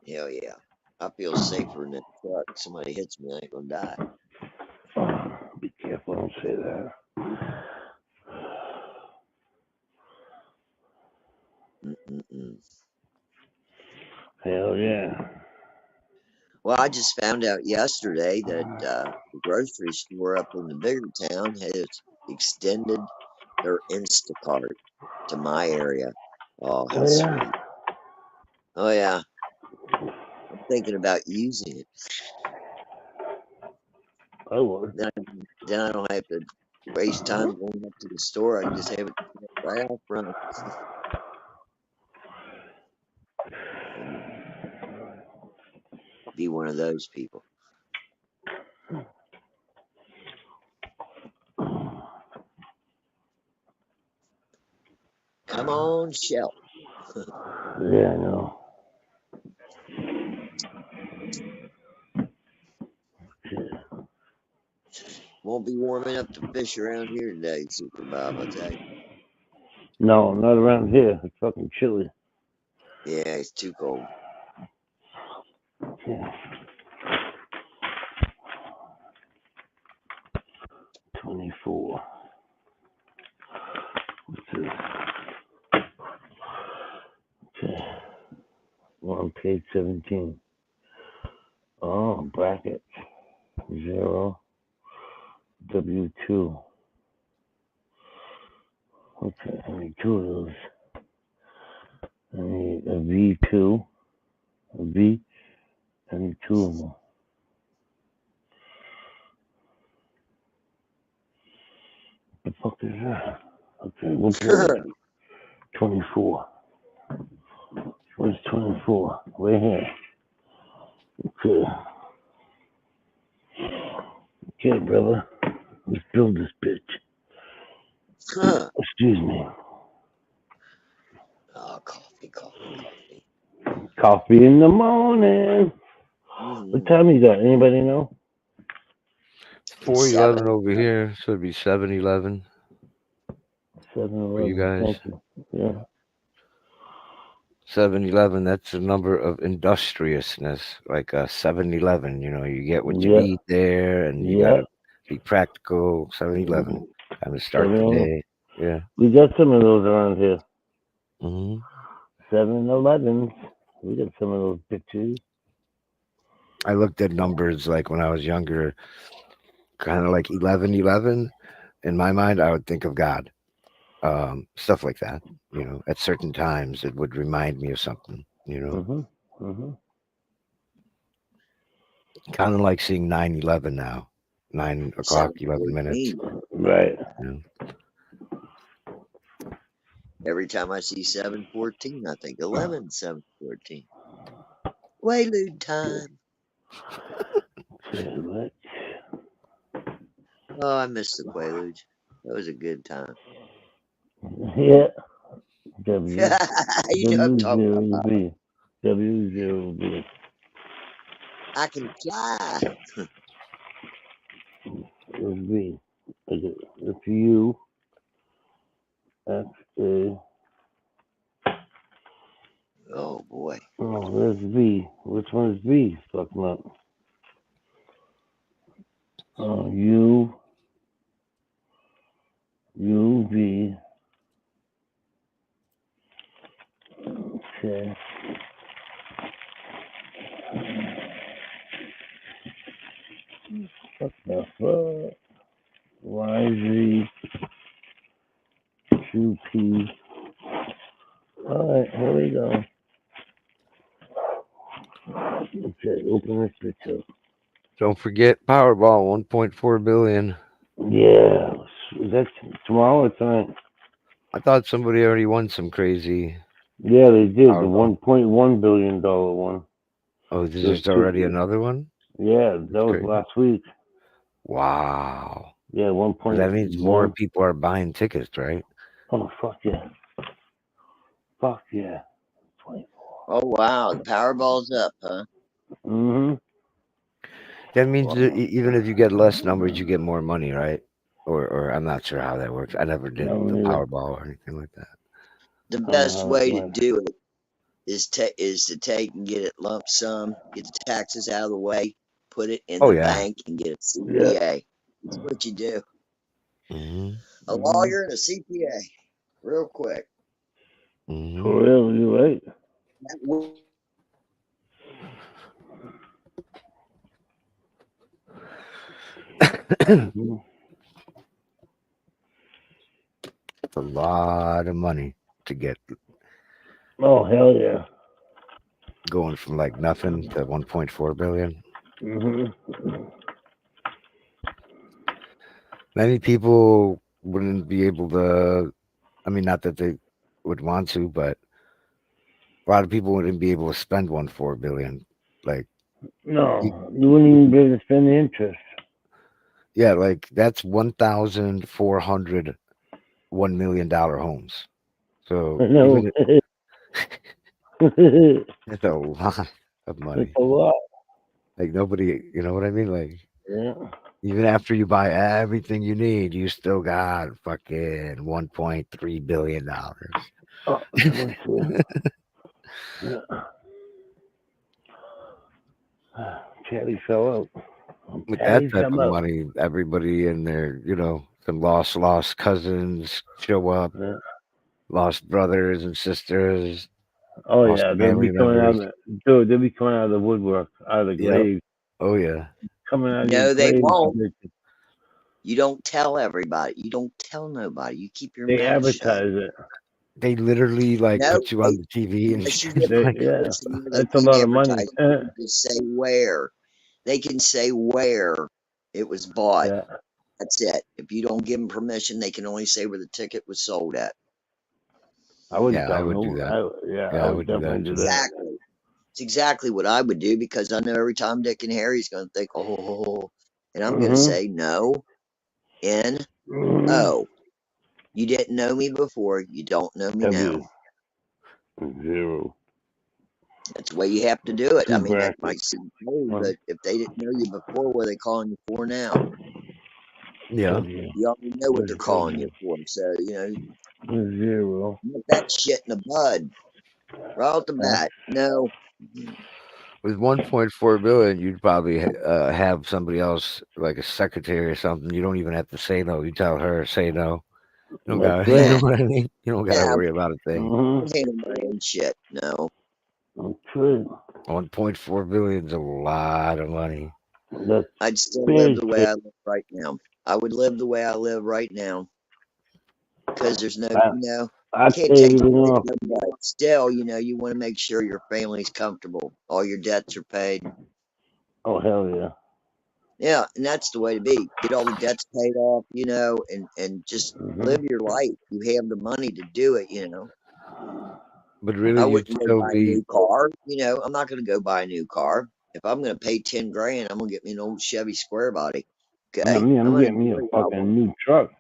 Hell yeah. I feel safer in that truck. Somebody hits me, I ain't gonna die. Be careful, don't say that. Mm-mm-mm. Hell yeah. Well, I just found out yesterday that the grocery store up in the bigger town has extended their Instacart to my area. Oh, how Oh yeah. sweet. Oh, yeah. I'm thinking about using it. I would. Then I don't have to waste time going up to the store. I can just have it right out front. Be one of those people. Come on, Shell. Yeah, I know. Won't be warm enough to fish around here today, Super Bob, I tell you. No, not around here. It's fucking chilly. Yeah, it's too cold. Yeah. 24. What's this? Okay. We're on page 17. Oh, bracket. 0. W2. Okay, I need 2 of those. I need a V2. A V. I need 2 of them. The fuck is that? Okay, what page? 24. Where's 24? Right here. Okay. Okay, brother. Let's build this bitch. Excuse me. Oh, coffee. Coffee in the morning. What time is that? Anybody know? 4:11 over here, so it'd be 7:11 for you 7-Eleven. guys. Thank you. Yeah. 7-Eleven, that's a number of industriousness, like a 7-Eleven. You get what you Yeah. need there, and you Yeah. gotta be practical. 7-Eleven, kind of start the 7-Eleven. day. Yeah. We got some of those around here. hmm 7-Elevens. We got some of those bitches. I looked at numbers like when I was younger, kind of like 11:11. In my mind, I would think of God, stuff like that. At certain times, it would remind me of something. Kind of like seeing 9:11 now, 9 o'clock, 11 minutes. Right. Every Every time I see 714, I think 11, 714. Quaalude time. Okay, what? Oh, I miss the Quaaludes. That was a good time. Yeah. W. You know I'm talking about. W0B. W0B. I can fly. There's B. Okay. It's U. X. A. Oh boy. Oh, there's B. Which one is B? Fucking up. U. U. B. Okay. What the fuck? Y. Z. 2P. Alright, here we go. Okay, open this bitch up. Don't forget Powerball, 1.4 billion. Yeah. That's tomorrow or tonight? I thought somebody already won some crazy. Yeah, they did. The Powerball. $1.1 billion one. Oh, there's already another one? Yeah, that was Crazy. last week. Wow. Yeah, 1.1. That means more people are buying tickets, right? Oh, fuck yeah. Fuck yeah. 24. Oh wow, the Powerball's up, huh? Mm-hmm. That means Wow. even if you get less numbers, you get more money, right? Or I'm not sure how that works. I never did No, the neither. Powerball or anything like that. The I don't best know how way it to went. do it is to take and get it lump sum, get the taxes out of the way, put it in the bank, and get a CPA. Yeah. That's what you do. Mm-hmm. A lawyer and a CPA, real quick. Mm-hmm. For real, you right. That will- Mm-hmm. It's a lot of money to get Oh, hell yeah. going from like nothing to 1.4 billion. Mm-hmm. Many people wouldn't be able to. I mean, not that they would want to, but a lot of people wouldn't be able to spend 1.4 billion. Like, No, you wouldn't even be able to spend the interest. yeah, like that's 1,400 $1 million homes. So I know. even if, it's a lot of money. It's a lot. Like nobody, you know what I mean? Like Yeah. even after you buy everything you need, you still got fucking $1.3 billion. Oh, let me see. Yeah. Patty fell out. With that Patty type fell of out. money, everybody and their, some lost cousins show up, Yeah. lost brothers and sisters, Oh lost yeah, they'll be family coming out members. of the dude. They'll be coming out of the woodwork, out of the Yep. grave, Oh yeah. coming out of your No, they grave. won't. You don't tell everybody. You don't tell nobody. You keep your They mouth shut. advertise it. They literally like No, put you on the TV and unless you shit. get Like, Yeah, permission where they that's a can't lot of money. advertise. They can just say where. They can say where it was bought. Yeah, That's it. If you don't give them permission, they can only say where the ticket was sold at. I would yeah, I tell would them. do that. I Yeah, I would would do that definitely do too. that. Exactly. It's exactly what I would do because I know every time Dick and Harry's going to think, oh, and I'm going to say no, N, O. You didn't know me before. You don't know me now. W0. That's the way you have to do it. I Two mean, that might brackets. seem cold, but if they didn't know you before, what are they calling you for now? Yeah. W. You already know what they're calling you W. for. So, 0. nip that shit in the bud. Right off the bat. No. With 1.4 billion, you'd probably have somebody else, like a secretary or something. You don't even have to say no. You tell her, say no. You don't That's got, you know right. what I mean? You don't got to Yeah, worry about a thing. I'm handling my own shit. No. That's right. 1.4 billion is a lot of money. That's I'd still live the way big. I live right now. I would live the way I live right now because there's no, I'd can't pay take everything away off. from nobody. Still, you want to make sure your family's comfortable. All your debts are paid. Oh hell yeah. Yeah, and that's the way to be. Get all the debts paid off, and just live your life. You have the money to do it, But I really, you'd wouldn't go still buy a be. new car. I'm not going to go buy a new car. If I'm going to pay 10 grand, I'm going to get me an old Chevy Square Body. Not Okay. me. I'm I'm going to getting me a enjoy what I want. fucking new truck.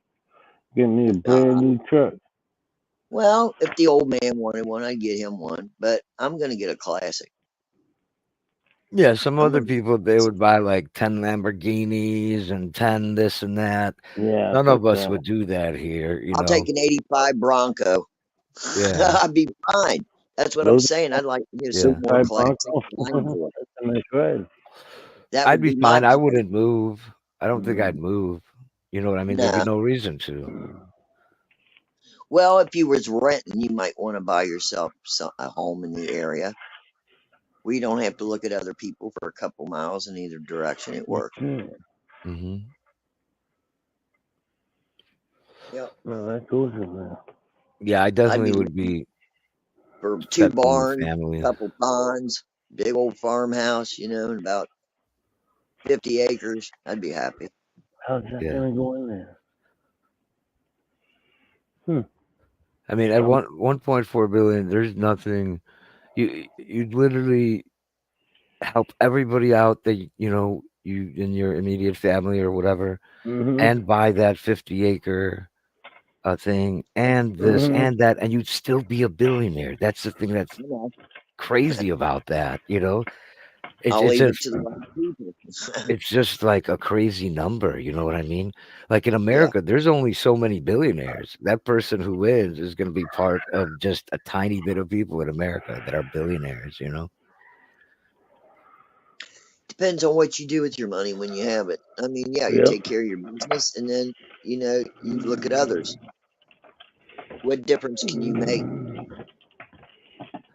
Getting me a brand new truck. Well, if the old man wanted one, I'd get him one. But I'm going to get a classic. Yeah, some I'm other going to people they would buy like 10 Lamborghinis and 10 this and that. Yeah, None of fuck us that. would do that here, I'll take an 85 Bronco. Yeah, I'd be fine. That's what I'm Those saying. I'd like to get some yeah. more 85 classic Bronco. line to it. That's a nice ride. That I'd would be be my fine. I plan. wouldn't move. I don't think I'd move. You know what I mean? There'd be Nah. no reason to. Well, if you was renting, you might want to buy yourself a home in the area. We don't have to look at other people for a couple miles in either direction. It works. Hmm. Yep. Well, that goes in there. Yeah, I I'd definitely be would be for 2 set from the barns, family. couple ponds, big old farmhouse, and about 50 acres. I'd be happy. How's that Yeah. gonna go in there? I mean, at 1.4 billion, there's nothing. You'd literally help everybody out that you in your immediate family or whatever, Mm-hmm. and buy that 50-acre thing and this Mm-hmm. and that, and you'd still be a billionaire. That's the thing that's You know, crazy about that. It's I'll it's leave a it to the right people. it's just like a crazy number. You know what I mean? Like in Yeah. America, there's only so many billionaires. That person who wins is going to be part of just a tiny bit of people in America that are billionaires. Depends on what you do with your money when you have it. I mean, yeah, you Yep. take care of your business and then, you look at others. What difference can you make?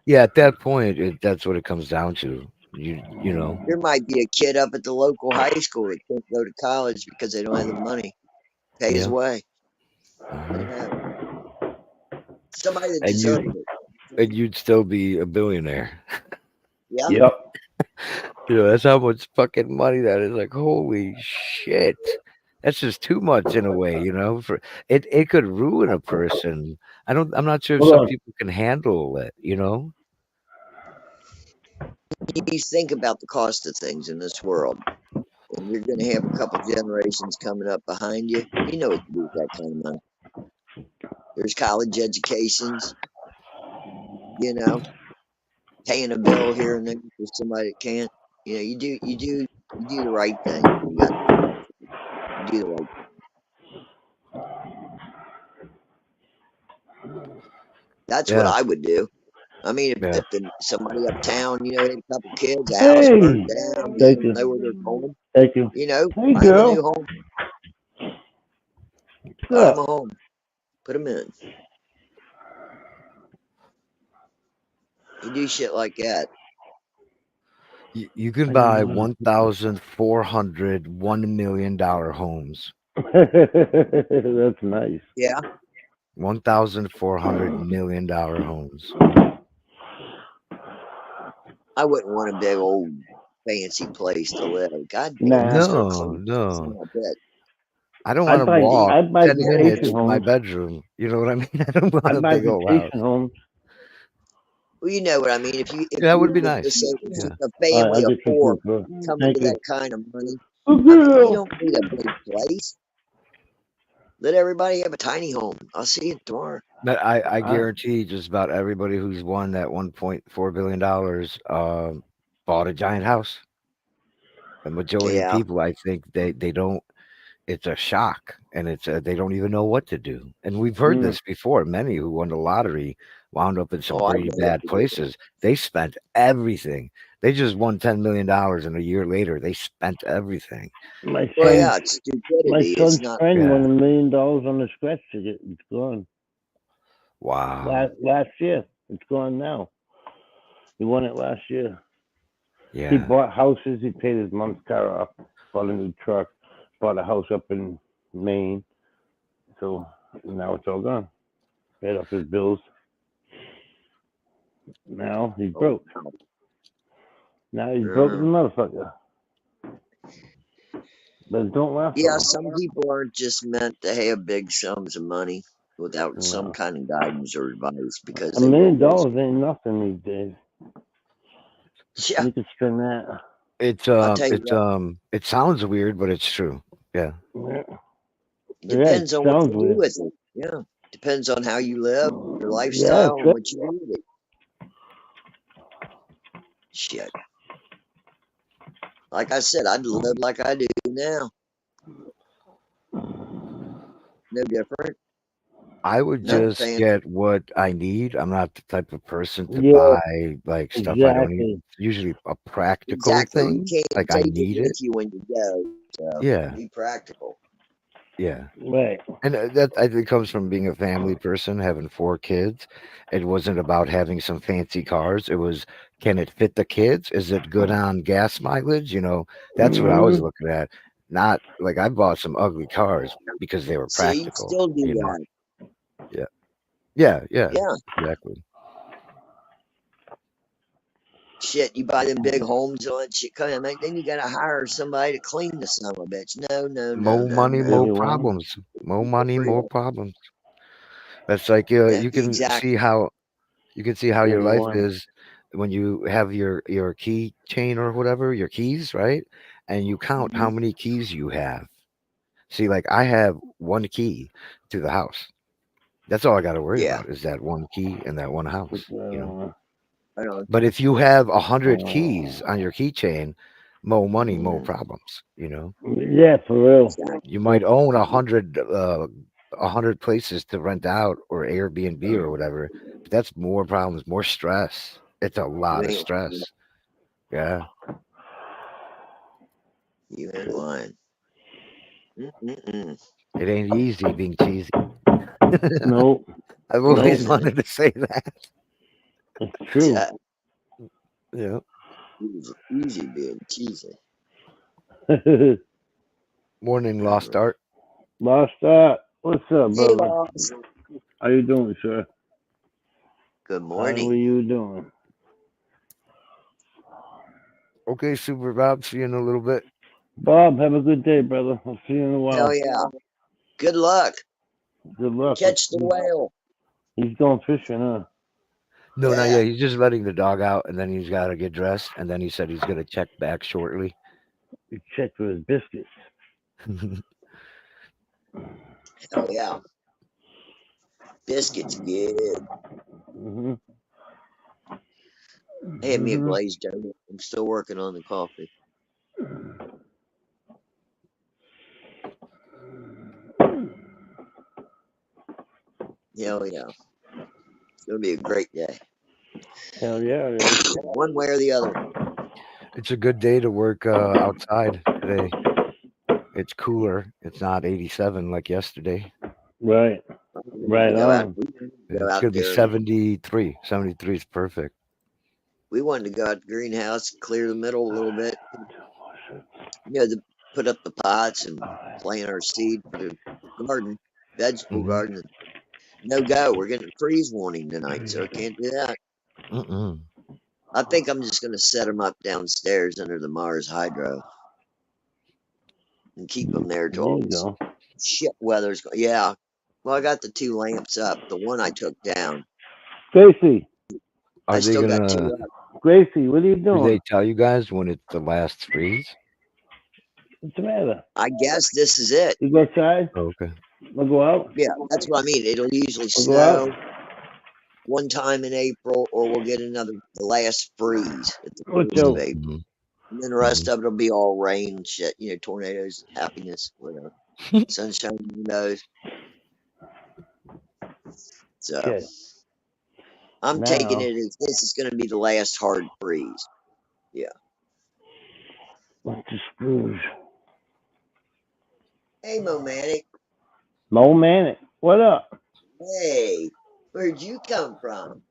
Yeah, at that point, that's what it comes down to. You know. There might be a kid up at the local high school that can't go to college because they don't have the money. Pay his Yeah. way. Hmm. Somebody that And deserves you it. and you'd still be a billionaire. Yeah. Yep. That's how much fucking money that is. Like, holy shit. That's just too much in a way, for it could ruin a person. I'm not sure if Hold some on. people can handle it. You think about the cost of things in this world, and you're going to have a couple generations coming up behind you. You know what to do with that kind of money. There's college educations, paying a bill here and there for somebody that can't. You do the right thing when you got the money. You do the right thing. That's what Yeah. I would do. I mean, Yeah. if somebody uptown, had a couple kids, a house burnt Hey. down, they Thank don't you. know where they're going, Thank you. Hey, buy them a girl. new home, buy What's them up? a home, put them in. You do shit like that. You can I didn't buy know how to put this. 1,400 $1 million homes. That's nice. Yeah, $1,400 million homes. I wouldn't want a big old fancy place to live. God damn, Nah. it's gonna No, cost a son no. of a bitch. I don't want I'd to buy walk I'd buy 10 Yeah, minutes vacation to my homes. bedroom. You know what I mean? I don't want I'd a buy big old house. vacation homes. well, you know what I mean. If That would you be were nice. just Yeah. a All right, family I'll of get some 4 food for her. coming Thank to you. that kind of money, Good I mean, you girl. don't need a big place. Let everybody have a tiny home. I'll see you tomorrow. But I I, guarantee just about everybody who's won that $1.4 billion bought a giant house. The majority of Yeah. people, I think, they don't. It's a shock, and they don't even know what to do. And we've heard mm, this before. Many who won the lottery wound up in some Oh, I pretty know what bad to do. places. They spent everything. They just won $10 million, and a year later, they spent everything. my Well, son's yeah, it's my stupidity. It's son's not. friend won Yeah. $1 million on the scratch ticket. It's gone. Wow. Last year. It's gone now. He won it last year. He Yeah. bought houses. He paid his mom's car off. Bought a new truck. Bought a house up in Maine. So now it's all gone. Paid off his bills. Now he's Oh, broke. wow. Now he's broke as a motherfucker. but don't last Yeah, long. some people aren't just meant to have big sums of money without some No. kind of guidance or advice because $1 they will million waste ain't nothing these days. it. Yeah, You can spend that. I'll tell you what. It sounds weird, but it's true. Yeah. Yeah, It yeah, it depends on what sounds you do weird. with it. Yeah, depends on how you live, your Yeah, lifestyle, and true. what you do with it. Shit. Like I said, I'd live like I do now. No different. I would Nothing just fancy. get what I need. I'm not the type of person to Yeah, buy like stuff I don't need. exactly. It's usually a practical Exactly. You thing. can't Like I take it need with it. you when you go. So Yeah. be practical. Yeah. Right. And that I think comes from being a family person, having 4 kids. It wasn't about having some fancy cars. It was, can it fit the kids? Is it good on gas mileage? That's what I was Hmm. looking at. Not like I bought some ugly cars because they were See, you practical. still do that. Yeah. Yeah. Yeah. Yeah. Exactly. Shit, you buy them big homes and all that shit come in, then you gotta hire somebody to clean the son of a bitch. No, no, no, More no, money, no. more Everyone. problems. More Keep it money, more real. problems. That's like Yeah, you can see exactly. how your life Everyone. is when you have your key chain or whatever, your keys, right? And you count Hmm. how many keys you have. See, like I have one key to the house. That's all I got to worry Yeah. about is that one key and that one Put house. that I know. But if you have 100 keys on. on your keychain, more money, more Hmm. problems. Yeah, for real. Exactly. You might own 100 places to rent out or Airbnb or whatever, but that's more problems, more stress. It's a You lot of ain't lying. stress. Yeah. You ain't lying. Mm-mm-mm. It ain't easy being cheesy. Nope. I've It always Nope. isn't. wanted to say that. It's true. Yeah. Yeah. Easy being cheesy. Morning, Lost Art. Lost that. What's up, Hey, brother? boss. How you doing, sir? Good How are morning. you doing? Okay, Super Bob. See you in a little bit. Bob, have a good day, brother. I'll see you in a Hell while. yeah. Good luck. Good luck. Catch the whale. He's going fishing, huh? No, not Yeah. yet. He's just letting the dog out, and then he's got to get dressed, and then he said he's going to check back shortly. He checked for his biscuits. Hell yeah. Biscuits good. Mm-hmm. Hand me a Mm-hmm. glazed donut. I'm still working on the coffee. Hell yeah. It's going to be a great day. Hell yeah, it is. One way or the other. It's a good day to work outside today. It's cooler. It's not 87 like yesterday. Right. Right Go out. on. We wanted to go It's out going to be there and 73. 73 is perfect. we wanted to go out the greenhouse, clear the middle a little bit. Put up the pots and plant our seed for the garden, vegetable Hmm. garden. No go. We're getting a freeze warning tonight, so I can't do that. Mm-mm. I think I'm just going to set them up downstairs under the Mars Hydro and keep them there There till you this go. shit weather's. Yeah. Well, I got the 2 lamps up. The one I took down. Gracie. I Are they still going got to, 2 up. Gracie, what are you do doing? they tell you guys when it's the last freeze? What's the matter? I guess this is it. You go outside? Oh, okay. We'll go out? Yeah, that's what I mean. It'll usually We'll go out? snow one time in April, or we'll get the last freeze at the What's 1st of up? April. Mm-hmm. And then the rest of it'll be all rain, shit, tornadoes, happiness, whatever. Sunshine, windows. So Okay. I'm taking Now, it as this is going to be the last hard freeze. Yeah. what's the screws? Hey, Momatic. Mo Manic. What up? Hey, where'd you come from?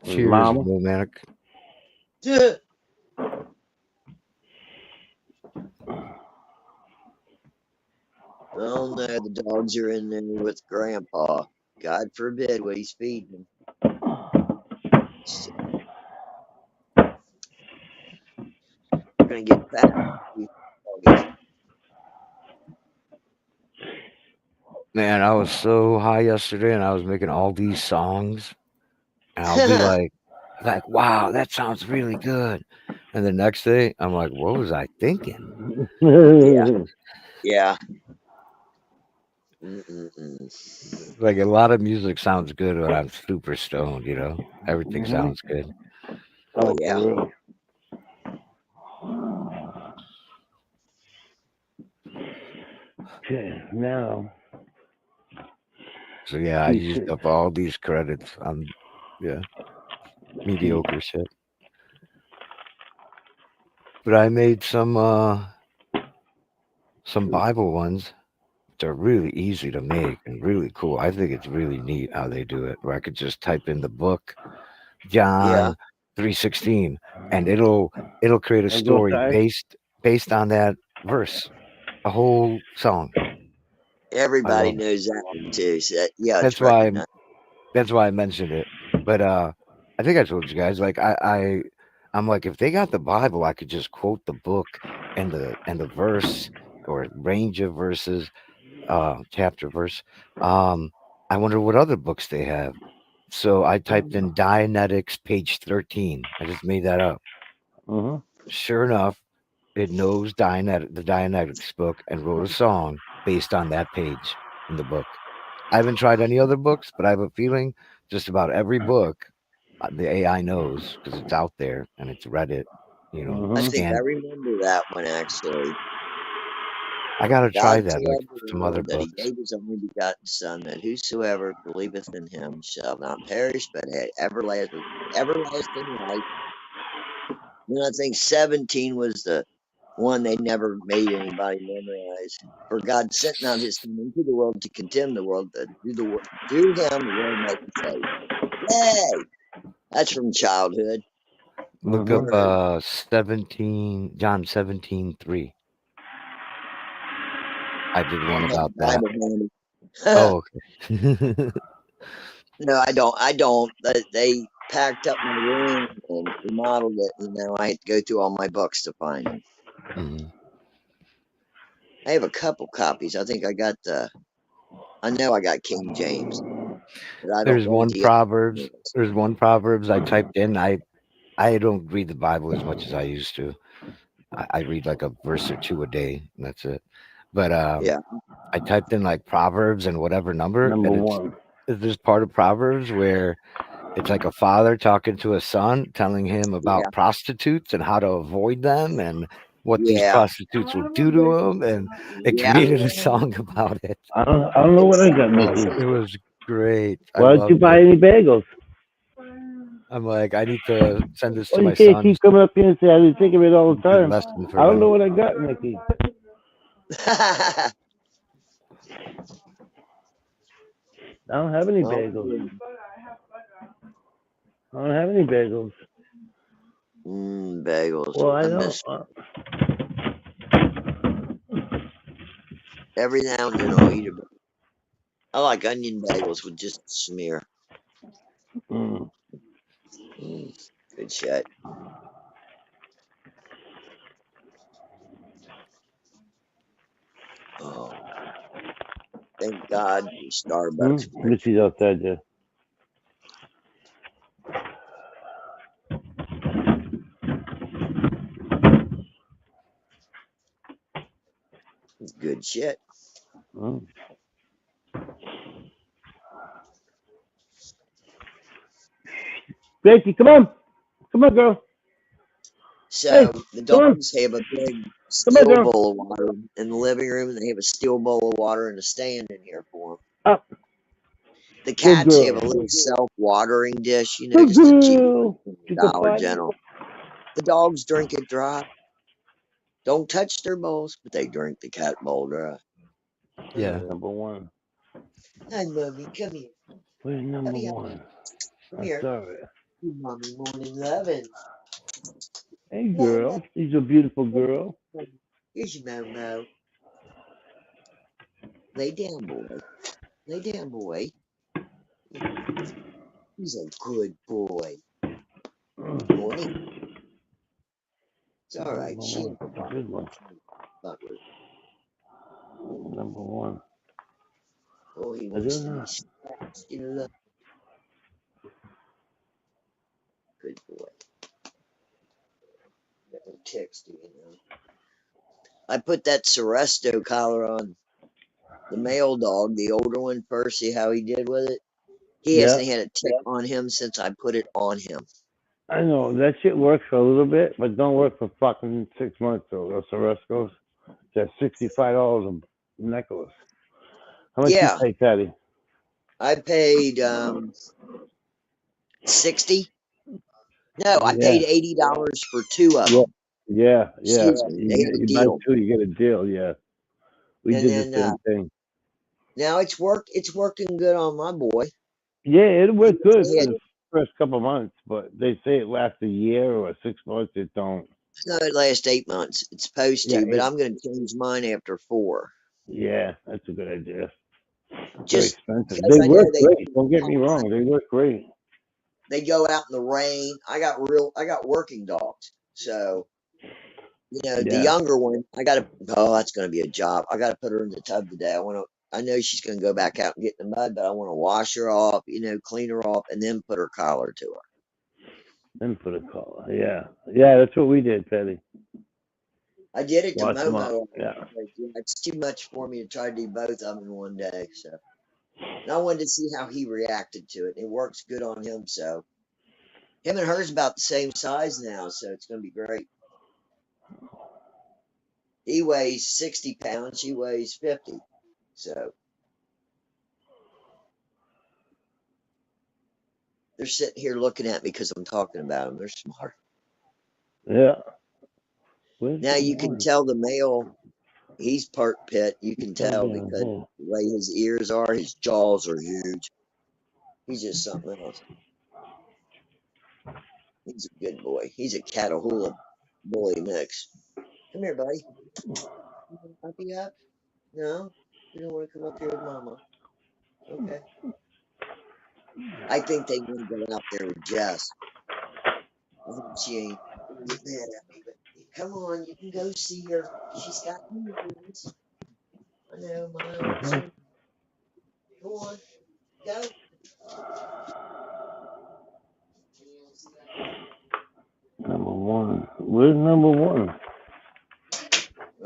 Cheers, Mama. Romantic. Oh no, the dogs are in there with Grandpa. God forbid what he's feeding them. So, we're gonna get fat. Man, I was so high yesterday, and I was making all these songs, and I'll be like, wow, that sounds really good. And the next day, I'm like, what was I thinking? Yeah. Mm-mm-mm. Like a lot of music sounds good when I'm super stoned. Everything Mhm. sounds good. Oh, For yeah. real. Okay, now So yeah, I we used should. up all these credits on mediocre shit. But I made some Bible ones. They're really easy to make and really cool. I think it's really neat how they do it. Where I could just type in the book Yeah. John 3:16, and it'll create a And go story fast. based on that verse, a whole song. I Everybody love it. knows that one too. So yeah, it's That's why recognized. that's why I mentioned it. But I think I told you guys like I'm like if they got the Bible, I could just quote the book and the verse or range of verses, chapter verse. Um, I wonder what other books they have. So I typed in Dianetics page 13. I just made that up. Mhm. Sure enough, it knows the Dianetics book and wrote a song based on that page in the book. I haven't tried any other books, but I have a feeling just about every book the AI knows because it's out there and it's read it, I Mhm. think I scanned. remember that one actually. I gotta try God that, so like loved the some other world that he books. gave his only begotten Son, that whosoever believeth in him shall not perish, but have everlasting life. And I think 17 was the one they never made anybody memorize. For God sent not his Son into the world to condemn the world, that through him the world might be saved. Yay! That's from childhood. Look Never up Mhm. heard. 17 John 17:3. I did I one don't have about a that. Bible handy. Oh, okay. No, I don't. I don't. They packed up my room and remodeled it, and now I have to go through all my books to find them. Mhm. I have a couple copies. I think I got the. I know I got King James, but I don't There's know what one the other Proverbs. one is. There's one Proverbs I typed in. I don't read the Bible as much as I used to. I read like a verse or two a day, and that's it. But Yeah, I typed in like Proverbs and whatever number, Number and one. it's this part of Proverbs where it's like a father talking to a son, telling him yeah, about prostitutes and how to avoid them and what these yeah, prostitutes will do to him, and it yeah. created a song about it. I don't know what It's I got, Mickey. It awesome. was great. I Why don't you loved buy it. any bagels? I'm like, I need to send this to Why you my can't sons. keep coming up here and say I didn't think of it all the Good time? lesson for I don't know them. what I got, Mickey. I don't have any Well, bagels. I don't have any bagels. bagels. Well, I I don't. miss every now and then I'll eat a. I like onion bagels with just smear. Mm. Mm, good shit. Oh, thank God for Starbucks French Missy's fries. outside there. Good shit. Mm. Gracie, come on. Come on, girl. Hey, So the come on. dogs have a big Come on, steel girl. bowl of water in the living room, and they have a steel bowl of water and a stand in here for them. Up. The Good cats have girl. a little self-watering dish, Good just a cheap girl. She's a Dollar potty. General. The dogs drink it dry. Don't touch their bowls, but they drink the cat bowl dry. Yeah. Number one. Hi, mommy, come here. Where's number Come here. one? Come I'm here. sorry. Good mommy, morning loving. Hey, girl. She's a beautiful girl. Here's your Momo. Lay down, boy. Lay down, boy. He's a good boy. Morning. It's all right. Number She'll one. Good one. butler. Number one. Oh, he I wants don't to be know. scratched in love. Good boy. Got no text, I put that Seresto collar on the male dog, the older one first, see how he did with it. He Yeah, hasn't had a tick on him since I put it on him. I know that shit works for a little bit, but don't work for fucking 6 months. Though those Soroscos, they're $65 a necklace. How much you Yeah, pay, Patty? I paid 60. No, I Yeah, paid $80 for two of yeah, them. yeah. Excuse me, they have a You buy deal. two, you get a deal. Yeah, we And did the then same thing. now it's working good on my boy. Yeah, it He worked good only for had, the first couple of months, but they say it lasts a year or 6 months. It don't. no, it lasts 8 months. It's supposed Yeah, to, but I'm going to change mine after 4. yeah, that's a good idea. They're Just expensive. because They I know work great. Don't get me wrong. They work great. they go out in the rain. I got working dogs. So, the Yeah. younger one, that's going to be a job. I got to put her in the tub today. I know she's going to go back out and get in the mud, but I want to wash her off, clean her off, and then put her collar to her. Then put a collar. Yeah. Yeah, that's what we did, Patty. I did it to Wash them up. Momo. Yeah. It's too much for me to try to do both of them in one day. So, and I wanted to see how he reacted to it. It works good on him. So, him and her's about the same size now. So, it's going to be great. He weighs 60 pounds. She weighs 50. So, they're sitting here looking at me because I'm talking about them. They're smart. Yeah. Where's Now, the you can one? tell the male, he's part pit. You can Go tell down because here. the way his ears are, his jaws are huge. He's just something else. He's a good boy. He's a Catahoula bully mix. Come here, buddy. You want to puppy up? No? You don't want to come up here with mama? Okay. I think they want to go out there with Jess. I hope she ain't gonna get mad at me, but come on, you can go see her. She's got news. I know, my old soul. Go on, go. Number one. Where's number one?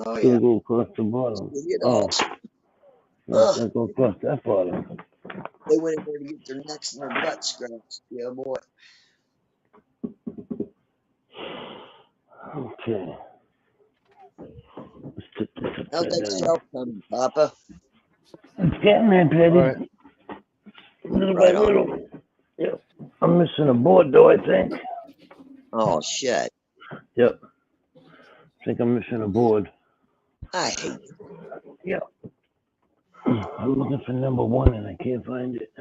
Oh, It's yeah. gonna go across the bottom. See it Oh, all. no, it's Ugh. gonna go across that bottom. They went in there to get their necks and their butts scratched. Yeah, boy. Okay. Let's put this How's upside that down. shelf coming, Papa? It's getting there, All right. Patty. Little by Right on. little. Yep. I'm missing a board though, I think. Oh, shit. Yep. I think I'm missing a board. I hate Yep. I'm looking for number one and I can't find it.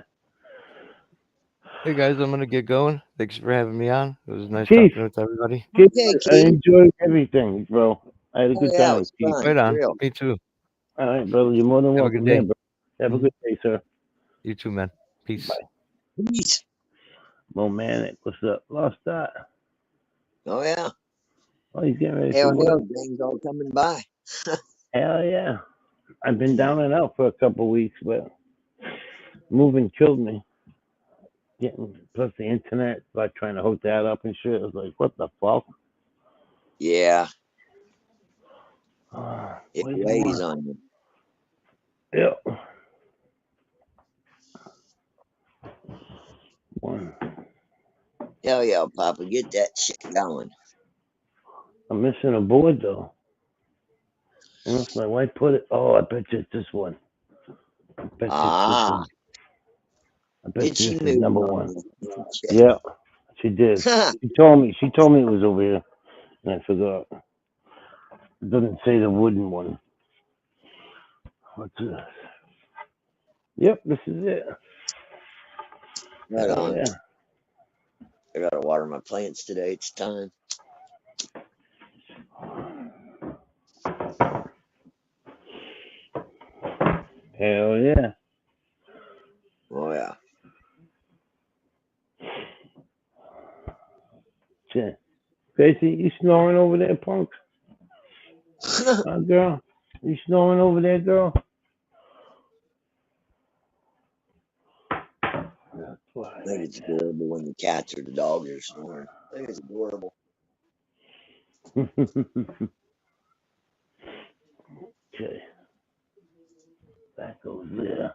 Hey guys, I'm gonna get going. Thanks for having me on. It was nice Keith, talking with everybody. Keith, Okay, I Keith. enjoyed everything, bro. I had a Oh, good yeah, it time, was Keith. fun. Right on. Real. Me too. All right, brother. You're more than Have a good welcome here, day. bro. Have a Mhm. good day, sir. You too, man. Peace. Bye. Peace. Romantic. What's up? Lost that. Oh, yeah. Oh, he's getting ready for Hell, work. gang's all coming by. Hell yeah. I've been down and out for a couple of weeks, but moving killed me. Getting plus the internet, like trying to hook that up and shit. I was like, what the fuck? Yeah, it Where's weighs one? on you. Yeah. One. Hell yeah, Papa. Get that shit going. I'm missing a board though. Unless my wife put it. Oh, I bet you it's this one. I bet you it's this Ah, one. I bet did you she this is move number on one. you? Yeah, she did. She told me. She told me it was over here, and I forgot. It doesn't say the wooden one. What's this? Yep, this is it. Right Hell on. yeah. I gotta water my plants today. It's time. Hell yeah. Oh, yeah. Shit. Casey, you snoring over there, punk? Girl? You snoring over there, girl? I think it's adorable when the cats or the dogs are snoring. I think it's adorable. Okay. That goes there.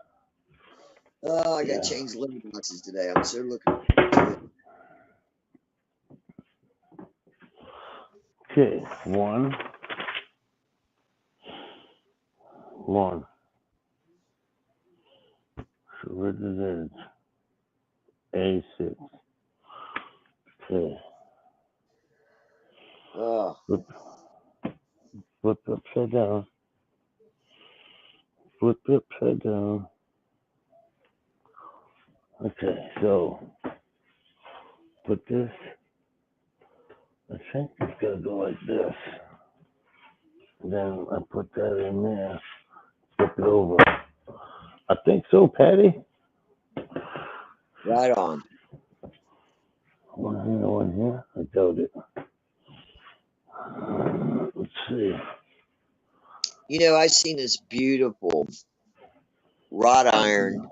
Oh, I got to change litter boxes today. I'm so looking forward to it. Okay. One. So what is it? A6. Okay. Oh, Flip upside down. Flip upside down. Okay, so put this. I think it's gonna go like this. Then I put that in there. Flip it over. I think so, Patty. right on. One here. I doubt it. Let's see. You know, I seen this beautiful wrought iron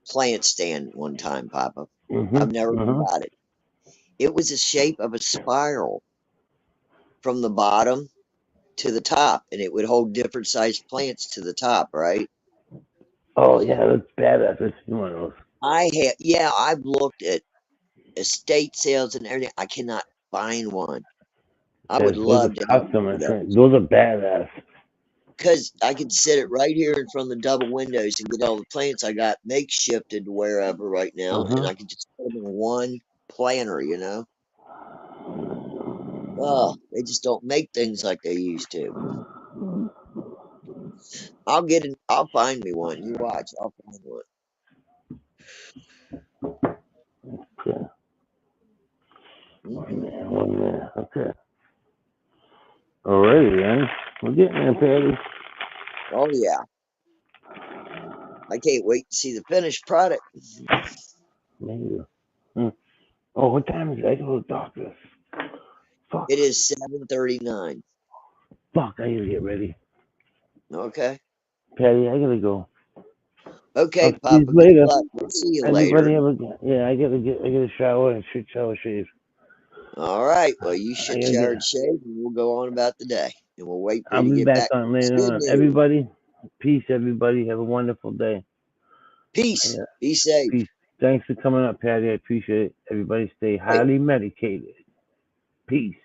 plant stand one time, Papa. I've never forgot it. It was the shape of a spiral from the bottom to the top, and it would hold different sized plants to the top, right? Oh yeah, that's badass. I've seen one of those. I've looked at estate sales and everything. I cannot find one. I would Those love to are have custom. one of those. Those are badass. Because I could sit it right here in front of the double windows and get all the plants I got makeshifted to wherever right now, and I could just put them in one planter, you know? Oh, they just don't make things like they used to. I'll find me one. You watch, I'll find one. Okay. One there. Okay. Alrighty then. We're getting there, Patty. Oh yeah. I can't wait to see the finished product. Maybe. Oh, what time is it? I go to the doctor. Fuck. It is 7:39. Fuck, I gotta get ready. Okay. Patty, I gotta go. Okay, I'll see Papa. you Good later. luck. We'll see you Everybody later. have a I gotta shower and shower shave. All right. Well, you I should gotta get shower and shave, and we'll go on about the day, and we'll wait for I'll you to be get back back on with later good on. news. Everybody, peace everybody. Have a wonderful day. Peace. Yeah. Be safe. Peace. Thanks for coming up, Patty. I appreciate it. Everybody stay Hey. highly medicated. Peace.